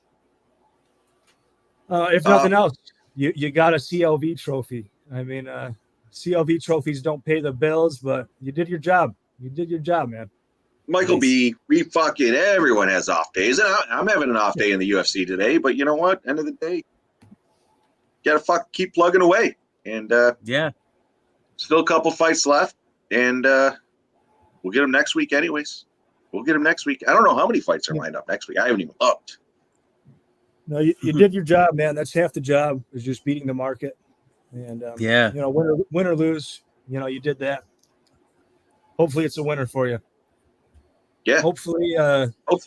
If nothing else, you got a CLV trophy. I mean, CLV trophies don't pay the bills, but you did your job. You did your job, man. Michael B, everyone has off days. And I'm having an off day in the UFC today, but you know what? End of the day, you gotta keep plugging away. And still a couple fights left, and we'll get them next week anyways. We'll get them next week. I don't know how many fights are lined up next week. I haven't even looked. No, you did your job, man. That's half the job, is just beating the market. And win or lose, you did that. Hopefully it's a winner for you. Yeah. Hopefully.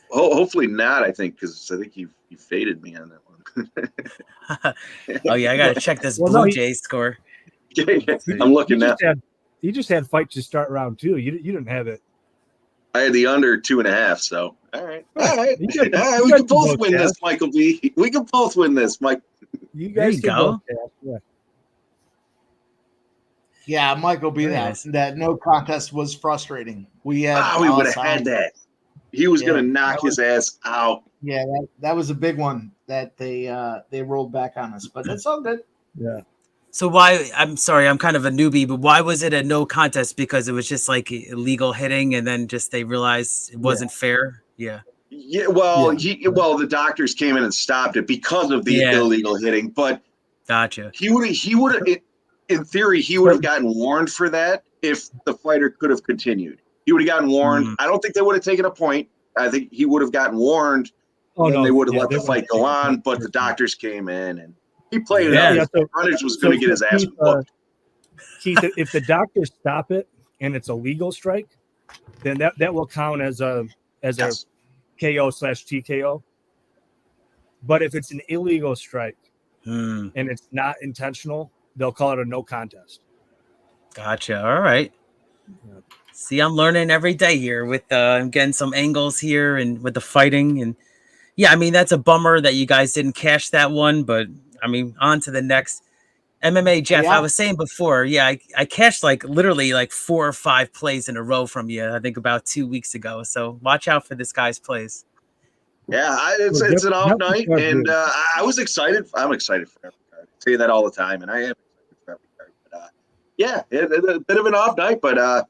Hopefully not. I think because I think you faded me on that one. Oh yeah, I gotta check this Blue Jays score. I'm looking now. You just had fights to start round 2. You didn't have it. I had the under 2.5. So all right. We can both win this, Michael B. We can both win this, Mike. You guys go. Yeah, Michael B. That no contest was frustrating. We had we would have had that. He was going to knock his ass out. Yeah, that was a big one that they rolled back on us, but it's all good. Yeah. So why? I'm sorry, I'm kind of a newbie, but why was it a no contest? Because it was just like illegal hitting, and then just they realized it wasn't fair. Yeah. Yeah. Well, the doctors came in and stopped it because of the illegal hitting. But gotcha. He would have. In theory, he would have gotten warned for that if the fighter could have continued. He would have gotten warned. I don't think they would have taken a point. I think he would have gotten warned. And they would have let the fight go on. But the doctors came in and he played it out. Brundage was going to get his ass whooped. Keith, if the doctors stop it and it's a legal strike, then that will count as a KO/TKO. But if it's an illegal strike and it's not intentional, they'll call it a no contest. Gotcha. All right. Yeah. See, I'm learning every day here with getting some angles here and with the fighting. And yeah, I mean, that's a bummer that you guys didn't cash that one, but I mean, on to the next. MMA, Jeff, I was saying before, I cashed literally 4 or 5 plays in a row from you, I think about 2 weeks ago. So watch out for this guy's plays. Yeah, it's an off night, and I was excited. I'm excited for every card. I say that all the time, and I am excited for every card. But a bit of an off night, but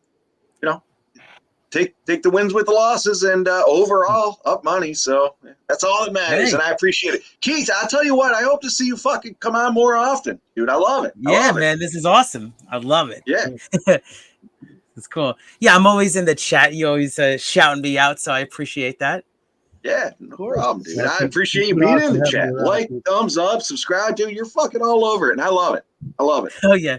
take the wins with the losses, and overall up money. So that's all that matters, and I appreciate it. Keith, I'll tell you what, I hope to see you fucking come on more often, dude. I love it. This is awesome. I love it. Yeah. It's cool. Yeah, I'm always in the chat. You always shouting me out, so I appreciate that. Yeah, no problem, dude. I appreciate you being in the chat. Like, thumbs up, subscribe, dude. You're fucking all over it, and I love it. Oh, yeah.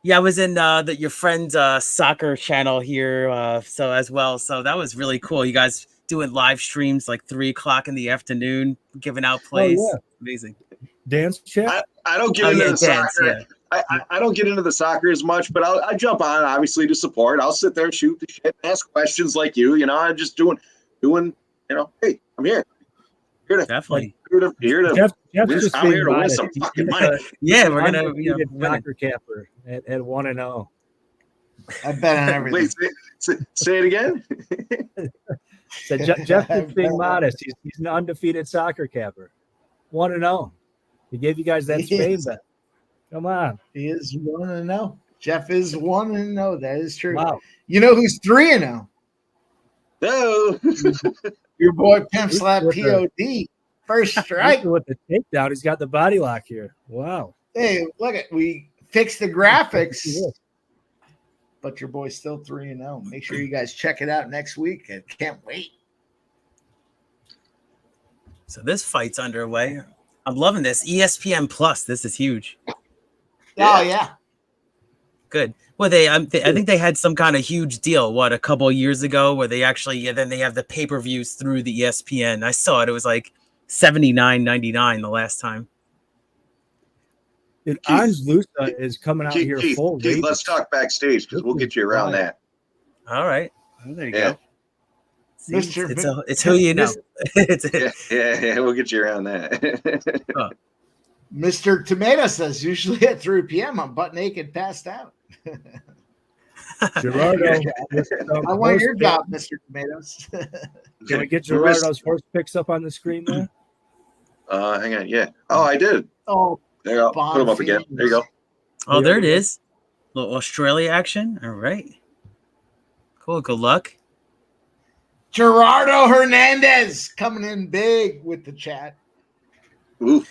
Yeah, I was in your friend's soccer channel here, so as well. So that was really cool. You guys doing live streams like 3:00 in the afternoon, giving out plays. Oh, yeah. Amazing. Dance chat. I don't get into the soccer. Yeah. I don't get into the soccer as much, but I jump on obviously to support. I'll sit there and shoot the shit, ask questions like you. You know, I'm just doing. You know, hey, I'm here. Definitely. Here to Jeff's win, just I'm here being to win modest. some fucking He's money. Yeah, we're gonna undefeated soccer capper at 1-0. I bet on everything. Wait, say it again. So Jeff is being modest. He's an undefeated soccer capper. 1-0. He gave you guys that He Spain is. bet. Come on. He is 1-0. Jeff is 1-0. That is true. Wow. You know who's 3-0? No. Your boy Pimp Slap POD. First strike. With the takedown, he's got the body lock here. Wow. Hey, look at we fixed the graphics. But your boy's still 3-0. Make sure you guys check it out next week. I can't wait. So this fight's underway. I'm loving this. ESPN Plus. This is huge. Oh yeah. Good. Well, I think they had some kind of huge deal. A couple of years ago, where they actually then they have the pay-per-views through the ESPN. I saw it. It was like $79.99 the last time. Dude, Orange Loosa is coming out here full. Keith, let's talk backstage because we'll get you around that. All right. Well, there you go. See, Mr. It's who you know. Yeah, we'll get you around that. Mr. Tomato says usually at 3 p.m. I'm butt naked, passed out. Gerardo, I want your job, Mr. Tomatoes. Can we get Gerardo's horse picks up on the screen there? Hang on. Yeah. Oh, I did. Oh, there you go. Put them up again. There you go. Oh, there it is. Little Australia action. All right. Cool. Good luck. Gerardo Hernandez coming in big with the chat. Ooh.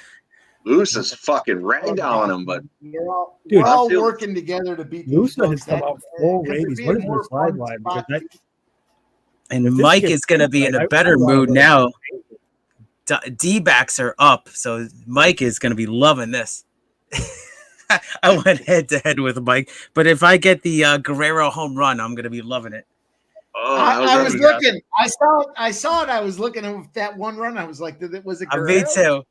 Loosa's fucking ragdolling him, but we're all working together to beat Loosa has come out full ratings. What is this live line? And Mike is going to be in a better mood now. D-backs are up, so Mike is going to be loving this. I went head-to-head with Mike, but if I get the Guerrero home run, I'm going to be loving it. Oh, I was looking. I saw it. I was looking at that one run. I was like, was it Guerrero? Me too.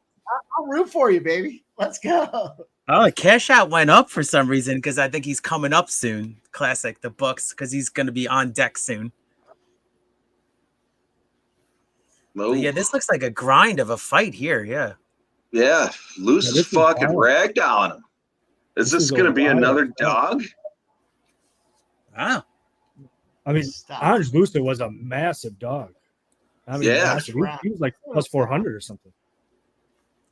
I'll root for you, baby. Let's go. Oh, cash out went up for some reason because I think he's coming up soon. Classic, the books, because he's going to be on deck soon. No. Yeah, this looks like a grind of a fight here. Yeah. Yeah, Loosa's fucking ragdolling him. Is this going to be another dog? Wow. I mean, Orange Loosa was a massive dog. I mean, yeah, massive. He was like plus 400 or something.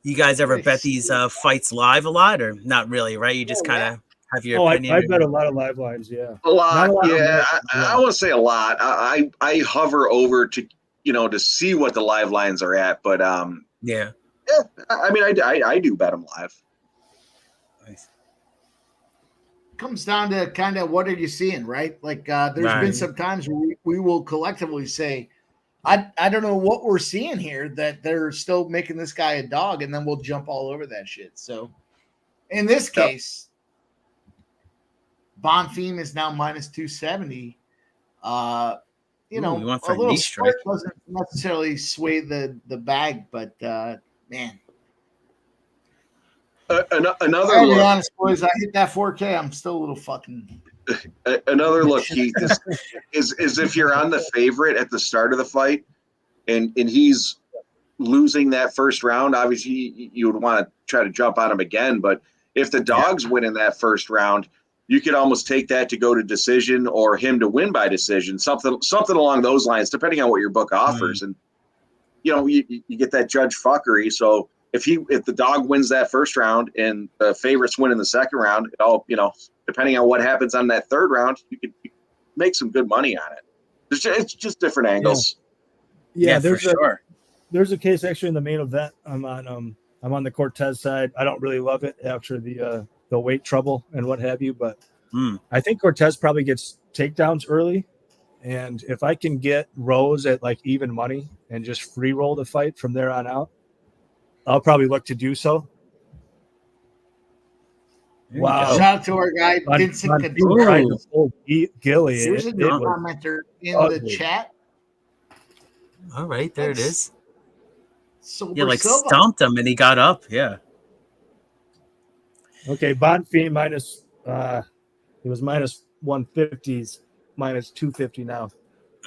You guys ever bet these fights live a lot, or not really? Right? You just kind of have your opinion. I bet a lot of live lines. Yeah, a lot. Yeah, I want to say a lot. I hover over to to see what the live lines are at, but yeah. I mean, I do bet them live. Nice. Comes down to kind of what are you seeing, right? Like there's been some times where we will collectively say, I don't know what we're seeing here, that they're still making this guy a dog, and then we'll jump all over that shit. So in this case, Bonfim is now minus 270. A little split doesn't necessarily sway the bag, but man. Another I'll be look. honest, boys, I hit that 4K. I'm still a little fucking. Another look, Keith, is if you're on the favorite at the start of the fight, and he's losing that first round. Obviously, you would want to try to jump on him again. But if the dogs win in that first round, you could almost take that to go to decision or him to win by decision, something along those lines, depending on what your book offers. And you get that judge fuckery. So if the dog wins that first round and the favorites win in the second round, it all depending on what happens on that third round, you could make some good money on it. It's just different angles. Yeah, there's a case actually in the main event. I'm on the Cortez side. I don't really love it after the weight trouble and what have you, but I think Cortez probably gets takedowns early. And if I can get Rose at like even money and just free roll the fight from there on out, I'll probably look to do so. Wow. Shout out to our guy, Vincent Gilly. Here's a new commenter in the chat. All right, there it is. Sober Yeah, like Silva. stomped him and he got up. Yeah. Okay, Bonfim minus it was minus 150s, minus 250 now.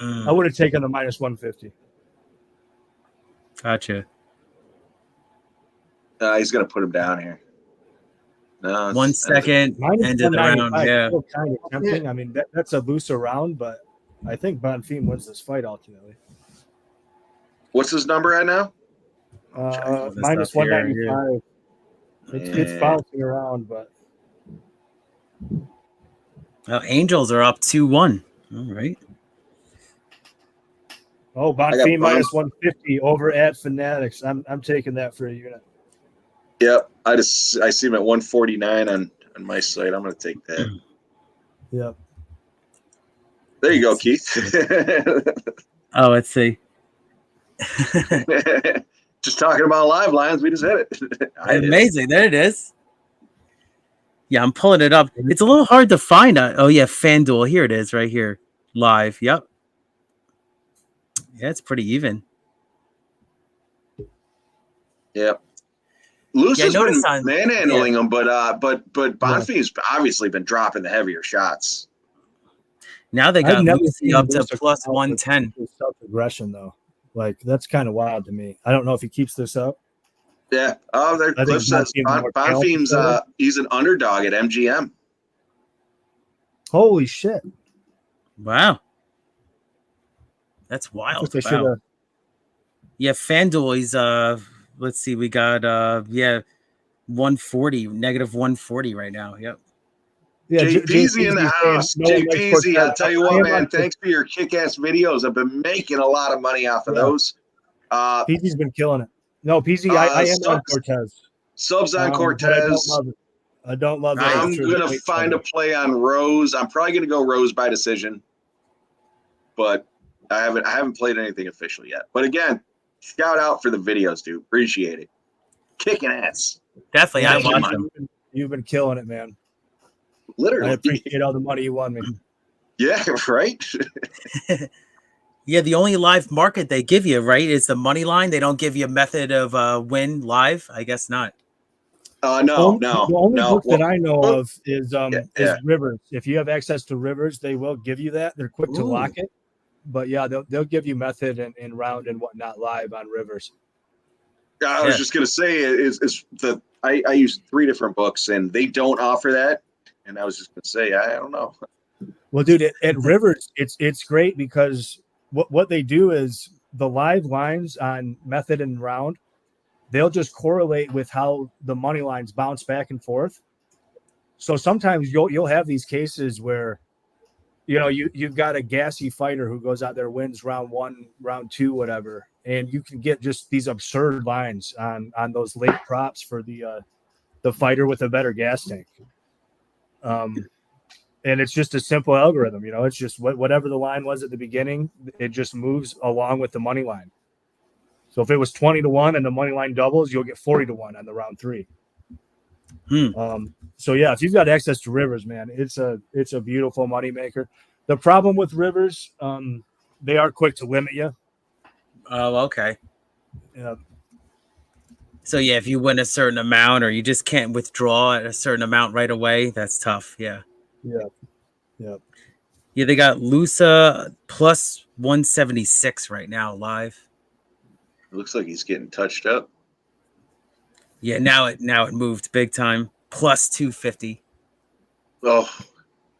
I would have taken the minus 150. Gotcha. He's going to put him down here. No, 1 second, Minus end of the round. 195 Yeah. still kind of tempting. I mean, that's a Loosa round, but I think Bonfim wins this fight ultimately. What's his number right now? Minus 195. It's bouncing around, but Angels are up 2-1. All right. oh, Bonfim minus 150 over at Fanatics. I'm taking that for a unit. Yep. I see him at 149 on my site. I'm going to take that. Yep. There you go, Keith. Oh, let's see. Just talking about live lines, we just hit it. Amazing. There it is. Yeah, I'm pulling it up. It's a little hard to find. Oh, yeah, FanDuel. Here it is right here. Live. Yep. Yeah, it's pretty even. Yep. Loosa's been on- manhandling him, but Bonfim's obviously been dropping the heavier shots. Now they I've got never Lucy seen up to Loosa plus come out with 110. Self-aggression, though. Like, that's kind of wild to me. I don't know if he keeps this up. Yeah. Oh, there. I think Cliff says Bonfim's he's an underdog at MGM. Holy shit. Wow. That's wild. They Wow. should Yeah, FanDuel, he's let's see, we got 140, negative 140 right now. Yep. Yeah, Jay Peasy in the house. no Jay one likes Peasy, Cortez. I'll tell you I what, am man. on- Thanks for your kick-ass videos. I've been making a lot of money off of those. Peasy's been killing it. No, Peasy, I am on Cortez. Subs on But Cortez. I don't love it. I'm gonna find a play on Rose. I'm probably gonna go Rose by decision, but I haven't played anything official yet. But again, shout out for the videos, dude. Appreciate it. Kicking ass. Definitely, I watch them. You've been killing it, man. Literally. I appreciate all the money you won me. Yeah, right. Yeah, the only live market they give you, right, is the money line. They don't give you a method of win live. I guess not. No. The only book that I know of is yeah. Rivers. If you have access to Rivers, they will give you that. They're quick to lock it, but yeah, they'll give you method and round and whatnot live on Rivers. I was just gonna say I use 3 different books and they don't offer that, and I was just gonna say I don't know. Well, dude, at Rivers, it's great because what they do is the live lines on method and round, they'll just correlate with how the money lines bounce back and forth. So sometimes you'll have these cases where, you've got a gassy fighter who goes out there, wins round 1, round 2, whatever, and you can get just these absurd lines on those late props for the fighter with a better gas tank. And it's just a simple algorithm, it's just whatever the line was at the beginning, it just moves along with the money line. So if it was 20-1 and the money line doubles, you'll get 40-1 on the round 3. So yeah, if you've got access to Rivers, man, it's a beautiful money maker. The problem with Rivers, they are quick to limit you. Oh, okay. Yeah. So yeah, if you win a certain amount or you just can't withdraw at a certain amount right away, that's tough. Yeah. Yeah. Yeah, they got Loosa plus 176 right now live. It looks like he's getting touched up. Yeah, now it moved big time. Plus 250. Oh,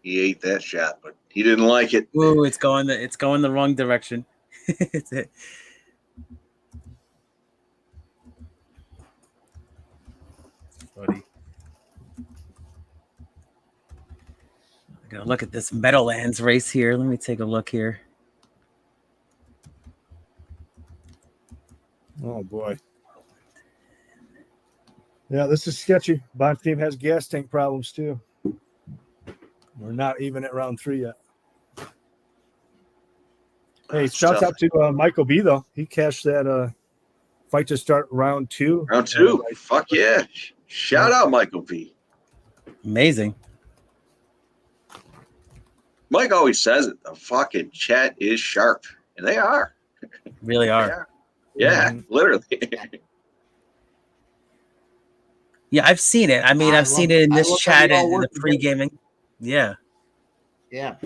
he ate that shot, but he didn't like it. Ooh, it's going the wrong direction. It's it. Funny. I gotta look at this Meadowlands race here. Let me take a look here. Oh boy. Yeah, this is sketchy. Bonfim has gas tank problems too. We're not even at round 3 yet. Hey, shouts out to Michael B though. He cashed that fight to start round 2. Round 2. Fuck yeah. Shout out Michael B. Amazing. Mike always says it. The fucking chat is sharp. And they are. Really are. Yeah, literally. Yeah, I've seen it. I mean, I've seen it in this chat and in the pre-gaming. Yeah. Yeah.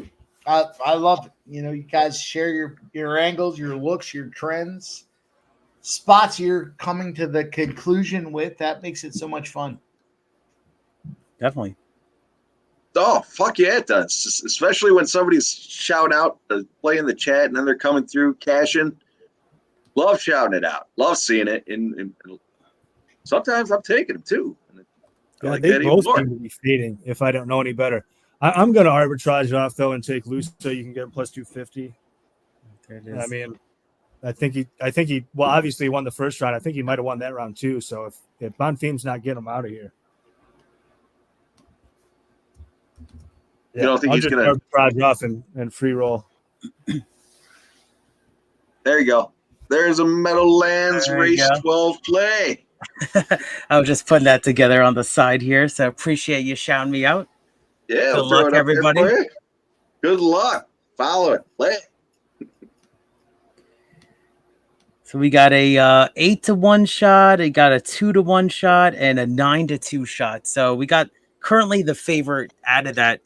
I love it. You know, you guys share your angles, your looks, your trends, spots you're coming to the conclusion with. That makes it so much fun. Definitely. Oh, fuck yeah, it does. Especially when somebody's shout out, play in the chat, and then they're coming through, cashing. Love shouting it out. Love seeing it. And sometimes I'm taking them too. Yeah, like they both seem to be fading if I don't know any better. I'm going to arbitrage off, though, and take Loosa so you can get him plus 250. There it is. I mean, I think he well, obviously he won the first round. I think he might have won that round too. So if Bonfim's not getting him out of here. You don't think I'll he's just going to arbitrage off and free roll. There you go. There's a Meadowlands Race 12 play. I was just putting that together on the side here, so appreciate you shouting me out. Yeah, good luck, everybody. Good luck. Follow it. Play it. So we got a 8-1 shot, we got a 2-1 shot, and a 9-2 shot. So we got currently the favorite out of that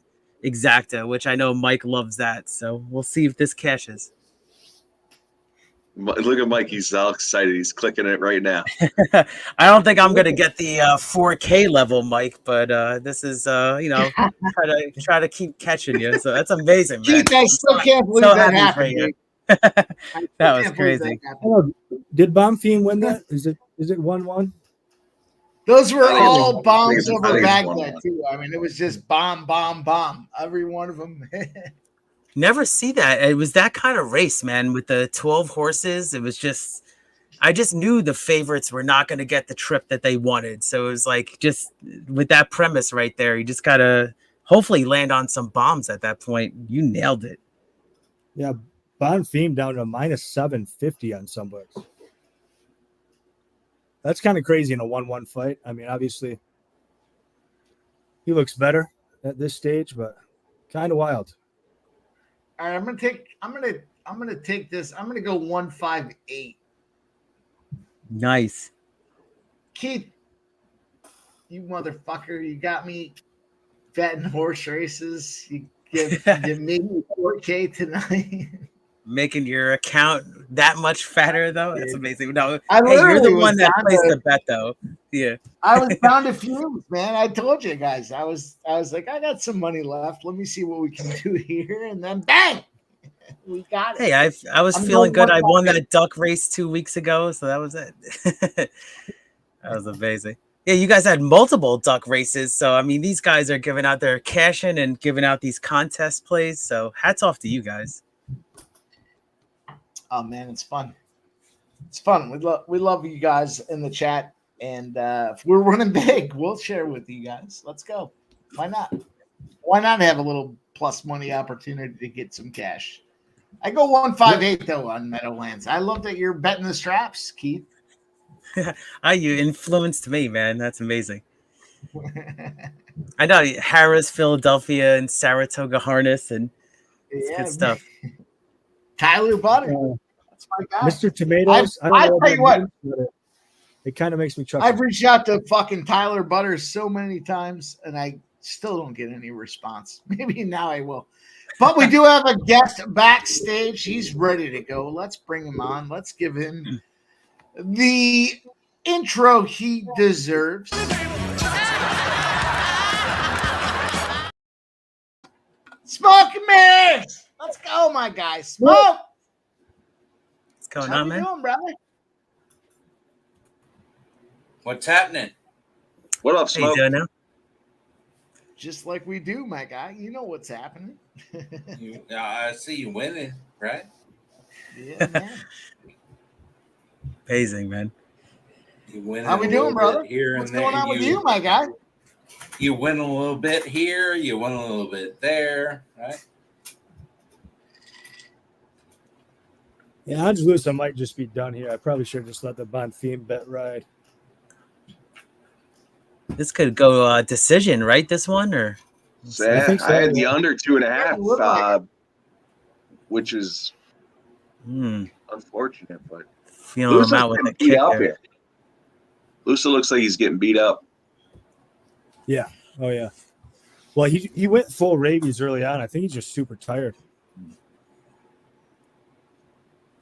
exacta, which I know Mike loves that. So we'll see if this cashes. Look at Mike. He's all excited. He's clicking it right now. I don't think I'm going to get the 4K level, Mike, but this is, try to keep catching you. So that's amazing, man. Keith, I still can't believe that happened. That was crazy. Did Bonfim win that? Is it 1-1? Those were all bombs over Baghdad, too. I mean, it was just bomb, bomb, bomb. Every one of them. Never see that. It was that kind of race, man, with the 12 horses. It was just, I just knew the favorites were not going to get the trip that they wanted. So it was like, just with that premise right there, you just got to hopefully land on some bombs at that point. You nailed it. Yeah. Bonfim down to minus 750 on some books. That's kind of crazy in a 1-1 fight. I mean, obviously, he looks better at this stage, but kind of wild. All right, I'm gonna take this. I'm gonna go 158. Nice. Keith, you motherfucker, you got me betting horse races. You made me 4K tonight. Making your account that much fatter, though. That's amazing. No, hey, you're the one that placed the bet, though. Yeah. I was down to fumes, man. I told you guys. I was like, I got some money left. Let me see what we can do here, and then bang, we got it. Hey, I was feeling good. I won that duck race 2 weeks ago, so that was it. That was amazing. Yeah, you guys had multiple duck races, so I mean, these guys are giving out their cash in and giving out these contest plays. So hats off to you guys. Oh man, it's fun. It's fun. We love you guys in the chat, and if we're running big, we'll share with you guys. Let's go. Why not? Why not have a little plus money opportunity to get some cash? I go 158 though on Meadowlands. I love that you're betting the straps, Keith. You influenced me, man. That's amazing. I know Harris, Philadelphia, and Saratoga Harness, and it's good stuff. Tyler Butter. That's my guy. Mr. Tomatoes. I tell you what. It kind of makes me chuckle. I've reached out to fucking Tyler Butters so many times, and I still don't get any response. Maybe now I will. But we do have a guest backstage. He's ready to go. Let's bring him on. Let's give him the intro he deserves. Smoke Mix! Let's go, my guy. Smoke! What's going How on, you man? doing, brother? What's happening? What up, How you Smoke? doing now? Just like we do, my guy. You know what's happening. I see you winning, right? Yeah, man. Amazing, man. You winning. How we doing, brother? Here What's and there. going on with you, my guy? You win a little bit here. You win a little bit there, right? Yeah, Hans Loosa might just be done here. I probably should just let the Bonfim bet ride. This could go decision, right? This one, or I think so, had the yeah. under 2.5, which is unfortunate, but Feeling Loosa's him out with getting a beat kick up there. here. Loosa looks like he's getting beat up. Yeah. Oh yeah. Well, he went full rabies early on. I think he's just super tired.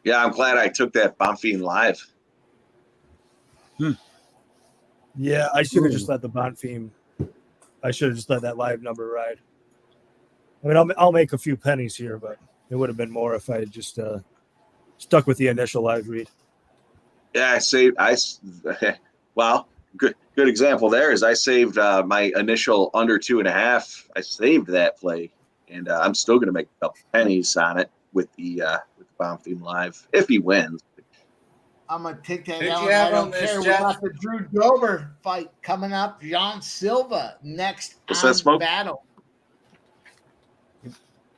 Yeah, I'm glad I took that Bonfim live. Yeah, I should have just let the Bonfim. I should have just let that live number ride. I mean, I'll make a few pennies here, but it would have been more if I had just stuck with the initial live read. Yeah, well, good example there is I saved my initial under 2.5. I saved that play, and I'm still going to make a couple pennies on it with the Bonfim live if he wins. I'm gonna take that Who'd out. you have I on don't this, care. We Jeff? got the Drew Dober fight coming up. Silva next What's on that, Smoke? Battle.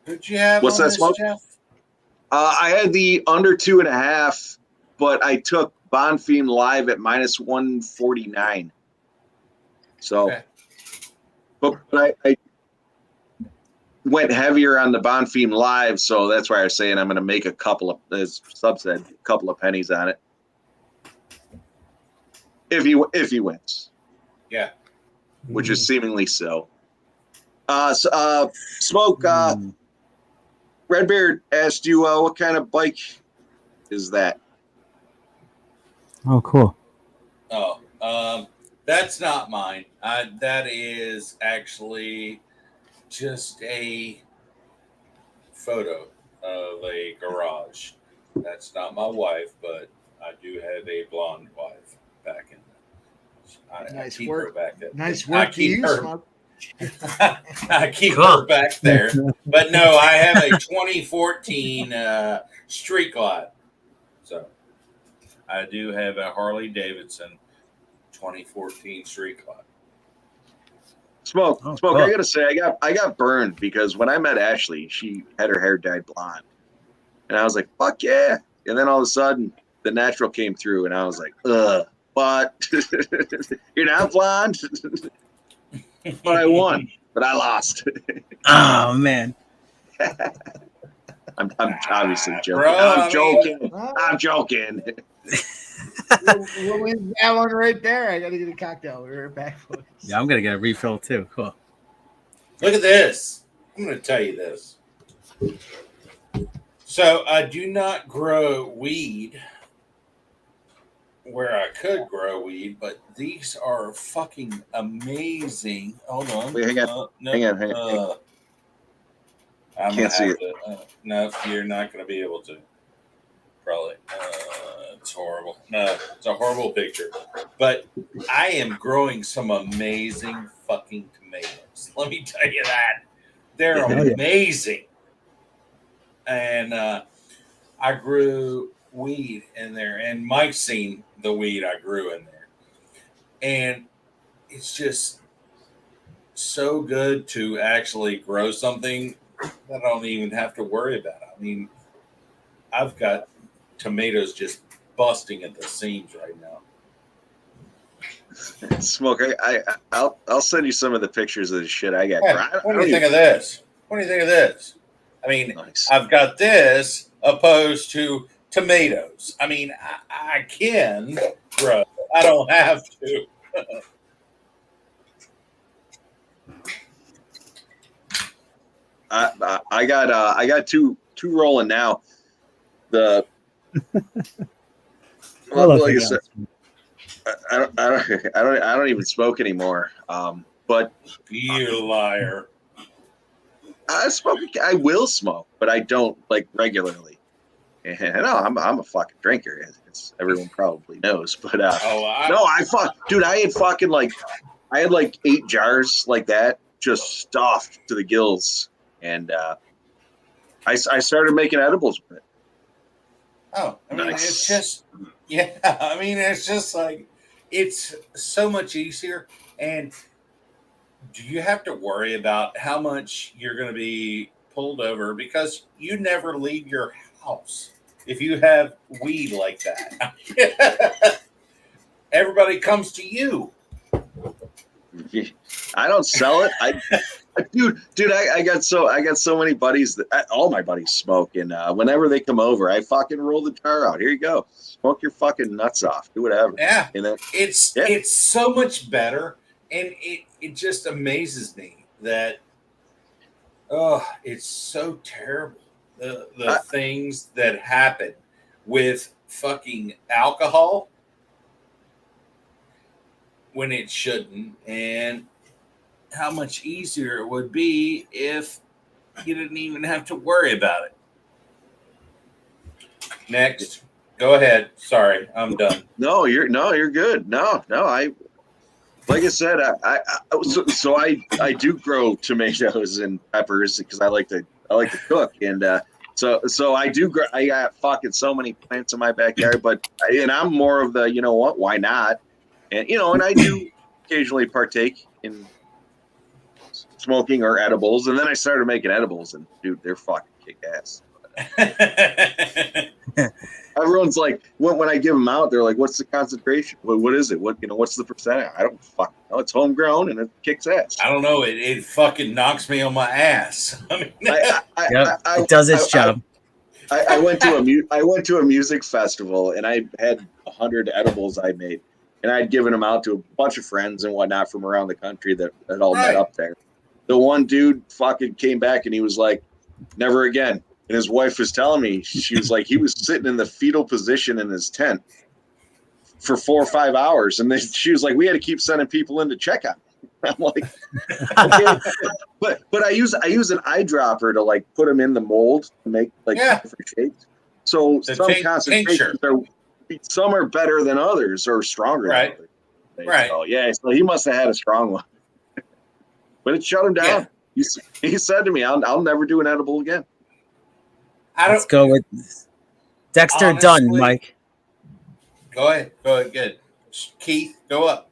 Who'd you have What's on that, this, Smoke? Jeff? I had the under 2.5, but I took Bonfim live at -149. So, Okay. but I went heavier on the Bonfim live, so that's why I was saying I'm going to make a couple of, as Sub said, a couple of pennies on it. If he wins, Yeah. which is seemingly so. Smoke. Redbeard asked you what kind of bike is that? Oh, cool. Oh, that's not mine. That is actually just a photo of a garage. That's not my wife, but I do have a blonde wife back in. Nice keep work. her back there. Nice I work to keep you, her. Smoke. I keep her back there. But no, I have a 2014 Street Glide. So I do have a Harley Davidson 2014 Street Glide. Smoke. Oh, Smoke. cool. I gotta say, I got burned because when I met Ashley, she had her hair dyed blonde, and I was like, "Fuck yeah!" And then all of a sudden, the natural came through, and I was like, "Ugh." But you're not blonde. But I won, but I lost. Oh man. I'm obviously joking. Bro, I'm joking. We'll leave that one right there. I got to get a cocktail. We're right back, folks. Yeah, I'm gonna get a refill too. Cool. Look at this. I'm going to tell you this. So I do not grow weed where I could grow weed, but these are fucking amazing. Hold on. Wait, hang on. No, Hang on. I'm Can't see it. No, you're not going to be able to. Probably. It's horrible. No, it's a horrible picture. But I am growing some amazing fucking tomatoes. Let me tell you that. They're amazing. And I grew weed in there, and Mike's seen the weed I grew in there. And it's just so good to actually grow something that I don't even have to worry about. I mean, I've got tomatoes just busting at the seams right now. Smoke. I'll send you some of the pictures of the shit I got. Hey, what do you think of this? What do you think of this? I mean, Nice. I've got this opposed to tomatoes. I mean, I can grow. I don't have to. I got two rolling now. The like I said, I don't even smoke anymore. But you liar. I will smoke, but I don't like regularly. And no, I'm a fucking drinker. It's everyone probably knows. But dude, I had like 8 jars like that, just stuffed to the gills, and I started making edibles with it. Oh, I mean, Nice. It's just, yeah. I mean, it's just like, it's so much easier. And do you have to worry about how much you're going to be pulled over? Because you never leave your house if you have weed like that. Everybody comes to you. I don't sell it. Dude, I got so many buddies that all my buddies smoke, and whenever they come over, I fucking roll the jar out. Here you go, smoke your fucking nuts off, do whatever. Yeah, and then, it's so much better, and it just amazes me that it's so terrible the things that happen with fucking alcohol when it shouldn't, and how much easier it would be if you didn't even have to worry about it. Next, go ahead. Sorry, I'm done. No, you're good. No, I like I said, I do grow tomatoes and peppers because I like to cook, and so I do. I got fucking so many plants in my backyard, and I'm more of the why not, and and I do occasionally partake in smoking or edibles, and then I started making edibles, and dude, they're fucking kick ass. Everyone's like, when I give them out, they're like, "What's the concentration? What is it? What's the percentage?" I don't fucking know. It's homegrown and it kicks ass. I don't know. It fucking knocks me on my ass. I mean, it does its job. I went to a music festival, and I had 100 edibles I made, and I'd given them out to a bunch of friends and whatnot from around the country that all met up there. The one dude fucking came back and he was like, "Never again." And his wife was telling me, she was like, he was sitting in the fetal position in his tent for 4 or 5 hours. And she was like, we had to keep sending people in to check on him. I'm like, okay. but I use an eyedropper to like put them in the mold to make different shapes. So some concentrations some are better than others or stronger than others. So, so he must have had a strong one. But it shut him down. Yeah. He said to me, I'll never do an edible again. Let's go with Dexter. Honestly, done, Mike. Go ahead. Good. Keith, go up.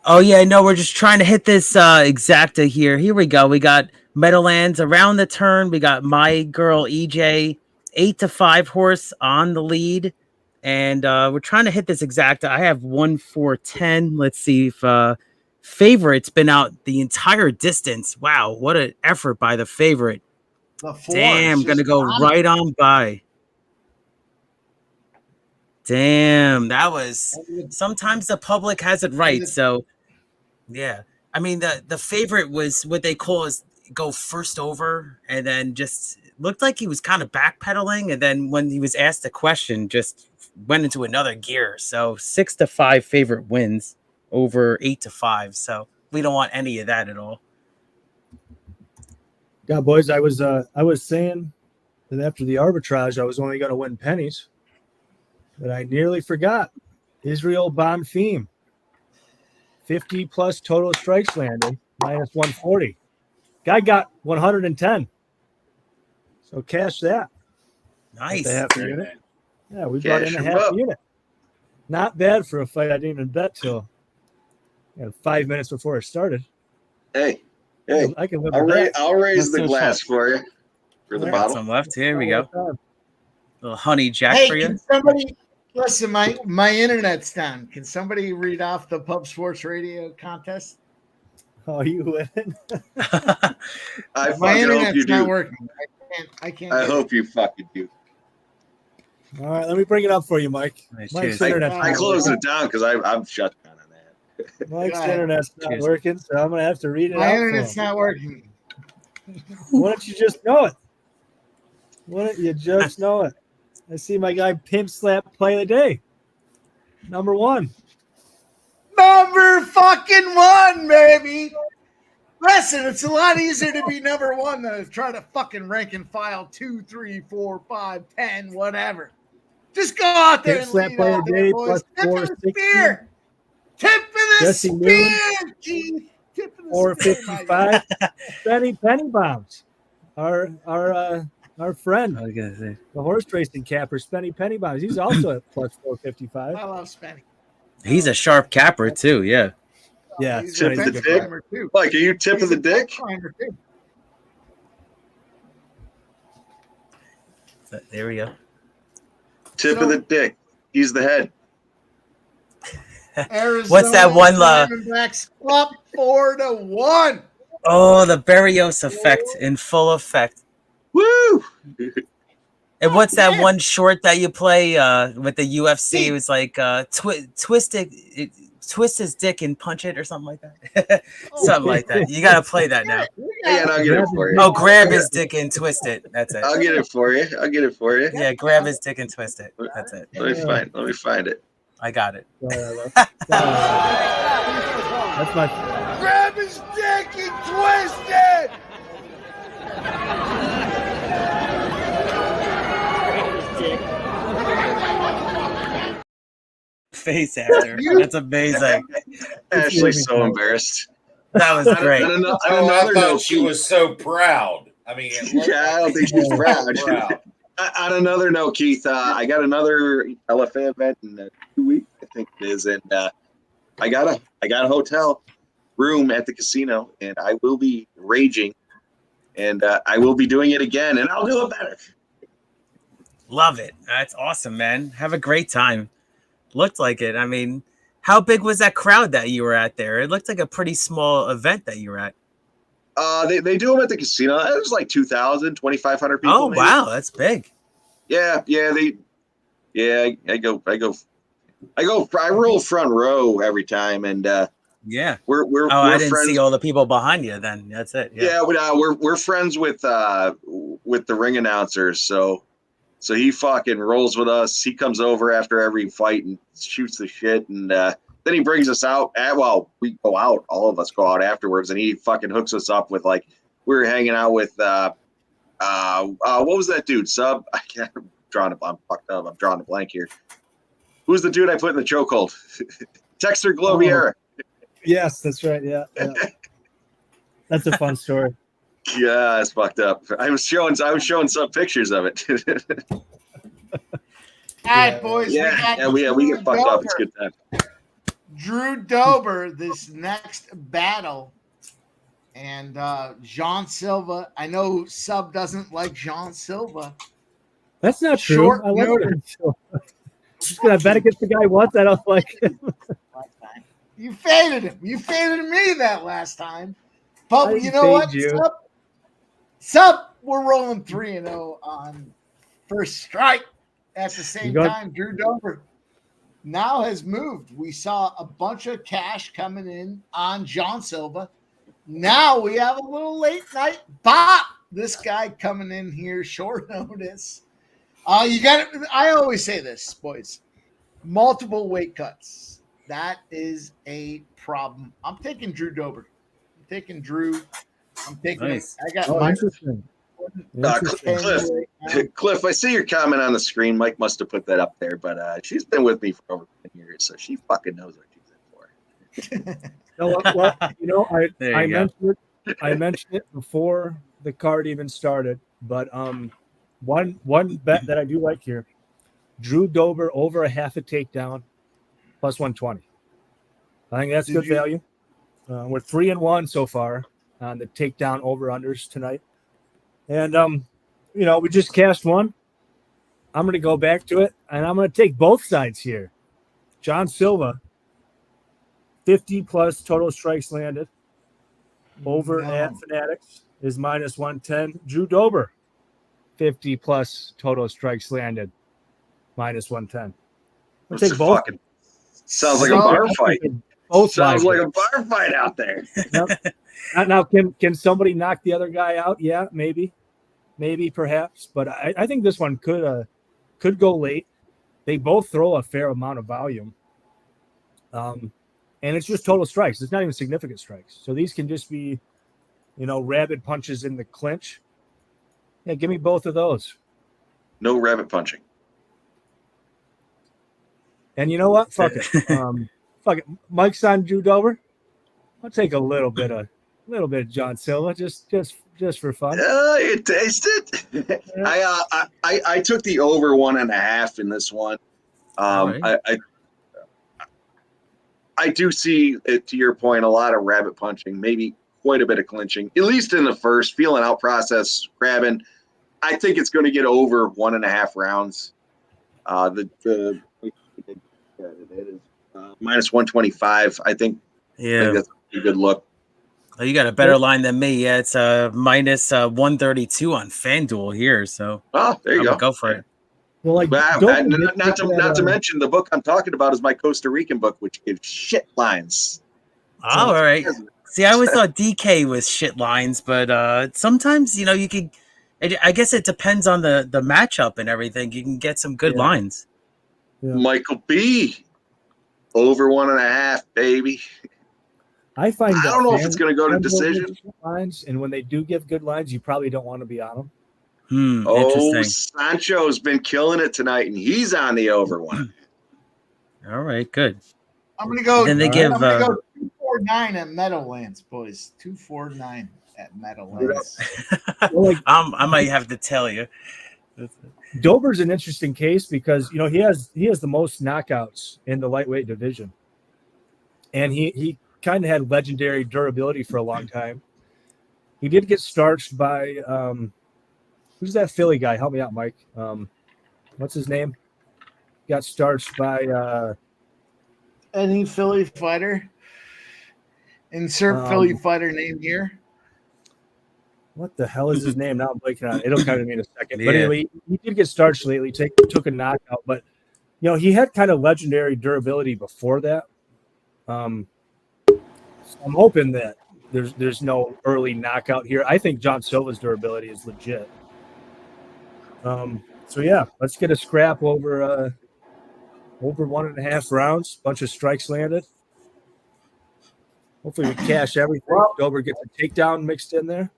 Oh, yeah, no, we're just trying to hit this exacta here. Here we go. We got Meadowlands around the turn. We got my girl EJ, 8-5 horse on the lead. And we're trying to hit this exacta. I have 1-4-10. Let's see if favorite's been out the entire distance. Wow, what an effort by the favorite. Damn, I'm going to go right on by. Damn, that was... Sometimes the public has it right, so... Yeah. I mean, the favorite was what they call is go first over, and then just looked like he was kind of backpedaling, and then when he was asked a question, just went into another gear. So 6-5 favorite wins over 8-5. So we don't want any of that at all. Yeah, boys, I was saying that after the arbitrage, I was only going to win pennies, but I nearly forgot. Israel Bonfim, 50+ total strikes landed, -140. Guy got 110. So cash that. Nice. Half unit. Yeah, we brought in a half unit. Not bad for a fight I didn't even bet till 5 minutes before it started. Hey, I can I'll raise the glass for you. For the bottle. Some left. Here we go. A little honey jack for you. Can somebody listen? My internet's down. Can somebody read off the Pub Sports Radio contest? Oh, you winning? My internet's not working. I can't. I hope you fucking do. All right, let me bring it up for you, Mike. Mike's internet's I closed it down because I'm shut down on that. Mike's internet's not working, so I'm gonna have to read it out. My internet's not working. Why don't you just know it? Why don't you just know it? I see my guy Pimp Slap play of the day. Number 1. Number fucking 1, baby. Listen, it's a lot easier to be number 1 than to try to fucking rank and file 2, 3, 4, 5, 10, whatever. Just go out there and lead out there, boys. Tip of the spear. Tip of the spear, Keith. Tip of the spear. 455. Penny Bombs. Our friend, the horse racing capper, Spenny Penny Bombs. He's also at +455. I love Spenny. He's a sharp capper too. Yeah. Yeah. Tip of the dick. Like, are you tip of the dick? There we go. Tip of the dick. He's the head. Arizona, what's that one? Diamondbacks up 4-1. Oh, the Barrios effect in full effect. Woo! And what's that one short that you play with the UFC? It was like twist his dick and punch it or something like that. Something like that. You gotta play that now. Yeah, I'll get it for you. Oh, grab his dick and twist it. That's it. I'll get it for you. Yeah, grab his dick and twist it. That's it. Let me find it. I got it. That's my. Grab his dick and twist it! Face after. That's amazing. Ashley's so embarrassed. That was great. I thought she was so proud. I mean, yeah, I don't think she's proud. On another note, Keith, I got another LFA event in 2 weeks, I think it is, and I got a hotel room at the casino, and I will be raging, and I will be doing it again, and I'll do it better. Love it. That's awesome, man. Have a great time. Looked like it. I mean, how big was that crowd that you were at there? It looked like a pretty small event that you were at. They do them at the casino. It was like 2,000, 2,500 people. Oh, maybe. wow, that's big. I roll front row every time, and yeah, we're I didn't friends. see all the people behind you. Then that's it. Yeah, we're friends with the ring announcers, so he fucking rolls with us. He comes over after every fight and shoots the shit, and then he brings us out. We go out. All of us go out afterwards, and he fucking hooks us up with, like, we were hanging out with what was that dude? Sub? I'm fucked up. I'm drawing a blank here. Who's the dude I put in the chokehold? Texter Globiera. Yes, that's right. Yeah. That's a fun story. Yeah, it's fucked up. I was showing some pictures of it. All right, boys. We get fucked up. It's a good time. Drew Dober, this next battle, and Jean Silva. I know Sub doesn't like Jean Silva. That's not true. Short I like notice. him. So, I'm just gonna bet against the guy once. I don't like him. You faded him. You faded me that last time. But I you know what? fade you. Sub, we're rolling 3-0 on first strike. At the same got- time, Drew Dober now has moved. We saw a bunch of cash coming in on John Silva. Now we have a little late night bop. This guy coming in here short notice. You got it. I always say this, boys. Multiple weight cuts. That is a problem. I'm taking Drew Dober. I'm taking Drew. I'm taking. Nice. I got. Interesting. Cliff, I see your comment on the screen. Mike must have put that up there, but she's been with me for over 10 years, so she fucking knows what she's in for. I mentioned it before the card even started, but one bet that I do like here, Drew Dober over a half a takedown, plus 120. I think that's good value. We're 3-1 so far on the takedown over unders tonight. And, we just cashed one. I'm going to go back to it, and I'm going to take both sides here. John Silva, 50 plus total strikes landed over at Fanatics is minus 110. Drew Dober, 50 plus total strikes landed, minus 110. I'll take both. Sounds like a bar fight. Sounds like a bar fight out there. Now, can somebody knock the other guy out? Yeah, maybe, perhaps. But I think this one could go late. They both throw a fair amount of volume, and it's just total strikes. It's not even significant strikes. So these can just be, rabid punches in the clinch. Yeah, give me both of those. No rabbit punching. And you know what? Fuck it. Fuck it. Mike's on Drew Dober. I'll take a little bit of John Silva, just for fun. You taste it. I took the over 1.5 in this one. I do see it, to your point, a lot of rabbit punching, maybe quite a bit of clinching, at least in the first, feeling out process, grabbing. I think it's going to get over 1.5 rounds. It is minus 125. I think that's a pretty good look. Oh, you got a better line than me. Yeah, it's minus 132 on FanDuel here. So there you go for it. Well, like not to mention the book I'm talking about is my Costa Rican book, which gives shit lines. Oh, all right. See, I always thought DK was shit lines, but sometimes you could. I guess it depends on the matchup and everything. You can get some good lines. Yeah. Michael B. Over 1.5, baby. I find I don't know if it's going to go to decision. Lines, and when they do give good lines, you probably don't want to be on them. Interesting. Sancho's been killing it tonight, and he's on the over one. All right, good. I'm going to go. Then they give. I'm going to go 249 at Meadowlands, boys. 249 at Meadowlands. I might have to tell you. Dober's an interesting case because he has the most knockouts in the lightweight division, and he kind of had legendary durability for a long time. He did get starched by who's that Philly guy? Help me out, Mike. What's his name? Got starched by any Philly fighter. Insert Philly fighter name here. What the hell is his name? Now I'm blanking on it. It'll come to me in a second. But anyway, he did get starched lately. Took a knockout, but he had kind of legendary durability before that. So I'm hoping that there's no early knockout here. I think John Silva's durability is legit. So yeah, let's get a scrap over 1.5 rounds. Bunch of strikes landed. Hopefully we cash everything. Dober gets a takedown mixed in there.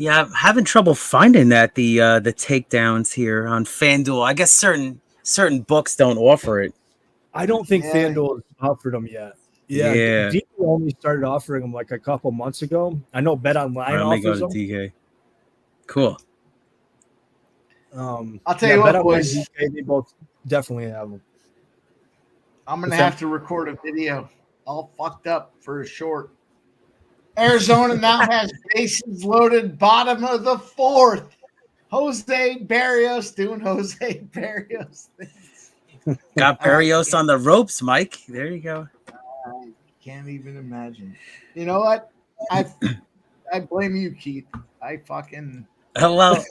Yeah, I'm having trouble finding the takedowns here on FanDuel. I guess certain books don't offer it. I don't think FanDuel has offered them yet. Yeah. DK only started offering them like a couple months ago. I know Bet Online offers them. DK. Cool. I'll tell you what, boys. DK, they both definitely have them. I'm going to have to record a video all fucked up for a short. Arizona now has bases loaded, bottom of the fourth. Jose Barrios doing Jose Barrios things. Got Barrios on the ropes, Mike. There you go. I can't even imagine. You know what? I blame you, Keith. I fucking. Well,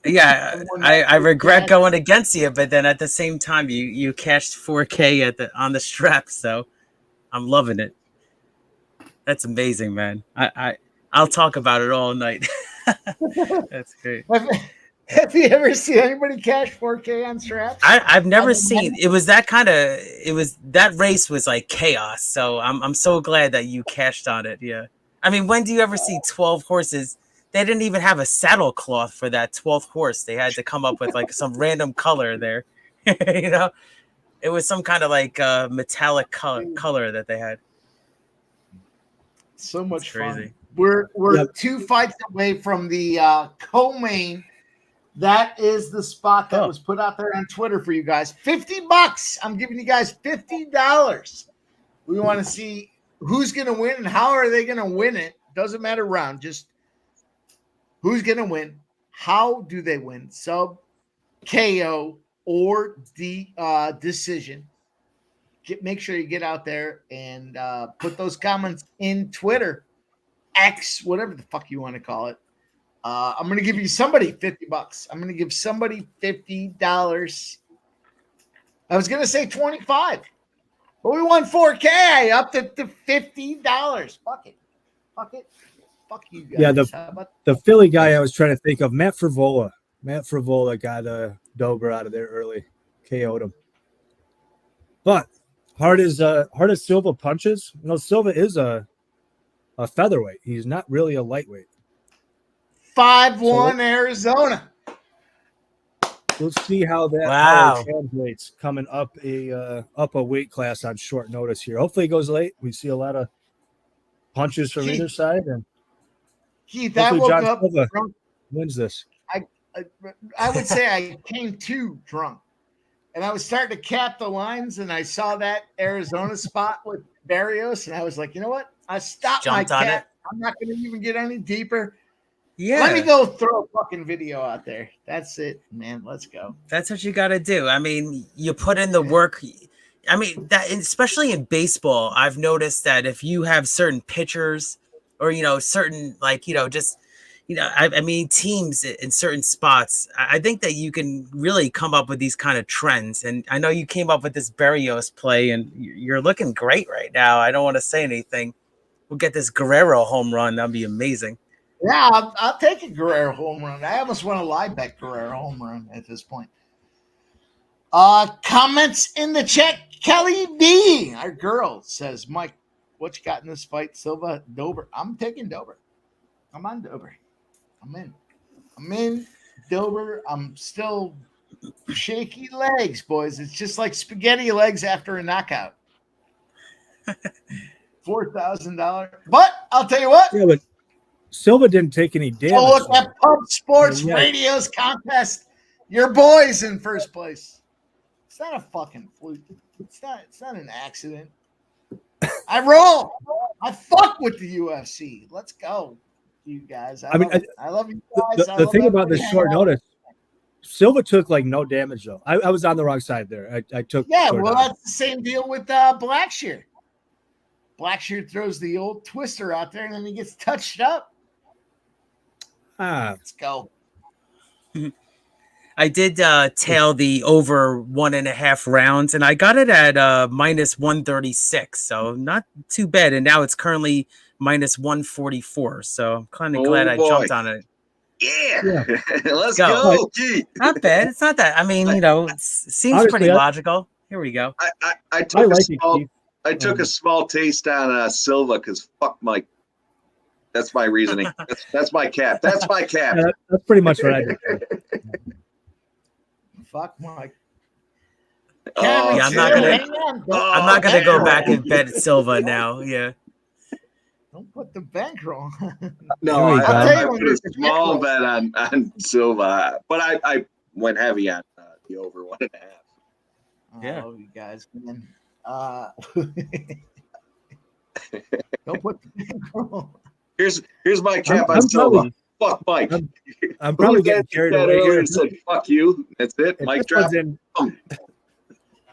yeah, I regret going against you, but then at the same time, you cashed 4K on the strap, so I'm loving it. That's amazing, man. I'll talk about it all night. That's great. Have you ever seen anybody cash 4K on straps? I've never seen. It was that that race was like chaos. So I'm so glad that you cashed on it. Yeah. I mean, when do you ever see 12 horses? They didn't even have a saddle cloth for that 12th horse. They had to come up with like some random color there. It was some kind of like metallic color that they had. So much fun. We're 2 fights away from the co-main. That is the spot that was put out there on Twitter for you guys. $50. I'm giving you guys $50. We want to see who's going to win and how are they going to win it. Doesn't matter round. Just who's going to win. How do they win? Sub, KO, or decision. Make sure you get out there and put those comments in Twitter, X, whatever the fuck you want to call it. I'm going to give you somebody $50. I'm going to give somebody $50. I was going to say 25, but we won 4K up to $50. Fuck it. Fuck you guys. Yeah, the Philly guy I was trying to think of, Matt Frivola. Matt Frivola got Dober out of there early, KO'd him. But hard as Silva punches, Silva is a featherweight. He's not really a lightweight. 5-1 Arizona. We'll see how that translates coming up a weight class on short notice here. Hopefully it goes late. We see a lot of punches from either side, and Keith, I woke up drunk. Wins this. I would say I came too drunk, and I was starting to cap the lines, and I saw that Arizona spot with Barrios, and I was like, you know what? I stopped my cap. I'm not going to even get any deeper. Yeah. Let me go throw a fucking video out there. That's it, man. Let's go. That's what you got to do. I mean, you put in the work. I mean, that especially in baseball, I've noticed that if you have certain pitchers or, certain, just, I mean, teams in certain spots. I think that you can really come up with these kind of trends. And I know you came up with this Barrios play, and you're looking great right now. I don't want to say anything. We'll get this Guerrero home run. That'd be amazing. Yeah, I'll take a Guerrero home run. I almost want to lie bet Guerrero home run at this point. Comments in the chat. Kelly B, our girl, says, Mike, what you got in this fight? Silva, Dober. I'm taking Dober. I'm on Dober. I'm in Dober. I'm still shaky legs, boys. It's just like spaghetti legs after a knockout. $4,000. But I'll tell you what. Yeah, but Silva didn't take any damage. Oh, look at Pub Sports Radio's contest. Your boy's in first place. It's not a fucking fluke. It's not an accident. I roll. I fuck with the UFC. Let's go, you guys. I love you guys. The thing about this short notice, Silva took like no damage though. I was on the wrong side there. I took. Yeah, well, that's the same deal with Blackshear. Blackshear throws the old twister out there, and then he gets touched up. Let's go. I did tail the over 1.5 rounds, and I got it at minus 136, so not too bad. And now it's currently minus 144, so I'm kind of glad I jumped on it. Yeah. Let's go. Not bad. It's not that. I mean, it seems honestly, pretty logical. Here we go. I took a small taste on Silva because fuck Mike. That's my reasoning. That's my cap. That's my cap. Yeah, that's pretty much what I did. Fuck Mike. Yeah, I'm not gonna go back and bet Silva now. Yeah. Don't put the bankroll. No, I put a small bet on Silva, but I went heavy on the over 1.5. Yeah, I love you guys, man. Don't put the bankroll. Here's my cap on Silva. Fuck Mike. I'm probably getting carried away here. And said, fuck you. That's it. Mike drop.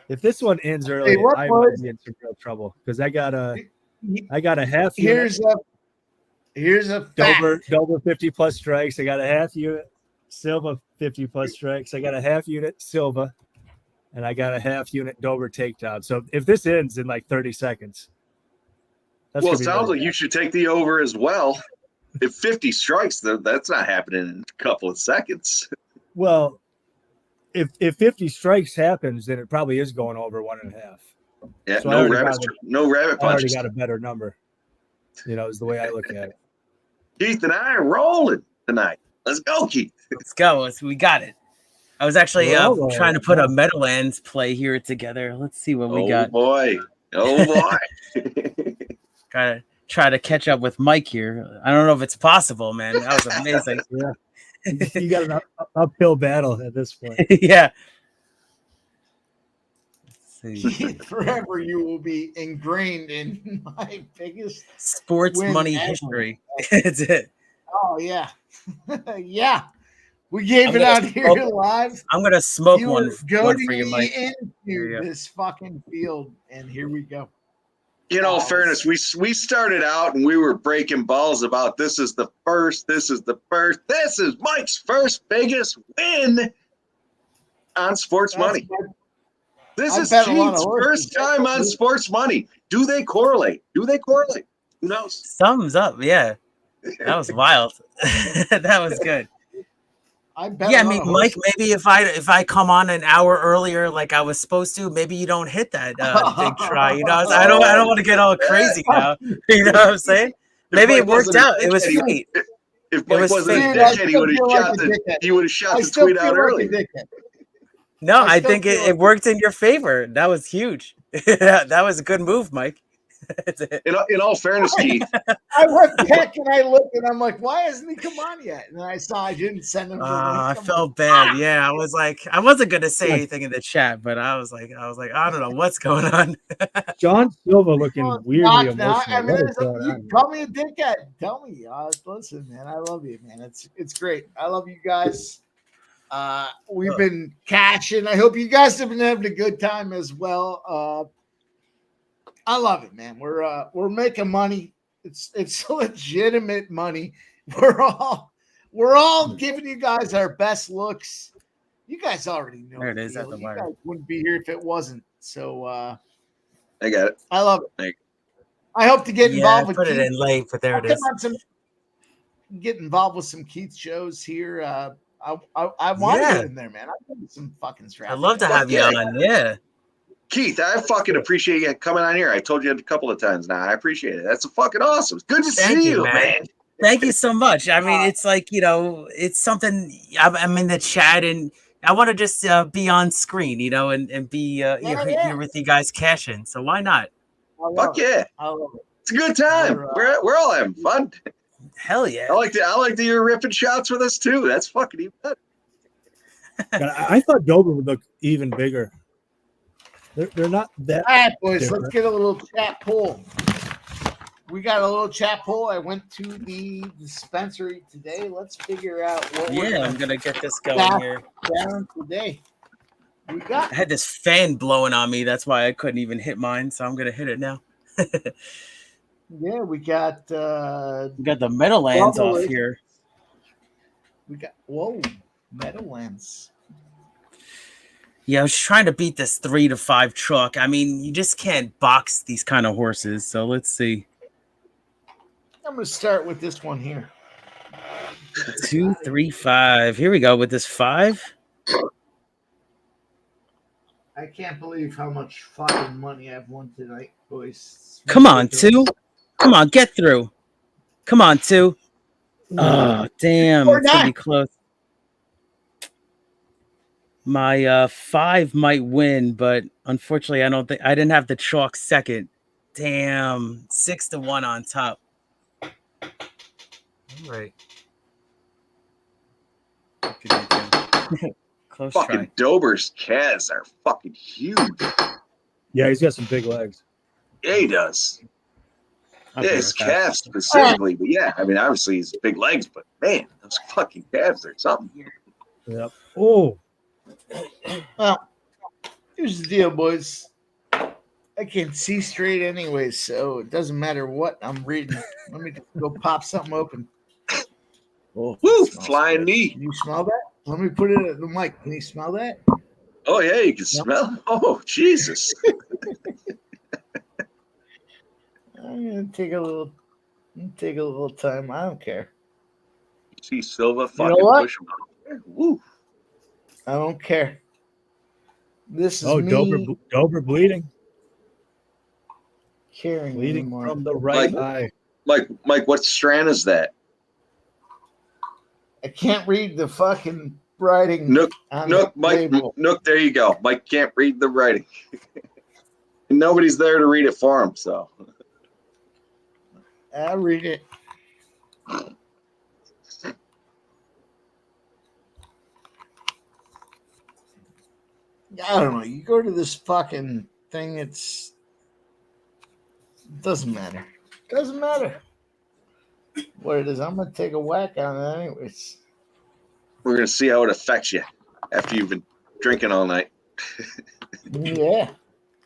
If this one ends early, I might be in some real trouble because I got a half unit. Here's a Dober 50 plus strikes. I got a half unit. Silva 50 plus strikes. I got a half unit Silva, and I got a half unit Dober takedown. So if this ends in like 30 seconds, well, it sounds like you should take the over as well. If 50 strikes, that's not happening in a couple of seconds. Well, if 50 strikes happens, then it probably is going over 1.5. Yeah, so no rabbit punches. I already got a better number. Is the way I look at it. Keith and I are rolling tonight. Let's go, Keith. Let's go. We got it. I was actually trying to put a Meadowlands play here together. Let's see what we got. Oh boy. Gotta try to catch up with Mike here. I don't know if it's possible, man. That was amazing. Yeah. You got an uphill battle at this point. Yeah. Forever you will be ingrained in my biggest sports money history. That's it. Oh yeah. Yeah. We gave it out here live. I'm gonna smoke one for you, Mike. Into this fucking field, and here we go. Fairness, we started out and we were breaking balls about this is Mike's first biggest win on sports money. This is Gene's first time on sports money. Do they correlate? Who knows? Thumbs up, yeah. That was wild. That was good. I mean, Mike, maybe if I come on an hour earlier like I was supposed to, maybe you don't hit that big try. I don't want to get all crazy now. You know what I'm saying? Maybe it worked out. It was fate. If Mike wasn't a dickhead, he would have shot the tweet out early. No, I think it worked in your favor. That was huge. That was a good move, Mike. In all fairness, Keith, I went back and I looked and I'm like, why hasn't he come on yet? And I saw I didn't send him. I felt bad. Yeah, I was like, I wasn't gonna say anything in the chat, but I was like, I don't know what's going on. John Silva looking weirdly emotional. I mean, you call me a dickhead. Tell me. Listen, man, I love you, man. It's great. I love you guys. We've been catching. I hope you guys have been having a good time as well. I love it, man. We're making money. It's legitimate money. We're all giving you guys our best looks. You guys already know. There it is at the you wire. guys wouldn't be here if it wasn't. So I got it. I love it. Thank I hope to get Yeah, involved I with put Keith. it in late, but there it is. Get involved with some Keith shows here. I want to get in there, man. I think some fucking strategy. I'd love to have you on. Yeah. Keith, I fucking appreciate you coming on here. I told you a couple of times now. I appreciate it. That's fucking awesome. It's good to Thank see you, you, man. Thank you so much. I mean, it's like, it's something I'm in the chat and I want to just be on screen, and be here with you guys cashing. So why not? Fuck yeah. It's a good time. We're all having fun. Hell yeah. I like that you're ripping shots with us too. That's fucking even better. I thought Dober would look even bigger. They're not that. All right, boys, different. let's get a little chat poll. We got a little chat poll. I went to the dispensary today. Let's figure out what I'm gonna get this going here. Down today. We got. I had this fan blowing on me. That's why I couldn't even hit mine. So I'm gonna hit it now. Yeah, we got. We got the Meadowlands off here. We got Meadowlands. Yeah, I was trying to beat this 3-5 truck. I mean, you just can't box these kind of horses. So let's see. I'm going to start with this one here. 2, 3, 5. Here we go with this 5. I can't believe how much fucking money I've won tonight, boys. Come on, 2. Come on, get through. Come on, 2. Oh, damn. It's going to be close. My 5 might win, but unfortunately, I didn't have the chalk second. Damn. 6-1 on top. All right. Close fucking try. Dober's calves are fucking huge. Yeah, he's got some big legs. Yeah, he does. Okay, Yeah, his calves specifically, but yeah, I mean, obviously he's big legs, but man, those fucking calves are something. Yep. Oh. Well, here's the deal, boys. I can't see straight anyways, so it doesn't matter what I'm reading. Let me just go pop something open. Woo, flying knee. Can you smell that? Let me put it at the mic. Can you smell that? Oh yeah, you can smell it. Oh Jesus. I'm gonna take a little time. I don't care. You see Silva You know fucking what? push him out. Woo. I don't care. This is me Dober bleeding. caring Bleeding anymore. from the right Mike, eye. Mike, what strand is that? I can't read the fucking writing. Nook, on Nook, the Mike, label. Nook, there you go. Mike can't read the writing. And nobody's there to read it for him, so. I'll read it. I don't know. You go to this fucking thing, it doesn't matter. Doesn't matter what it is. I'm gonna take a whack on it anyways. We're gonna see how it affects you after you've been drinking all night. Yeah.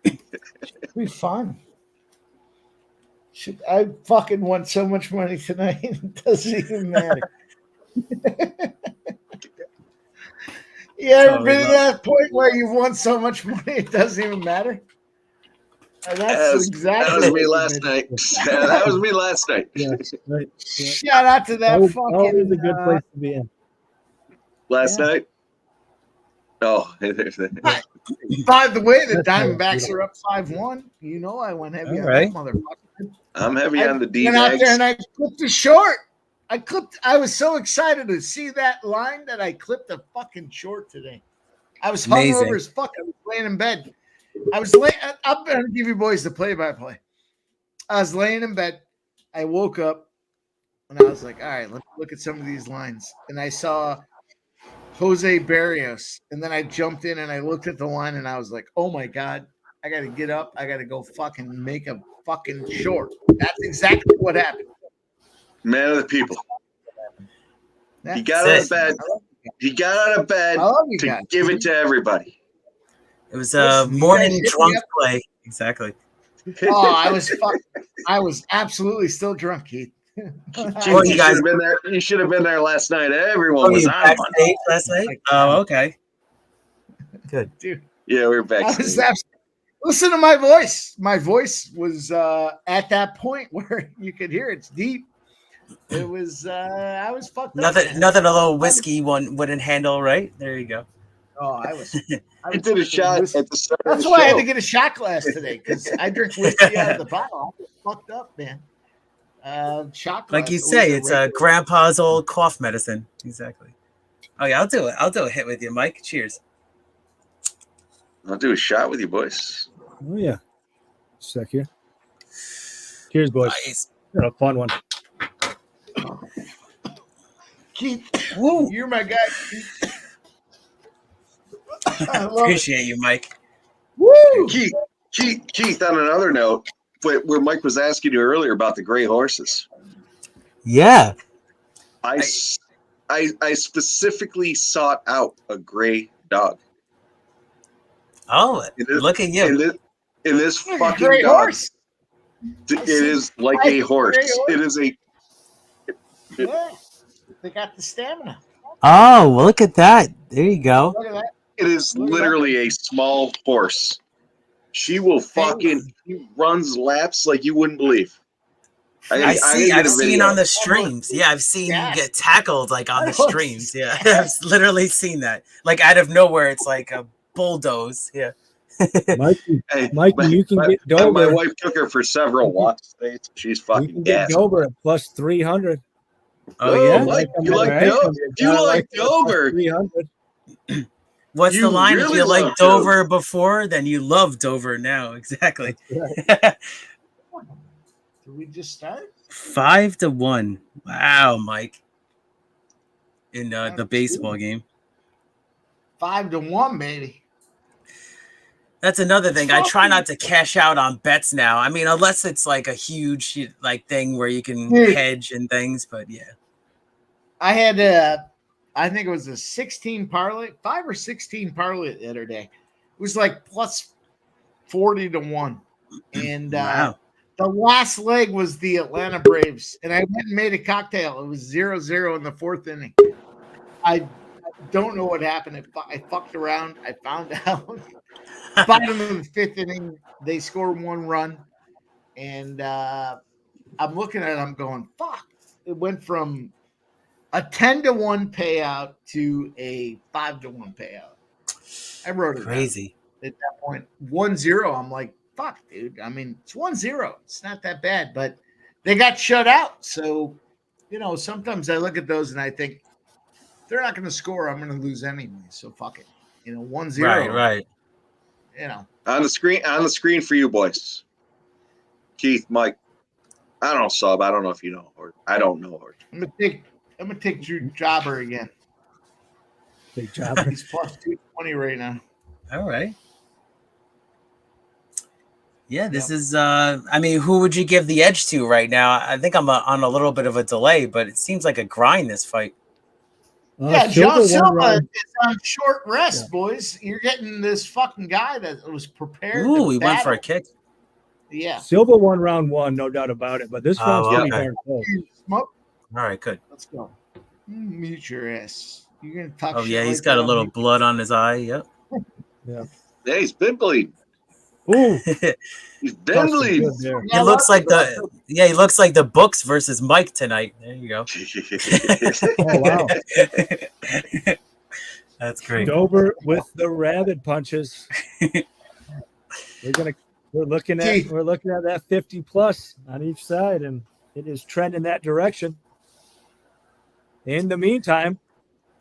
Should be fun. I fucking won so much money tonight. It doesn't even matter. You ever been to that point where you won so much money it doesn't even matter? And that's exactly that was me last night. That was me last night. Yeah, right. Yeah. Shout out to that Always fucking a good place to be in. Last night? Oh. By the way, the Diamondbacks are up 5-1. You know I went heavy on that motherfucker. I'm heavy on the Went out D-bags. there and I clipped the short. I was so excited to see that line that I clipped a fucking short today. I was hungover as fuck. I was laying in bed. I'm going to give you boys the play-by-play. I was laying in bed. I woke up and I was like, all right, let's look at some of these lines. And I saw Jose Barrios. And then I jumped in and I looked at the line and I was like, oh my God, I got to get up. I got to go fucking make a fucking short. That's exactly what happened. Man of the people. He got out of bed. He got out of bed to give it to everybody. It was a morning drunk play. Exactly. Oh, I was absolutely still drunk, Keith. Oh, you guys should have been there. You should have been there last night. Everyone Oh, was you on one. backstage last night? Oh, okay. Good. Dude. Yeah, we were I backstage. was listen to my voice. My voice was at that point where you could hear it's deep. It was I was fucked up. Nothing a little whiskey one wouldn't handle, right? There you go. Oh, I was did a shot at the start of That's the why I had show. to get a shot glass today because I drink whiskey out of the bottle. I was fucked up, man. Shot glass. Like you say, it's grandpa's old cough medicine. Exactly. Oh yeah, I'll do it. I'll do a hit with you, Mike. Cheers. I'll do a shot with you, boys. Oh yeah. Sec here. Cheers, boys. Nice. A fun one. Keith, Woo. you're my guy. Keith. I love Appreciate you, Mike. Woo! Keith. On another note, where Mike was asking you earlier about the gray horses, Yeah. I specifically sought out a gray dog. Oh, look at you. In this Like a fucking gray dog. horse. It is like a horse. It is a. Yeah, they got the stamina. Oh, well, look at that. There you go. Look at that. It is literally a small horse. She will fucking. She runs laps like you wouldn't believe. I've seen on the streams. Yeah, I've seen you get tackled like on the streams. Yeah, I've literally seen that. Like out of nowhere, it's like a bulldoze. Yeah. Mikey, Hey, you can get my Dober. wife took her for several walks today. She's You fucking can get gas. Dober at plus 300. Oh yeah. Mike, you like Right? Dober? You like plus Dober? 300. What's You the line? If really you love like Dover before, then you love Dover now. Exactly. Did we just start? 5-1. Wow, Mike. In the baseball game. 5-1, baby. That's another thing. I try not to cash out on bets now. I mean, unless it's like a huge like thing where you can hedge and things. But yeah, I had I think it was a 16 parlay, 5 or 16 parlay the other day. It was like plus 40-1. And wow. The last leg was the Atlanta Braves. And I went and made a cocktail. It was 0-0 in the 4th inning. I don't know what happened. I fucked around. I found out. Bottom of the 5th inning, they scored 1 run. And I'm looking at it, I'm going, fuck. It went from a 10-1 payout to a 5-1 payout. I wrote it Crazy. down. At that point, 1-0. I'm like, fuck, dude. I mean, it's 1-0. It's not that bad, but they got shut out. So, sometimes I look at those and I think they're not going to score. I'm going to lose anyway. So fuck it. 1-0. Right. On the screen for you boys. Keith, Mike. I don't know, Sub. I don't know if you know, or I don't know. Or I'm gonna take Drew Jobber again. Big Jobber. He's plus 220 right now. All right. Yeah, this is. I mean, who would you give the edge to right now? I think I'm on a little bit of a delay, but it seems like a grind this fight. John Silva is on short rest, boys. You're getting this fucking guy that was prepared. Ooh, he went for a kick. Yeah. Silva won round 1, no doubt about it. But this one's pretty darn close. Smoke. All right, good. Let's go. Mute your ass. You're gonna talk. Oh yeah, shit he's like got that a on little me. blood on his eye. Yep. Yeah. Yeah, he's been bleeding. Ooh. He's been bleeding. He looks like he looks like the books versus Mike tonight. There you go. Oh wow. That's great. Dober with the rabid punches. We're looking at that 50 plus on each side, and it is trending that direction. In the meantime,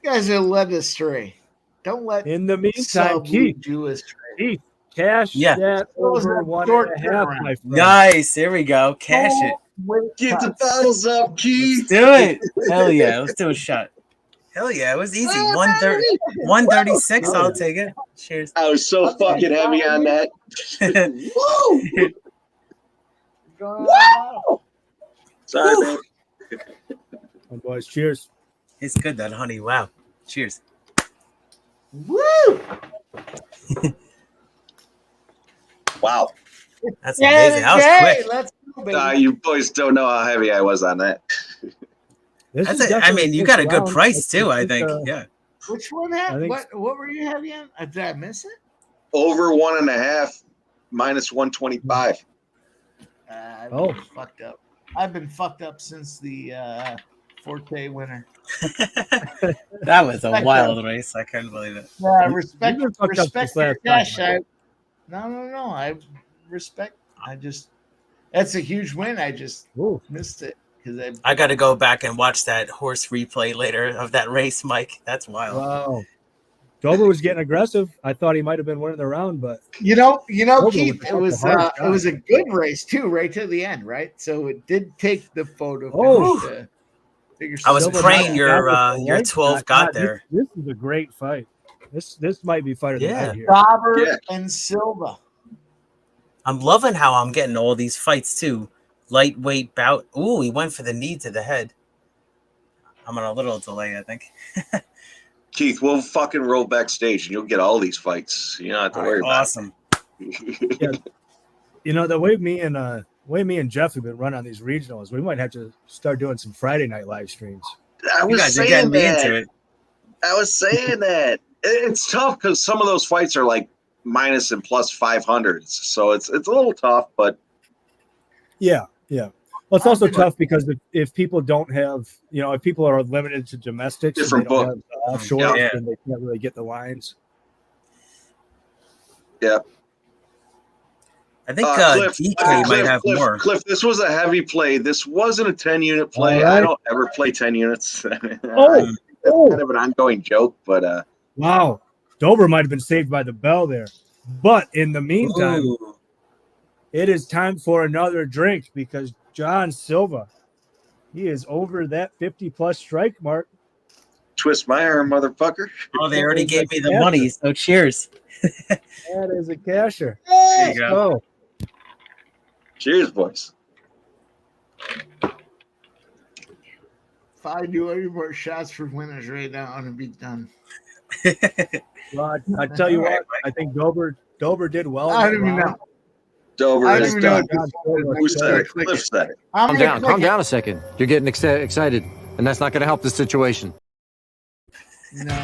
You guys are led astray. Don't let. In the meantime, Keith, cash that over 1.5, my friend. Nice. There we go. Cash it. Get the bottles up, Keith. Let's do it. Hell yeah. Let's do a shot. Hell yeah. It was easy. 136. I'll take it. Cheers. I was so fucking heavy on that. Woo! Wow! Sorry, man. Oh, boys, cheers. It's good, that honey. Wow. Cheers. Woo! Wow. That's amazing. That was quick. Let's go, baby. You boys don't know how heavy I was on that. I mean, you got a good price too, I think. Yeah. Which one had what were you having on? Did I miss it? Over 1.5 minus 125. I've been fucked up. I've been fucked up since the Forte winner. That was a wild race. I couldn't believe it. Respect your cash. No. I respect. That's a huge win. I just missed it because I got to go back and watch that horse replay later of that race, Mike. That's wild. Wow. Dober was getting aggressive. I thought he might have been winning the round, but Keith, it was a good race too, right to the end, right? So it did take the photo. I was praying your 12 got there. This is a great fight. This might be fighter of the night here. Dober and Silva. I'm loving how I'm getting all these fights too. Lightweight bout. Ooh, he went for the knee to the head. I'm on a little delay, I think. Keith, we'll fucking roll backstage and you'll get all these fights. You don't have to worry about it. Awesome. The way me and Jeff have been running on these regionals, we might have to start doing some Friday night live streams. I was saying that. It's tough because some of those fights are like minus and plus 500s. So it's a little tough, but yeah. Well, it's also tough because if people don't have, if people are limited to domestics, different book, book, offshore, then they can't really get the lines. Yeah. I think DK might have more. Cliff, this was a heavy play. This wasn't a 10-unit play. Right. I don't ever play 10 units. Kind of an ongoing joke, but wow, Dober might have been saved by the bell there. But in the meantime, it is time for another drink because John Silva, he is over that 50+ strike mark. Twist my arm, motherfucker. Oh, they already gave me the money, so cheers. That is a casher. There you go. Cheers, boys. If I do any more shots for winners right now, I'm gonna be done. Well, I tell you what, I think Dober did well. I don't even know. Dober I is don't done. know. Who said it? Cliff said it. Calm down a second. You're getting excited, and that's not going to help the situation. No.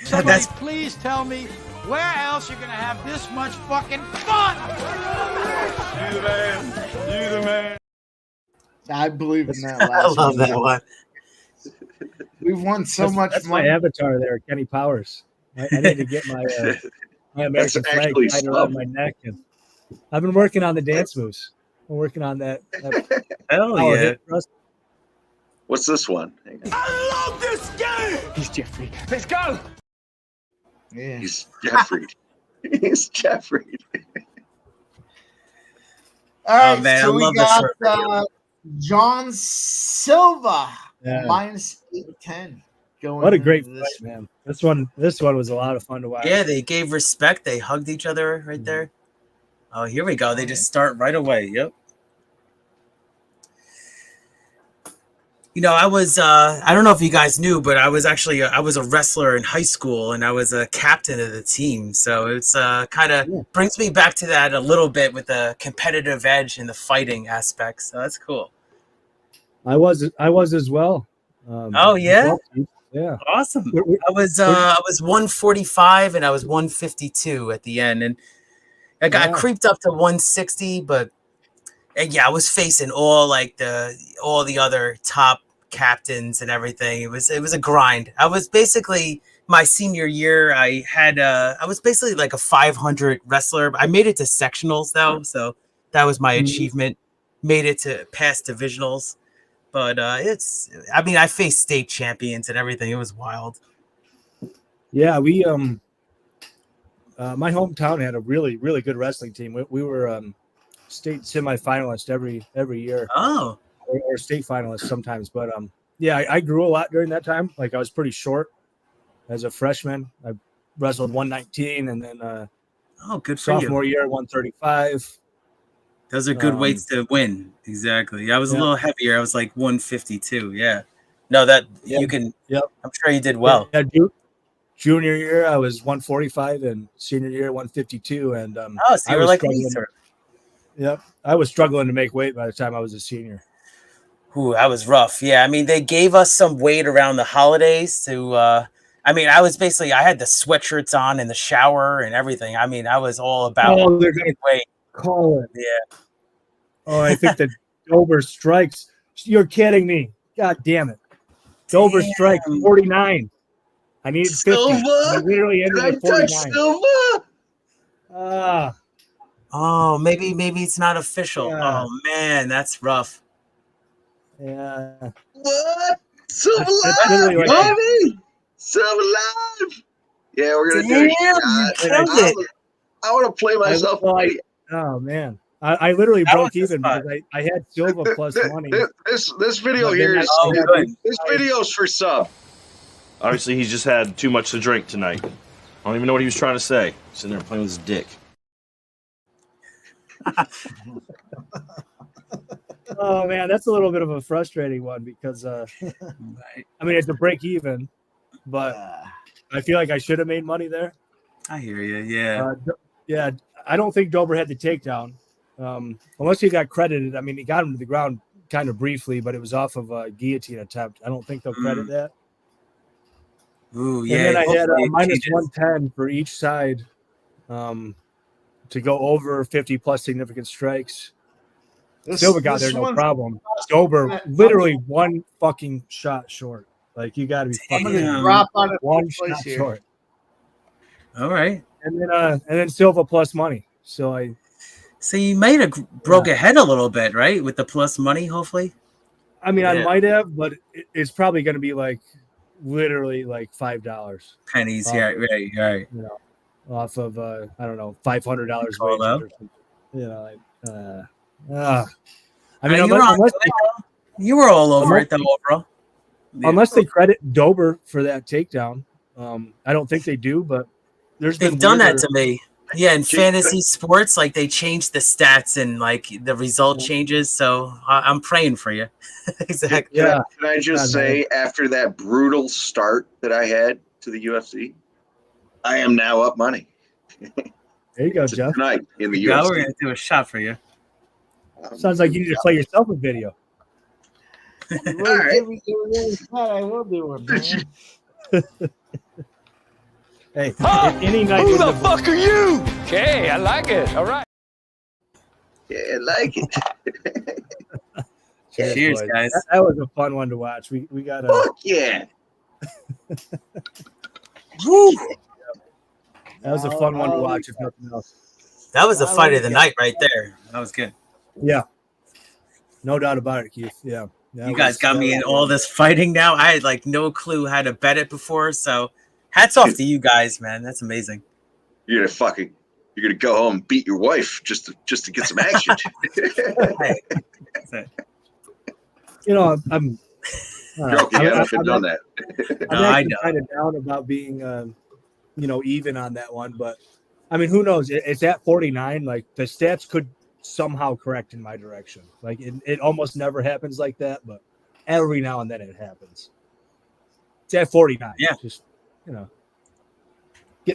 Somebody please tell me where else you're gonna have this much fucking fun. You the man. You the man. I believe in that. I love that one. We've won so much That's money. my avatar there, Kenny Powers. I need to get my American flag tied around my neck. And I've been working on the dance moves. I'm working on that. Hell yeah. What's this one? I love this game. He's Jeffrey. Let's go. Yeah. He's Jeffrey. He's Jeffrey. All right, man, so I we love got John Silva minus 810. What a great fight, man! This one was a lot of fun to watch. Yeah, they gave respect. They hugged each other right there. Oh, here we go. They just start right away. Yep. I was, I don't know if you guys knew, but I was actually, I was a wrestler in high school and I was a captain of the team. So it's kind of brings me back to that a little bit with the competitive edge and the fighting aspect. So that's cool. I was as well. Oh yeah. Yeah. Awesome. I was 145 and I was 152 at the end. And I got creeped up to 160, but I was facing all the other top captains and everything. It was a grind. I was basically my senior year. I was basically like a 500 wrestler. I made it to sectionals though, so that was my achievement. Made it to past divisionals, but I faced state champions and everything. It was wild. Yeah, we my hometown had a really, really good wrestling team. We were state semifinalist every year. Oh, or state finalist sometimes. But I grew a lot during that time. Like I was pretty short as a freshman. I wrestled 119, and then good for sophomore year 135. Those are good weights to win. Exactly. I was a little heavier. I was like 152. Yeah, No, that Yeah. you can. Yep. I'm sure you did well. Yeah, junior year I was 145 and senior year 152, and So I you were was like me, struggling. sir. Yep, I was struggling to make weight by the time I was a senior. Ooh, that was rough. Yeah, I mean, they gave us some weight around the holidays to. I mean, I had the sweatshirts on in the shower and everything. I mean, I was all about They're gonna weight. call it. Yeah. Oh, I think that Dober strikes. You're kidding me. God damn it. Dober strikes 49. I needed 50. Silva? I literally ended Did I at 49. touch Silva? Oh, maybe it's not official. Yeah. Oh man, that's rough. Yeah. What? Silva That's literally live, like baby! Silva live! Yeah, we're gonna do it. you killed it. I want to play myself. Oh man. I literally That broke was even because I had Silva plus money. This video But here then is this video's for sub. Obviously, he's just had too much to drink tonight. I don't even know what he was trying to say. Sitting there playing with his dick. Oh man, that's a little bit of a frustrating one because I mean it's a break even, but I feel like I should have made money there. I hear you. Yeah. Yeah, I don't think Dober had the takedown, unless he got credited. I mean, he got him to the ground kind of briefly, but it was off of a guillotine attempt. I don't think they'll credit that. Ooh, yeah. And then I had hopefully it minus changes. 110 for each side to go over 50 plus significant strikes. Silva got there no problem. Dober literally one fucking shot short. Like you got to be fucking drop on it one place shot here. short. All right. And then Silva plus money. So you might have broke ahead a little bit, right, with the plus money. Hopefully. I mean, I Yeah. might have, but it's probably going to be like literally like $5 Pennies. off, Yeah. Right. Right. you know, off of I don't know, $500 Call wages out. or something. You know, I I mean, mean, you were all over it though, overall. Yeah. unless they credit Dober for that takedown, I don't think they do. But They've been done that weirder- to me. Yeah, in fantasy sports, like they change the stats and like the result changes. So I'm praying for you. Exactly. Yeah. Can I just say, after that brutal start that I had to the UFC, I am now up money. There you go, Jeff. Tonight in the Go, UFC. we're gonna do a shot for you. Sounds like you need to play yourself a video. All right. I will do it, man. Hey, any night. Who the fuck are you? Okay, I like it. All right. Yeah, I like it. Cheers, boys. guys. That was a fun one to watch. We got Fuck yeah. Woo. That was a fun one to watch, if nothing else. That was the fight of the night right there. That was good. Yeah, no doubt about it, Keith. Yeah, You guys got me in all this fighting now. I had like no clue how to bet it before. So hats off to you guys, man. That's amazing. You're gonna go home and beat your wife just to get some action. You know, I'm Joking, I haven't done that. I'm I actually know. kind of down about being, even on that one. But I mean, who knows? It's at 49. Like the stats could somehow correct in my direction. Like it almost never happens like that, but every now and then it happens. It's at 49. Yeah. Just,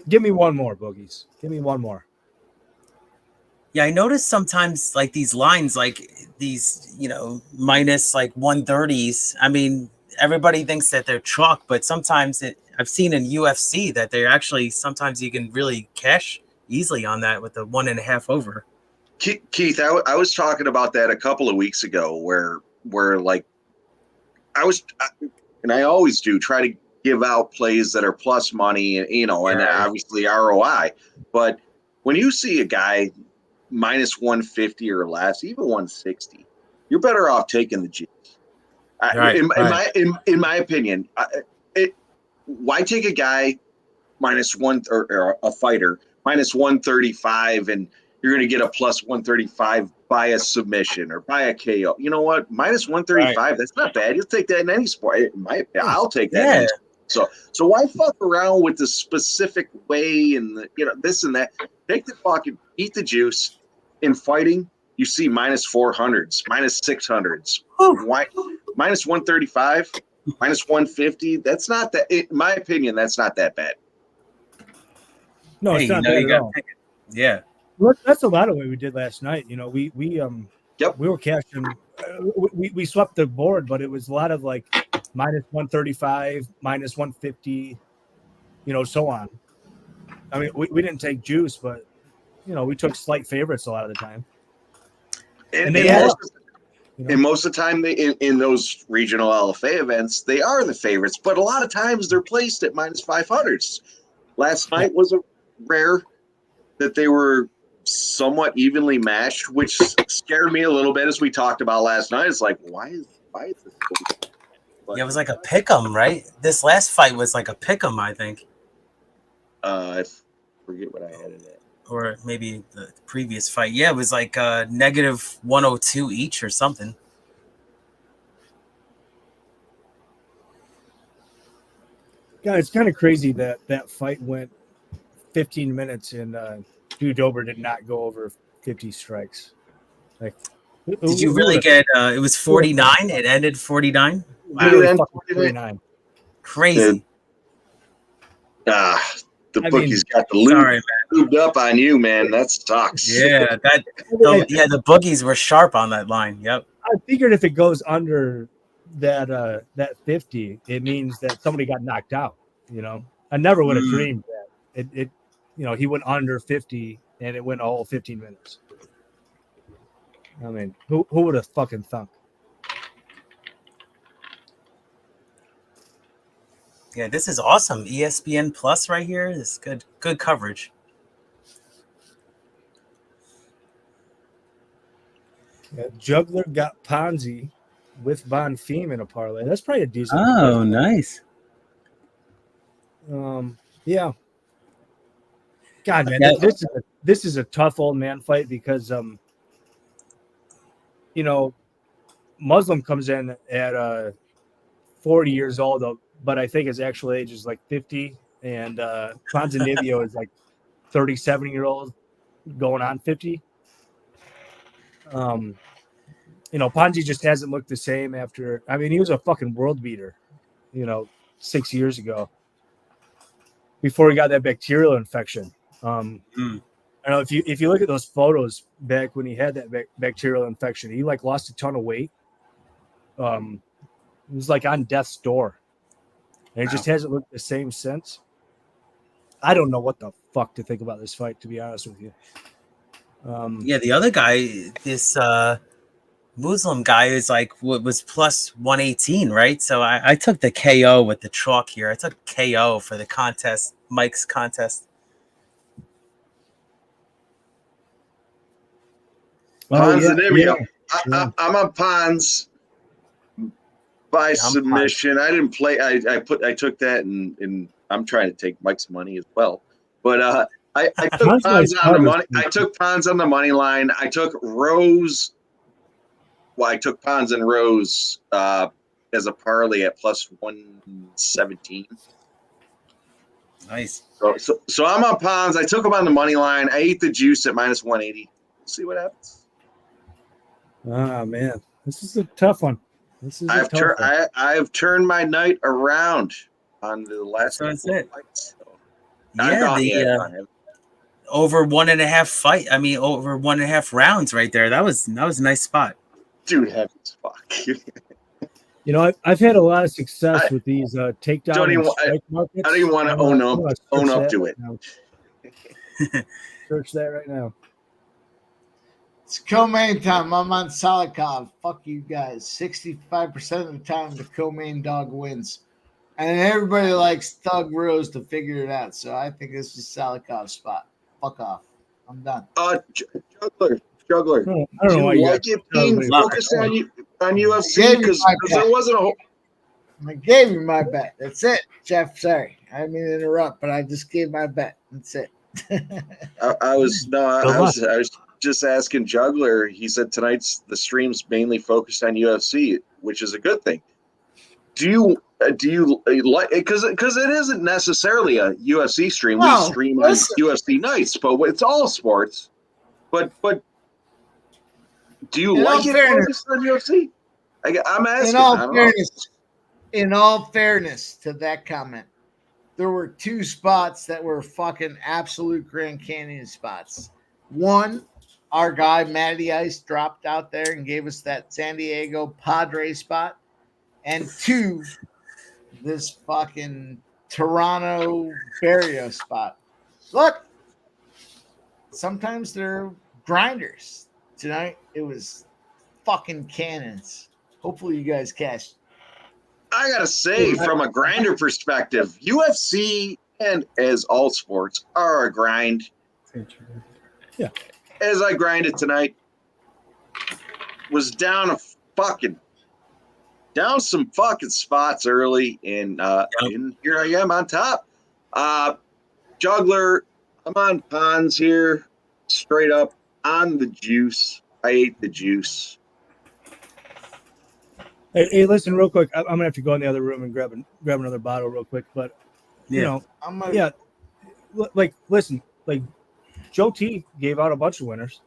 give me one more, Boogies. Give me one more. Yeah, I noticed sometimes like these lines, like these, minus like 130s. I mean, everybody thinks that they're chalk, but sometimes I've seen in UFC that they're actually, sometimes you can really cash easily on that with the 1.5 over. Keith, I was talking about that a couple of weeks ago where like and I always do try to give out plays that are plus money and obviously ROI. But when you see a guy minus 150 or less, even 160, you're better off taking the juice. In my opinion, why take a guy minus one or a fighter minus 135 and you're going to get a plus 135 by a submission or by a KO? You know what? Minus 135, that's not bad. You'll take that in any sport. I'll take that. In any sport. So why fuck around with the specific way and this and that? Take the fucking eat the juice. In fighting, you see minus 400s, minus 600s. Why minus 135? minus 150. That's not that. In my opinion, that's not that bad. No, it's not bad at all. Yeah. Well, that's a lot of what we did last night. You know, we were cashing. We swept the board, but it was a lot of like minus 135, minus 150, you know, so on. I mean, we didn't take juice, but you know, we took slight favorites a lot of the time. And most of the time, in those regional LFA events, they are the favorites. But a lot of times, they're placed at minus 500s. Last night was a rare that they were somewhat evenly matched, which scared me a little bit, as we talked about last night. It's like, why is this? Yeah, it was like a pick'em, right? This last fight was like a pick'em, I think. I forget what I had in it. Or maybe the previous fight. Yeah, it was like negative 102 each or something. Yeah, it's kind of crazy that that fight went 15 minutes and Dober did not go over 50 strikes. Like, did you really get? It was 49. It ended 49. Wow. It ended 49. Crazy. The bookies got the lubed up on you, man. That sucks. Yeah, the bookies were sharp on that line. Yep. I figured if it goes under that 50, it means that somebody got knocked out. You know, I never would have dreamed that it. You know, he went under 50 and it went all 15 minutes. I mean, who would have fucking thunk? Yeah, this is awesome. ESPN Plus right here. This is good coverage. Yeah, Juggler got Ponzi with Bonfim in a parlay. That's probably a decent. Oh, nice. Yeah. God, man, this is a tough old man fight because you know, Muslim comes in at 40 years old, but I think his actual age is like 50, and Ponzinibbio is like 37-year-old going on 50. You know, Ponzi just hasn't looked the same after. I mean, he was a fucking world beater, you know, 6 years ago before he got that bacterial infection. I don't know if you look at those photos back when he had that bacterial infection, he like lost a ton of weight. It was like on death's door, and it just hasn't looked the same since. I don't know what the fuck to think about this fight, to be honest with you. Yeah, the other guy, this Muslim guy, is like what was plus 118, right? So I took the KO with the chalk here. I took KO for the contest, Mike's contest. Ponzinibbio. Yeah. I'm on Pons by submission. I didn't play. I took that and I'm trying to take Mike's money as well. But I took Pons on the money. I took Pons on the money line. I took Rose. Well, I took Pons and Rose as a parlay at plus 117. Nice. So I'm on Pons. I took him on the money line. I ate the juice at minus 180. We'll see what happens. Ah, man, this is a tough one. I've turned my night around on the last fights. So Yeah, over 1.5 fight. I mean, over 1.5 rounds right there. That was a nice spot. Dude, heavy as fuck. You know, I've had a lot of success with these takedown and strike markets. I don't even want to own up to it. Search that right now. It's co-main time. I'm on Salikhov. Fuck you guys. 65% of the time, the co-main dog wins. And everybody likes Thug Rose to figure it out. So I think this is Salikhov's spot. Fuck off. I'm done. Juggler. I don't know why you like it being focused on UFC because there wasn't a whole. I gave you my bet. That's it, Jeff. Sorry, I didn't mean to interrupt, but I just gave my bet. That's it. I was just asking Juggler. He said tonight's the stream's mainly focused on UFC, which is a good thing. Do you like because it isn't necessarily a UFC stream? No, we stream on UFC nights, but it's all sports. But do you like it focused on UFC? I'm asking. In all fairness, in all fairness to that comment, there were 2 spots that were fucking absolute Grand Canyon spots. One, our guy Matty Ice dropped out there and gave us that San Diego Padre spot. And 2, this fucking Toronto Barrio spot. Look, sometimes they're grinders. Tonight, it was fucking cannons. Hopefully you guys cashed. I gotta say, from a grinder perspective, UFC and as all sports are a grind. Yeah. As I grinded tonight, was down some fucking spots early, and here I am on top. Juggler, I'm on Ponz here, straight up on the juice. I ate the juice. Hey, listen, real quick. I'm gonna have to go in the other room and grab another bottle real quick. But you know, listen, Joe T gave out a bunch of winners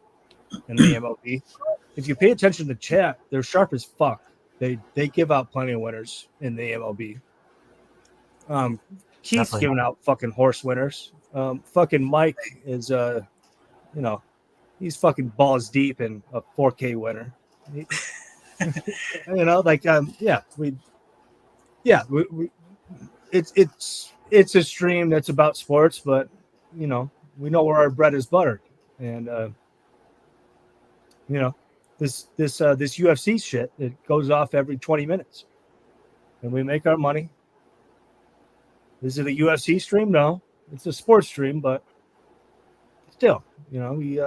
in the MLB. If you pay attention to the chat, they're sharp as fuck. They give out plenty of winners in the MLB. Keith's Definitely. giving out fucking horse winners. Fucking Mike is he's fucking balls deep in a 4K winner. It's a stream that's about sports, but we know where our bread is buttered, and this UFC shit, it goes off every 20 minutes, and we make our money. Is it a UFC stream? No, it's a sports stream, but still, we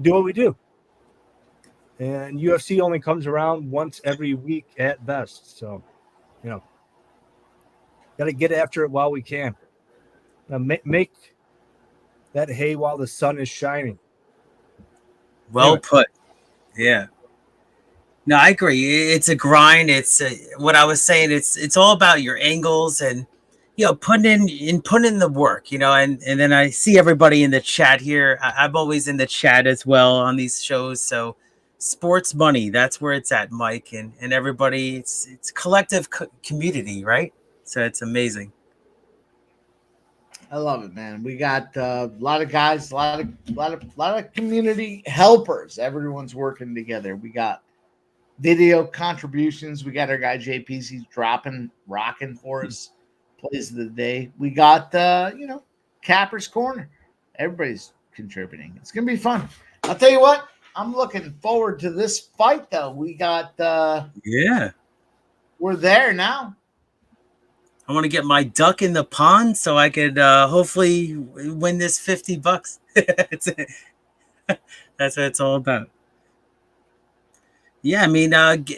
do what we do. And UFC only comes around once every week at best. So, got to get after it while we can. Make that hay while the sun is shining. Well put. Yeah. No, I agree. It's a grind. It's what I was saying. It's all about your angles and putting in the work. And then I see everybody in the chat here. I'm always in the chat as well on these shows. So sports money, that's where it's at, Mike, and everybody. It's collective community, right? So it's amazing. I love it, man. We got a lot of guys, a lot of community helpers. Everyone's working together. We got video contributions. We got our guy JP's. He's rocking for us. Plays of the day. We got Capper's Corner. Everybody's contributing. It's gonna be fun. I'll tell you what. I'm looking forward to this fight, though. We got we're there now. I want to get my duck in the pond so I could hopefully win this $50. That's what it's all about. Yeah, I mean, and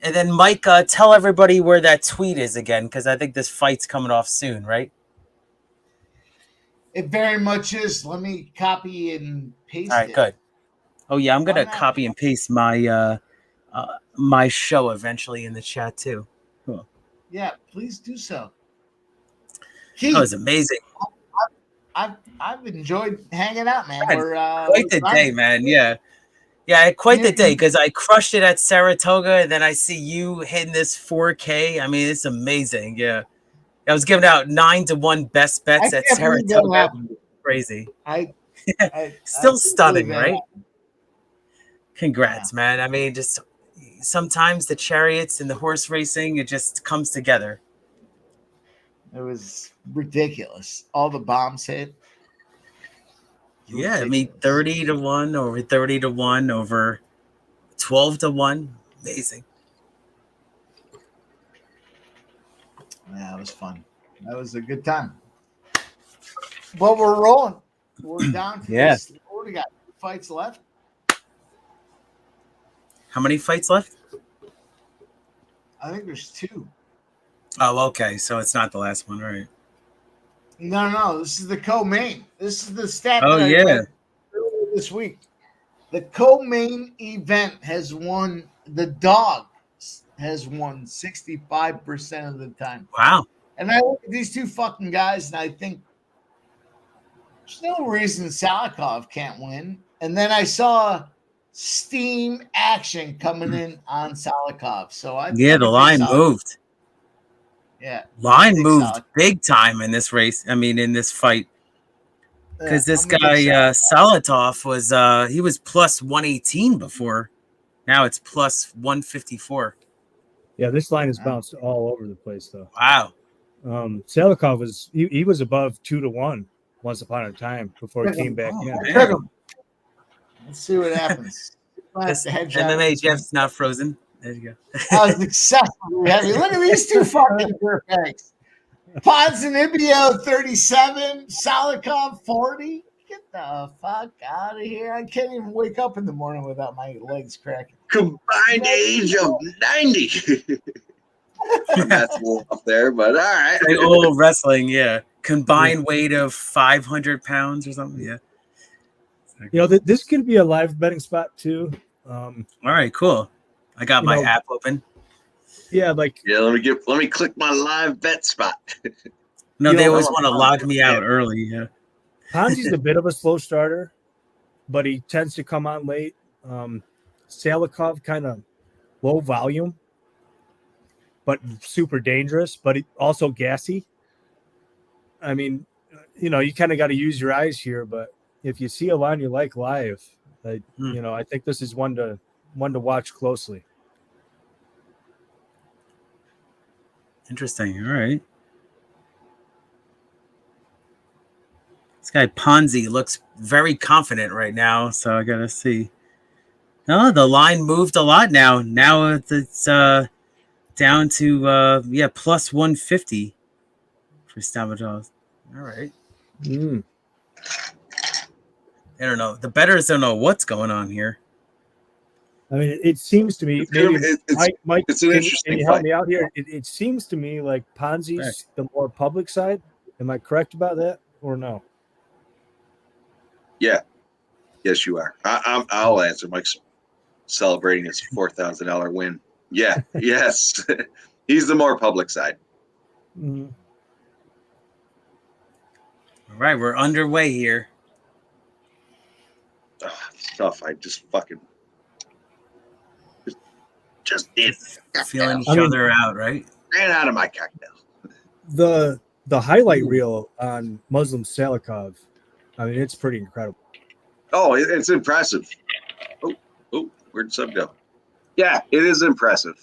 then Mike, tell everybody where that tweet is again, because I think this fight's coming off soon, right? It very much is. Let me copy and paste All right, it. good. Oh yeah, I'm gonna copy and paste my my show eventually in the chat too. Cool. Yeah, please do so. That was amazing. I've enjoyed hanging out, man. Quite the day, man. Yeah, quite the day, because I crushed it at Saratoga, and then I see you hitting this 4K. I mean, it's amazing. Yeah, I was giving out 9-1 best bets at Saratoga. Crazy. Still stunning, right? Congrats, man. I mean, just sometimes the chariots and the horse racing, it just comes together. It was ridiculous. All the bombs hit. Yeah, I mean, 30-1 over 30-1 over 12-1. Amazing. Yeah, it was fun. That was a good time. But we're rolling. We're down to this. What do we got? 2 fights left? How many fights left? I think there's 2. Oh, okay. So it's not the last one, right? No. This is the co-main. This is the stat. Oh, that I yeah. read earlier this week. The co-main event has won. The dog has won 65% of the time. Wow. And I look at these 2 fucking guys, and I think there's no reason Salikhov can't win. And then I saw steam action coming in on Salikhov. So I Yeah, the line moved. Yeah, Line big moved Salikhov. big time in this race. I mean, in this fight. Because Yeah, this I'm a big guy Salikhov was he was plus 118 before. Now it's plus 154. Yeah, this line has bounced all over the place, though. Wow. Salikhov was he was above 2-1 once upon a time before he came back in. Let's see what happens. This MMA Jeff's not frozen. There you go. That was excessively heavy. Look at these two fucking dirtbags. Ponzinibbio 37, Salikhov 40. Get the fuck out of here. I can't even wake up in the morning without my legs cracking. Combined age of 90. That's a little up there, but all right. Like old wrestling, yeah. Combined weight of 500 pounds or something, yeah. You know, this could be a live betting spot too. All right, cool. I got my app open. Yeah, like let me click my live bet spot. No, they always want to log me out early. Yeah, Ponzi's a bit of a slow starter, but he tends to come on late. Salikhov kind of low volume, but super dangerous, but also gassy. I mean, you know, you kind of got to use your eyes here, but if you see a line you like live, you know, I think this is one to watch closely. Interesting. All right. This guy Ponzi looks very confident right now, so I gotta see. Oh, the line moved a lot now. Now it's down to plus 150 for Stamatov. All right. I don't know. The bettors don't know what's going on here. I mean, it seems to me, Mike, it's an interesting can you help me out here? It seems to me like Ponzi's the more public side. Am I correct about that or no? Yeah. Yes, you are. I'll answer. Mike's celebrating his $4,000 win. Yeah. Yes. He's the more public side. Mm-hmm. All right, we're underway here. Oh, it's tough. I just fucking just did feeling each other out, right? Ran out of my cocktail. The highlight reel on Muslim Salikhov, I mean, it's pretty incredible. Oh, it's impressive. Oh, where'd sub go? Yeah, it is impressive.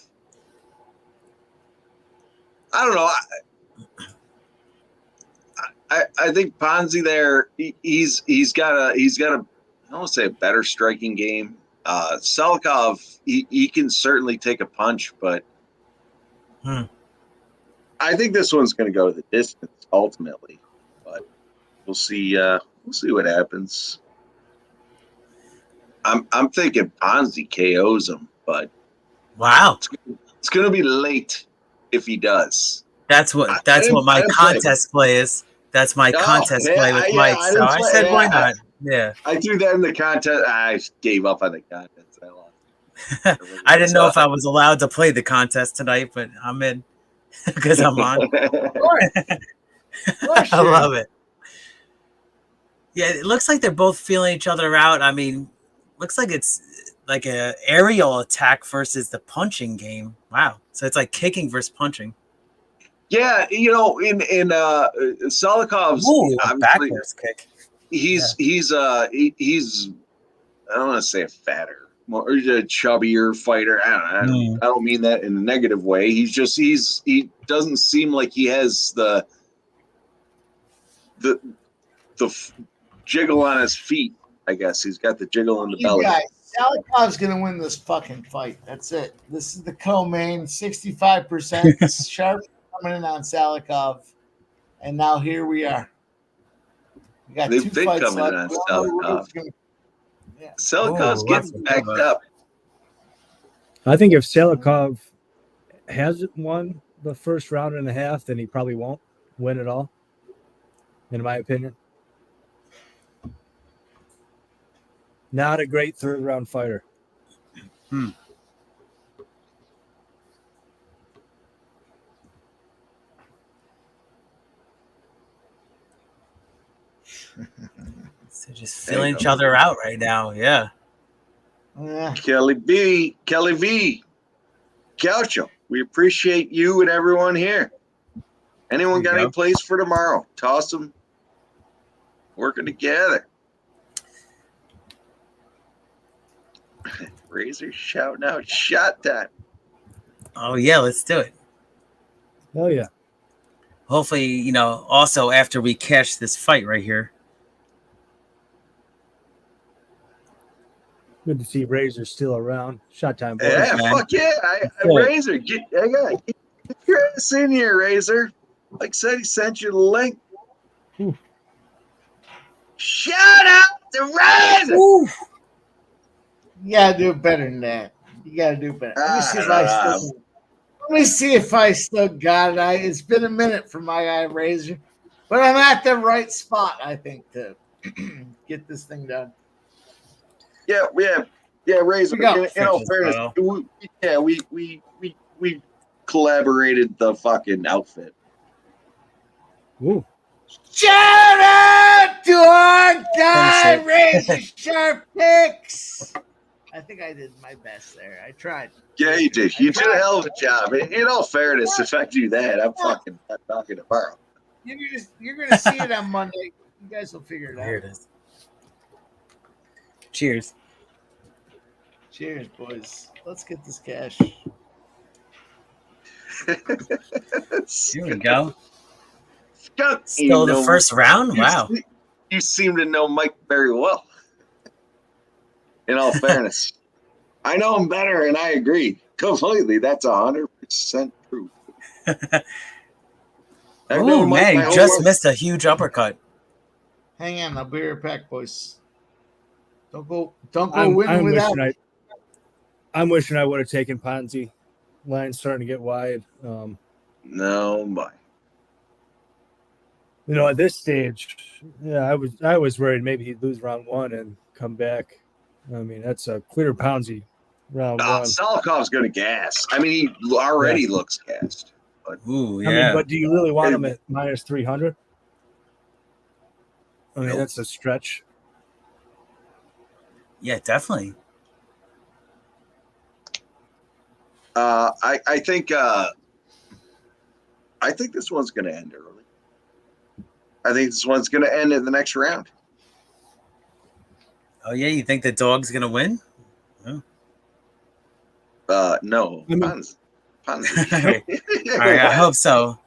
I don't know. I think Ponzi there. He's got a I don't want to say a better striking game. Salikhov, he can certainly take a punch, but I think this one's going to go to the distance ultimately. But we'll see. We'll see what happens. I'm thinking Ponzi KOs him, but wow, it's going to be late if he does. That's what my contest play is. That's my contest play with Mike. So I said, why not? Yeah, I threw that in the contest. I gave up on the contest. I lost. I didn't know if I was allowed to play the contest tonight, but I'm in because I'm on. I love it. Yeah, it looks like they're both feeling each other out. I mean, looks like it's like a aerial attack versus the punching game. Wow, so it's like kicking versus punching. Yeah, you know, in Salikhov's backwards kick. He's I don't want to say a fatter, more a chubbier fighter. I don't mean that in a negative way. He doesn't seem like he has the jiggle on his feet. I guess he's got the jiggle in the belly. Guys, Salikhov's gonna win this fucking fight. That's it. This is the co-main, 65% sharp coming in on Salikhov, and now here we are. We got They've two been fights coming left. on Salikhov. Salikhov's getting backed up. I think if Salikhov hasn't won the first round and a half, then he probably won't win at all, in my opinion. Not a great third round fighter. So just feeling each other out right now. Yeah. Kelly V, Gaucho, we appreciate you and everyone here. Anyone got any plays for tomorrow? Toss them. Working together. Razor shouting out shot time. Oh yeah, let's do it. Oh yeah. Hopefully, also after we catch this fight right here. Good to see Razor still around. Shot time, boys. Yeah, fuck yeah. Razor, get your ass in here, Razor. Like I said, he sent you the link. Ooh. Shout out to Razor. Ooh. You gotta do better than that. You gotta do better. Let me see if I still got it. It's been a minute for my eye, Razor, but I'm at the right spot, I think, to get this thing done. Yeah, Razor. In all fairness, we collaborated the fucking outfit. Ooh. Shout out to our guy, Razor Sharp Picks. I think I did my best there. I tried. Yeah, you did. You did a hell of a job. In all fairness, if I do that, I'm fucking talking tomorrow. You're gonna see it on Monday. You guys will figure it out. Here it is. Cheers. Cheers, boys. Let's get this cash. Here we go. Skunk, Still the first round? Wow. You seem to know Mike very well. In all fairness, I know him better, and I agree completely. That's 100% true. Oh man, you just missed a huge uppercut. Hang on, I'll be right back, boys. Don't go winning without. I'm wishing I would have taken Ponzi. Line's starting to get wide. No, my. At this stage, yeah, I was worried maybe he'd lose round one and come back. I mean, that's a clear Ponzi round one. Salikhov's going to gas. I mean, he already looks gassed. But, ooh, yeah. I mean, but do you really want him at minus 300? I mean, that's a stretch. Yeah, definitely. I think this one's going to end early. I think this one's going to end in the next round. Oh yeah, you think the dog's going to win? Oh. No. Ponzi. All right, I hope so.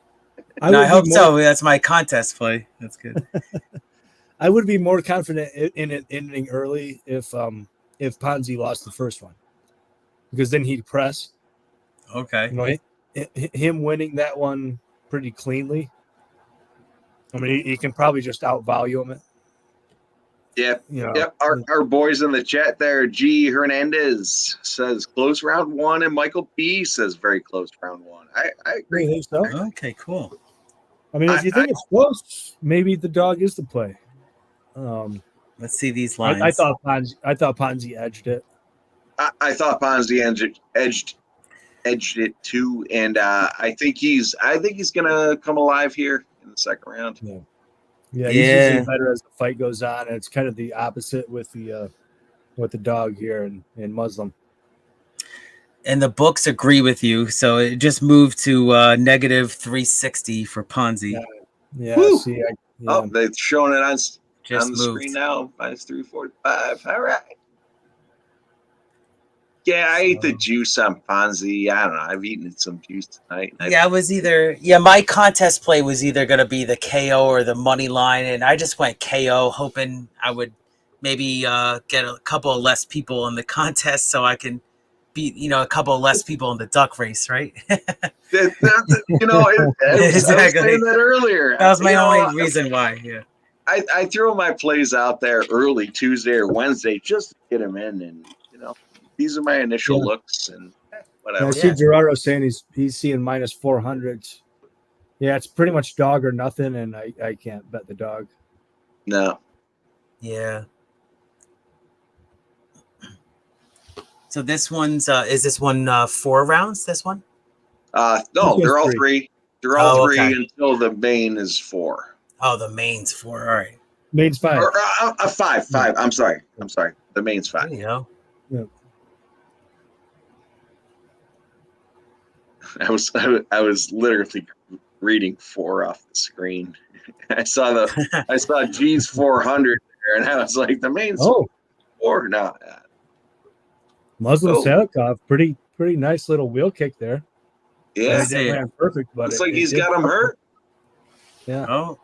I hope so. That's my contest play. That's good. I would be more confident in it ending early if Ponzi lost the first one, because then he'd press. Okay. Him winning that one pretty cleanly. I mean, he can probably just outvalue him. Yep. Yep. Our boys in the chat there, G Hernandez says close round one, and Michael B says very close round one. I agree. I think so. Okay, cool. I mean, if you think it's close, maybe the dog is the play. Let's see these lines. I thought Ponzi edged it. I thought Ponzi edged it too, and I think he's gonna come alive here in the second round. Yeah, he's usually better as the fight goes on, and it's kind of the opposite with the dog here in Muslim. And the books agree with you, so it just moved to negative 360 for Ponzi. Yeah. See, Oh, they're showing it on the screen now. Minus 345. All right. Yeah, I ate the juice on Ponzi. I don't know. I've eaten some juice tonight. My contest play was either going to be the KO or the money line, and I just went KO, hoping I would maybe get a couple of less people in the contest so I can beat, a couple of less people in the duck race, right? I was saying that earlier. That was my only reason why, yeah. I throw my plays out there early Tuesday or Wednesday just to get them in, and, these are my initial looks and whatever. I see Gerardo saying he's seeing minus 400s. Yeah, it's pretty much dog or nothing, and I can't bet the dog. No. Yeah. So this one's is this one 4 rounds? This one? No, they're all three. They're all three until the main is 4. Oh, the main's 4. All right. Main's 5. Or, 5. I'm sorry. The main's 5. There you go. Yeah. I was literally reading 4 off the screen. I saw G's 400 there, and I was like, the main 4 now. Muslim Salikhov, pretty nice little wheel kick there. Yeah, that ran perfect, but looks like he's got him hurt. Yeah. Oh,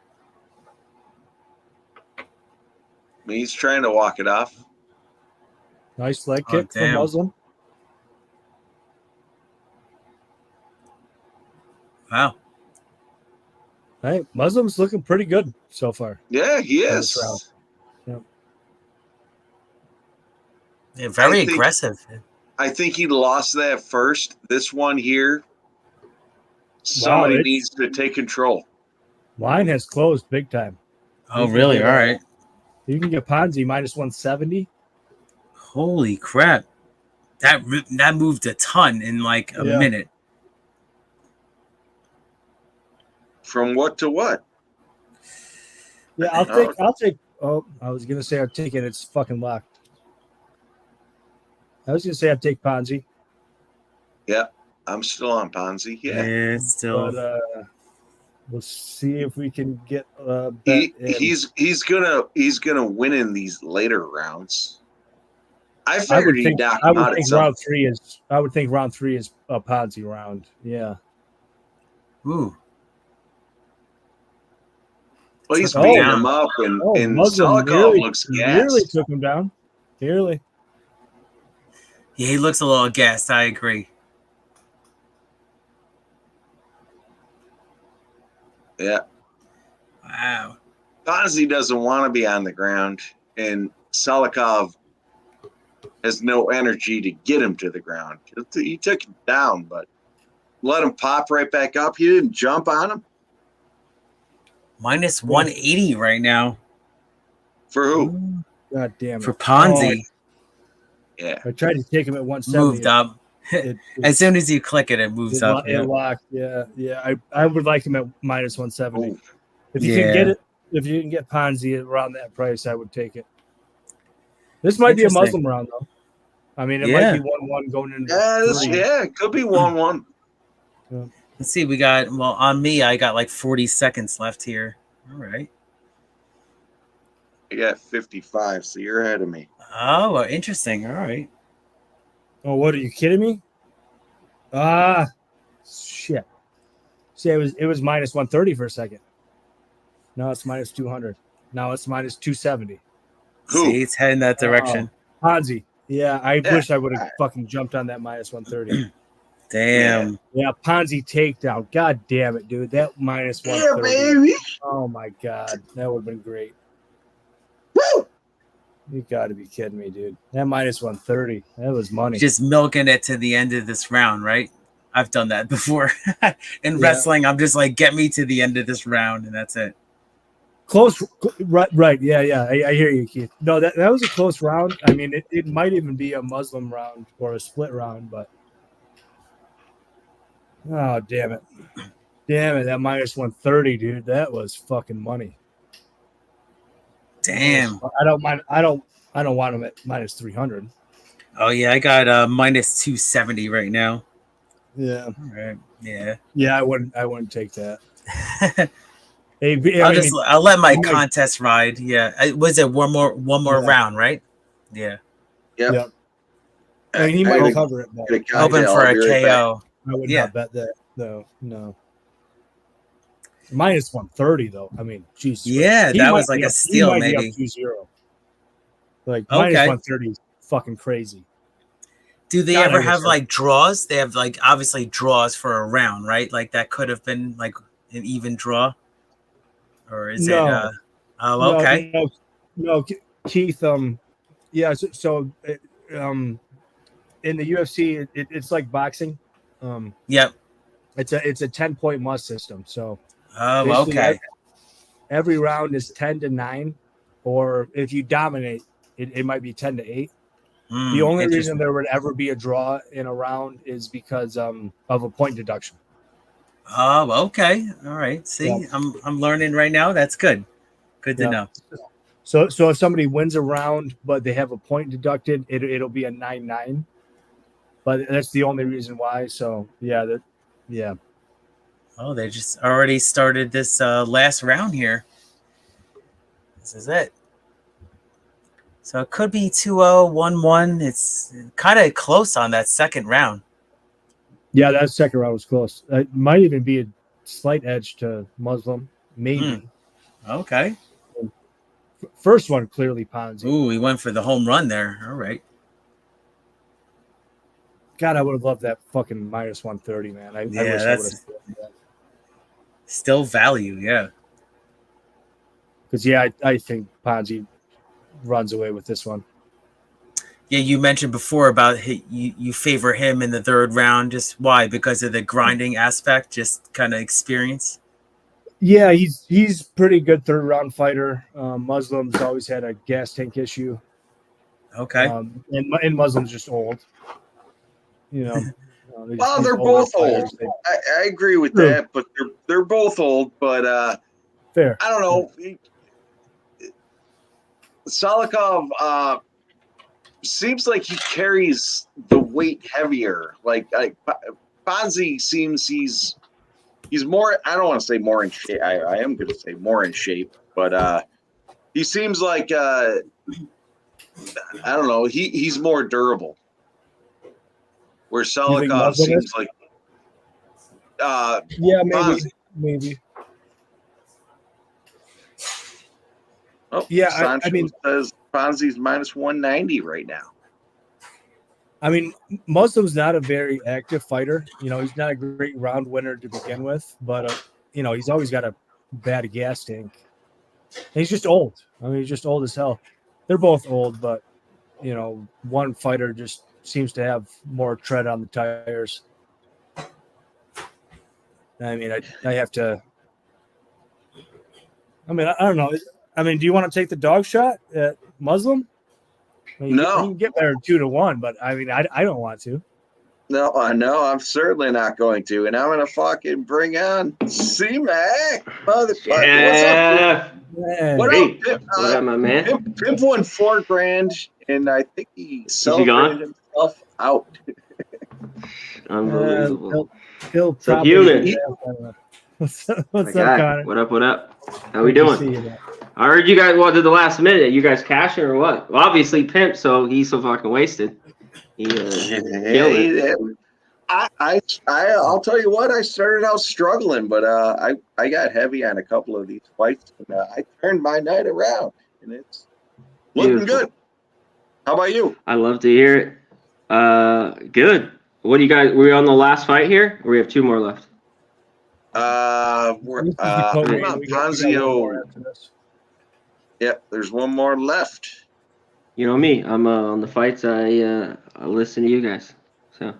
I mean, he's trying to walk it off. Nice leg kick from Muslim. Wow. Hey, Muslim's looking pretty good so far. Yeah, he in is. this round. Yep. Yeah, very aggressive. I think he lost that first. This one here, somebody needs to take control. Line has closed big time. Oh, really? All right. You can get Ponzi minus 170. Holy crap. That moved a ton in like a minute. From what to what? Yeah, I'll take. Oh, I was gonna say I'll take it. It's fucking locked. I was gonna say I'd take Ponzi. Yeah, I'm still on Ponzi. Yeah, still. But we'll see if we can get. He's gonna win in these later rounds. I figured he'd knock him out at some. I would think round 3 is a Ponzi round. Yeah. Ooh. Well, he's beating him up, and Salikhov looks gassed. Nearly took him down. Nearly. Yeah, he looks a little gassed. I agree. Yeah. Wow. Ponzi doesn't want to be on the ground, and Salikhov has no energy to get him to the ground. He took him down, but let him pop right back up. He didn't jump on him. Minus 180 right now. For who? God damn it. For Ponzi. Yeah. I tried to take him at 170. Moved up. As soon as you click it, it moves up. It locked. Yeah. I would like him at minus 170. Ooh. If you can get it, if you can get Ponzi around that price, I would take it. This might be a Muslim round, though. I mean, it might be 1-1 going into. It could be 1-1. Yeah. Let's see. We got, well, on me, I got like 40 seconds left here. All right. I got 55, so you're ahead of me. Oh, well, interesting. All right. Oh, what, are you kidding me? Shit. See, it was minus 130 for a second. Now it's minus 200. Now it's minus 270. See, it's heading that direction. Ponzi. Yeah, I wish I would have fucking jumped on that minus 130. Damn. Yeah, Ponzi takedown. God damn it, dude. That minus 130. Yeah, baby. Oh my god. That would have been great. Woo! You gotta be kidding me, dude. That minus 130. That was money. Just milking it to the end of this round, right? I've done that before. In wrestling, I'm just like, get me to the end of this round, and that's it. Close, right. Yeah. I hear you, Keith. No, that was a close round. I mean, it might even be a Muslim round or a split round, but oh, damn it. That minus 130, dude. That was fucking money. Damn. I don't mind. I don't want them at minus 300. Oh yeah, I got minus 270 right now. Yeah. All right. Yeah. Yeah, I wouldn't take that. I'll let my contest ride. Yeah. Was it one more round, right? Yeah. Yep. I mean, he might cover it. But hoping for a KO. I would not bet that. No. Minus 130 though. I mean, geez. Yeah, that was like a steal, maybe. 2-0. Like minus 130 is fucking crazy. Do they ever have like draws? They have like obviously draws for a round, right? Like that could have been like an even draw, or is it? Oh, okay. No, Keith. Yeah. So in the UFC, it's like boxing. Yep. It's a 10-point must system. So. Oh, okay. Every round is 10-9, or if you dominate, it might be 10-8. The only reason there would ever be a draw in a round is because of a point deduction. Oh, okay. All right. See, I'm learning right now. That's good. Good to know. So if somebody wins a round but they have a point deducted, it'll be a 9-9. But that's the only reason why. So yeah, Yeah. Oh, they just already started this last round here. This is it. So it could be 2-0, 1-1. It's kind of close on that second round. Yeah, that second round was close. It might even be a slight edge to Muslim, maybe. Okay. First one, clearly Ponzi. Ooh, he went for the home run there. All right. God, I would have loved that fucking minus 130, man. I wish I would have. Still value, yeah. Because, yeah, I think Ponzi runs away with this one. Yeah, you mentioned before about you favor him in the third round. Just why? Because of the grinding aspect, just kind of experience? Yeah, he's pretty good third round fighter. Muslim's always had a gas tank issue. Okay. And Muslim's just old. You know. Well, they're both old. I agree with that, but they're both old. But fair. I don't know. Salikhov seems like he carries the weight heavier. Like Ponzi seems he's more. I don't want to say more in shape. I am going to say more in shape, but he seems like I don't know. He's more durable. Where Salikhov seems like yeah, maybe Ponzi. Maybe. Oh, yeah, Santos I mean, says Ponzi's minus 190 right now. I mean, Muslim's not a very active fighter. You know, he's not a great round winner to begin with, but you know, he's always got a bad gas tank. And he's just old. I mean, he's just old as hell. They're both old, but you know, one fighter just seems to have more tread on the tires. I mean, I have to. I mean, I don't know. I mean, do you want to take the dog shot at Muslim? I mean, No. you can get better 2-1, but I mean, I don't want to. No, I'm certainly not going to, and I'm going to fucking bring on C-Mac, motherfucker. Yeah. What up, Pimp? What up, my man? Pimp won $4,000, and I think he celebrated himself out. Unbelievable. He'll What's up, probably. human? What's up, Connor? What up? What up? How we Good to doing? see you, man. I heard you guys. What did the last minute? You guys cashing or what? Well, obviously, Pimp. So he's so fucking wasted. He killed it. I'll tell you what. I started out struggling, but I got heavy on a couple of these fights, and I turned my night around, and it's looking good. How about you? I love to hear it. Good. What do you guys? Were we on the last fight here, or we have two more left? I'm on Ponzio. Yep, there's one more left. You know me. I'm on the fights. I listen to you guys. So,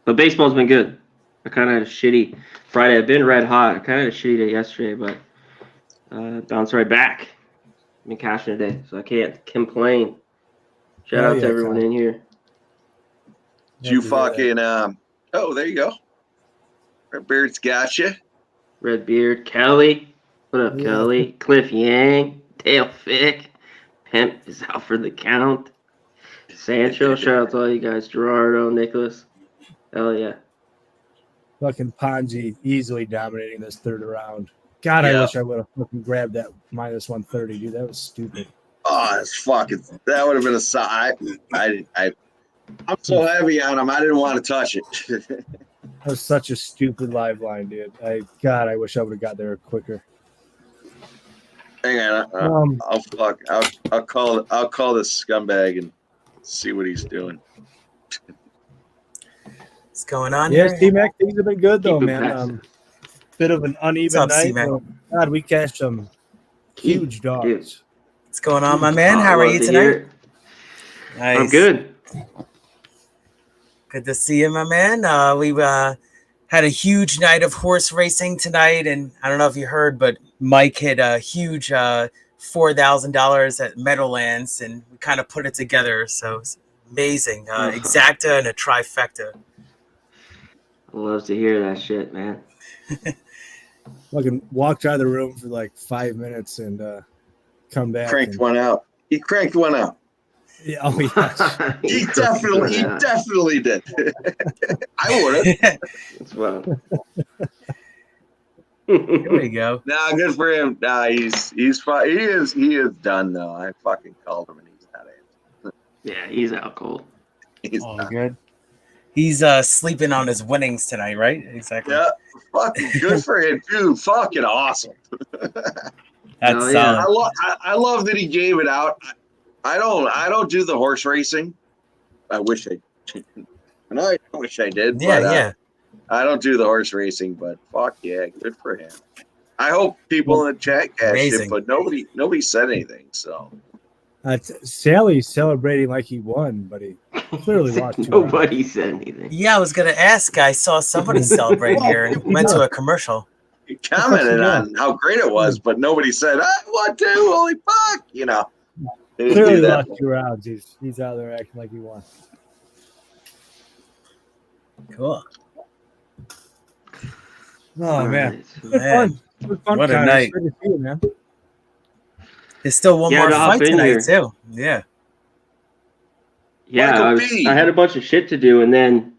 but baseball's been good. I kind of had a shitty Friday. I've been red hot. I kind of had a shitty day yesterday, but bounced right back. I've been cashing today, so I can't complain. Shout out to everyone in here. You fucking oh, there you go. Redbeard's got you. Redbeard, Kelly. What up, Kelly? Cliff Yang, Dale Fick, Pimp is out for the count. Sancho, shout out to all you guys. Gerardo, Nicholas. Hell yeah. Fucking Ponzi easily dominating this third round. God, I wish I would have fucking grabbed that minus 130, dude. That was stupid. Oh, it's fucking. That would have been a side. I'm so heavy on him. I didn't want to touch it. That was such a stupid live line, dude. I wish I would have got there quicker. Hang on, I'll call this scumbag and see what he's doing. What's going on Yeah, here? C-Mac, things have been good though, Keep it man. Bit of an uneven up, night. C-Mac? God, we cashed some huge dogs. What's going on, my man? How are you tonight? Nice. I'm good. Good to see you, my man. We had a huge night of horse racing tonight, and I don't know if you heard, but Mike hit a huge $4,000 at Meadowlands, and we kind of put it together. So it's amazing. Exacta and a trifecta. I love to hear that shit, man. Fucking walked out of the room for like 5 minutes and come back. Cranked one out. He cranked one out. Yeah, oh yeah. He definitely did. I would have. That's wild. There we go. Nah, good for him. Nah, he's fine. He is done though. I fucking called him and he's not in. Yeah, he's out cold. He's Oh, done. good. He's sleeping on his winnings tonight, right? Exactly. Yeah, fucking good for him, dude. Fucking awesome. That's solid. I love that he gave it out. I don't do the horse racing. I wish I wish I did. Yeah, but, yeah. I don't do the horse racing, but fuck yeah, good for him. I hope people in the chat cashed it, but nobody said anything. So Sally's celebrating like he won, but he clearly lost. Nobody said anything. Yeah, I was gonna ask. I saw somebody celebrate here and went to a commercial. He commented on how great it was, but nobody said, "I want to." Holy fuck! You know, they didn't Clearly do that. lost 2 rounds. He's out there acting like he won. Cool. Oh man, Man. Good fun. What a Connor. night. Good to see you, man. There's still one more to hop fight in tonight here. too. Yeah. Yeah, I had a bunch of shit to do, and then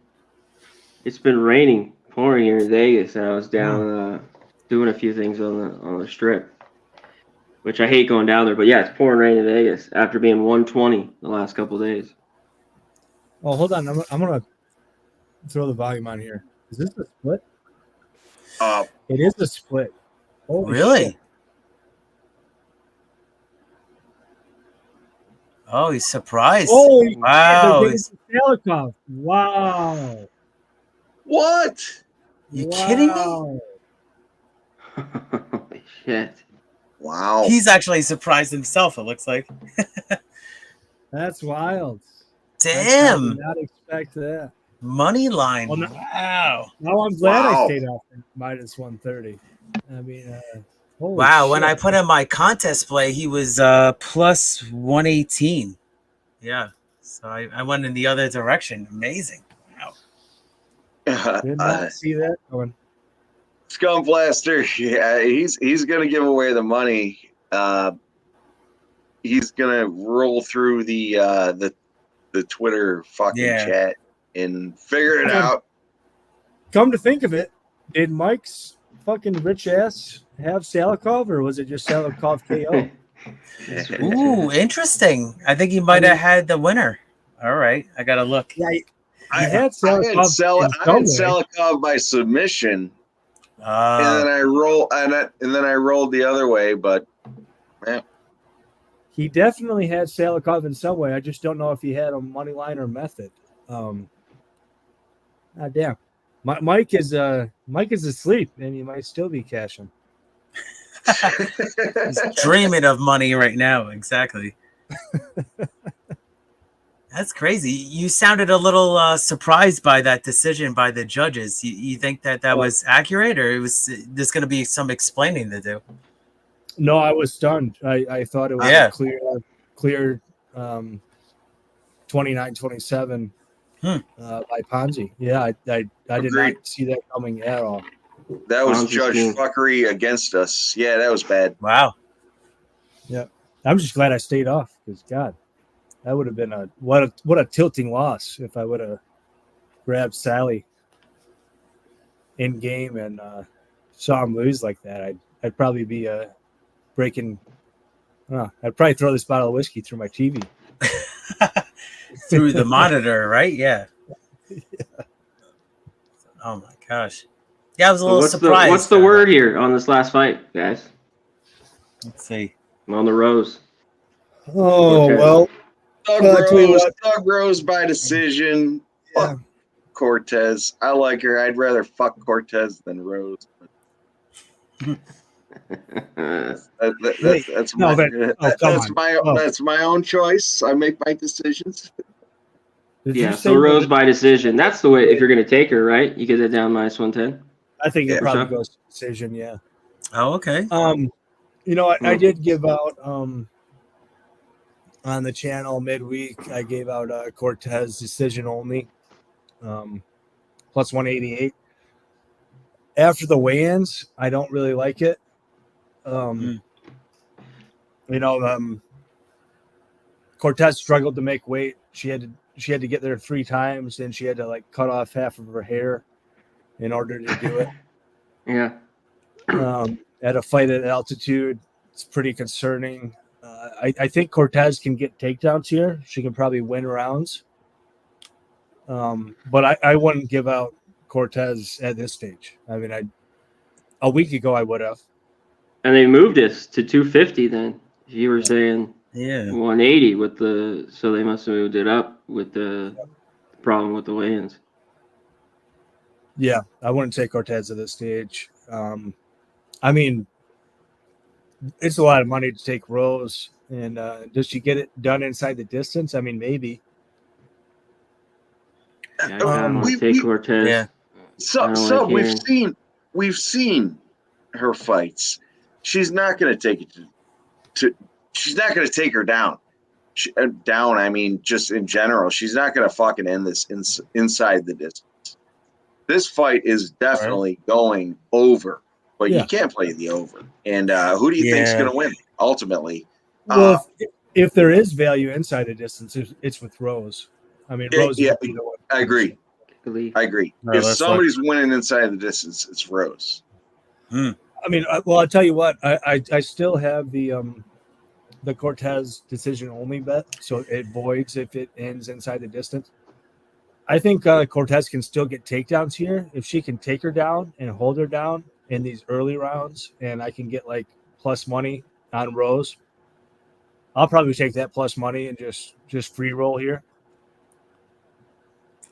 it's been pouring here in Vegas, and I was down doing a few things on the strip, which I hate going down there. But yeah, it's pouring rain in Vegas after being 120 the last couple of days. Oh, hold on. I'm gonna throw the volume on here. Is this a split? It is a split. Holy Really? shit. Oh, he's surprised. Holy wow. shit, Salikhov. Wow. What? You kidding me? Holy shit. Wow. He's actually surprised himself, it looks like. That's wild. Damn. I did not expect that. Money line. Well, wow. Now I'm glad I Wow. stayed off at minus 130. I mean, holy Wow, when shit. I put in my contest play, he was plus 118. Yeah. So I went in the other direction. Amazing. Wow. Did not see that going. Scum Blaster, yeah, he's gonna give away the money. He's gonna roll through the Twitter fucking chat and figure it out. Come to think of it, did Mike's fucking rich ass have Salikhov, or was it just Salikhov KO? Ooh, interesting. I think he might have had the winner. All right. I got to look. Yeah, I had had Salikhov Salikhov by submission, and then I rolled the other way. But man, He definitely had Salikhov in some way. I just don't know if he had a money line or method. Damn. Mike is asleep, and he might still be cashing. He's dreaming of money right now. Exactly. That's crazy. You sounded a little surprised by that decision by the judges. You think that was accurate, or there's going to be some explaining to do? No, I was stunned. I thought it was a clear 29-27 by Ponzi. Yeah, I did Agreed. not see that coming at all. that was Ponzi judge scheme. fuckery against us. Yeah, that was bad. Wow. Yeah, I'm just glad I stayed off because God, that would have been what a tilting loss if I would have grabbed Sally in game and saw him lose like that. I'd probably be breaking. I'd probably throw this bottle of whiskey through my TV. Through the monitor, right? Yeah. Oh my gosh. Yeah, I was a little surprised. What's the word here on this last fight, guys? Let's see. I'm on the Rose. Oh, Okay. well. Thug Rose by decision. Fuck Cortez. I like her. I'd rather fuck Cortez than Rose. That's my own choice. I make my decisions. Yeah, so Rose by decision. That's the way if you're going to take her, right? You get it down minus 110. I think it Yeah. probably goes to decision, yeah. Oh, okay. I did give out on the channel midweek. I gave out Cortez decision only, plus 188. After the weigh-ins, I don't really like it. Cortez struggled to make weight. She had to get there 3 times, and she had to like cut off half of her hair in order to do it. Yeah. At a fight at altitude, it's pretty concerning. I think Cortez can get takedowns here. She can probably win rounds. But I wouldn't give out Cortez at this stage. I mean, a week ago I would have. And they moved this to 250 then. You were saying 180 so they must have moved it up with the problem with the weigh-ins. Yeah, I wouldn't take Cortez at this stage. I mean, it's a lot of money to take Rose. And does she get it done inside the distance? I mean, maybe. Yeah, I want to take Cortez. Yeah. So we've seen her fights. She's not going to take it to. She's not going to take her down. Down. I mean, just in general, she's not going to fucking end this inside the distance. This fight is definitely going over, but you can't play the over. And who do you think is going to win ultimately? Well, if there is value inside the distance, it's with Rose. I mean, Rose. Yeah, I agree. If somebody's winning inside the distance, it's Rose. I mean, well, I'll tell you what. I still have the Cortez decision only bet, so it voids if it ends inside the distance. I think Cortez can still get takedowns here if she can take her down and hold her down in these early rounds, and I can get like plus money on Rose. I'll probably take that plus money and just free roll here.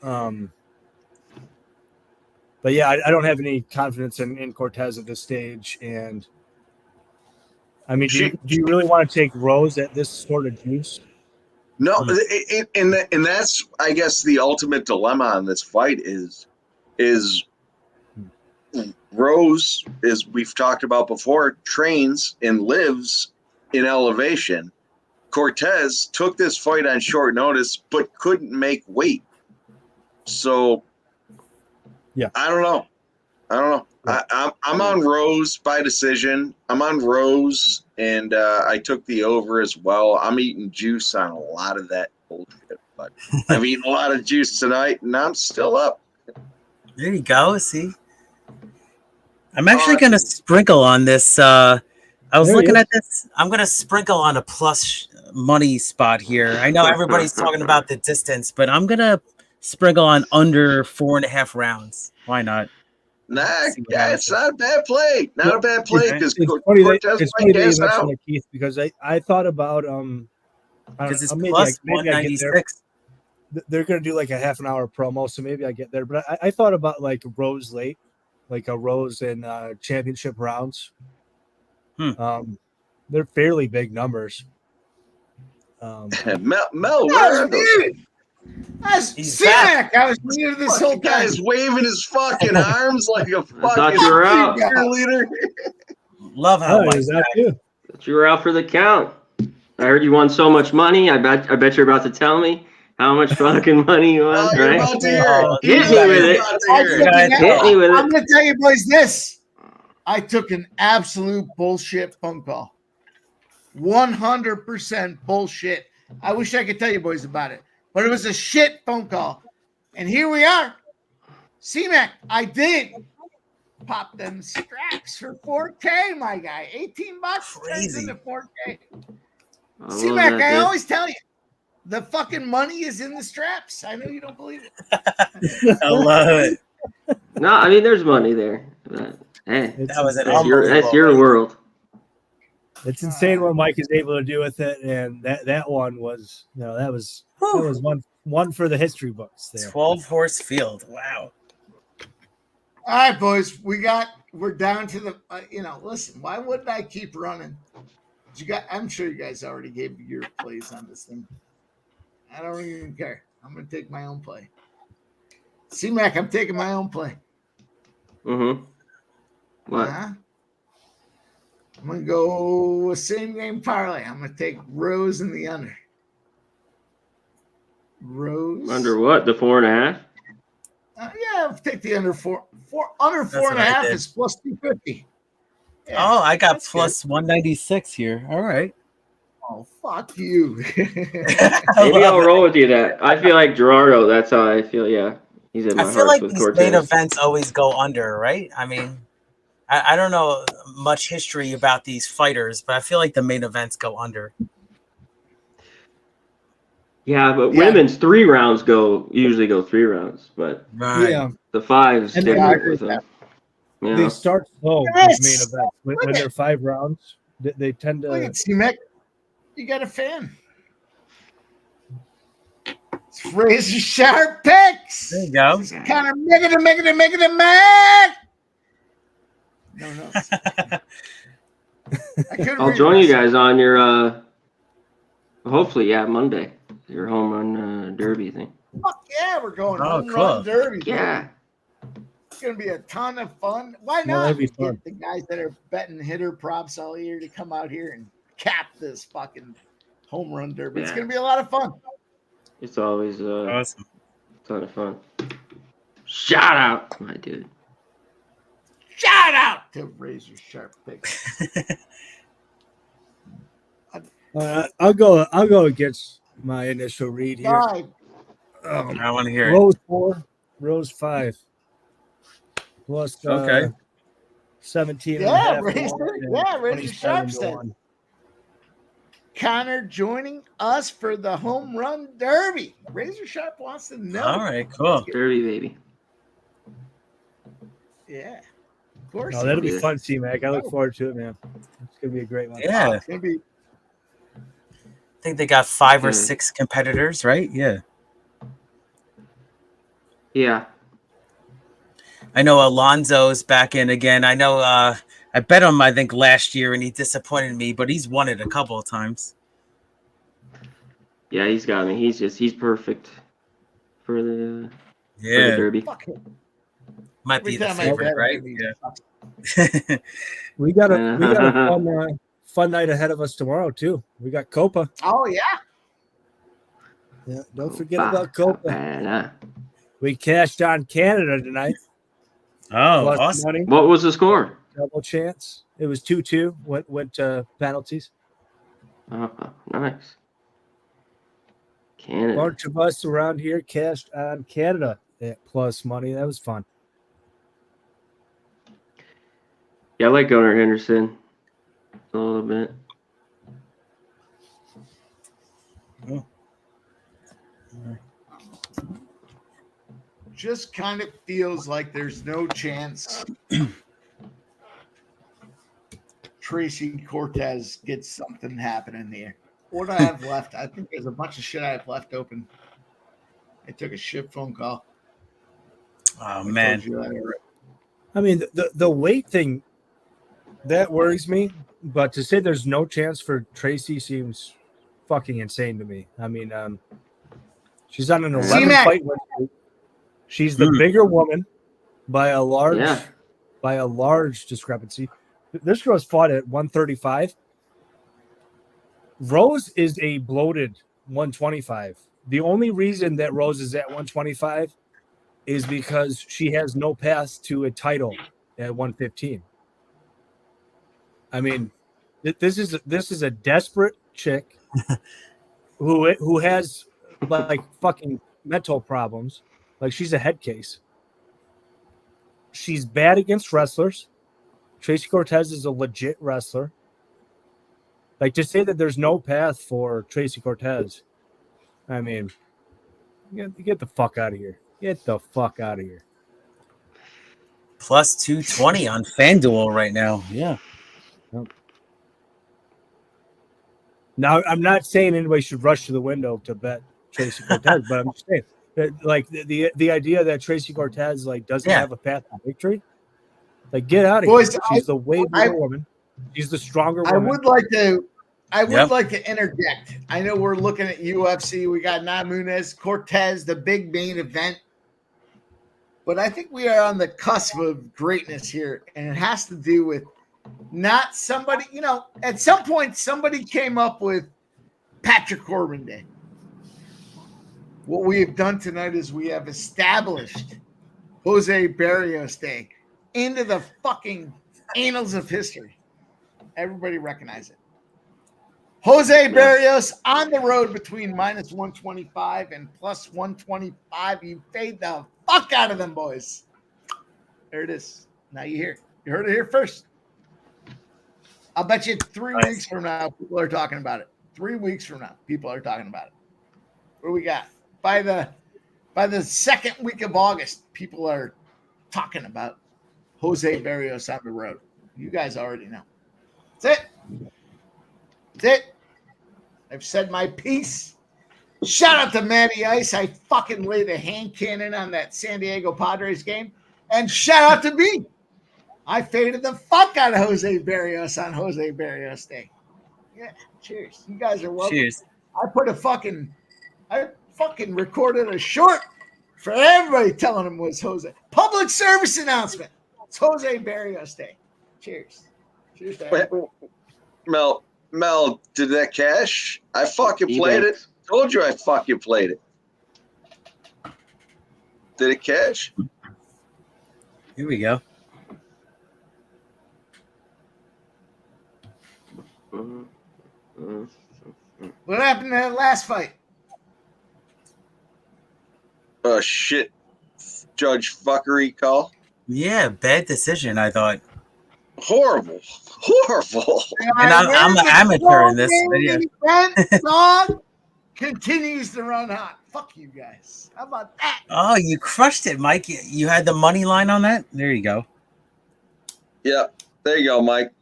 But yeah, I don't have any confidence in Cortez at this stage, and I mean, do you really want to take Rose at this sort of juice? No, and that's, I guess, the ultimate dilemma on this fight is Rose, as we've talked about before, trains and lives in elevation. Cortez took this fight on short notice, but couldn't make weight. So, yeah, I don't know. I'm on Rose by decision. I'm on Rose, and I took the over as well. I'm eating juice on a lot of that bullshit, but I've eaten a lot of juice tonight, and I'm still up. There you go. See, I'm actually going to sprinkle on this. I was looking at this. I'm going to sprinkle on a plus money spot here. I know everybody's talking about the distance, but I'm going to sprinkle on under 4.5 rounds. Why not? Nah, it's not a bad play. Not a bad play because Cortez might gas out. Keith, because I thought about because it's plus 196. They're going to do like a half an hour promo, so maybe I get there. But I thought about like Rose late, like a Rose in championship rounds. They're fairly big numbers. Mel, where are those? That's C-Mac. I was muted this whole time. Guy's waving his fucking arms like a fucking you were out. cheerleader. Love how you were out for the count. I heard you won so much money. I bet you're about to tell me how much fucking money you won, right? Hit me with it. Hit me with it. I'm gonna tell you boys this. I took an absolute bullshit phone call. 100% bullshit. I wish I could tell you boys about it. But it was a shit phone call. And here we are. C-Mac, I did pop them straps for 4K, my guy. $18 turns into 4K. C-Mac, I always tell you, the fucking money is in the straps. I know you don't believe it. I love it. No, I mean, there's money there. But, hey, that's your world. It's insane what Mike is able to do with it, and that one was, that was one for the history books. There, 12-horse field. Wow. All right, boys, we're down to the. Listen, why wouldn't I keep running? I'm sure you guys already gave your plays on this thing. I don't even care. I'm gonna take my own play. C-Mac, I'm taking my own play. Mm-hmm. What? I'm going to go same game parlay. I'm going to take Rose in the under. Rose. Under what? The 4.5? Yeah, I'll take the under 4. Under 4.5 is plus 250. Yeah, I got plus 196 here. All right. Oh, fuck you. Maybe I'll roll with you that. I feel like Gerardo. That's how I feel. Yeah, he's in my I feel heart like with these Cortez. main events always go under, right? I mean, I don't know much history about these fighters, but I feel like the main events go under. Yeah, but women's 3 rounds usually go 3 rounds, but Yeah. the 5's And different with them. You They know? start slow with Yes. main events. When they're 5 rounds, they tend to. Look at C-Mac. You got a fan. It's Razor Sharp picks. There you go. Kind of making it, man. No. I'll join you guys on your hopefully, Monday. Your home run derby thing. Fuck yeah, we're going home cool. run derby. Yeah. It's gonna be a ton of fun. Why Yeah, not that'd be get fun. the guys that are betting hitter props all year to come out here and cap this fucking home run derby? It's Yeah. gonna be a lot of fun. It's always awesome. A ton of fun. Shout out, my dude. Shout out to Razor Sharp picks. I'll go against my initial read here. God. I want to hear it. Rose 4, Rose 5. Plus Okay. 17 Yeah, and a half. Razor Sharp 27 to said. 1. Connor joining us for the home run derby. Razor Sharp wants to know. All right, cool. Derby, baby. Yeah. Of course. No, that'll be fun, C-Mac. I look forward to it, man. It's gonna be a great one. Yeah. It's gonna be. I think they got 5 or 6 competitors, right? Yeah. Yeah. I know Alonzo's back in again. I know I bet him, I think, last year, and he disappointed me, but he's won it a couple of times. Yeah, he's got me. He's perfect for the derby. Might be the Every time I favorite, bet, right? Yeah. We got a fun night ahead of us tomorrow too. We got Copa. Oh yeah. Yeah, don't forget about Copa. We cashed on Canada tonight. Oh, Plus awesome. money. What was the score? Double chance. It was 2-2. Went to penalties. Oh, nice. Canada. Bunch of us around here cashed on Canada at plus money. That was fun. Yeah, I like Gunnar Henderson a little bit. Just kind of feels like there's no chance Tracy Cortez gets something happening here. What do I have left? I think there's a bunch of shit I have left open. I took a shit phone call. Oh, man. I mean, the weight thing, that worries me. But to say there's no chance for Tracy seems fucking insane to me. I mean, she's on an 11-fight win streak. She's the bigger woman by a large discrepancy. This girl's fought at 135. Rose is a bloated 125. The only reason that Rose is at 125 is because she has no path to a title at 115. I mean, this is a desperate chick who has like fucking mental problems. Like, she's a head case. She's bad against wrestlers. Tracy Cortez is a legit wrestler. Like, to say that there's no path for Tracy Cortez, I mean, get the fuck out of here. Get the fuck out of here. Plus 220 on FanDuel right now. Yeah. Now, I'm not saying anybody should rush to the window to bet Tracy Cortez, but I'm just saying that, like, the idea that Tracy Cortez like doesn't have a path to victory, like, get out of Boys, here. She's the way bigger woman. She's the stronger woman. I would like to interject. I know we're looking at UFC. We got Namajunas, Cortez, the big main event. But I think we are on the cusp of greatness here, and it has to do with not somebody, at some point somebody came up with Patrick Corbin Day. What we have done tonight is we have established Jose Barrios Day into the fucking annals of history. Everybody recognize it. Jose Barrios on the road between minus 125 and plus 125. You fade the fuck out of them, boys. There it is. Now you hear it. You heard it here first. I'll bet you 3 weeks from now, people are talking about it. 3 weeks from now, people are talking about it. What do we got? By the second week of August, people are talking about Jose Barrios on the road. You guys already know. That's it. That's it. I've said my piece. Shout out to Matty Ice. I fucking laid a hand cannon on that San Diego Padres game. And shout out to me. I faded the fuck out of Jose Barrios on Jose Barrios Day. Yeah, cheers. You guys are welcome. Cheers. I fucking recorded a short for everybody telling him it was Jose. Public service announcement. It's Jose Barrios Day. Cheers. Cheers to everybody. Mel, did that cash? I fucking played it. Told you I fucking played it. Did it cash? Here we go. What happened to that last fight? Shit. Judge fuckery call. Yeah, bad decision, I thought. Horrible. And I'm an amateur in this video. Dog continues to run hot. Fuck you guys. How about that? Oh, you crushed it, Mike. You had the money line on that? There you go. Yep. There you go, Mike.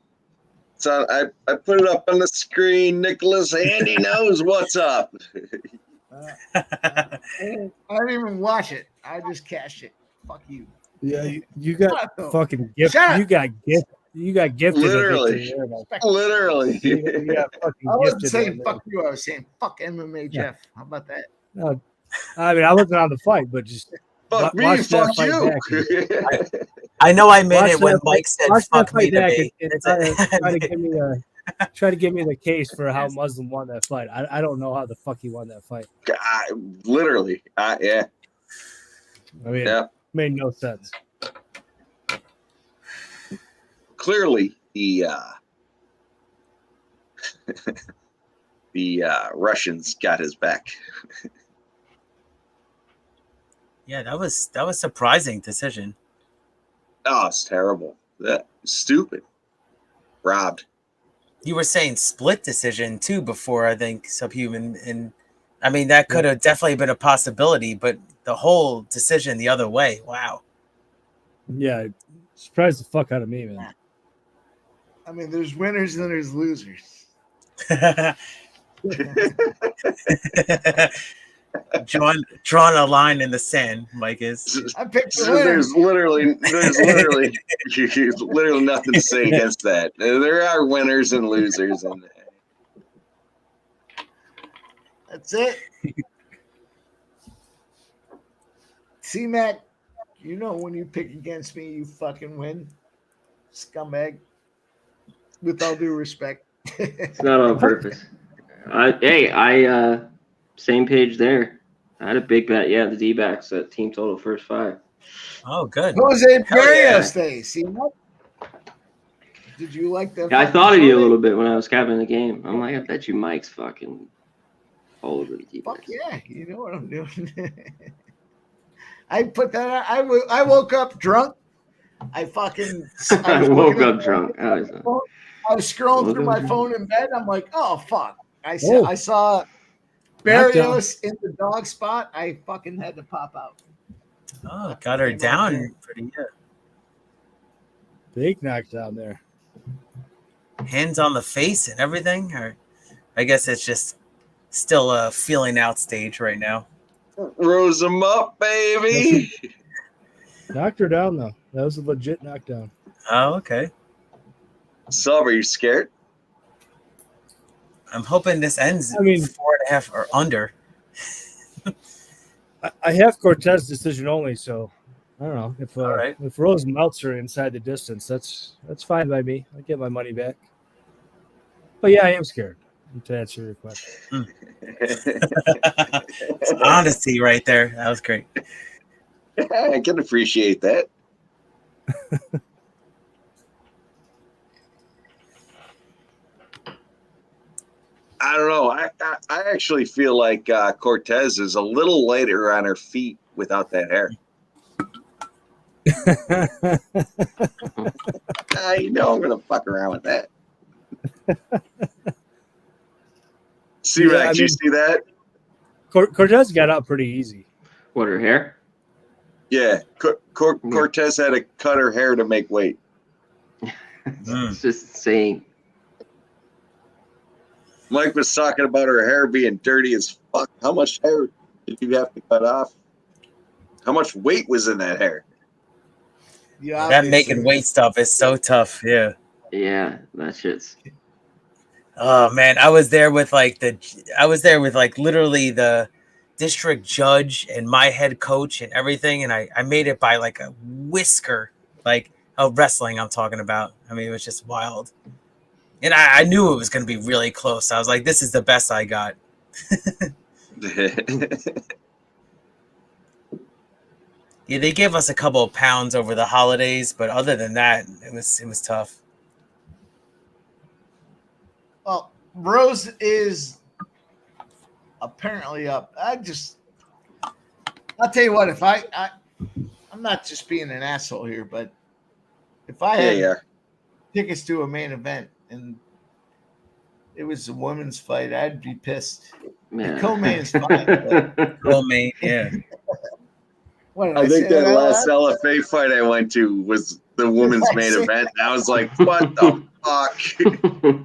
So I put it up on the screen. Nicholas Andy knows what's up. I didn't even watch it. I just cashed it. Fuck you. Yeah, you got fucking gift. You got gift. You got gifted. Literally. You got fucking I wasn't gifted saying on fuck you. I was saying fuck MMA Jeff. How about that? No, I mean I wasn't on the fight, but just fuck me, watch that fuck fight you. back. I know I made Watch it when that- Mike said watch that fuck me fight to back me. and try to give me the case for how Muslim won that fight. I don't know how the fuck he won that fight. Literally. Yeah. I mean, Yeah. it made no sense. Clearly, the Russians got his back. Yeah, that was surprising decision. Oh, it's terrible. That stupid. Robbed. You were saying split decision too before, I think, Subhuman, and I mean that could have definitely been a possibility, but the whole decision the other way. Wow. Yeah, it surprised the fuck out of me, man. I mean, there's winners and there's losers. Drawn a line in the sand, Mike is. I picked the There's literally nothing to say against that. There are winners and losers, and That's it. See, Matt, you know when you pick against me, you fucking win. Scumbag. With all due respect. It's not on purpose. I same page there. I had a big bet. Yeah, the D-backs at team total first 5. Oh, good. Jose Barrios Day. See that? Did you like that? Yeah, I thought of you a little bit when I was capping the game. I'm like, I bet you Mike's fucking all over the D-backs. Fuck yeah, you know what I'm doing. I put that out. I woke up drunk. I woke up drunk. I was scrolling through my phone in bed. I'm like, oh fuck. I saw Barrios in the dog spot. I fucking had to pop out. Oh, got her down pretty good. Big knockdown there. Hands on the face and everything, or I guess it's just still a feeling out stage right now. Rose them up, baby. Knocked her down though. That was a legit knockdown. Oh, okay. Sub, are you scared? I'm hoping this ends 4.5 or under. I have Cortez decision only, so I don't know if right. if Rose melts her inside the distance, that's fine by me. I get my money back. But yeah, I am scared. To answer your question, It's honesty right there. That was great. I can appreciate that. I don't know. I actually feel like Cortez is a little lighter on her feet without that hair. You know I'm gonna fuck around with that. C-Mac, you see that? Cortez got out pretty easy. What, her hair? Yeah, Cortez had to cut her hair to make weight. It's just insane. Mike was talking about her hair being dirty as fuck. How much hair did you have to cut off? How much weight was in that hair? Yeah, that making weight stuff is so tough. Yeah. Yeah, that shit's. Oh man, I was there with like literally the district judge and my head coach and everything, and I made it by like a whisker, like wrestling I'm talking about. I mean, it was just wild. And I knew it was going to be really close. I was like, this is the best I got. Yeah, they gave us a couple of pounds over the holidays, but other than that, it was tough. Well, Rose is apparently up. I'll tell you what, if I'm not just being an asshole here, but if I had tickets to a main event and it was a women's fight, I'd be pissed. Yeah. The co-main is fine. Co-main, yeah. I think that last LFA fight I went to was the women's main event. And I was like, what the fuck?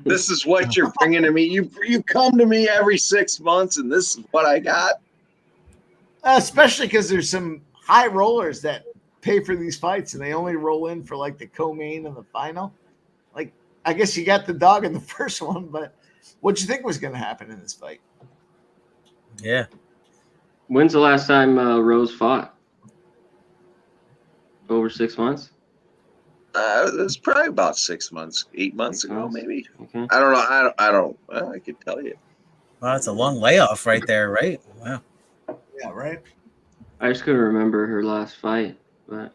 This is what you're bringing to me. You come to me every 6 months, and this is what I got. Especially because there's some high rollers that pay for these fights, and they only roll in for like the co-main and the final. Like, I guess you got the dog in the first one, but what'd you think was going to happen in this fight? Yeah. When's the last time Rose fought? Over 6 months? It was probably about 6 months, 8 months ago, maybe. Okay. I don't know. I don't. Well, I could tell you. Wow, that's a long layoff right there, right? Wow. Yeah, right. I just couldn't remember her last fight, but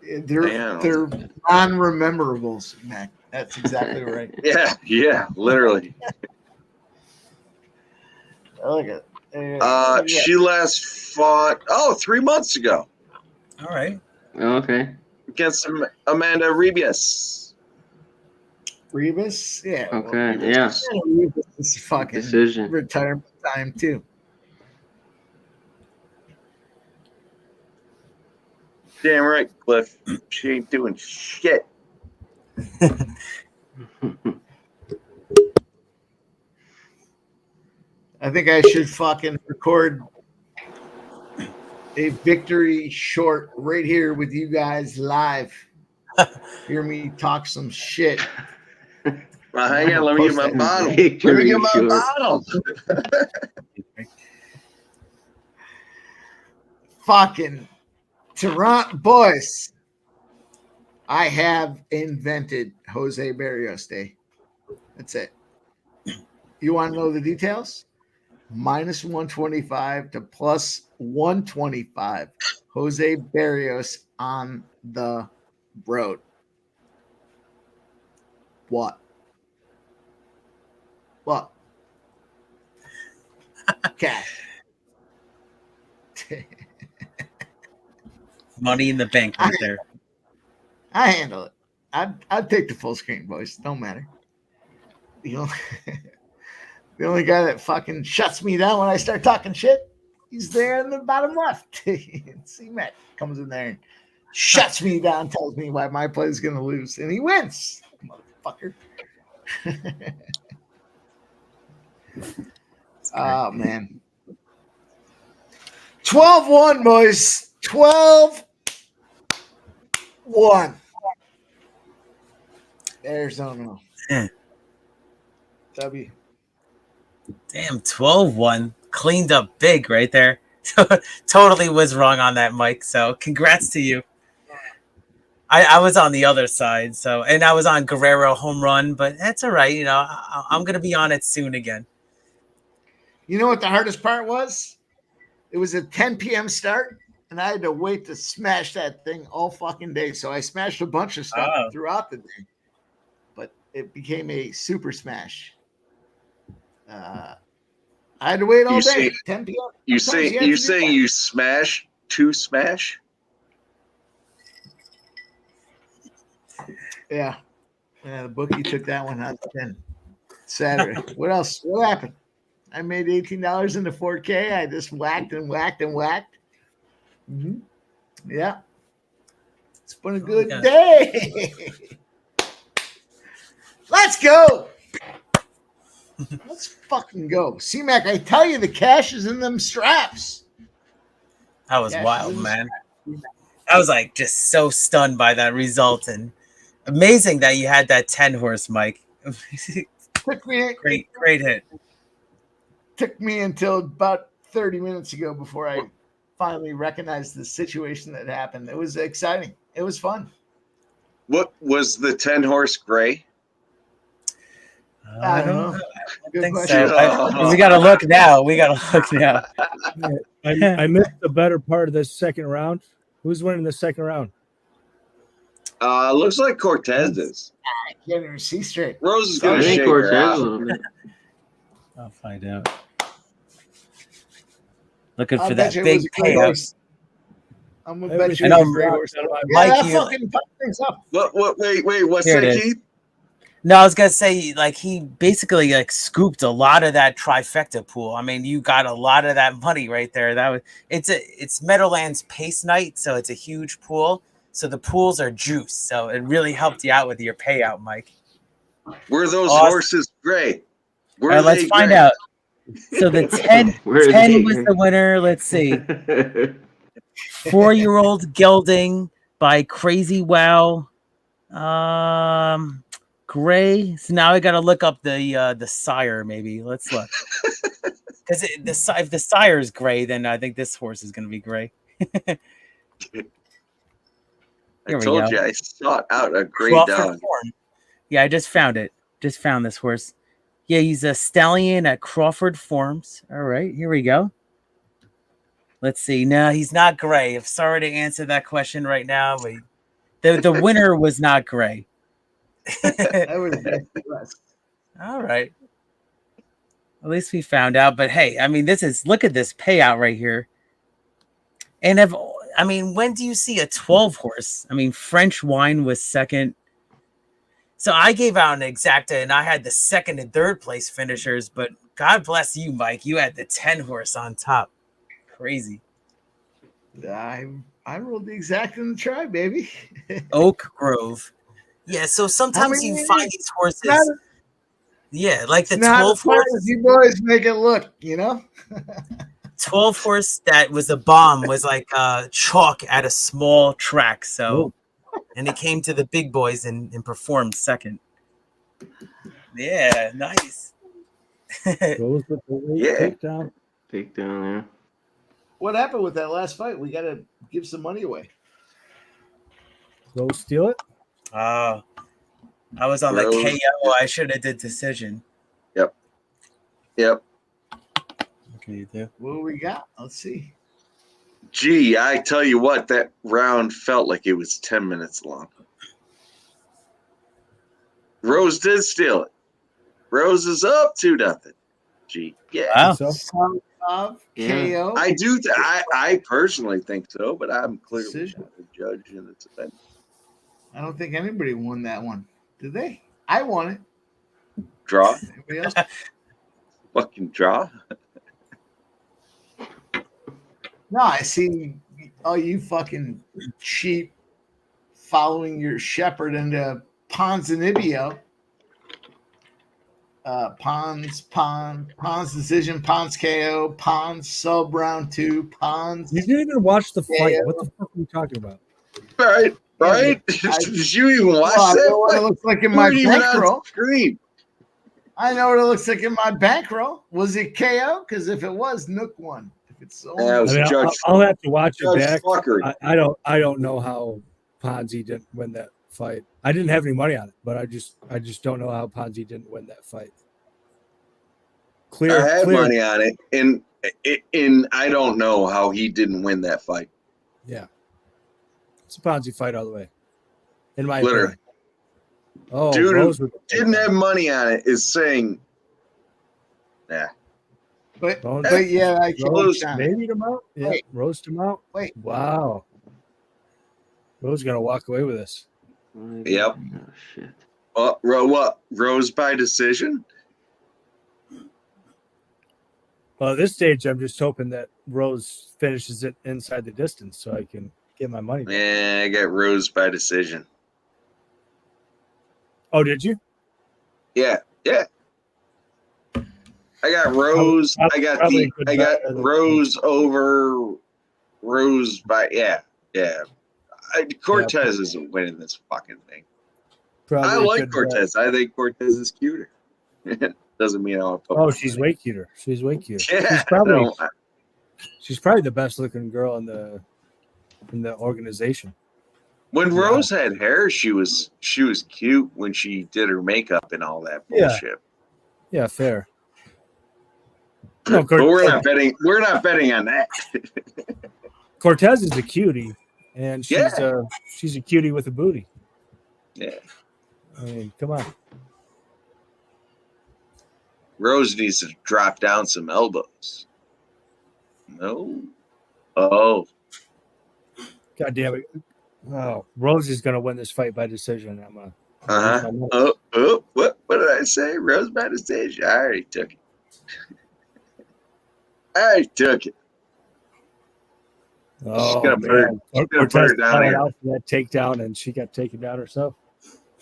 They're non-rememberables, Mac. That's exactly right. Yeah, literally. Look at She last fought 3 months ago. All right. Okay. Against Amanda Rebus. Rebus? Yeah. Okay, well, yeah. Rebus is fucking Decision. retirement time, too. Damn right, Cliff. She ain't doing shit. I think I should fucking record a victory short right here with you guys live. Hear me talk some shit. Well, hang on, let me get my bottle. Let me get my bottle. Fucking Toronto boys. I have invented Jose Barrios Day. That's it. You want to know the details? Minus 125 to plus 125. Jose Barrios on the road. What? Cash. Money in the bank right there. I handle it. I'd take the full screen, boys. Don't matter. The only guy that fucking shuts me down when I start talking shit, he's there in the bottom left. C-Mac comes in there and shuts me down, tells me why my play is going to lose, and he wins. Motherfucker. Oh, man. 12-1, boys. 12-1. Arizona. Yeah. W. Damn, 12-1. Cleaned up big right there. Totally was wrong on that, Mike. So congrats to you. I was on the other side, and I was on Guerrero home run, but that's all right. You know, I'm gonna be on it soon again. You know what the hardest part was? It was a 10 p.m. start, and I had to wait to smash that thing all fucking day. So I smashed a bunch of stuff throughout the day, but it became a super smash. I had to wait all You day. see- 10 p.m. You Sometimes say have you to do saying that. you smash to smash? Yeah. Yeah, the bookie took that one out of 10. Saturday. What else? What happened? I made $18 into 4K. I just whacked and whacked and whacked. Mm-hmm. Yeah. It's been a good yeah. day. Let's go. Let's fucking go. C-Mac, I tell you, the cash is in them straps. That was Cash wild, is in the man. straps. I was like just so stunned by that result, and amazing that you had that 10 horse, Mike. Took me Great hit. Took me until about 30 minutes ago before I finally recognized the situation that happened. It was exciting. It was fun. What was the 10 horse gray? I don't know. I Good think question. so. We gotta look now. I missed the better part of this second round. Who's winning the second round? Looks like Cortez is. I can't even see straight. Rose is I going to think shake Cortez her a out. little bit. I'll find out. Looking I for bet that you it big was a great payout. horse. I'm gonna bet you I it know, was a great horse. Yeah, Mike, that you- fucking fucked things up. Wait, what's Here it that, is. Keith? No, I was gonna say, like, he basically like scooped a lot of that trifecta pool. I mean, you got a lot of that money right there. It's Meadowlands Pace Night, so it's a huge pool. So the pools are juice. So it really helped you out with your payout, Mike. Were those Awesome. horses gray? Were All right, let's they find gray? out. So the 10, Where are 10 they? was the winner. Let's see. 4-year-old gelding by Crazy Wow. Gray. So now I got to look up the sire. Maybe let's look. Because if the sire is gray, then I think this horse is going to be gray. I Here we told go. you I sought out a gray Crawford dog. Form. Yeah, I just found it. Just found this horse. Yeah, he's a stallion at Crawford Forms. All right, here we go. Let's see. No, he's not gray. I'm sorry to answer that question right now, but the winner was not gray. I would have guessed it was. All right. At least we found out. But hey, I mean, look at this payout right here. And when do you see a 12 horse? I mean, French Wine was second. So I gave out an exacta and I had the second and third place finishers, but God bless you, Mike. You had the 10 horse on top. Crazy. I rolled the exact in the try, baby. Oak Grove. Yeah, so sometimes you find these horses. Yeah, like the 12 horse. You boys make it look, you know? 12 horse that was a bomb was like chalk at a small track. So, and it came to the big boys and performed second. Yeah, nice. Goes with the late takedown. Takedown, yeah. What happened with that last fight? We got to give some money away. Go steal it. I was on the Rose. KO. I should have did decision. Yep. What can you do? What do we got? Let's see. Gee, I tell you what, that round felt like it was 10 minutes long. Rose did steal it. Rose is up 2-0. Gee, yeah. Wow. KO. I do. I personally think so, but I'm clearly not a judge in this event. I don't think anybody won that one. Did they? I won it. Draw. Anybody else? Fucking draw. No, I see all you fucking cheap following your shepherd into Ponzinibbio. Pons decision, Pons KO, Pons sub round 2, Pons. You didn't even watch the fight. KO. What the fuck are you talking about? Right. Did you even watch I know that? what it looks like in You my weren't even on bankroll. screen. I know what it looks like in my bankroll. Was it KO? Because if it was, Nook won. If it's only Yeah, it was Judge. I'll have to watch it Judge back. Fuckery. I don't know how Ponzi didn't win that fight. I didn't have any money on it, but I just don't know how Ponzi didn't win that fight. I had money on it, and I don't know how he didn't win that fight. Yeah, it's a Ponzi fight all the way. In my Literally. opinion. Oh, Rose Dude who with the didn't have money on it is saying Yeah. But Yeah, I Rose can't. maybe to mount. Yeah, Wait. Rose to mount. Wait. Wow. Rose gonna walk away with this. Yep. Oh shit. What? Rose by decision? Well, at this stage, I'm just hoping that Rose finishes it inside the distance so I can get my money back. Yeah, I got Rose by decision. Oh, did you? Yeah. I got Rose. I got Rose over Rose by Cortez isn't winning this fucking thing. I like Cortez. I think Cortez is cuter. Doesn't mean I'll put. Oh, she's way cuter. She's way cuter. Yeah, she's probably the best looking girl in the organization. When Rose had hair, she was cute when she did her makeup and all that bullshit. Yeah, fair. No, but we're not betting. We're not betting on that. Cortez is a cutie, and she's a cutie with a booty. Yeah. I mean, come on. Rose needs to drop down some elbows. No. Oh. God damn it. Oh, Rose is going to win this fight by decision. What did I say? Rose by decision. I already took it. Oh, she's gonna put her down here. Out for that takedown, and she got taken down herself.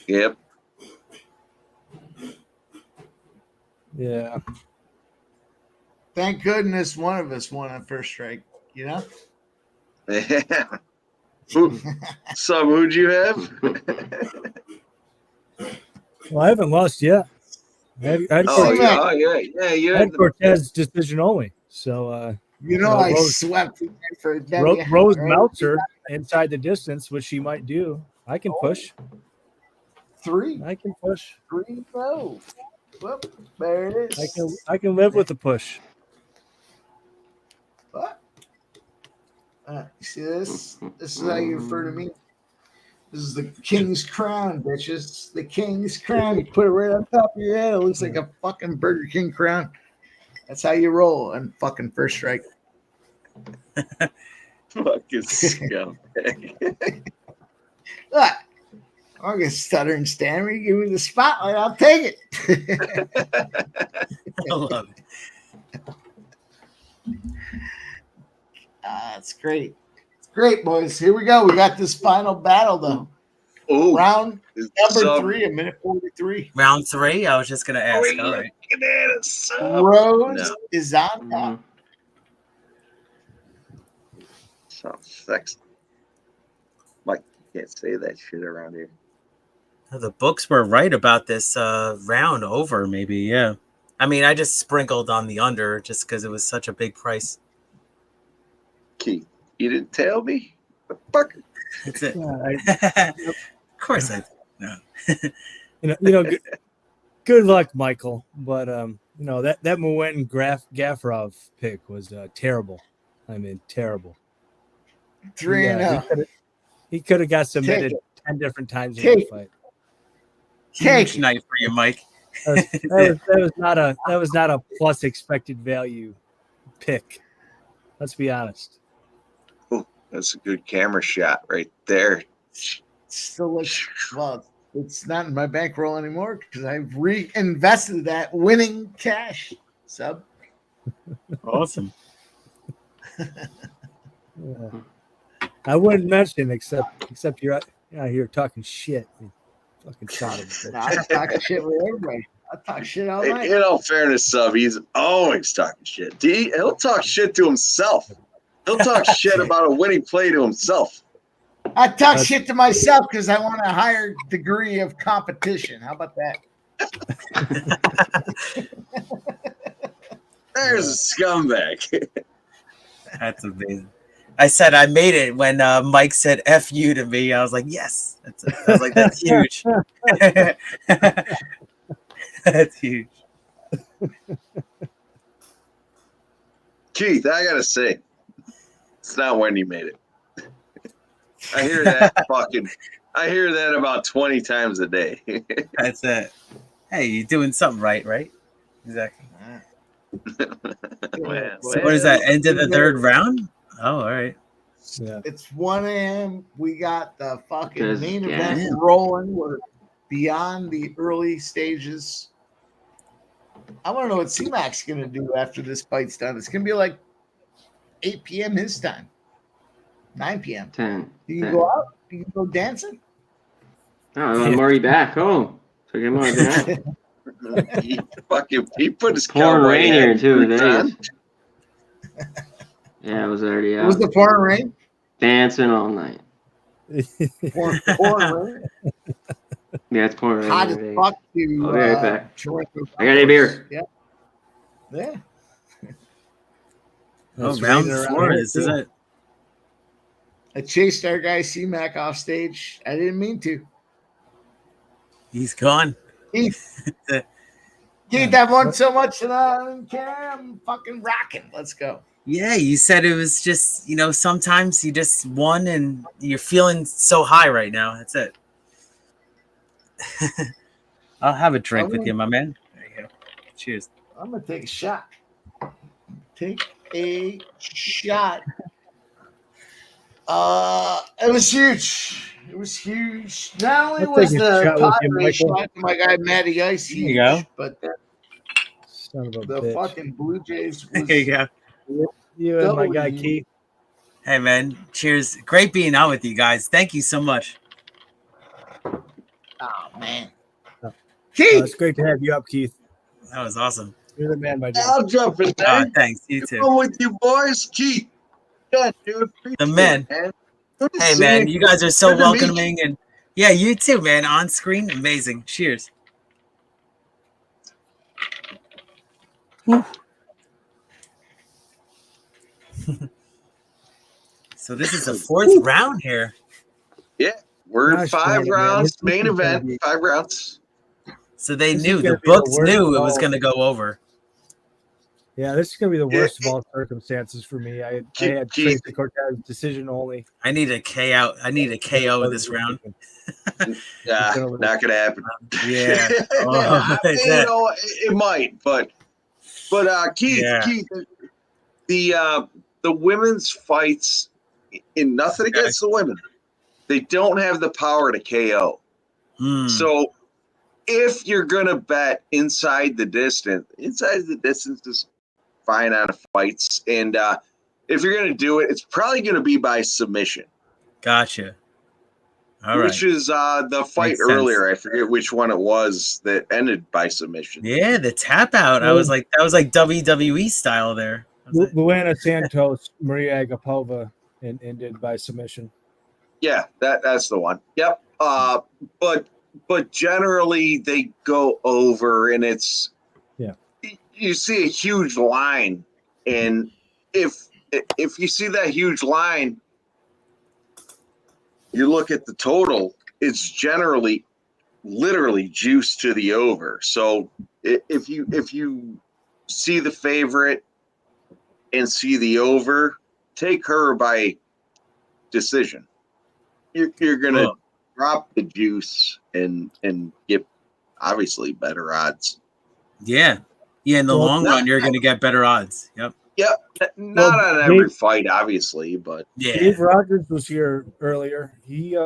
Yep. Yeah. Thank goodness one of us won on first strike. You know. Yeah. Who'd you have? Well, I haven't lost yet. I had Cortez decision only. So I swept for Rose mounts her inside the distance, which she might do. I can push. 3. I can push. 3. No. Whoop, there it is. I can live with the push. What? See this? This is how you refer to me. This is the king's crown, bitches. The king's crown. You put it right on top of your head. It looks like a fucking Burger King crown. That's how you roll on fucking first strike. Fucking scum. Look, I'm gonna stutter and stammer. You give me the spotlight, I'll take it. I love it. It's great. It's great, boys. Here we go. We got this final battle, though. Ooh, round number 3, a minute 43. Round 3? I was just going to ask. All right. Rose is on top. Sounds sexy. Mike, you can't say that shit around here. The books were right about this round over, maybe. Yeah. I mean, I just sprinkled on the under just because it was such a big price. Keith, you didn't tell me? The fuck? That's it. Of course I no. Good luck, Michael. But that Muentin Gaffarov pick was terrible. I mean, terrible. 3-0. He could have got submitted 10 different times in the fight. Huge night for you, Mike. That was not a plus expected value pick. Let's be honest. Oh, that's a good camera shot right there. Still looks well. It's not in my bankroll anymore because I've reinvested that winning cash. Sub. Awesome. I wouldn't mention except you're out here talking shit. Fucking shot him. I talk shit with everybody. I talk shit all night. In all fairness, Sub, he's always talking shit. He'll talk shit to himself. He'll talk shit about a winning play to himself. I talk shit to myself because I want a higher degree of competition. How about that? There's a scumbag. That's amazing. I said I made it when Mike said "F you" to me. I was like, yes. I was like, that's huge. That's huge. Keith, I gotta say, it's not when you made it. I hear that about 20 times a day. That's it. Hey, you're doing something right? Exactly. So what is that? End of the third round? Oh, all right. Yeah. It's 1 a.m. We got the fucking Because, main yeah. event rolling. We're beyond the early stages. I want to know what C-Mac's going to do after this fight's done. It's going to be like 8 p.m. his time, 9 p.m. 10. You can go out. You can go dancing. Oh, I'm already back home. So I'm already back. He put his pouring cowboy rain hat here too. boots on. Vegas. Yeah, I was already out. Was the pouring rain? Dancing all night. Pouring rain. Yeah, it's pouring rain. Hot in as Vegas. fuck to I'll be right back. Toronto. I got a beer. Yeah. Yeah. Oh, It's round raining around 4. here, This is too. it. I chased our guy C-Mac off stage. I didn't mean to. He's gone. Keith, I've won so much and I don't care. I'm fucking rocking. Let's go. Yeah, you said it was just, sometimes you just won and you're feeling so high right now. That's it. I'll have a drink with you, my man. There you go. Cheers. I'm going to take a shot. Take a shot. It was huge. It was huge. Not only I'll was take a the shot with you, Padres Michael. shot to my guy Matty Ice There you huge, go. but Son of a the bitch. fucking Blue Jays was There you go. You and my guy W. Keith. Hey, man. Cheers. Great being out with you guys. Thank you so much. Oh, man. Keith! It's great to have you up, Keith. That was awesome. You're the man, my dude. I'll jump in there. Thanks. You too. Come with you boys, Keith. Yeah, dude. Appreciate The men. it, man. Good to Hey, see man. You guys are so Good to meet welcoming. And yeah, you too, man. On screen. Amazing. Cheers. So this is the 4th round here. Yeah, we're in Gosh, 5 man, rounds. this Main is gonna event, be- 5 rounds. So they This is knew, gonna the be the books worst knew it was ball. going to go over. Yeah, this is gonna be the worst of all circumstances for me. I had Keith. Tracy Cortez decision only. I need a KO. I need a KO in this round. Yeah, not gonna happen. Yeah. You know, it might, but Keith, Yeah. Keith, the women's fights, in nothing against the women, they don't have the power to KO. So if you're gonna bet inside the distance is fine on fights, and if you're gonna do it, it's probably gonna be by submission. Gotcha. All Which right. is the fight Makes sense. earlier. I forget which one it was that ended by submission. Yeah, the tap out. I was like, that was like WWE style there. Luana Santos, Maria Agapova, and ended by submission. Yeah, that's the one. Yep. But generally they go over, and it's you see a huge line, and if you see that huge line, you look at the total, it's generally literally juice to the over. So if you see the favorite and see the over, take her by decision. You're gonna drop the juice and get obviously better odds. Yeah. Yeah, in the Well, long run, you're going to get better odds. Yep. Yep, not on every fight, obviously, but Dave Rogers was here earlier. He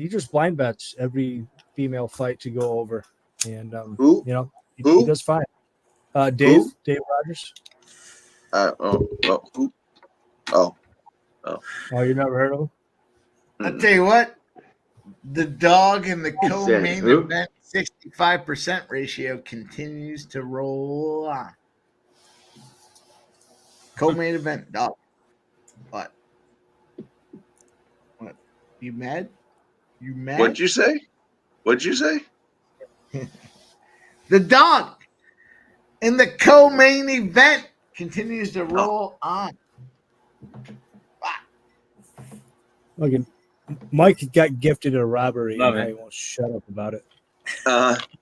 just blind bets every female fight to go over, and Who? He does fine. Dave Rogers. Who? Oh, you never heard of him? I'll tell you what, the dog in the He co-main said, who? event 65% ratio continues to roll on. Co-main event dog. What? You mad? You mad? What'd you say? The dog in the co-main event continues to roll on. Look, Mike got gifted a robbery, Love and it. he won't shut up about it.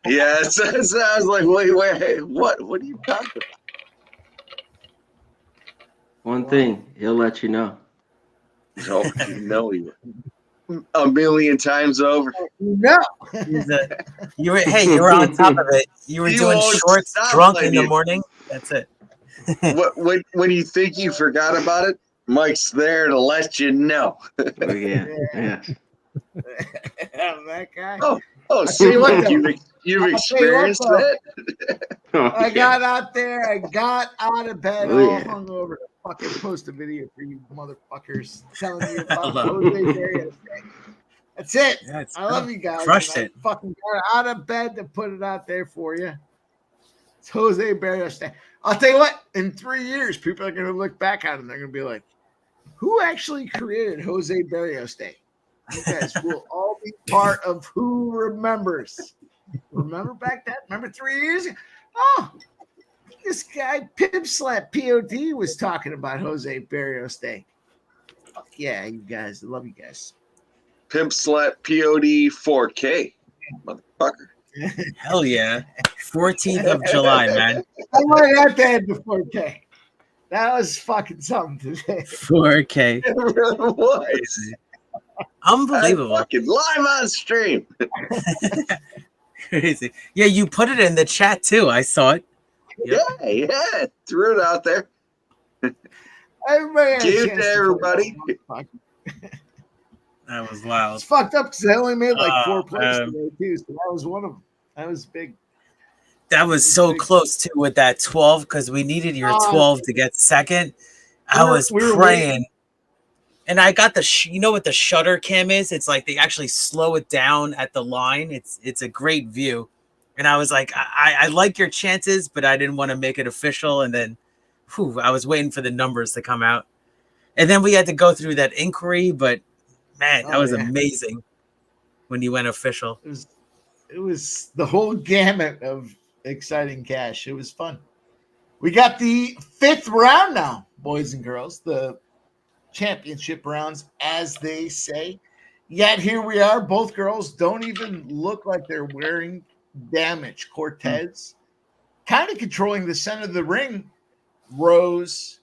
Yeah, so I was like, wait, what are you talking about? One thing, he'll let you know. No, you know he would. A million times over. No. You were on top of it. You were He doing won't shorts stop drunk in letting the you- morning. That's it. when you think you forgot about it, Mike's there to let you know. Oh, yeah. That guy. Oh, see what though. you've I'll tell you what, experienced though. it. I got out there. I got out of bed Oh, all yeah. hungover to fucking post a video for you motherfuckers telling you about Jose Barrios. That's it. I love you guys. Crushed and it. I fucking got out of bed to put it out there for you. It's Jose Barrios Day. I'll tell you what, in 3 years, people are going to look back at it and they're going to be like, who actually created Jose Barrios Day? You guys will all be part of who remembers. Remember back then? Remember 3 years ago? Oh, this guy, Pimp Slap POD, was talking about Jose Barrios Day. Fuck yeah, you guys. I love you guys. Pimp Slap POD 4K. Motherfucker. Hell yeah. 14th of July, man. I might have to add the 4K. That was fucking something today. 4K. It really was. Unbelievable. Fucking live on stream. Crazy. Yeah, you put it in the chat too. I saw it. Yep. Yeah. Threw it out there. Everybody had a Give it chance to everybody. That was wild. It's fucked up because I only made like 4 plays man. today too, so that was one of them. That was big. That was so close too with that 12 because we needed your 12 to get second. I was praying. And I got you know what the shutter cam is? It's like they actually slow it down at the line. It's a great view. And I was like, I like your chances, but I didn't want to make it official. And then I was waiting for the numbers to come out. And then we had to go through that inquiry, but man, that was amazing when you went official. It was the whole gamut of exciting cash. It was fun. We got the 5th round now, boys and girls. The championship rounds, as they say. Yet here we are. Both girls don't even look like they're wearing damage. Cortez kind of controlling the center of the ring. Rose,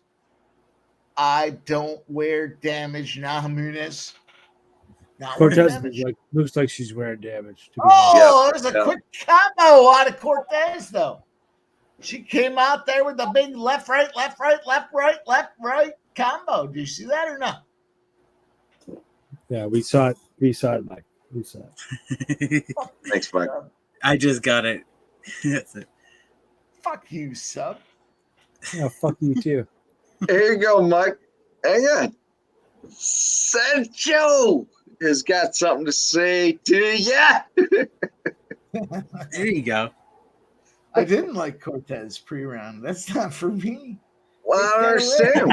I don't wear damage. Namajunas, Cortez looks like she's wearing damage. To be honest. There's a quick combo out of Cortez, though. She came out there with a big left, right combo. Do you see that or not? Yeah, we saw it. We saw it, Mike. We saw it. Thanks, Mike. I just got it. That's it. Fuck you, sub. Yeah, fuck you too. Here you go, Mike. Hang on. Sancho has got something to say to you. There you go. I didn't like Cortez pre-round. That's not for me. Well, I don't understand.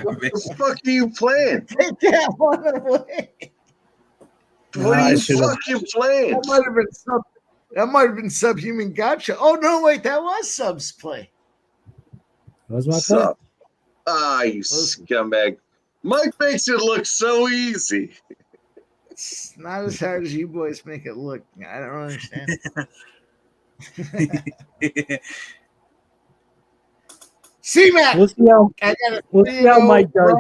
What the fuck are you playing? Take that one away. What are you fucking playing? That might have been Subhuman Gotcha. Oh no, wait, that was Sub's play. That was my play. Ah, you scumbag. Mike makes it look so easy. It's not as hard as you boys make it look. I don't understand. C-Mac. We'll see how Mike does.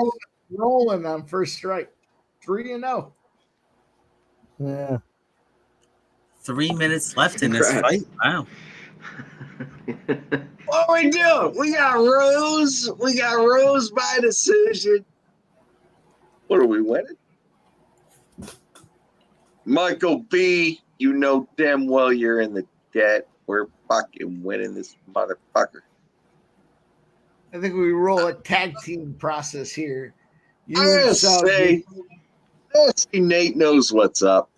Rolling on first strike. 3-0. Yeah. 3 minutes left in this fight. Wow. What we doing? We got Rose. We got Rose by decision. What are we winning? Michael B., you know damn well you're in the debt. We're fucking winning this motherfucker. I think we roll a tag team process here. I say, Nate knows what's up.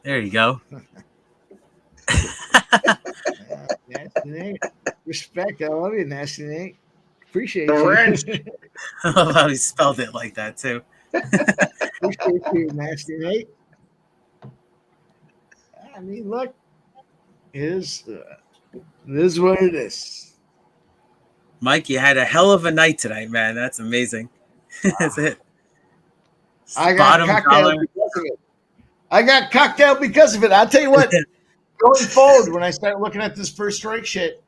There you go. Nasty Nate. Respect. I love you, Nasty Nate. Appreciate The you. wrench. I love how he spelled it like that, too. Appreciate you, Nasty Nate. I mean, look, it is what it is. Mike, you had a hell of a night tonight, man. That's amazing. That's it. I got cocktail because of it. I got cocktail because of it. I'll tell you what, going forward, when I start looking at this first strike shit,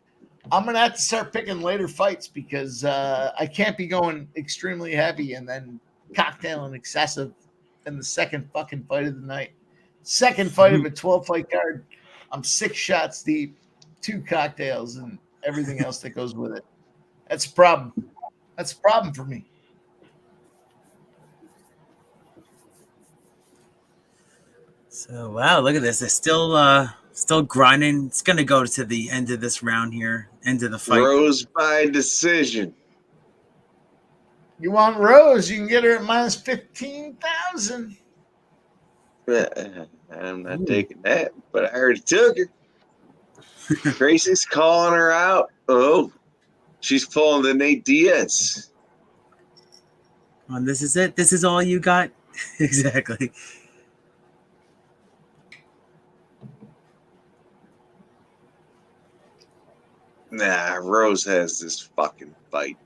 I'm going to have to start picking later fights because I can't be going extremely heavy and then cocktail and excessive in the second fucking fight of the night. Second fight of a 12-fight card. I'm 6 shots deep, 2 cocktails, and everything else that goes with it. That's a problem. That's a problem for me. So wow, look at this. It's still grinding. It's gonna go to the end of this round here, end of the fight. Rose by decision. You want Rose? You can get her at minus 15,000. I'm not taking that, but I already took her. Tracy's calling her out. Oh, she's pulling the Nate Diaz. And this is it. This is all you got. Exactly. Nah, Rose has this fucking fight.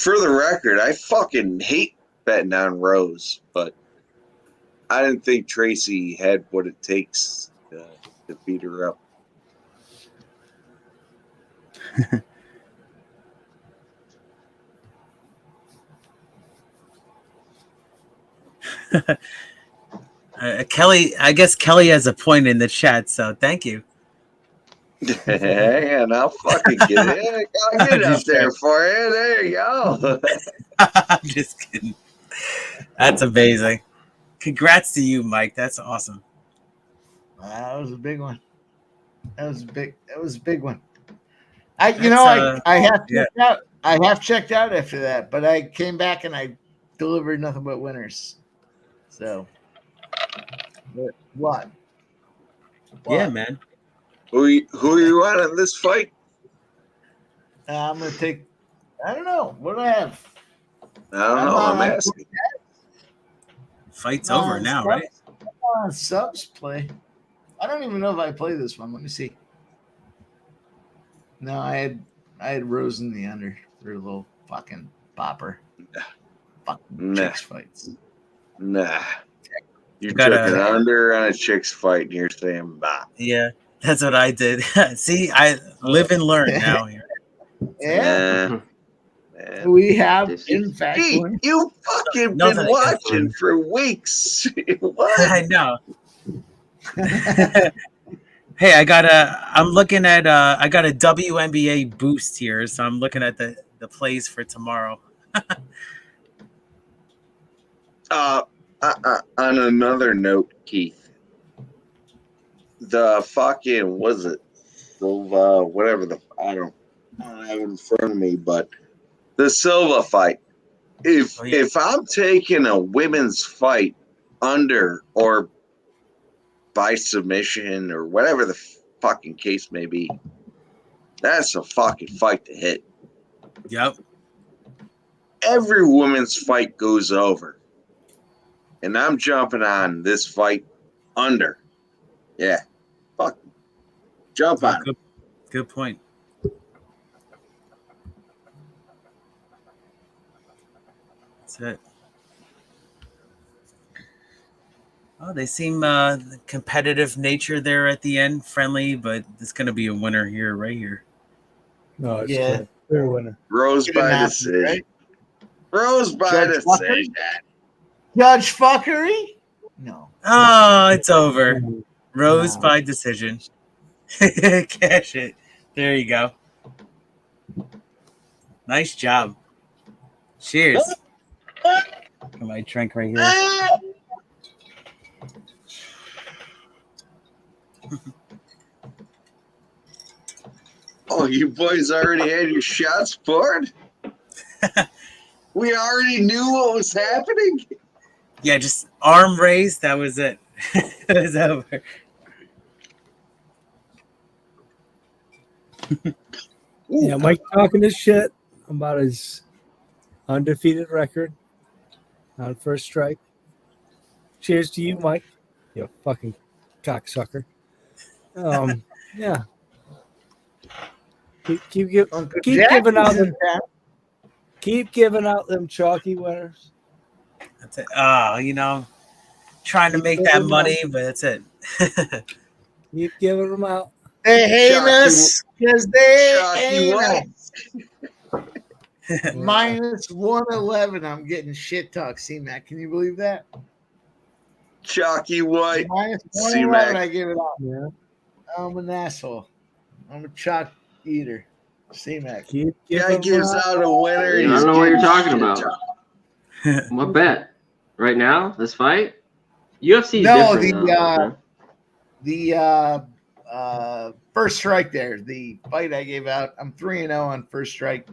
For the record, I fucking hate betting on Rose, but I didn't think Tracy had what it takes to beat her up. Kelly, I guess Kelly has a point in the chat, so thank you. Yeah, I'll fucking get it. I'll get it up there for you. There you go. I'm just kidding. That's amazing. Congrats to you, Mike. That's awesome. That was a big one. That was a big one. I have checked out. I have checked out after that, but I came back and I delivered nothing but winners. So what? Yeah, man. Who are you on in this fight? I'm gonna take. I don't know. What do I have? I don't know. I'm asking. Fight's over now, right? Subs play. I don't even know if I play this one. Let me see. No, I had Rose in the under for a little fucking popper. Fucking chicks fights. Nah. You took an under on a chicks fight and you're saying bah. Yeah, that's what I did. See, I live and learn now here. Yeah. We have, in fact, you fucking been watching for weeks. What? I know. Hey, I got a WNBA boost here, so I'm looking at the plays for tomorrow. On another note, Keith, the fucking was it Silva, whatever I don't have it in front of me, but the Silva fight. If I'm taking a women's fight under or by submission or whatever the fucking case may be, that's a fucking fight to hit. Yep. Every women's fight goes over. And I'm jumping on this fight under. Yeah. Fuck. Jump on it. Good point. That's it. Oh, they seem competitive nature there at the end, friendly, but it's going to be a winner here, right here. No, it's clear winner. Rose by decision. Right? Rose by decision. Judge fuckery? No. Oh, it's over. Rose by decision. Cash it. There you go. Nice job. Cheers. Got my drink right here. Oh, you boys already had your shots poured? We already knew what was happening? Yeah, just arm raised. That was it. It was over. Yeah, Mike talking this shit about his undefeated record on first strike. Cheers to you, Mike. You fucking cocksucker. Yeah. Keep giving out them. Keep giving out them chalky winners. That's it. Trying to make that money, but that's it. Keep giving them out. They hate us because they hate us. Minus 111. I'm getting shit talk, C-Mac. Can you believe that? Chalky White. Minus 111, I give it up. Yeah. I'm an asshole. I'm a chalk Eater. C-Mac. Guy gives out a winner. I don't know what you're talking about. What bet? Right now? This fight? UFC is different. The first strike there. The fight I gave out. I'm 3-0 on first strike.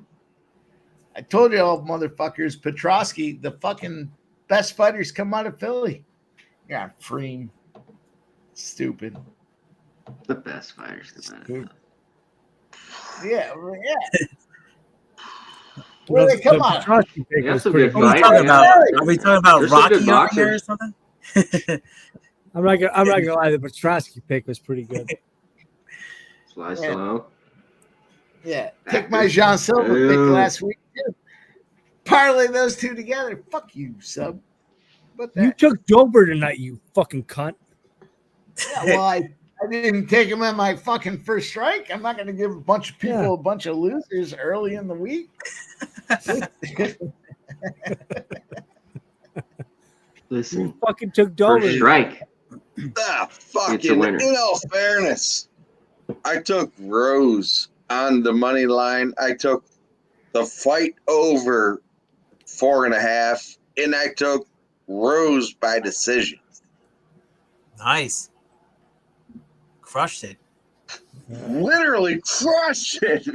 I told you all motherfuckers, Petroski, the fucking best fighters come out of Philly. Yeah, Friem. Stupid. The best fighters come out of Philly. Yeah. Where they come on? That's a good fight. Are we talking about Rocky over here or something? I'm not gonna lie. The Petroski pick was pretty good. Fly slow. Yeah, take my Jean Silva pick last week too. Parlay those two together. Fuck you, sub. But You took Dober tonight, you fucking cunt. yeah, well, I didn't take him at my fucking first strike. I'm not going to give a bunch of people a bunch of losers early in the week. Listen, you fucking took Dober. First strike. Fucking, in all fairness, I took Rose on the money line. I took the fight over 4.5, and I took Rose by decision. Nice. Crushed it. Literally crushed it.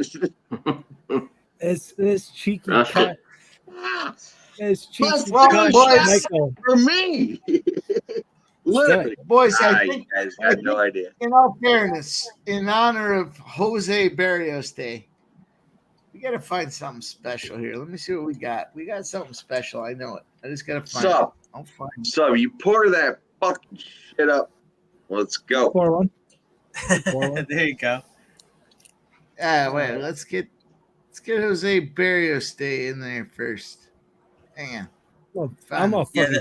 It's cheeky cut. It's cheeky cut. For me. Literally. Boys, I think, you guys got no idea. In all fairness, in honor of Jose Barrios Day, we got to find something special here. Let me see what we got. We got something special. I know it. I just got to find it. I'll find it. So you pour that fucking shit up. Let's go. Pour one. There you go. Wait, let's get Jose Barrios Day in there first. Hang on. Well, I'm a fucking.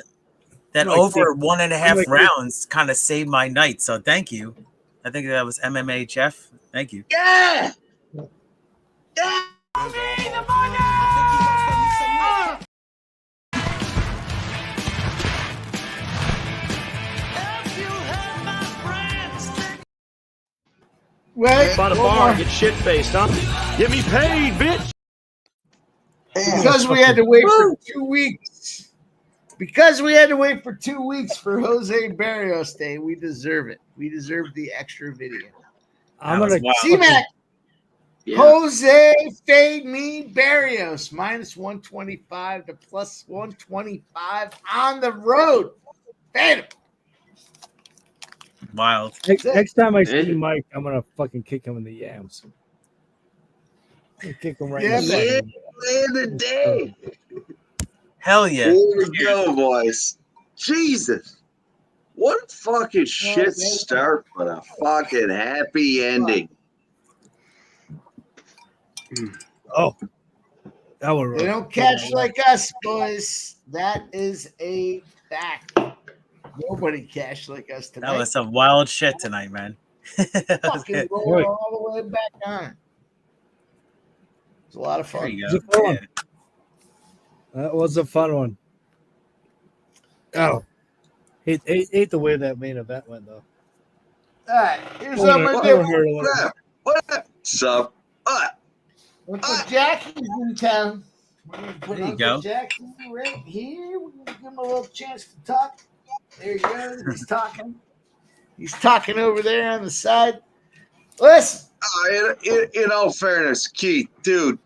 That over 1.5 rounds kind of saved my night. So thank you. I think that was MMA Jeff. Thank you. Yeah. Wait, by the bar, get shit faced, huh? Get me paid, bitch. Because we had to wait for 2 weeks. Because we had to wait for 2 weeks for Jose Barrios Day, we deserve it. We deserve the extra video. I'm gonna C-Mac. Yeah. Jose fade me Barrios minus 125 to plus 125 on the road. Fade him. Wild. Next time I see Mike, I'm gonna fucking kick him in the yams. Kick him right in the day. Hell yeah. Here we go, boys. Jesus. What a fucking shit start, but a fucking happy ending. Oh. That was They don't catch like us, boys. That is a fact. Nobody cashed like us tonight. That was some wild shit tonight, man. Fucking roll all the way back on. It's a lot of fun. There you go. Yeah. That was a fun one. Oh, hate the way that main event went, though. All right, here's what I'm gonna do. What up? Sup? Uncle Jackie's in town. We're gonna put There you Uncle go. Jackie right here. We're gonna give him a little chance to talk. There you go. He's talking. He's talking over there on the side. Listen. In all fairness, Keith, dude,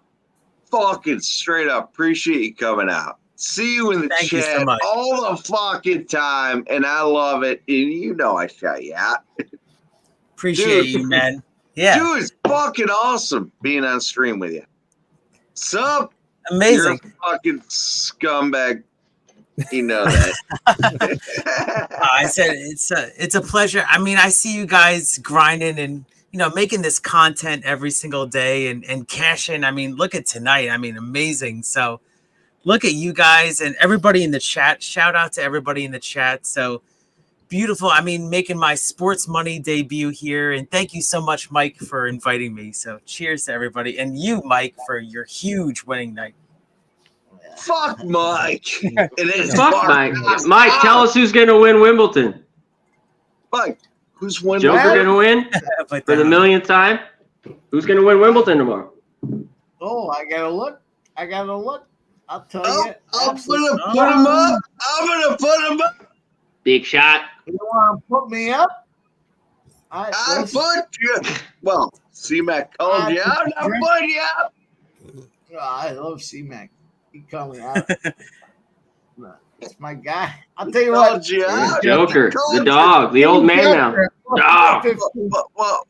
fucking straight up appreciate you coming out. See you in the Thank you chat so much. all the fucking time, and I love it. And you know I shout you out. Appreciate you, man. Yeah. Dude, it's fucking awesome being on stream with you. Sup? Amazing. You're a fucking scumbag. You know that. I said it's a pleasure. I mean, I see you guys grinding and making this content every single day and cashing. I mean, look at tonight. I mean, amazing. So look at you guys and everybody in the chat. Shout out to everybody in the chat. So beautiful. I mean, making my sports money debut here. And thank you so much, Mike, for inviting me. So cheers to everybody. And you, Mike, for your huge winning night. Fuck Mike. Fuck Mike. Mike, tell us who's going to win Wimbledon. Mike, who's winning? Joker going to win for the millionth time? Who's going to win Wimbledon tomorrow? Oh, I gotta look. I'll tell you. I'm gonna put him up. I'm gonna put him up. Big shot. You want to put me up? I put you. Well, C-Mac called you out. I put you up. Oh, I love C-Mac. He called me out. That's my guy. I'll tell you what. Joker, the dog, the old man now. Dog. Well,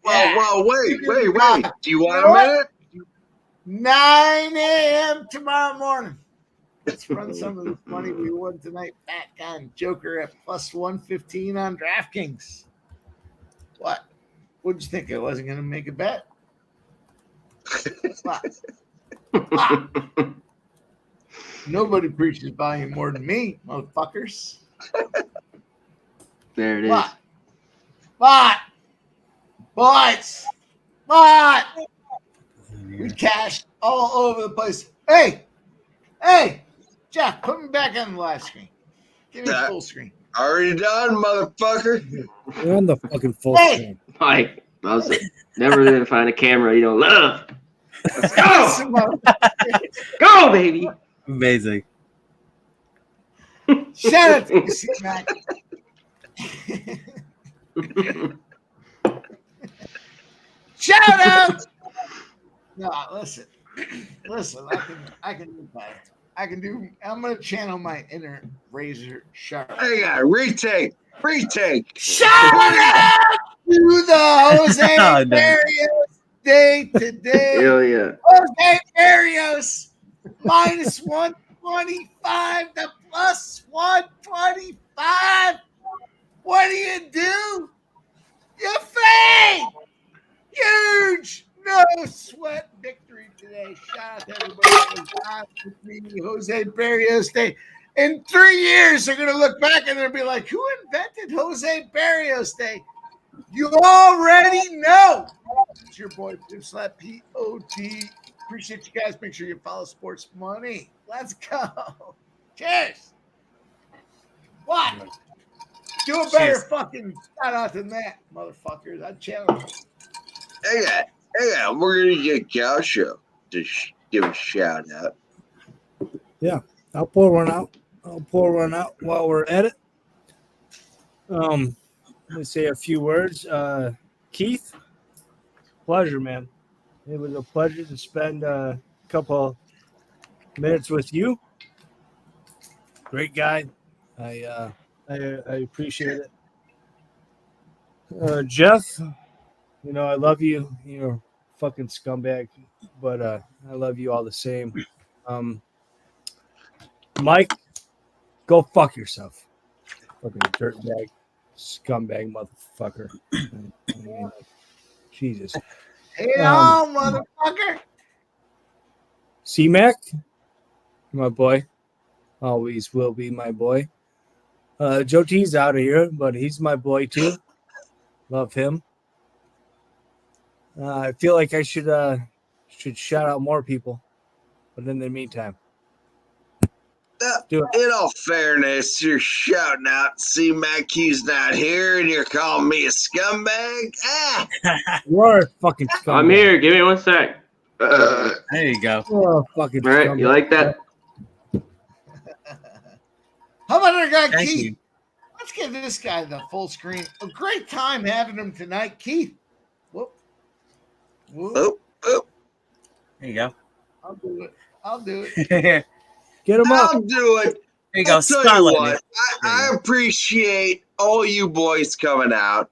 wait. Do you want a minute? 9 a.m. tomorrow morning. Let's run some of the money we won tonight back on Joker at plus 115 on DraftKings. What? What'd you think? I wasn't going to make a bet? Nobody preaches volume more than me, motherfuckers. There it is. But we cashed all over the place. Hey, Jeff, put me back on the live screen. Give me full screen. Already done, motherfucker. You're on the fucking full screen. Mike, I was never going to find a camera you don't love. Let's go. Go, baby. Amazing. Shout out to you, C-Mac. Shout out. No, listen. I can do better. I'm going to channel my inner razor sharp. Hang on, retake. Shout out to the Jose Barrios day today. Hell yeah. Jose Barrios minus 125 to plus 125. What do? You fade. Huge. No sweat victory today. Shout out to everybody that was on with me, Jose Barrios Day. In 3 years, they're going to look back and they'll be like, who invented Jose Barrios Day? You already know. It's your boy, Slap P-O-T. Appreciate you guys. Make sure you follow Sports Money. Let's go. Cheers. What? Do a better fucking shout out than that, motherfuckers. I challenge you. Hey, we're going to get Cow Show to give a shout out. Yeah, I'll pour one out. While we're at it. Let me say a few words. Keith, pleasure, man. It was a pleasure to spend a couple minutes with you. Great guy. I appreciate it. Jeff, I love you. You're a fucking scumbag, but I love you all the same. Mike, go fuck yourself. Fucking dirtbag, scumbag motherfucker. Jesus. Hey, motherfucker. C-Mac, my boy. Always will be my boy. Joe T's out of here, but he's my boy too. Love him. I feel like I should shout out more people, but in the meantime, do it. In all fairness, you're shouting out C-Mac, he's not here, and you're calling me a scumbag? You're a fucking scumbag. I'm here. Give me 1 sec. There you go. You're a fucking All right, scumbag. you like that? How about our guy Thank Keith? you. Let's give this guy the full screen. A great time having him tonight, Keith. Whoop. Oop. There you go. I'll do it. Get him up. I'll do it. There you go. I'll tell you what, I appreciate all you boys coming out.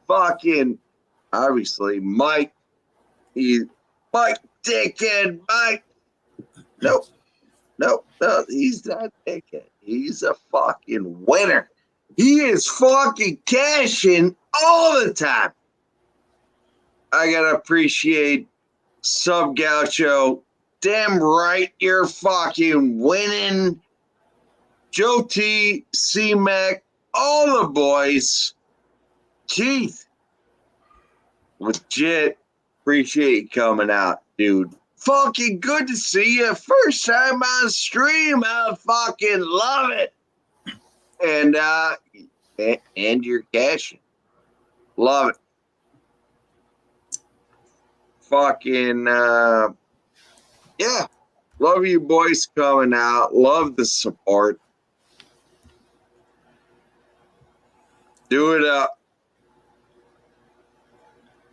Fucking, obviously, Mike, dickhead, Mike. Nope, he's not dickhead. He's a fucking winner. He is fucking cashing all the time. I gotta appreciate Sub Gaucho. Damn right, you're fucking winning. Joe T, C-Mac, all the boys. Keith, legit appreciate you coming out, dude. Fucking good to see you. First time on stream. I fucking love it. And you're cashing. Love it. fucking yeah. Love you boys coming out. Love the support. Do it up.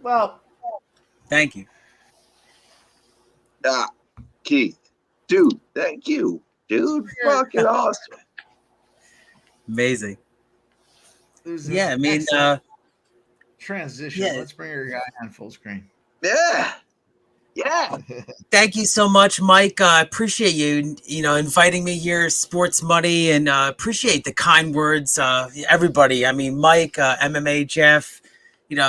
Well, thank you. Keith, dude, thank you, dude. Fucking awesome. Amazing. Yeah, I mean, transition. yeah. Let's bring our guy on full screen. Yeah. Yeah. Thank you so much, Mike. I appreciate you, inviting me here, Sports Money, and appreciate the kind words. Everybody. I mean, Mike, MMA Jeff,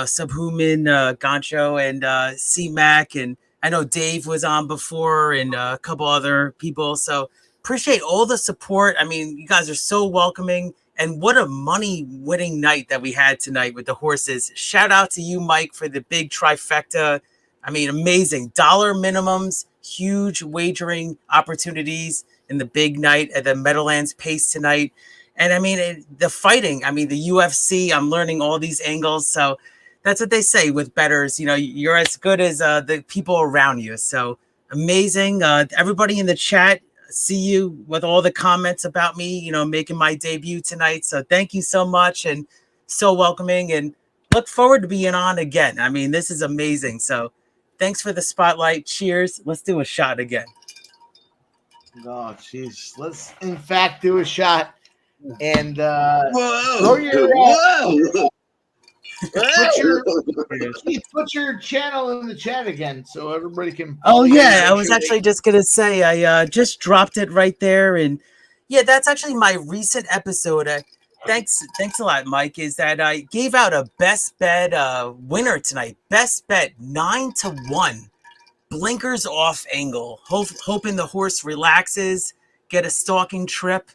Subhuman, Gancho, and C-Mac, and I know Dave was on before, and a couple other people. So appreciate all the support. I mean, you guys are so welcoming, and what a money-winning night that we had tonight with the horses. Shout out to you, Mike, for the big trifecta. I mean, amazing. Dollar minimums, huge wagering opportunities in the big night at the Meadowlands Pace tonight. And I mean, the fighting, I mean, the UFC, I'm learning all these angles. So that's what they say with bettors. You're as good as the people around you. So amazing. Everybody in the chat, see you with all the comments about me, making my debut tonight. So thank you so much and so welcoming, and look forward to being on again. I mean, this is amazing. So thanks for the spotlight. Cheers. Let's do a shot again. Oh, jeez. Let's, in fact, do a shot. And put your channel in the chat again so everybody can. Oh, yeah. I was actually just going to say, I just dropped it right there. And yeah, that's actually my recent episode. Thanks a lot, Mike. Is that I gave out a best bet winner tonight. Best bet 9-1, blinkers off angle. Hoping the horse relaxes, get a stalking trip.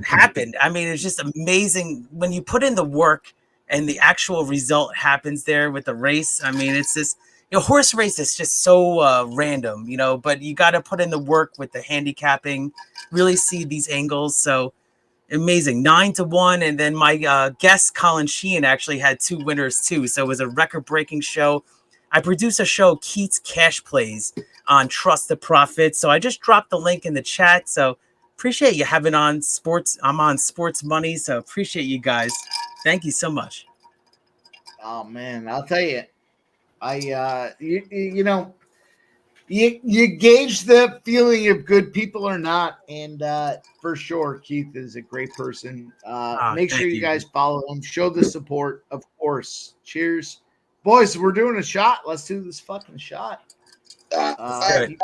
Happened. I mean, it's just amazing when you put in the work and the actual result happens there with the race. I mean, it's just horse race is just so random, but you got to put in the work with the handicapping, really see these angles. So amazing. 9-1. And then my guest, Colin Sheehan, actually had 2 winners too. So it was a record-breaking show. I produce a show, Keats Cash Plays, on Trust the Profit. So I just dropped the link in the chat. So appreciate you having on sports. I'm on Sports Money. So appreciate you guys. Thank you so much. Oh, man. I'll tell you, you gauge the feeling of good people or not. And for sure, Keith is a great person. Make sure you guys follow him. Show the support, of course. Cheers. Boys, we're doing a shot. Let's do this fucking shot. I'm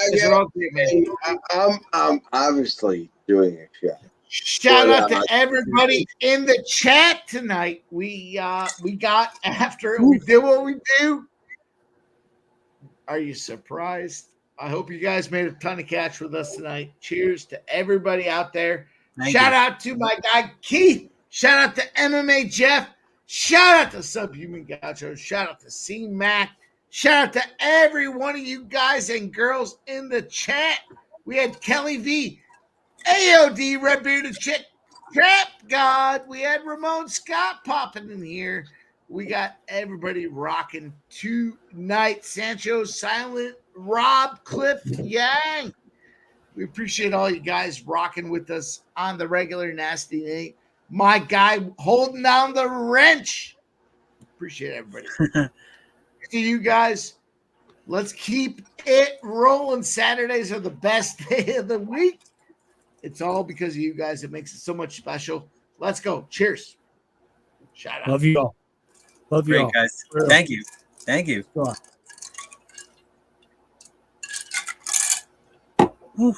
obviously doing a shot. Shout out to everybody in the chat tonight. We got after it. We did what we do. Are you surprised? I hope you guys made a ton of cash with us tonight. Cheers to everybody out there. Shout out to my guy Keith. Shout out to MMA Jeff. Shout out to Subhuman Gaucho. Shout out to C-Mac. Shout out to every one of you guys and girls in the chat. We had Kelly V, AOD, Red Bearded Chick, Trap God. We had Ramon Scott popping in here. We got everybody rocking tonight. Sancho, Silent, Rob, Cliff, Yang. We appreciate all you guys rocking with us on the regular Nasty Nate. My guy holding down the wrench. Appreciate everybody. To you guys, let's keep it rolling. Saturdays are the best day of the week. It's all because of you guys. It makes it so much special. Let's go. Cheers. Shout out. Love you all. Love you all. Guys. Thank you. Thank you. Go on.